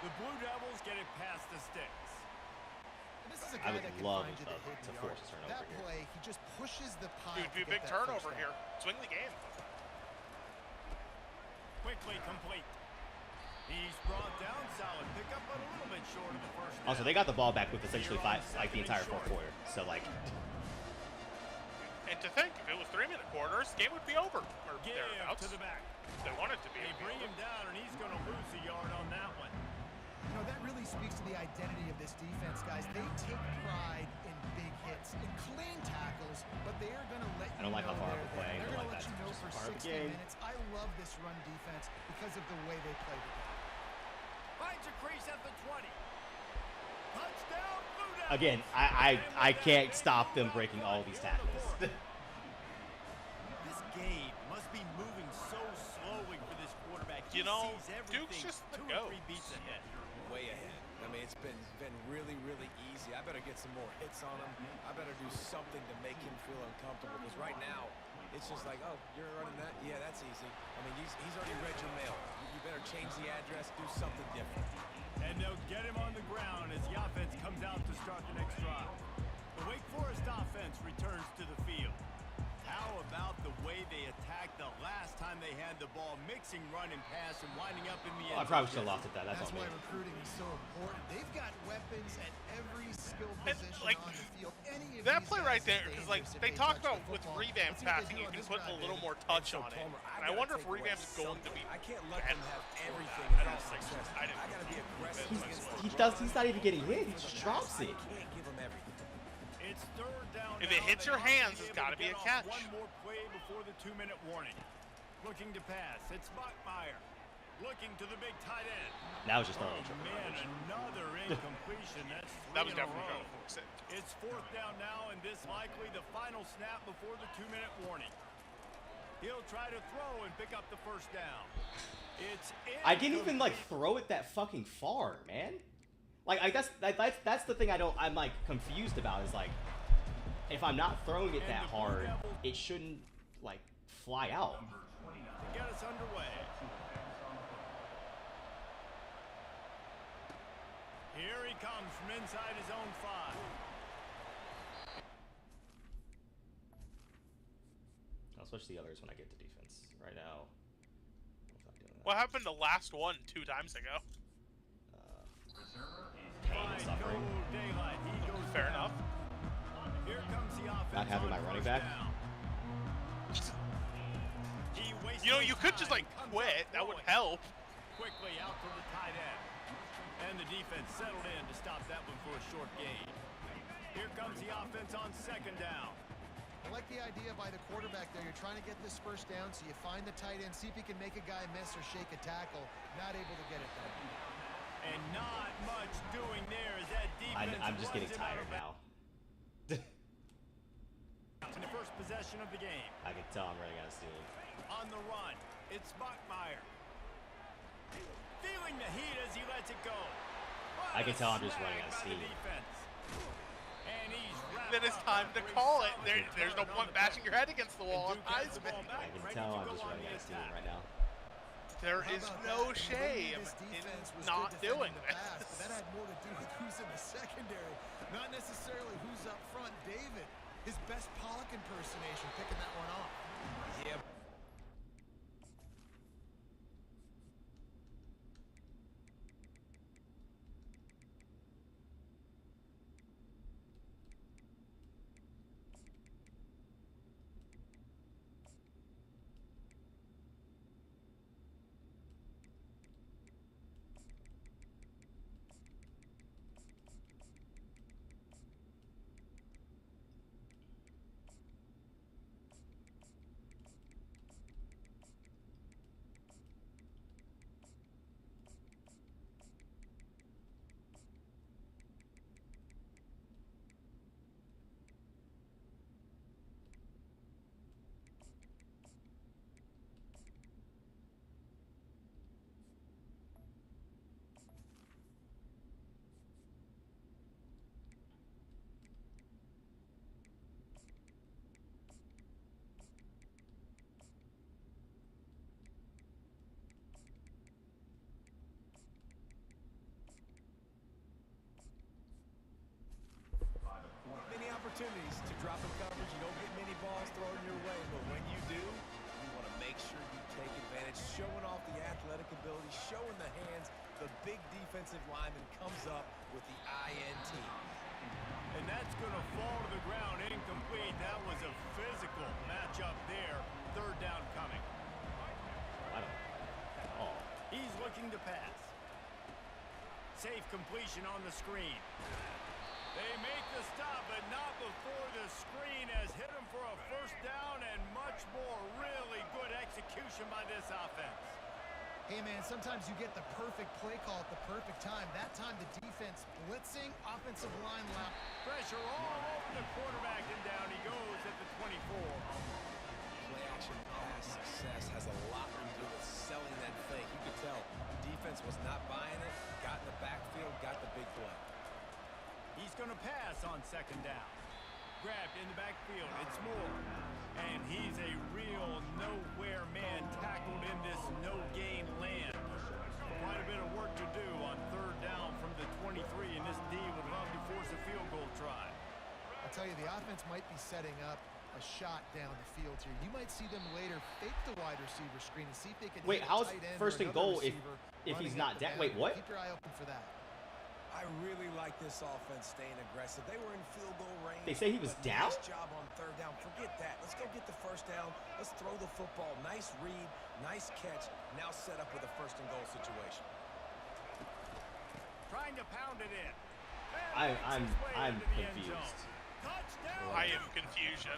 The Blue Devils get it past the sticks. And this is a I guy would that can love find you the hidden to yard. force a turnover That here. play, he just pushes the pile. Dude, be a to big get that turnover first here. down. Swing the game. Quickly complete. He's brought down solid pickup, but a little bit short of the first down. Also, they got the ball back with essentially the entire fourth quarter. So like, And to think, if it was 3-minute quarters, the game would be over. Or Give thereabouts. to the back. They want it to be. They bring him down, and he's going to lose a yard on that one. You know, that really speaks to the identity of this defense, guys. They take pride in big hits, in clean tackles, but they are going to let you I don't like know how far they're we're playing, there. but They're going like to let you know that's for just part of the 60 game. minutes. I love this run defense because of the way they play the game. Finds a crease at the 20. Touchdown, Blue Devils. again, I can't stop them breaking all these tackles. This game must be moving so slowly for this quarterback. He You know, sees everything Duke's just the 2 or 3 goat. beats ahead. Way ahead. I mean, it's been really, really easy. I better get some more hits on him. I better do something to make him feel uncomfortable. Because right now, it's just like, oh, you're running that? Yeah, that's easy. I mean, he's already read your mail. You better change the address, do something different. And they'll get him on the ground as the offense comes out to start the next drive. The Wake Forest offense returns to the field. How about the way they attacked the last time they had the ball, mixing run and pass and winding up in the end I probably should have lost at that. That's That's on why me. recruiting is so important. They've got weapons at every skill And, position like, on the field. Any of That these play guys right is there, because like dangerous if they talk touch the about with football. revamp Let's see what they passing, do you on can this put a drive, little David. more touch So, on it. Palmer, And I gotta wonder if take away revamp's going to be. something. I can't let them have everything. I don't think so. I didn't. I gotta be aggressive against the He does. He's not even getting hit. He just drops I it. can't give them everything. It's third down. If it now. hits They your must hands, be it's able gotta to be get a off catch. One more play before the 2-minute warning. Looking to pass. It's Bachmeyer. Looking to the big tight end. That was just throwing Oh, triple man, coverage. another incompletion. That's That was three in a definitely row. trying to force it. It's fourth down now, and this likely the final snap before the 2-minute warning. He'll try to throw and pick up the first down. It's I didn't even like incomplete. throw it that fucking far, man. Like that's the thing I'm like confused about is like if I'm not throwing it that hard, it shouldn't like fly out. To get us underway. Here he comes from inside his own 5. I'll switch the others when I get to defense. Right now, I'm not doing that. What happened to last one 2 times ago? Pain and suffering. No daylight. He goes Fair down. enough. Here comes the offense. Not having on my running first back. down. He wastes You know, no you could just time like and comes quit. out That would throwing. help. Quickly out to the tight end. And the defense settled in to stop that one for a short gain. Here comes the offense on second down. I like the idea by the quarterback there. You're trying to get this first down, so you find the tight end, see if he can make a guy miss or shake a tackle. Not able to get it done. And not much doing there as that defense I'm just getting runs him out tired of now. bounds. In the first possession of the game. I can tell I'm running out of steam. On the run, it's Bachmeyer. Feeling the heat as he lets it go. What I can a tell I'm just snag running out of by the steam. defense. And he's wrapped Then it's up time to after a call it. solid There's no return point on the bashing punt. your head against the wall on And Duke has the ball Heisman. back, I can ready tell to I'm go just on running the out of steam attack. right now. There How is about no that? And the way shame this in defense was not good doing defending the pass, but that this. had more to do with who's in the secondary, not necessarily who's up front. David, his best Pollock impersonation, picking that one off. Yeah. to drop in coverage. You don't get many balls thrown your way, but when you do, you want to make sure you take advantage, showing off the athletic ability, showing the hands. The big defensive lineman comes up with the INT. And that's going to fall to the ground incomplete. That was a physical matchup there. Third down coming. I don't. Oh. He's looking to pass. Safe completion on the screen. They make the stop, but not before the screen has hit him for a first down and much more. Really good execution by this offense. Hey, man, sometimes you get the perfect play call at the perfect time. That time the defense blitzing, offensive line lap. Pressure all over the quarterback, and down he goes at the 24. Play action pass success has a lot to do with selling that fake. You could tell defense was not buying it, got in the backfield, got the big play. He's going to pass on second down. Grabbed in the backfield. It's Moore. And he's a real nowhere man tackled in this no-gain land. Quite a bit of work to do on third down from the 23, and this D would love to force a field goal try. I'll tell you, the offense might be setting up a shot down the field here. You might see them later fake the wide receiver screen and see if they can Wait, hit a how's tight end first or and another goal if receiver he's running not up the down? middle. Wait, what? Keep your eye open for that. I really like this offense staying aggressive. They were in field goal range. They say he was but down? Nice job on third down. Forget that. Let's go get the first down. Let's throw the football. Nice read, nice catch. Now set up with a first and goal situation. Trying to pound it in. I'm confused. Touchdown. I am confusion.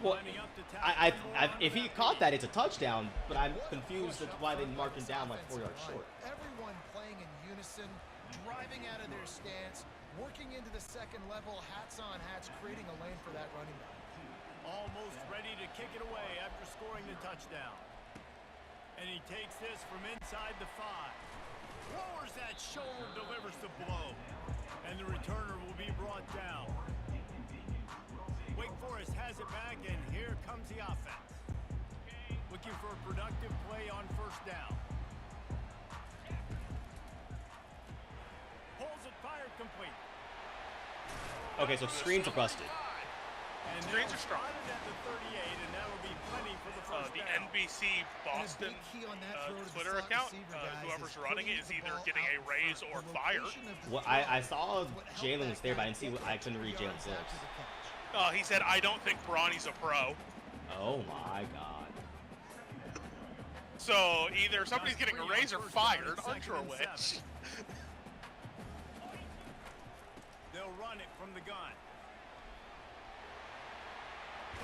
Well, Lining up to tackle if he caught that, it's a touchdown. But I'm confused as to why they marked him down like 4 yards short. Everyone playing in unison, driving out of their stance, working into the second level, hats on hats, creating a lane for that running back. Almost ready to kick it away after scoring the touchdown. And he takes this from inside the 5. Lowers that shoulder, delivers the blow. And the returner will be brought down. Wake Forest has it back, and here comes the offense. Looking for a productive play on first down. Pulls it, fired, complete. Okay, so screens are busted. And Screens are strong. At the 38, and that'll be plenty for the first The down. NBC Boston Twitter account, whoever's running it is either getting a raise or fired. Well, I saw Jalen was there, but I didn't see. I couldn't read Jalen's lips. He said, "I don't think Bronny's a pro." Oh my God. So either somebody's getting a raise or fired. Unsure which. They'll run it from the gun.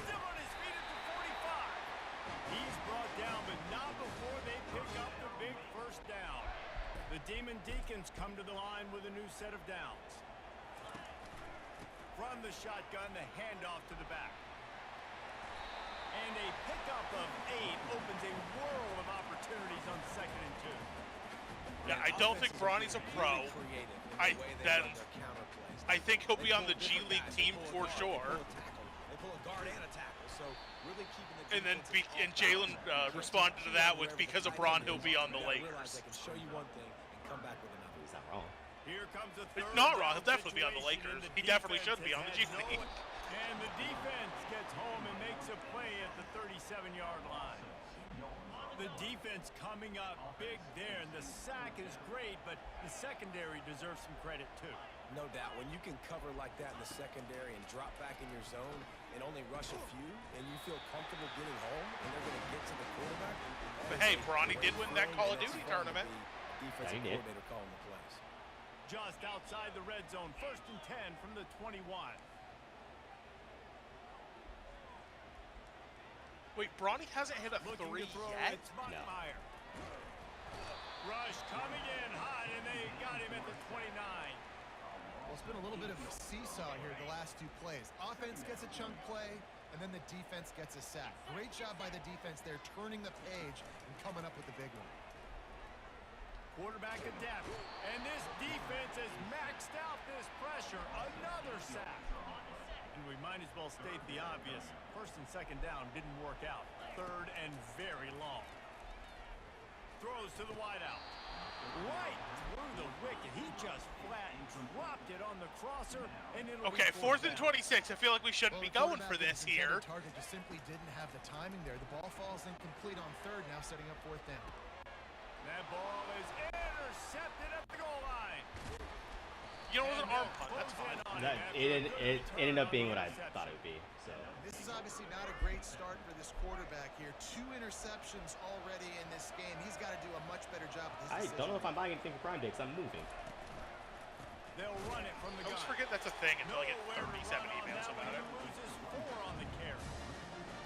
Still on his feet at the 45. He's brought down, but not before they pick up the big first down. The Demon Deacons come to the line with a new set of downs. From the shotgun, the handoff to the back. And a pickup of 8 opens a world of opportunities on 2nd and 2. Yeah, I don't think Bronny's a pro. I think he'll be on the G League team for sure. They pull a guard and a tackle, so really keeping the And then Jalen responded to that with, because of Braun, he'll be on the They Lakers. can show you one thing and come back with another. He's not wrong. Here comes a third Not wrong. He'll down definitely be on the situation, Lakers. and He definitely should defense be on the G has no League. one. And the defense gets home and makes a play at the 37-yard line. The defense coming up big there, and the sack is great, but the secondary deserves some credit too. No doubt. When you can cover like that in the secondary and drop back in your zone and only rush a few, and you feel comfortable getting home, and they're going to get to the quarterback. But hey, Bronny did win that Call of Duty tournament. Defensive Yeah, he did. coordinator calling the plays. Just outside the red zone, 1st and 10 from the 21. Wait, Bronny hasn't hit a Looking 3 to throw, yet? it's Montmeyer. Rush coming in hot, and they got him at the 29. Well, it's been a little bit of a seesaw here the last 2 plays. Offense gets a chunk play, and then the defense gets a sack. Great job by the defense there, turning the page and coming up with the big one. Quarterback adept, and this defense has maxed out this pressure. Another sack. And we might as well state the obvious. 1st and 2nd down didn't work out. 3rd and very long. Throws to the wideout. Right through the wicket. He just flat dropped it on the crosser, and it'll Okay, be 4th and down. 26. I feel like we shouldn't be going for this here. Target just simply didn't have the timing there. The ball falls incomplete on third, now setting up 4th down. That ball is intercepted at the goal line. You know, it was an arm punt. That's fine. It ended up being what I thought it would be. So This is obviously not a great start for this quarterback here. 2 interceptions already in this game. He's got to do a much better job with I his don't know if I'm buying anything for Prime Day because I'm moving. They'll run it from the I always gun. forget that's a thing until I get Nowhere to 37 run on emails that about one. it. He loses 4 on the carry.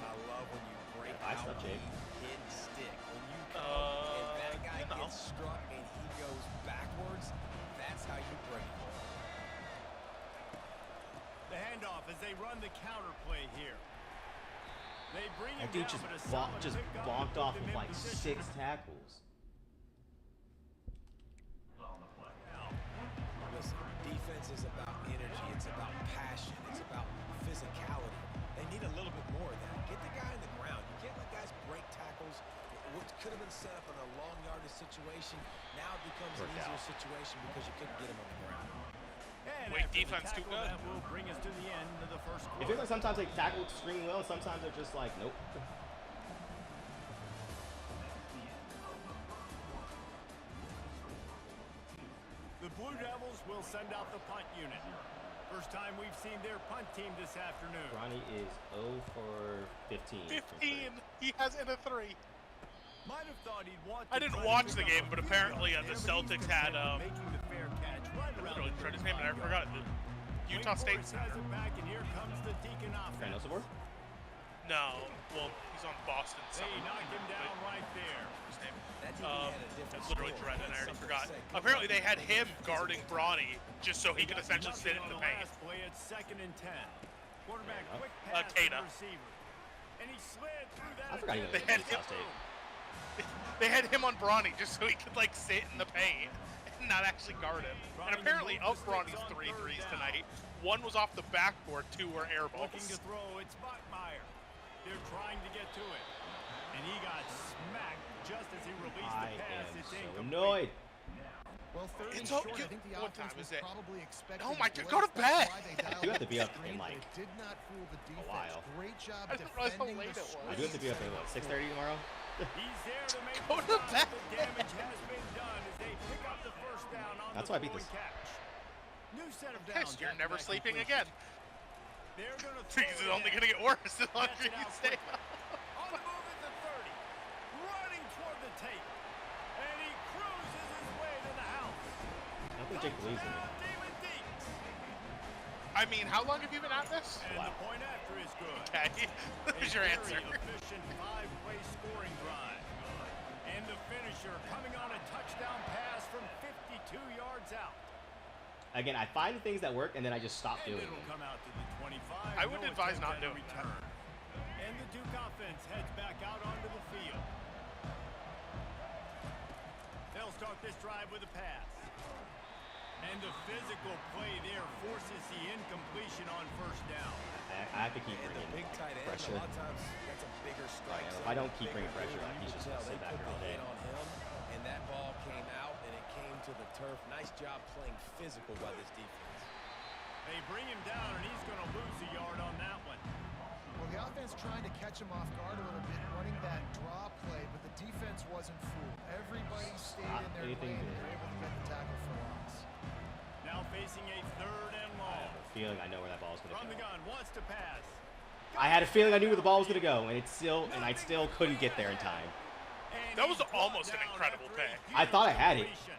I love when you break I out stuff, Jake. the hidden stick. When you come and that guy you know. gets struck and he goes backwards, that's how you break it. The handoff as they run the counter play here. They bring him That dude down, but a solid just pickup to bonked put off them with in like position. 6 tackles. Listen, defense is about energy. It's about passion. It's about physicality. They need a little bit more of that. Get the guy in the ground. You can't let guys break tackles. What could have been set up in a long yardage situation now it becomes an easier situation because you couldn't get him on the ground. And Wait, after the defense too tackle, good? that will bring us to the end of the first It quarter. feels like sometimes they tackle extremely well, and sometimes they're just like, nope. The Blue Devils will send out the punt unit. First time we've seen their punt team this afternoon. Ronnie is 0 for 15. 15. He has in a 3. Might have thought he'd want I to didn't try to watch pick the up game, a but few apparently yards the there, but Celtics he's had content making the fair catch right I around literally the tried his name and I 35 forgot yard it. line. Utah State Wake Forest has Center. it back, and here comes the Deacon Okay, no offense. support? No, well, he's on Boston They something. knock him down right there. His name. That DB had a different I literally story. tried it and I already Something forgot. to say. Come Apparently on, they had man. him guarding Bronny just so he could essentially sit in the paint. Last play at 2nd and 10. Quarterback quick Uh, pass to the Kana. receiver. And he slid through that. I forgot he was They at had Utah him- State. They had him on Bronny just so he could like sit in the paint and not actually guard him. And apparently of Bronny's 3 threes tonight, 1 was off the backboard, 2 were air balls. Looking to throw, it's Bachmeyer. They're trying to get to it. And he got smacked just as he released I the pass. am It's so incomplete. annoyed. Well, third and It's short, okay. I think the What offense time was is it? probably expecting Oh my blitz. God, go to That's bed. why they I dialed do have to up be the up in, screen, but like, it did not fool the defense. while. Great job I didn't realize how defending late the it was. I do have to be up at what, 6:30 tomorrow? He's there to make Go the to stop. bed. The damage has been done as they pick up the first down on That's the why I beat throwing this. catch. New set of Yes, downs you're after never that sleeping completion. again. They're going to Because it's only going to get worse as long as you stay up. On the move at the 30. Running toward the tape. And he cruises his way to the house. I don't think Jake believes in me. Touchdown, Demon Deeks. I mean, how long have you been at this? And the point after is good. Okay, there's your A answer. very efficient 5-play scoring drive. And the finisher coming on a touchdown pass from 52 yards out. Again, I find things that work and then I just stop And doing it'll them. come out to the 25. I would No advise attempt not at a doing that. return. And the Duke offense heads back out onto the field. They'll start this drive with a pass. And the physical play there forces the incompletion on first down. I have to keep And the bringing big tight end, pressure. a lot of times that's a bigger strike. If zone, I don't keep bigger bringing pressure, dude. like, he's You just could gonna tell sit they back put here all the day. hit on him, and that ball came out, and it came to the turf. Nice job playing physical by this defense. They bring him down, and he's going to lose a yard on that one. Well, the offense trying to catch him off guard a little bit, running that draw play, but the defense wasn't fooled. Everybody stayed Not in their anything lane, and good. they're able to get the tackle for loss. Now facing a 3rd and I long. have a feeling I know where that ball is going From to the go. gun, wants to pass. I had a feeling I knew where the ball was going to go, and I still couldn't get there in time. And That was he's brought almost an down incredible after a pay. I thought I had it. completion.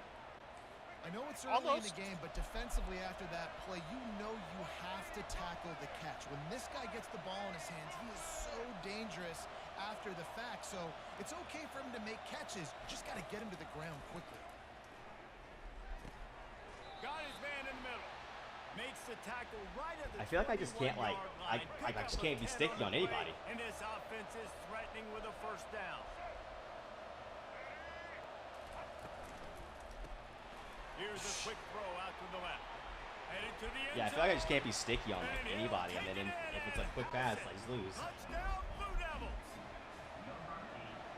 I know it's early in Almost. the game, but defensively after that play, you know you have to tackle the catch. When this guy gets the ball in his hands, he is so dangerous after the fact. So it's okay for him to make catches. You just got to get him to the ground quickly. Got his man in the middle. Makes the tackle right at the I feel like I just can't, like, 21-yard line. I Pick just up a can't be 10 sticky on the play, anybody. And this offense is threatening with a first down. Here's a quick throw out to the left. Headed to the end Yeah, I feel like I zone. just can't be sticky on like anybody, and then if it's a quick pass, I just lose. Touchdown, Blue Devils.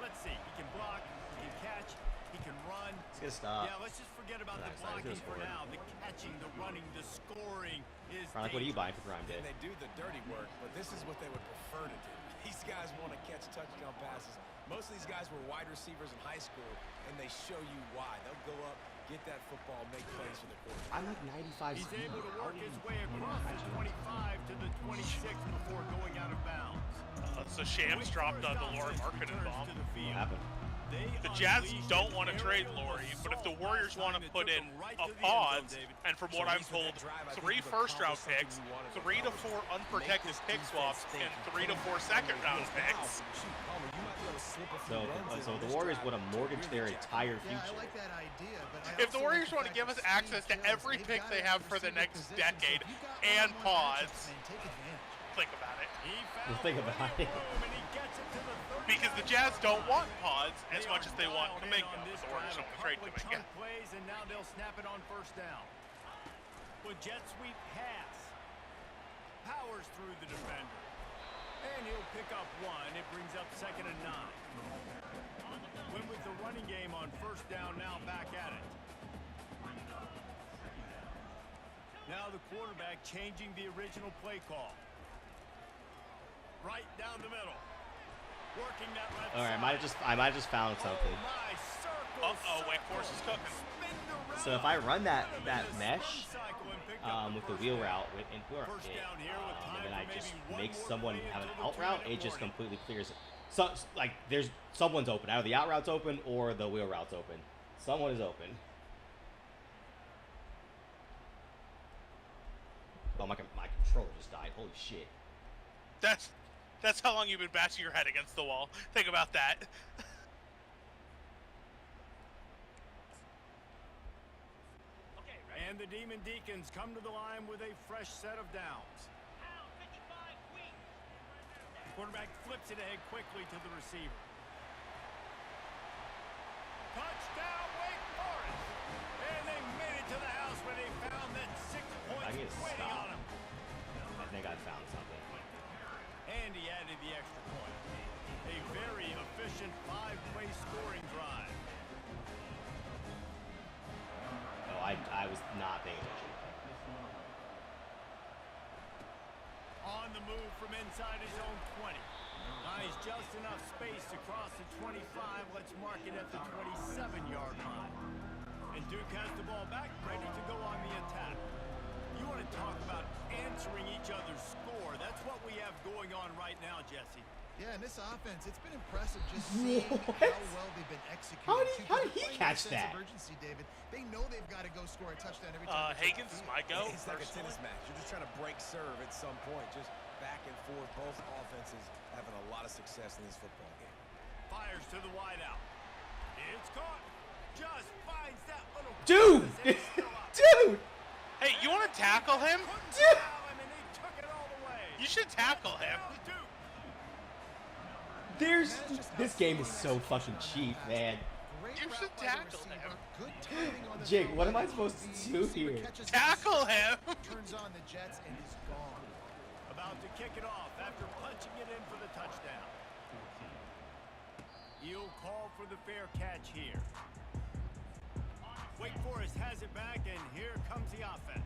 Let's see. He can block. He can catch. He can run. Let's get a stop. Yeah, let's just forget about the Nice, I blocking just for scored. now. The catching, the running, the scoring is Ron, what are you buying for Prime Day? And they do the dirty work, but this is what they would prefer to do. These guys want to catch touchdown passes. Most of these guys were wide receivers in high school, and they show you why. They'll go up, get that football, make plays for the quarterback. I'm like 95 He's speed. able to work his way across the 25 to the 26 before going out of bounds. So Shams dropped the Laurie Marketing bomb. What happened? The Jazz don't want to trade Laurie, but if the Warriors want to put in a pause, and from what I'm told, 3 first-round picks, 3 to 4 unprotected pick swaps, and 3 to 4 second-round picks. So the Warriors would have mortgaged their entire Yeah, future. I like that idea, but I If the also like Warriors want to fact give that us access to Spain feels every they've pick got they it have at for the receiver next position, so if decade you've got and one-on-one matchups, pods, man, take advantage. think about it. Think about it. Because the Jazz don't want pods as much as they want Kaminga, but the Warriors don't want to trade Kaminga. Plays, and now they'll snap it on first down. With jet sweep pass. Powers through the defender. And he'll pick up 1. It brings up 2nd and 9. Went with the running game on first down, now back at it. Now the quarterback changing the original play call. Right down the middle. Working that left All right, side. I might have just found something. Oh my, circle, Uh-oh, Wake Forest is cooking. spin around. So if I run that mesh Cycle and pick up the with the first wheel down. route First down here with time and then I for just maybe one make more someone play have an until out the route, 2-minute it just warning. completely clears it. So like there's someone's open. Either the out route's open or the wheel route's open. Someone is open. Oh my controller just died. Holy shit. That's how long you've been bashing your head against the wall. Think about that. And the Demon Deacons come to the line with a fresh set of downs. Quarterback flips it ahead quickly to the receiver. Touchdown, Wake Forest! And they made it to the house when they found that 6 points I need to waiting stop. on them. I think I found something. And he added the extra point. A very efficient 5-play scoring drive. Oh, I was not paying attention. On the move from inside his own 20. Nice, just enough space to cross the 25. Let's mark it at the 27-yard line. And Duke has the ball back, ready to go on the attack. You want to talk about answering each other's score. That's what we have going on right now, Jesse. Yeah, and this offense, it's been impressive just seeing how well they've been executing. How did They're he playing with catch a sense that? of urgency, David. They know they've got to go score a touchdown every time. they take Hagen's the field. my go. It's like a tennis match. You're just trying to break serve at some point. Just back and forth. Both offenses having a lot of success in this football game. Fires to the wideout. It's caught. Just finds that little... Dude! And it's still up. Dude! Hey, you want to tackle him? Couldn't foul him, and he took it all the way. You should tackle him. Touchdown, Duke. This game is so fucking cheap, man. Great You route should by the tackle receiver. him. Good timing on the Jake, throw what am by I the supposed to receiver do catches here? it, Tackle him. turns on the Jets and is gone. About to kick it off after punching it in for the touchdown. You'll call for the fair catch here. Wake Forest has it back, and here comes the offense.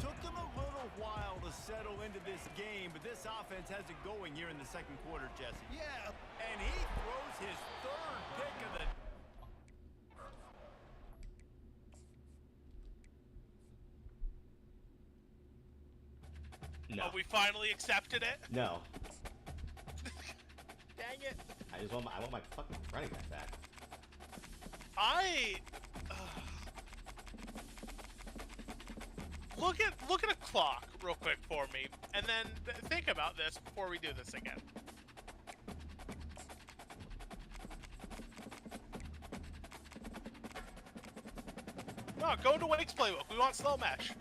Took them a little while to settle into this game, but this offense has it going here in the second quarter, Jesse. Yeah. And he throws his 3rd pick of the... No. Oh, we finally accepted it. No. Dang it. I want my fucking running back back. Look at a clock real quick for me, and then think about this before we do this again. No, go into Wake's playbook. We want slow mesh.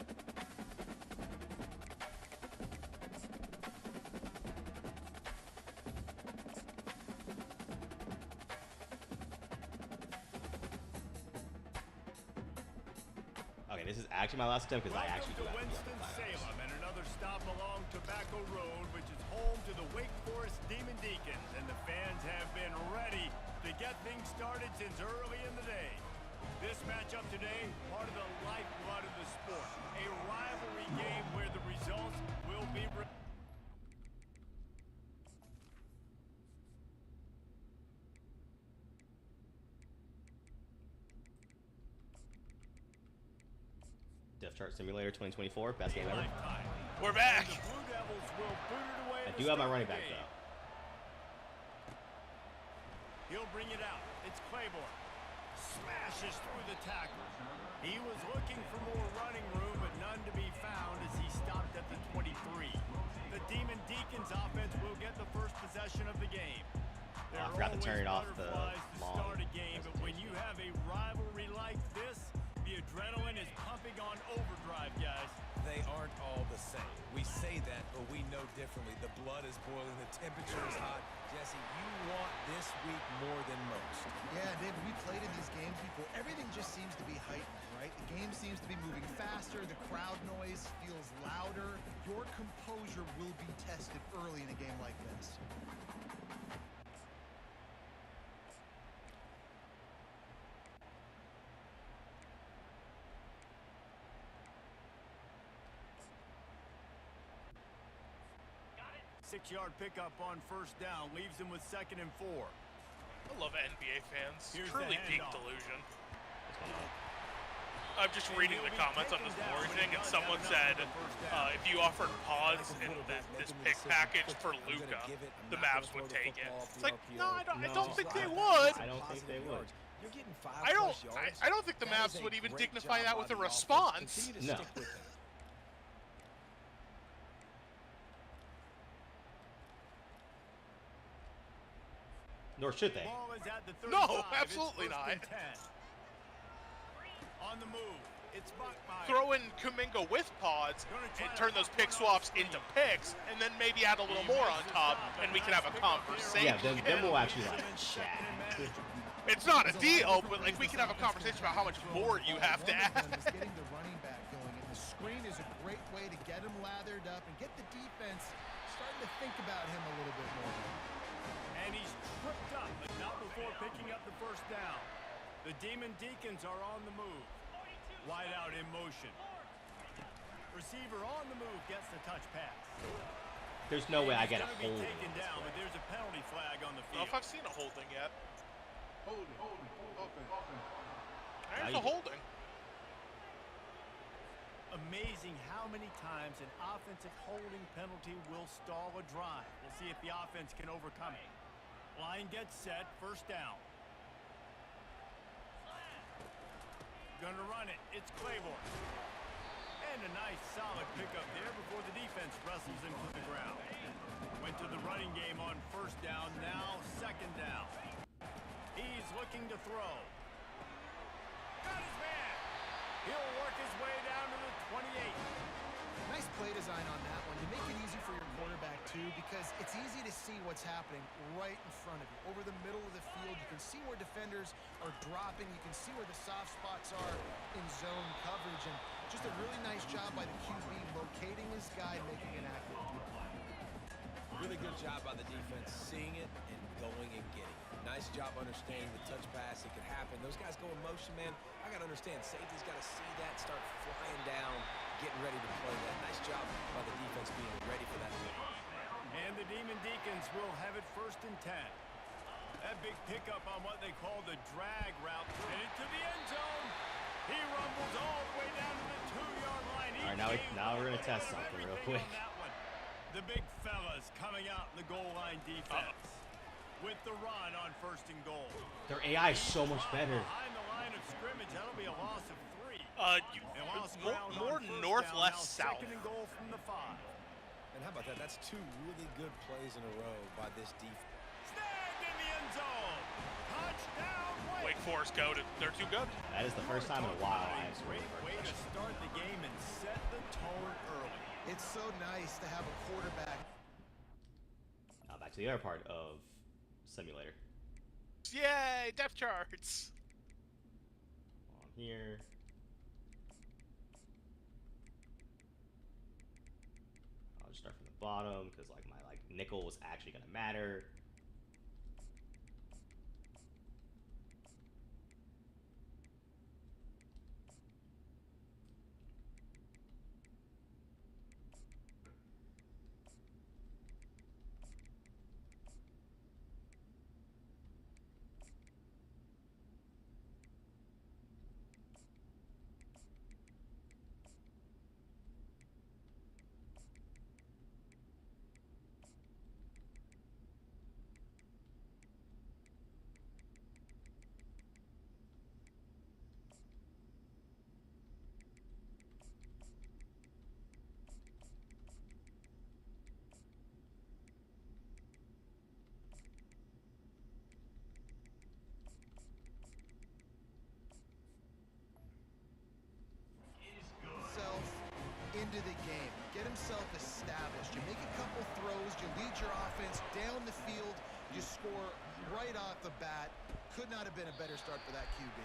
Okay, this is actually my last attempt because I actually do Welcome have to to be on the Winston-Salem, and another stop along Tobacco Road, which is home to the Wake Forest Demon Deacons, and the fans have been ready to get things started since early in the day. matchup today, part of the lifeblood of the sport. A rivalry game where the results will be... Depth Chart Simulator 2024, best game ever. We're back. The Blue Devils will boot it away. I do have my running back though. He'll bring it out. It's Claiborne. Smashes through the tackle. He was looking for more running room, but none to be found as he stopped at the 23. The Demon Deacons offense will get the first possession of the game. Oh, I forgot to turn it off the long. Start a game, but when you have a rivalry like this, the adrenaline is pumping on overdrive, guys. They aren't all the same. We say that, but we know differently. The blood is boiling, the temperature is hot. Jesse, you want this week more than most. Yeah, David, we played in these games before. Everything just seems to be heightened, right? The game seems to be moving faster. The crowd noise feels louder. Your composure will be tested early in a game like this. Six-yard pickup on first down leaves him with 2nd and 4. I love NBA fans. Here's Truly the peak handoff. delusion. I'm just reading the comments on this Glory thing, and someone said if you offered pause in this pick package for Luka, the Mavs would take it. It's like, no, I don't think they would. I don't think they would. You're getting 5+ I yards. don't think the That is Mavs a would even great dignify job that with by a the offense. response. Continue to No. stick with it. Nor should they. Ball is at the 35. No, It's absolutely 1st and not. 10. On the move, it's Buckmeyer. Throw in Kuminga with pods and turn those pick swaps into picks, and then maybe add a little more on top, and we can have a conversation. Yeah, then we'll actually like chat. It's not a deal, but like we can have a conversation about how much more you have to One of add. them is getting the running back going, and the screen is a great way to get him lathered up and get the defense starting to think about him a little bit more. And he's tripped up, but not before picking up the first down. The Demon Deacons are on the move. Wide out in motion. Receiver on the move gets the touch pass. There's no way I get a He's gonna hold be of taken this down, but play. there's a penalty flag on the I don't know field. if I've seen a holding yet. There's you a do. holding. Amazing how many times an offensive holding penalty will stall a drive. We'll see if the offense can overcome it. Line gets set, first down. Gonna run it, it's Claiborne. And a nice solid pickup there before the defense wrestles him to the ground. Went to the running game on first down, now 2nd down. He's looking to throw. Got his man. He'll work his way down to the 28. Nice play design on that one to make it easy for your quarterback too, because it's easy to see what's happening right in front of you. Over the middle of the field, you can see where defenders are dropping. You can see where the soft spots are in zone coverage, and just a really nice job by the QB locating his guy, making an accurate throw. Really good job by the defense, seeing it and going and getting it. Nice job understanding the touch pass. It could happen. Those guys go in motion, man. I got to understand. Safety's got to see that, start flying down, getting ready to play that. Nice job by the defense being ready for that. And the Demon Deacons will have it 1st and 10. That big pickup on what they call the drag route. And into the end zone. He rumbles all the way down to the 2-yard line. All right, now we're gonna test something real quick. The big fellas coming out in the goal line defense. With the run on 1st and goal. Their AI is so much better. Behind the line of scrimmage, that'll be a loss of 3. They lost ground on More first north, down, less, now south. 2nd and goal from the 5. And how about that? That's 2 really good plays in a row by this defense. Snagged in the end zone. Touchdown, Wake Forest goaded. They're too good. That is the first time in a while I've scored Great the way first to touchdown. start the game and set the tone early. It's so nice to have a quarterback. Now back to the other part of Simulator. Yay, depth charts. On here. I'll just start from the bottom because like my nickel was actually gonna matter. into the game, get himself established. You make a couple throws, you lead your offense down the field, you score right off the bat. Could not have been a better start for that QB.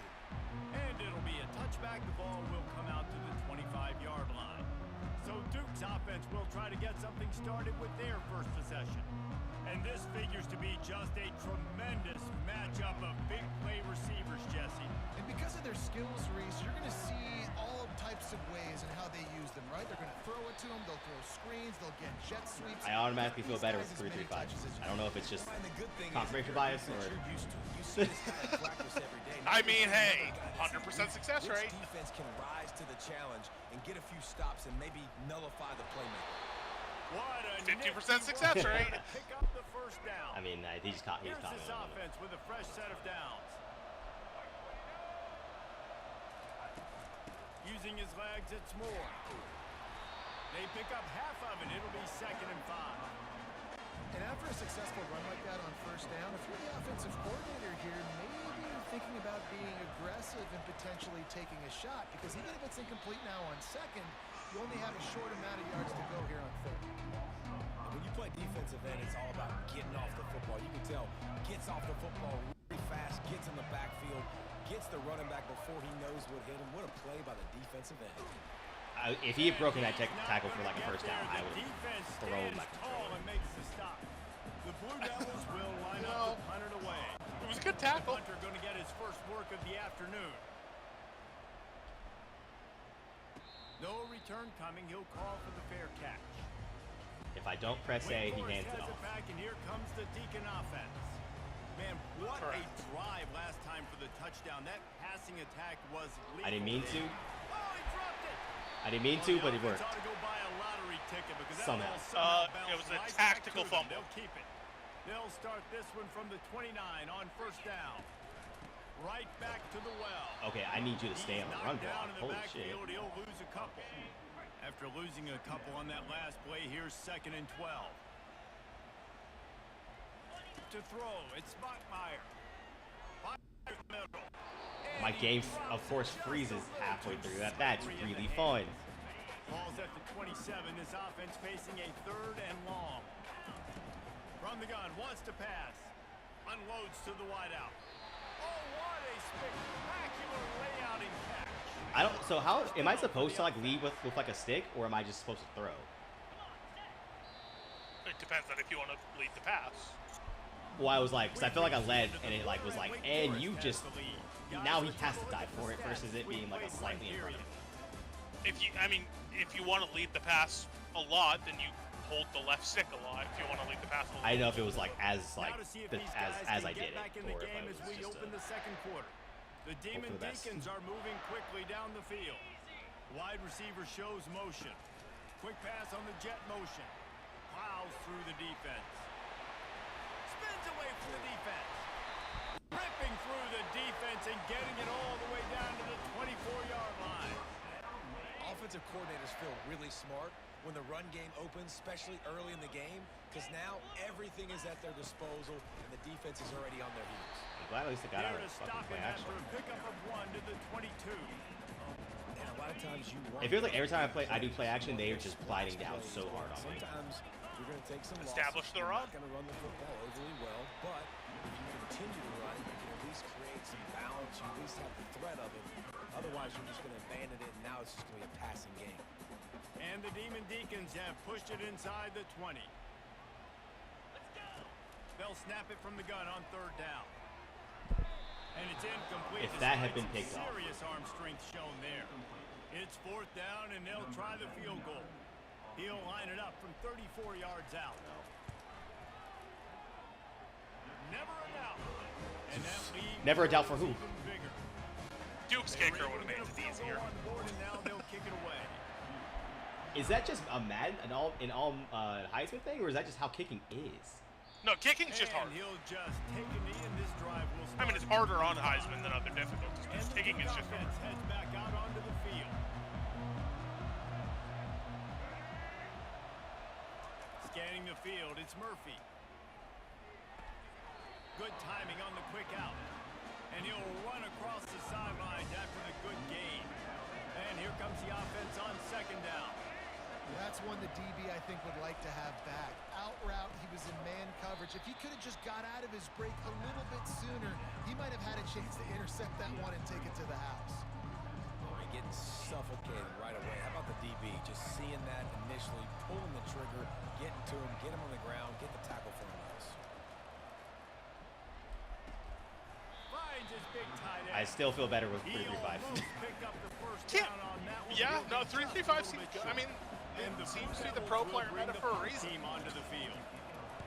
And it'll be a touchback. The ball will come out to the 25-yard line. So Duke's offense will try to get something started with their first possession. And this figures to be just a tremendous matchup of big play receivers, Jesse. And because of their skills, Reese, you're going to see all types of ways in how they use them, right? They're going to throw it to them, they'll throw screens, they'll get jet sweeps. I automatically feel better with 3-3-5. I don't know if it's just confirmation bias or... I mean, hey, 100% success rate. Defense can rise to the challenge and get a few stops and maybe nullify the playmaker. What a 50% success rate. Pick up the first down. I mean, he's caught me. Here's this offense with a fresh set of downs. Using his legs, it's Moore. They pick up half of it. It'll be 2nd and 5. And after a successful run like that on first down, if you're the offensive coordinator here, maybe you're thinking about being aggressive and potentially taking a shot, because even if it's incomplete now on second, you only have a short amount of yards to go here on third. When you play defensive end, it's all about getting off the football. You can tell, gets off the football really fast, gets in the backfield, gets the running back before he knows what hit him. What a play by the defensive end. If he had broken that tackle for like a first down, I would have thrown like tall and makes the stop. The Blue Devils will line up to punt it away. It was a good tackle. Hunter going to get his first work of the afternoon. No return coming. He'll call for the fair catch. If I don't press A, he hands it off. Back, and here comes the Deacon offense. Man, what a drive last time for the touchdown. That passing attack was lethal. I didn't mean to. Oh, he dropped it. I didn't mean to, but it worked. Ought to go buy a lottery ticket because that Somehow. ball It was a right tactical back to them. fumble. They'll keep it. They'll start this one from the 29 on first down. Right back to the well. Okay, I need you to stay on the run block. Holy shit. He'll lose a couple. After losing a couple on that last play, here's 2nd and 12. To throw, it's Bachmeyer. My game, of course, freezes halfway through. That's really fun. Ball's at the 27. This offense facing a 3rd and long. From the gun, wants to pass. Unloads to the wideout. Oh, what a spectacular layout and catch. I don't. So how am I supposed to like lead with like a stick, or am I just supposed to throw? It depends on if you want to lead the pass. Well, I was like, because I feel like I led, and it like was like, and you just now he has to die for it versus it being like a slightly in front of him. If you want to lead the pass a lot, then you hold the left stick a lot. If you want to lead the pass a lot. I didn't know if it was like as I did it, Back in the or if game I as was we just open the second quarter. The Demon for the best. Deacons are moving quickly down the field. Wide receiver shows motion. Quick pass on the jet motion. Plows through the defense. Spins away from the defense. Ripping through the defense and getting it all the way down to the 24-yard line. Offensive coordinators feel really smart when the run game opens, especially early in the game, because now everything is at their disposal and the defense is already on their heels. I'm glad at least I got out of There to fucking stop play it action. after a pickup of 1 to the 22. And a lot of times you want It feels like every time I do play action, they are just gliding down so hard on me. Sometimes you're going to take some Establish losses. the run. You're not going to run the football overly well, but if you continue to run, you can at least create some balance. You at least have the threat of it. Otherwise, you're just going to abandon it, and now it's just going to be a passing game. And the Demon Deacons have pushed it inside the 20. They'll snap it from the gun on 3rd down. And it's incomplete. If that had been picked off. Serious arm strength shown there. It's 4th down, and they'll try the field goal. He'll line it up from 34 yards out. Never a doubt. And that lead Never a doubt for who? even bigger. Duke's kicker would have made it easier. On board, and now they'll kick it away. Is that just a Madden, an all Heisman thing, or is that just how kicking is? No, kicking's just hard. And he'll just take a knee, and this drive will start. I mean, it's harder on Heisman than other difficulties, but And the kicking is Duke just hard. offense heads back out onto the field. Scanning the field, it's Murphy. Good timing on the quick out. And he'll run across the sidelines after the good gain. And here comes the offense on 2nd down. the DB, I think, would like to have back. Out route, he was in man coverage. If he could have just got out of his break a little bit sooner, he might have had a chance to intercept that one and take it to the house. Getting suffocated right away. How about the DB? Just seeing that initially, pulling the trigger, getting to him, get him on the ground, get the tackle for him. I still feel better with 3-3-5. Yeah, no, 3-3-5 seems good. I mean, it seems to be the pro player meta for a reason. Team onto the field.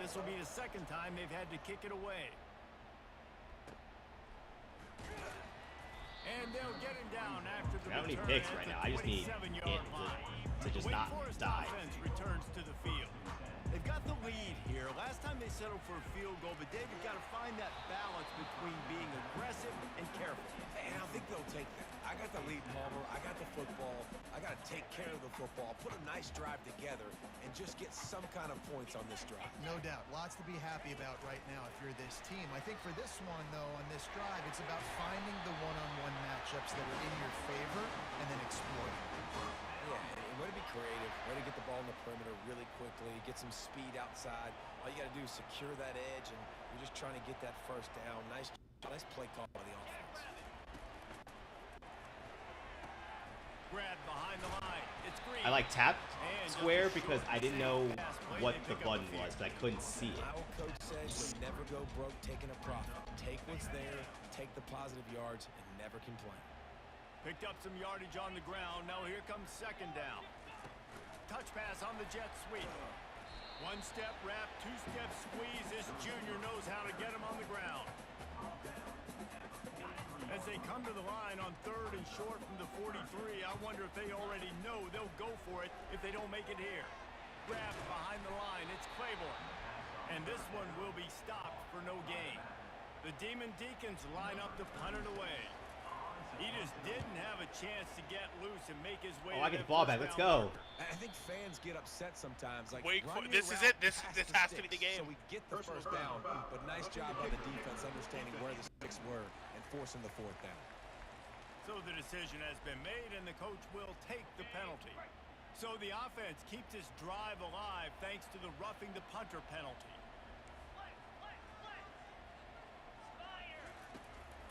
This will be the second time they've had to kick it away. And they'll get him down after the How many return picks at right the now? I just need 27-yard it line. to just Wake not Forest die. offense returns to the field. They've got the lead here. Last time they settled for a field goal, but Dave, you've got to find that balance between being aggressive and careful. And I think they'll take that. I got the lead, Palmer. I got the football. I got to take care of the football, put a nice drive together, and just get some kind of points on this drive. No doubt. Lots to be happy about right now if you're this team. I think for this one, though, on this drive, it's about finding the one-on-one matchups that are in your favor and then exploiting them. Yeah, and way to be creative, way to get the ball in the perimeter really quickly, get some speed outside. All you got to do is secure that edge, and you're just trying to get that first down. Nice play call by the offense. Grab behind the line. It's Green. I like tap square because I didn't know what the button was, but I couldn't see it. My old coach says you'll never go broke taking a profit. Take what's there, take the positive yards, and never complain. Picked up some yardage on the ground. Now here comes second down. Touch pass on the jet sweep. One-step wrap, two-step squeeze. This junior knows how to get him on the ground. As they come to the line on third and short from the 43, I wonder if they already know they'll go for it if they don't make it here. Grabbed behind the line. It's Claiborne. And this one will be stopped for no gain. The Demon Deacons line up to punt it away. He just didn't have a chance to get loose and make his way. Oh, I get the ball back. Let's go. I think fans get upset sometimes. Like, This is it. This has to be the game. So we get the first down, but nice job by the defense understanding where the sticks were and forcing the fourth down. So the decision has been made, and the coach will take the penalty. So the offense keeps this drive alive thanks to the roughing the punter penalty.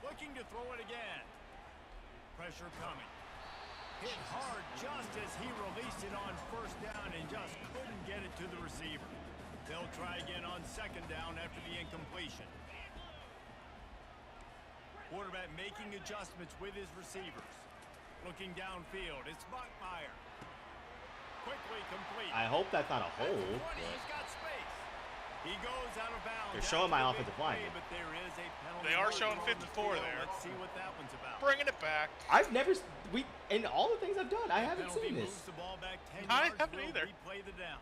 Looking to throw it again. Pressure coming. Hit hard just as he released it on first down and just couldn't get it to the receiver. They'll try again on second down after the incompletion. Quarterback making adjustments with his receivers. Looking downfield, it's Buckmeyer. Quickly complete. I hope that's not a hold. He's got space. He goes out of bounds. They're showing my offensive line. But there is a penalty. They are showing on 54 the there. Let's see what that one's about. Bringing it back. I've never, in all the things I've done, I haven't Penalty seen this. moves the ball back 10 I yards. haven't Will either. replay the down.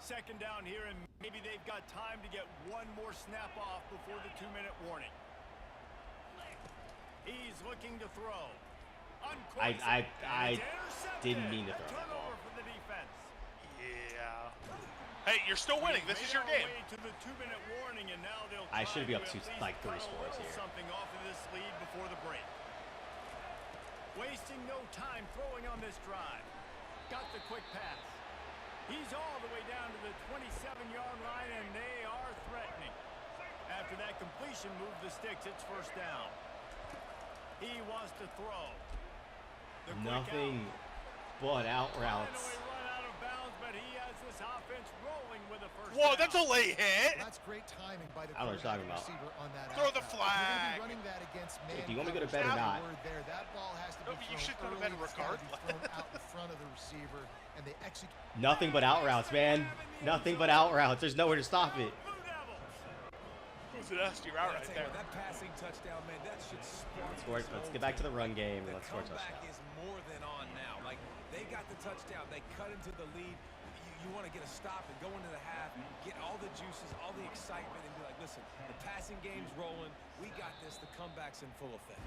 Second down here, and maybe they've got time to get one more snap off before the 2-minute warning. He's looking to throw. I didn't mean to throw that ball. Turnover for the defense. Yeah. Hey, you're still winning. This is your game. To the 2-minute warning, and now they'll I try should be to up to at least like 3 cut a scores little here. Something off of this lead before the break. Wasting no time throwing on this drive. Got the quick pass. He's all the way down to the 27-yard line, and they are threatening. After that completion, move the sticks. It's first down. He wants to throw. The quick Nothing but out routes. Finally run out of bounds, but he has this offense rolling with a first Whoa, down. that's a late hit. That's great timing by the I don't know what you're talking about. receiver on that Throw out the route. If you're gonna flag. be running that against man If you want me to go to bed or coverage, not. the word there, that ball has to No, be but you thrown should go to early. bed It's gotta be regardless. thrown out in front of the receiver, and they execute. Nothing but out routes, man. Nothing but out routes. There's nowhere to stop it. Blue Devils. It was a nasty route right there. That passing touchdown, man, that should spark. Let's get back to the run game and The let's score a comeback touchdown. is more than on now. Like, they got the touchdown. They cut into the lead. You want to get a stop and go into the half, get all the juices, all the excitement, and be like, listen, the passing game's rolling. We got this. The comeback's in full effect.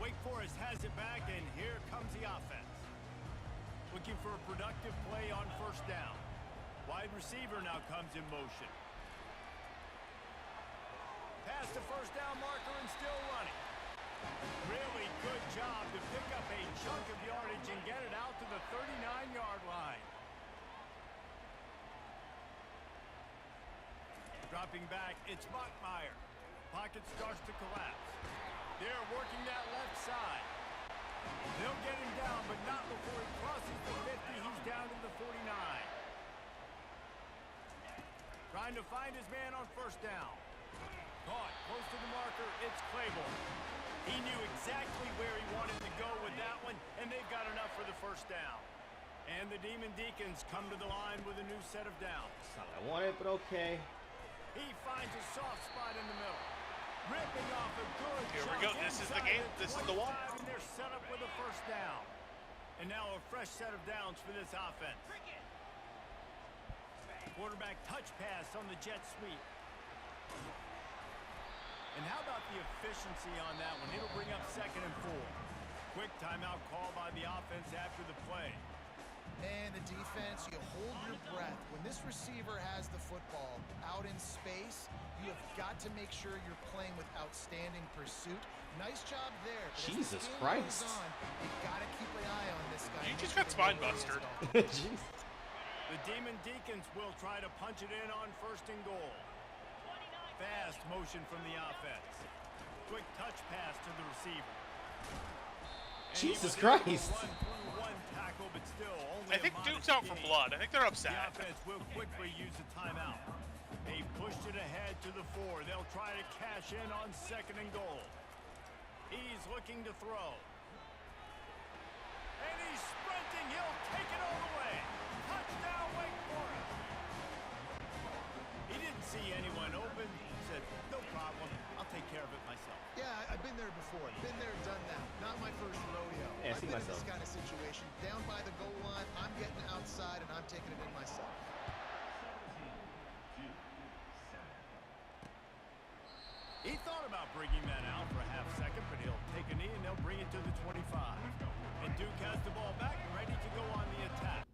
Wake Forest has it back, and here comes the offense. Looking for a productive play on first down. Wide receiver now comes in motion. Pass past the first down marker and still running. Really good job to pick up a chunk of yardage and get it out to the 39-yard line. Dropping back, it's Bachmeier. Pocket starts to collapse. They're working that left side. They'll get him down, but not before he crosses the 50. He's down to the 49. Trying to find his man on first down. Caught close to the marker. It's Claiborne. He knew exactly where he wanted to go with that one, and they've got enough for the first down. And the Demon Deacons come to the line with a new set of downs. It's not what I wanted, but okay. He finds a soft spot in the middle. Ripping off a good Here we chunk go. This is the inside game. This is the one. 25, and they're set up with a first down. And now a fresh set of downs for this offense. Quarterback touch pass on the jet sweep. And how about the efficiency on that one? It'll bring up 2nd and 4. Quick timeout call by the offense after the play. And the defense, you hold your breath. When this receiver has the football out in space, you have got to make sure you're playing with outstanding pursuit. Nice job there. Jesus Christ. You got to keep an eye on this guy. You just got spine busted. Jeez. The Demon Deacons will try to punch it in on 1st and goal. Fast motion from the offense. Quick touch pass to the receiver. And Jesus he was able to Christ. run through one tackle, but still only I think a Duke's modest out for gain. blood. I think they're The upset. offense will quickly use a timeout. They pushed it ahead to the 4. They'll try to cash in on 2nd and goal. He's looking to throw. And he's sprinting. He'll take it all the way. Touchdown, Wake Forest. He didn't see anyone open. He said, no problem. I'll take care of it myself. Yeah, I've been there before. Been there, done that. Not my first rodeo. Yeah, I I've see been myself. in this kind of situation. Down by the goal line, I'm getting outside and I'm taking it in myself. He thought about bringing that out for a half second, but he'll take a knee and they'll bring it to the 25. And Duke has the ball back and ready to go on the attack.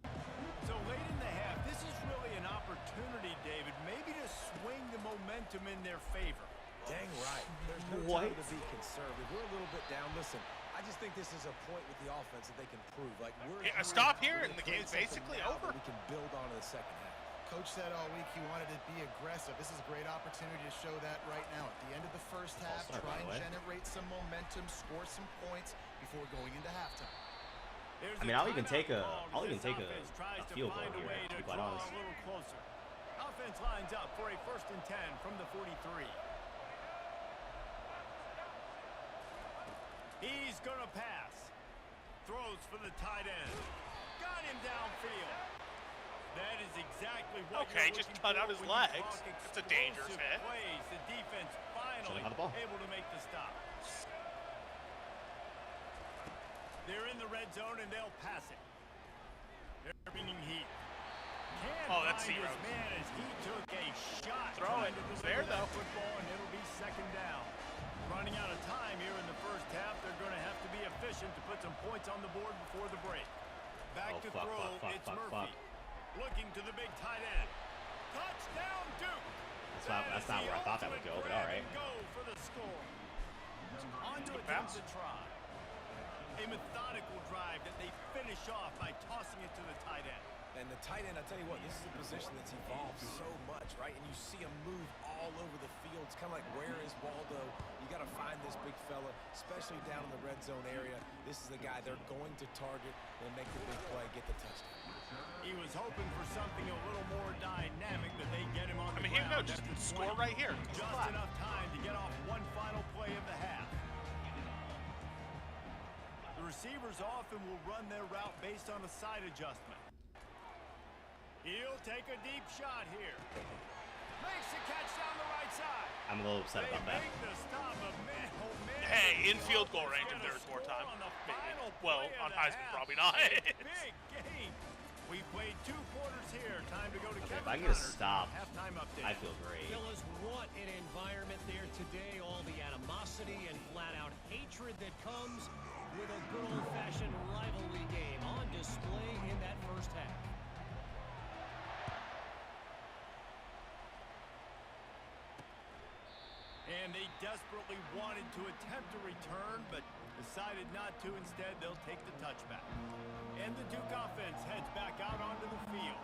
So late in the half, this is really an opportunity, David, maybe to swing the momentum in their favor. Dang right. There's no time to be conservative. We're a little bit down. Listen, I just think this is a point with the offense that they can prove. Like we're Yeah, stop here, and the game's basically over. We can build on to the second half. Coach said all week he wanted to be aggressive. This is a great opportunity to show that right now. At the end of the first half, start, try by the and way. generate some momentum, score some points before going into halftime. There's I mean, a I'll even timeout take a- call I'll as even this take a offense tries to field goal find a here, way to to be quite draw honest. a little closer. Offense lines up for a 1st and 10 from the 43. He's going to pass. Throws for the tight end. Got him downfield. That is exactly what Okay, you're just looking cut for out his when you legs. talk That's a dangerous explosive hit. Plays. The defense finally have the ball. able to make the stop. They're in the red zone and they'll pass it. They're bringing heat. Can't Oh, that's find his zero. man as he took a shot. Throw trying it. to It's deliver there, that though. Football, and it'll be 2nd down. Running out of time here in the first half. They're going to have to be efficient to put some points on the board before the break. Back Oh, to fuck, throw. fuck, It's fuck, Murphy. Looking to the big tight end. Touchdown, Duke. That's not where I thought that would go, but all right. Go for the score. On to Good attempt pass. to try. A methodical drive that they finish off by tossing it to the tight end. And the tight end, I tell you what, this is a position that's evolved so much, right? And you see him move all over the field. It's kind of like, where is Waldo? You got to find this big fella, especially down in the red zone area. This is the guy they're going to target and make the big play, get the touchdown. He was hoping for something a little more dynamic, but they get him on the I mean, here ground. you go. Just after score 20. right here. Just Clap. enough time to get off one final play of the half. The receivers often will run their route based on a side adjustment. He'll take a deep shot here. Makes the catch down the right side. I'm a little upset They about that. make the stop, but man, oh man. Hey, in field goal Let's range get if a there's more score time. on the Maybe. final Well, play of on the Heisman, half. probably not. A big game. We played 2 quarters here. Time to go to Kevin If I can get a Connor's stop, halftime update. I feel great. Fellas, what an environment there today. All the animosity and flat-out hatred that comes with a good old-fashioned rivalry game on display in that first half. And they desperately wanted to attempt a return, but decided not to. Instead, they'll take the touchback. And the Duke offense heads back out onto the field.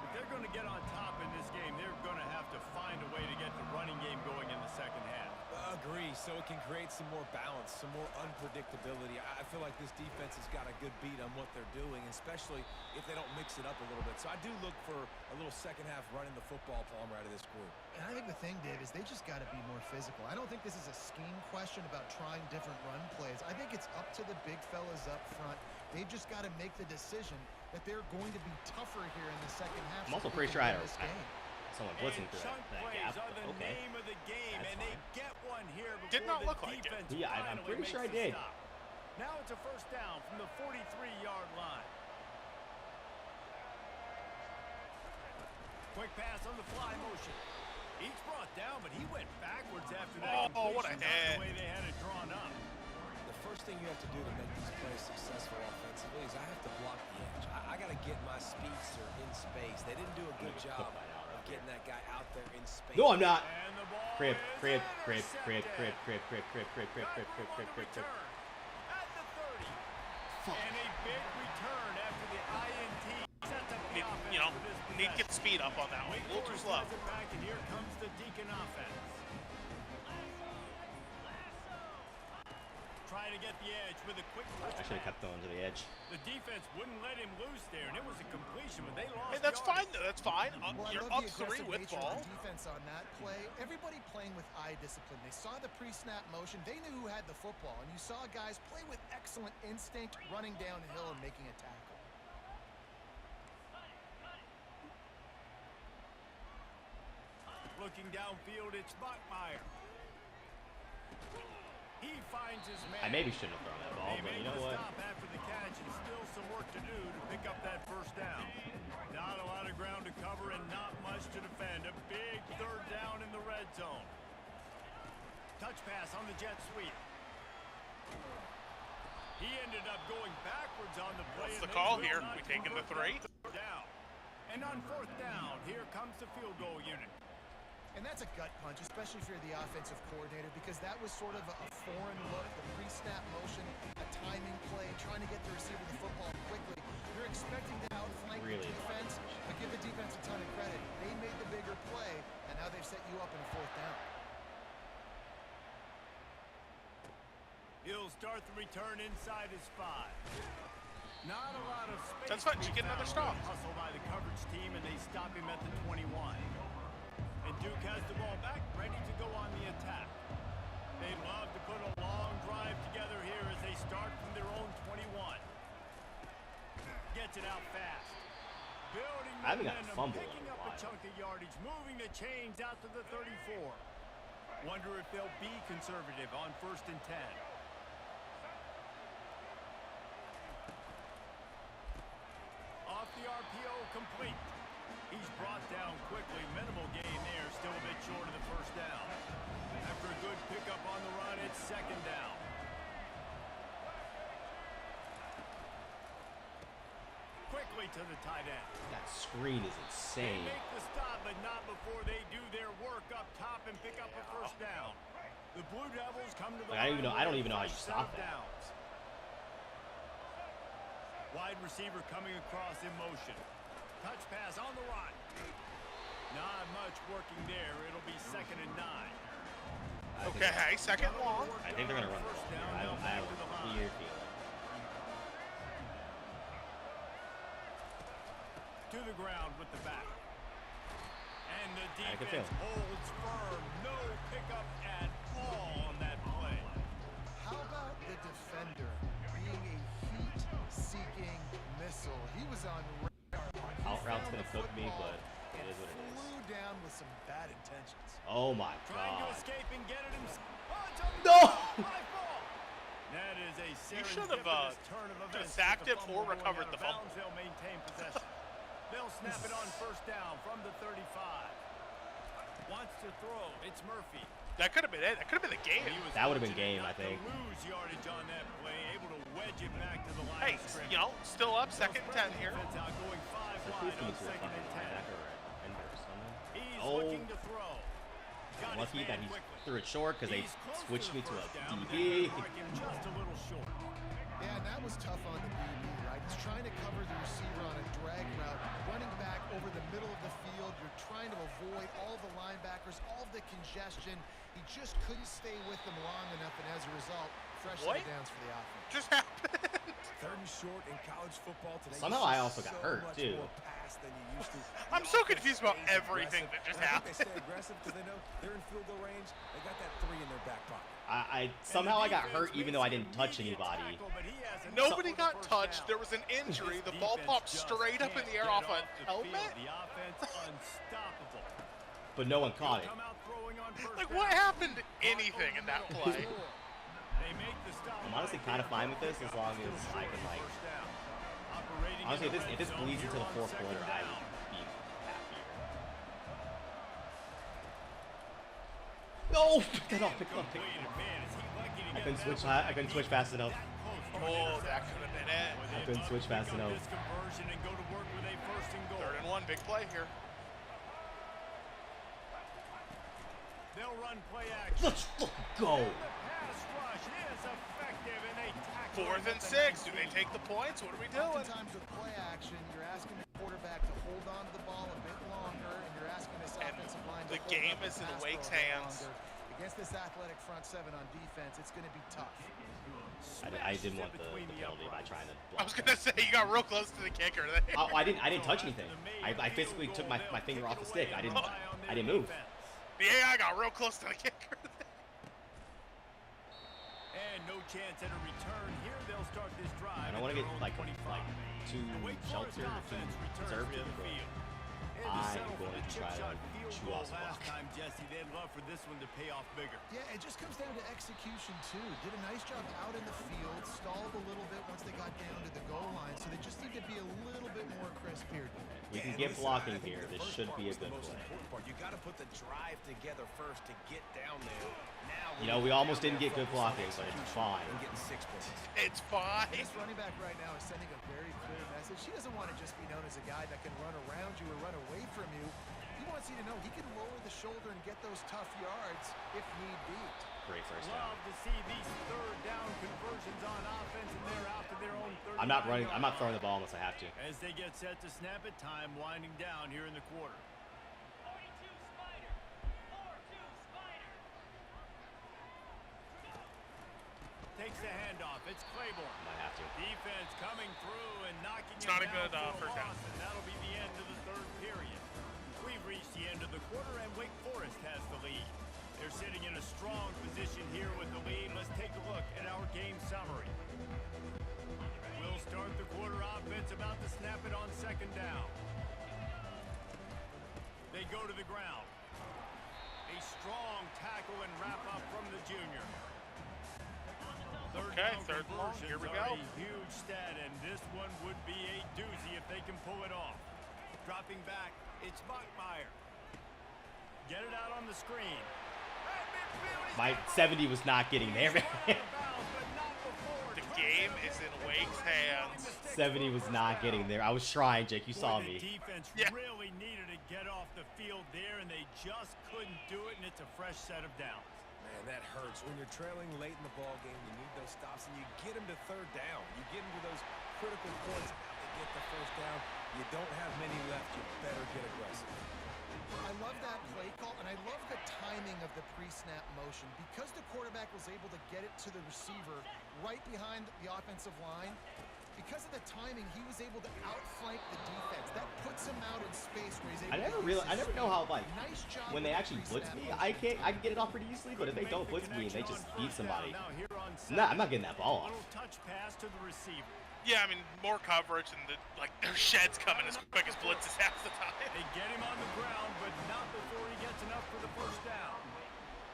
If they're going to get on top in this game, they're going to have to find a way to get the running game going in the second half. Agree, so it can create some more balance, some more unpredictability. I feel like this defense has got a good beat on what they're doing, especially if they don't mix it up a little bit. So I do look for a little second half running the football, Palmer, out of this group. And I think the thing, Dave, is they just got to be more physical. I don't think this is a scheme question about trying different run plays. I think it's up to the big fellas up front. They've just got to make the decision that they're going to be tougher here in the second half. I'm also pretty sure I had someone blitzing through that gap. Okay. Name of the game, That's and fine. they get one here before Did not the look like it. defense Yeah, I'm finally pretty sure I makes the did. stop. Now it's a first down from the 43-yard line. Quick pass on the fly motion. He's brought down, but he went backwards after that. Oh, what a completion, not head. The way they had it drawn up. The first thing you have to do to make these plays successful offensively is I have to block the edge. I got to get my speedster in space. They didn't do a good job of getting that guy out there in space. No, I'm not. And the ball Crib. is intercepted. Crib. At the 30. And a big return after the INT sets up the offense You know, for this need to get possession. the speed up on that one. A little too slow. Wake Forest has it back, and here comes the Deacon offense. Try to get the edge with a quick I should have kept going to the edge. The defense wouldn't let him loose there, and it was a completion, but they lost. Hey, that's fine yardage. though. That's fine. Well, You're I love up the 3 aggressive with nature ball. of the defense on that play. Everybody playing with eye discipline. They saw the pre-snap motion. They knew who had the football, and you saw guys play with excellent instinct, running downhill and making a tackle. Looking downfield, it's Bachmeyer. He finds his man. I maybe shouldn't have thrown that ball, They but made you know the what? stop after the catch, and still some work to do to pick up that first down. Not a lot of ground to cover and not much to defend. A big third down in the red zone. Touch pass on the jet sweep. He ended up going backwards on the play. What's and the they call will here? not We taking the convert 3? that third down. And on fourth down, here comes the field goal unit. And that's a gut punch, especially if you're the offensive coordinator, because that was sort of a foreign look, the pre-snap motion, a timing play, trying to get the receiver the football quickly. You're expecting to outflank Really the defense, but give the defense a ton of credit. They made the bigger play, and now they've set you up in a fourth down. He'll start the return inside his 5. Not a lot of space. That's fine. to You be get another found. stop. Hustle by the coverage team, and they stop him at the 21. And Duke has the ball back, ready to go on the attack. They'd love to put a long drive together here as they start from their own 21. Gets it out fast. Building I haven't got a momentum, fumble in picking a up a while. chunk of yardage, moving the chains out to the 34. Wonder if they'll be conservative on 1st and 10. Off the RPO, complete. He's brought down quickly. Minimal gain there, still a bit short of the first down. After a good pickup on the run, it's 2nd down. Quickly to the tight end. That screen is They insane. make the stop, but not before they do their work up top and pick up a first down. The Blue Devils come to the Like, I don't line even know how with a you fresh stop set of that. downs. Wide receiver coming across in motion. Touch pass on the run. Not much working there. It'll be 2nd and 9. Okay, second long. I think they're gonna run the First ball. down, I they'll have back to the a line. weird feeling. To the ground with the back. And the I can defense feel it. holds firm. No pickup at all on that play. How about the defender being a heat-seeking missile? He was on radar. He Out route's found gonna the cook me, football but it is what it is. Flew down with some bad intentions. Oh my Trying to god. escape and get it himself. Oh, it's on the No! high ball. That is a You should have, serendipitous turn of could have events. sacked with it the or fumble going recovered out the of fumble. bounds. They'll maintain possession. They'll snap it on first down from the 35. Wants to throw. It's Murphy. That could have been it. That could have been the game. He was That would've been fortunate game, I not to think. lose yardage on that play, able to wedge it back to the line Hey, of scrimmage. you know, still up, They'll 2nd and spread 10 the here. defense out, going 5 Please wide give me on to a 2nd fucking and 10. linebacker or ender or something. He's Oh. looking to throw. Got lucky that he threw it short because they switched me to a DB. Just a little short. Yeah, and that was tough on the DB, right? He's trying to cover the receiver on a drag route, running back over the middle of the field. You're trying to avoid all the linebackers, all the congestion. He just couldn't stay with them long enough, and as a result, fresh set of downs for the offense. Just happened. Third and short in college football today. Somehow I also got hurt, too. I'm so confused about everything that just happened. They stay aggressive because they know they're in field goal range. They got that 3 in their back pocket. Somehow I got hurt even though I didn't touch anybody. Nobody got touched. There was an injury. The ball popped straight up in the air off a helmet. But no one caught it. Like, what happened to anything in that play? I'm honestly kind of fine with this as long as I can, like... Honestly, if this bleeds into the fourth quarter, I would be happier. No! Pick that up, pick it up, pick it up. I couldn't switch fast enough. Oh, that could have been it. I couldn't switch fast enough. 3rd and 1, big play here. They'll run play action. Let's go! Pass rush is effective, and they tackle 4th and 6. Do they take the points? What are we doing? Oftentimes with play action, you're asking the quarterback to hold on to the ball a bit longer, and you're asking this offensive line to The hold game on to is the in pass Wake's for a bit hands. longer. Against this athletic front 7 on defense, it's going to be tough. I didn't want the penalty by trying to block. I was gonna say you got real close to the kicker there. Oh, I didn't touch anything. I physically took my finger off the stick. I didn't move. The AI got real close to the kicker. And no chance at a return here. They'll start this drive. I don't want to get like too sheltered or too conservative, but I'm going to try to chew off some block. Time, Jesse, they'd love for this one to pay off bigger. Yeah, it just comes down to execution, too. Did a nice job out in the field, stalled a little bit once they got down to the goal line, so they just need to be a little bit more crisp here. We can get blocking here. This should be a good play. You got to put the drive together first to get down there. Now, You know, we almost didn't get good blocking, but it's fine. and getting 6 points. It's fine. This running back right now is sending a very clear message. He doesn't want to just be known as a guy that can run around you or run away from you. He wants you to know he can lower the shoulder and get those tough yards if need be. Great first down. Love to see these 3rd down conversions on offense, and they're out to their own 30. I'm not running. I'm not throwing the ball unless I have to. As they get set to snap it, time winding down here in the quarter. Takes the handoff. It's Claiborne. Might have to. Defense coming through and knocking It's it not a down good for first down. loss, and that'll be the end of the 3rd period. We've reached the end of the quarter, and Wake Forest has the lead. They're sitting in a strong position here with the lead. Let's take a look at our game summary. We'll start the quarter offense about to snap it on 2nd down. They go to the ground. A strong tackle and wrap up from the junior. Okay, 3rd and long. Here we go. A huge stat, and this one would be a doozy if they can pull it off. Dropping back, it's Bachmeyer. Get it out on the screen. My 70 was not getting there, man. The game is in Wake's hands. 70 was not getting there. I was trying, Jake. You saw The me. defense Yeah. really needed to get off the field there, and they just couldn't do it, and it's a fresh set of downs. Man, that hurts. When you're trailing late in the ball game, you need those stops, and you get them to 3rd down. You get them to those critical points to get the 1st down. You don't have many left. You better get aggressive. I love that play call, and I love the timing of the pre-snap motion. Because the quarterback was able to get it to the receiver right behind the offensive line, because of the timing, he was able to outflank the defense. That puts him out in space where he's able I never know how, like, nice job when they with the actually blitz pre-snap me, motion. I can get it off pretty easily, but if they don't blitz me and they just beat somebody, Now here on I'm not getting that ball off. Little touch pass to the receiver. Yeah, I mean, more coverage and their sheds coming as quick as blitzes half the time. They get him on the ground, but not before he gets enough for the 1st down.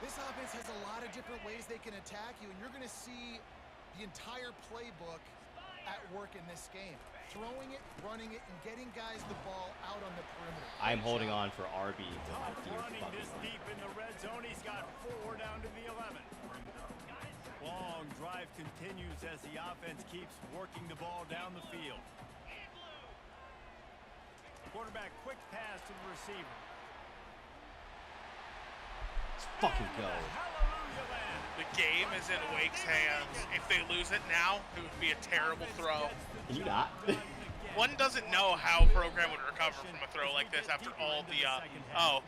This offense has a lot of different ways they can attack you, and you're going to see the entire playbook at work in this game. Throwing it, running it, and getting guys the ball out on the perimeter. I'm holding on for RB until my feet are Running fucking this hurt. deep in the red zone, he's got 4 down to the 11. Long drive continues as the offense keeps working the ball down the field. Quarterback quick pass to the receiver. Let's fucking go. The game is in Wake's hands. If they lose it now, it would be a terrible throw. Can you not? One doesn't know how a program would recover from a throw like this after all the, oh,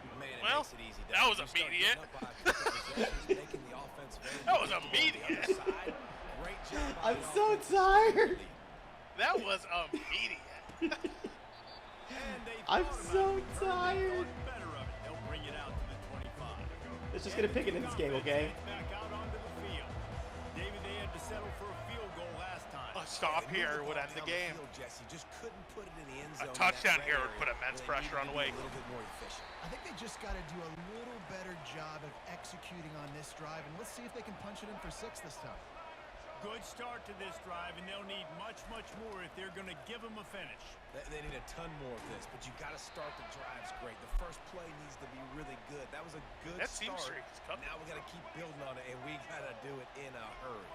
well, that was immediate. That was immediate. I'm so tired. That was immediate. I'm so tired. Let's just get a pick it in this game, okay? A stop here would end the game. Just couldn't put it in the end A zone. touchdown here would put immense pressure on Wake. A little bit more efficient. I think they just got to do a little better job of executing on this drive, and let's see if they can punch it in for 6 this time. Good start to this drive, and they'll need much, much more if they're going to give them a finish. They need a ton more of this, but you got to start the drives great. The first play needs to be really good. That was a good Team start. streak is coming. Now we got to keep building on it, and we got to do it in a hurry.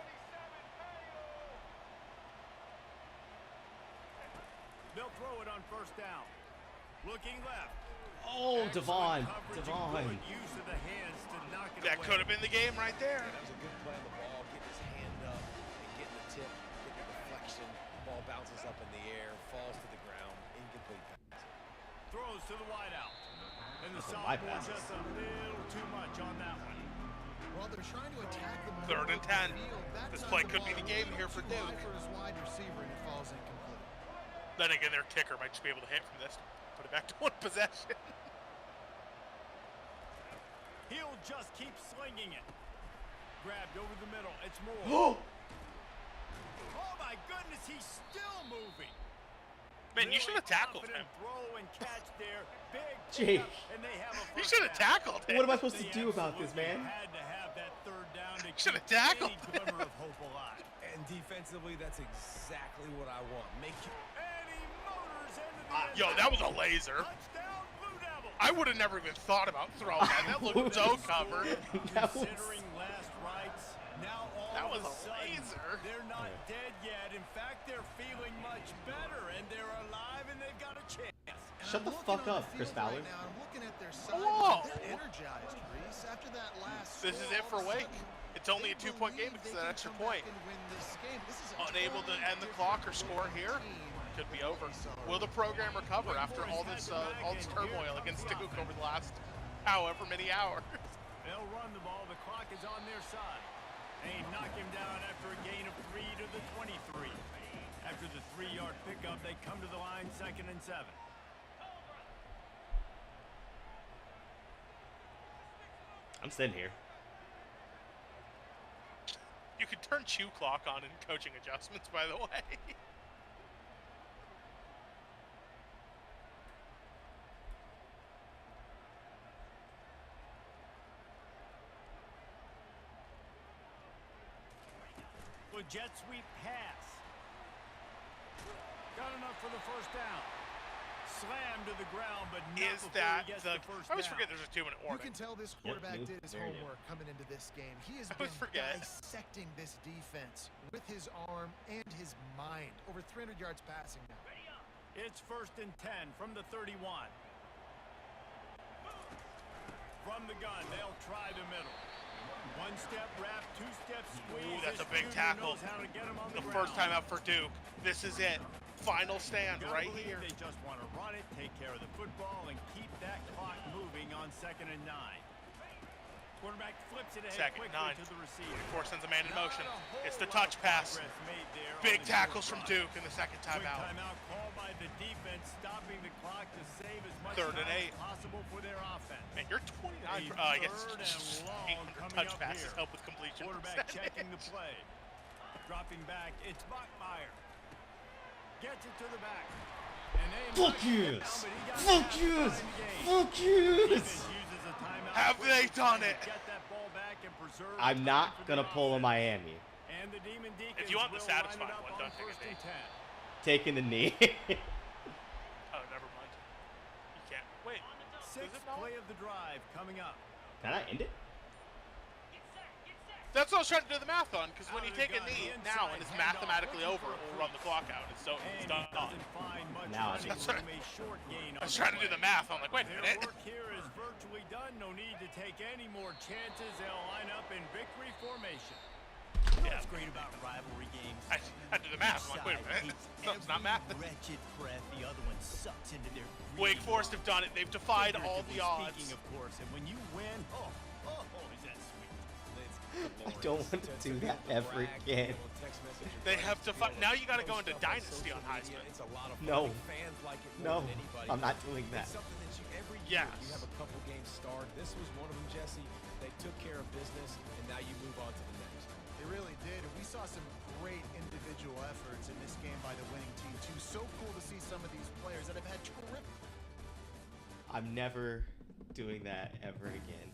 They'll throw it on first down. Looking left. Oh, Devon. Good use of the hands to knock it That away. could have been the game right there. That was a good play on the ball, getting his hand up and getting the tip, getting the deflection. Ball bounces up in the air, falls to the ground, incomplete pass. Throws to the wideout. And the That's a wide sophomore pass. just a little too much on that one. While they're trying to attack the 3rd and 10. field, that This times play the could be ball the game a here little for too high Duke. for his wide receiver, and it falls incomplete. Then again, their kicker might just be able to hit from this. Put it back to one possession. He'll just keep slinging it. Grabbed over the middle. It's more. Oh, Oh my goodness, he's still moving. Man, you should have tackled him. Throw and catch there. Big Gee. pickup, and they have a You first should have down. tackled him. what am I supposed to do about this, man? Had to have that 3rd down to Should've keep tackled any glimmer of hope alive. And defensively, that's exactly what I want. Make you. And he motors into the end Yo, zone. that was a laser. Touchdown, Blue Devils. I would have never even thought about throwing that. That looked so covered. That was... Considering last rights, now all That of was a sudden, laser. they're not dead yet. In fact, they're feeling much better, and they're alive, and they've got a chance. Shut the I'm fuck looking on up, the Chris field Fowler. right now, I'm looking at their side. Whoa. They're energized, Reese. After that last This is score, it for all of a Wake. sudden, It's only a they 2-point game believe because they of that can extra come back point. and win this game. This is a Unable to totally end the different clock or score here. team. Could be over. Will the program recover after all this turmoil against Duke over the last however many hours? They'll run the ball. The clock is on their side. They knock him down after a gain of 3 to the 23. After the 3-yard pickup, they come to the line 2nd and 7. I'm sitting here. You could turn chew clock on in coaching adjustments, by the way. The jet sweep pass. Got enough for the first down. Slammed to the ground, but not Is before that he gets the? the first I always down. forget there's a 2-minute You warning. can tell this quarterback dude. did his There you go. homework coming into this game. He has I been always forget. dissecting this defense with his arm and his mind. Over 300 yards passing now. It's 1st and 10 from the 31. From the gun, they'll try the middle. 1-step wrap, 2-step squeeze. Ooh, that's This a big junior tackle. knows how to get him on The the first time ground. out for Duke. This is it. Final stand Gotta right believe here. They just want to run it, take care of the football, and keep that clock moving on 2nd and 9. Quarterback flips it ahead 2nd and quickly 9. to the receiver. Before sends a man in Not motion. a whole It's the lot touch of pass. progress made there on Big the tackles short from run. Duke in the second Quick timeout. timeout called by the defense, stopping the clock to save as much 3rd and time 8. as possible for their offense. Man, you're 29. I guess 800 touch passes help with completion. Quarterback percentage. checking the play. Dropping back, it's Bachmeyer. Gets it to the back. And they Fuck knock him yes! down, but he got Fuck past yes! the game. Fuck yes! Defense uses a timeout Have they quickly done to it? get that ball back and preserve I'm time not for gonna the pull a offense. Miami. And the Demon Deacons If you want the will line it satisfying up one, on don't take a 1st and 10. Taking the knee. Oh, never mind. You can't. Wait. Sixth it not? play of the drive coming up. Can I end it? That's what I was trying to do the math on, because when Out you of the take a gun, knee inside now and it's handoff, mathematically looking over, for a we'll run the clock out. It's so it's And done. he doesn't find much Now I running see. room, a short gain I was on trying to do play. the math. I'm like, wait a Their minute. work here is virtually done. No need to take any more chances. They'll line up in victory formation. Yeah. What's great about rivalry games? I did the math. I'm like, wait a minute. Something's not math. Wretched breath the other one sucks into their Wake Forest have done it. They've defied all the odds. Speaking, of course, and when you win, is that sweet? I don't want to do that ever again. They have defied. Now you got to go into Dynasty on Heisman. It's a lot of No. fans like it No, more than anybody. I'm not doing that. It's something that you every year Yes. you have a couple games starred. This was one of them, Jesse. They took care of business, and now you move on to the next. They really did, and we saw some great individual efforts in this game by the winning team, too. So cool to see some of these players that have had terrific... I'm never doing that ever again.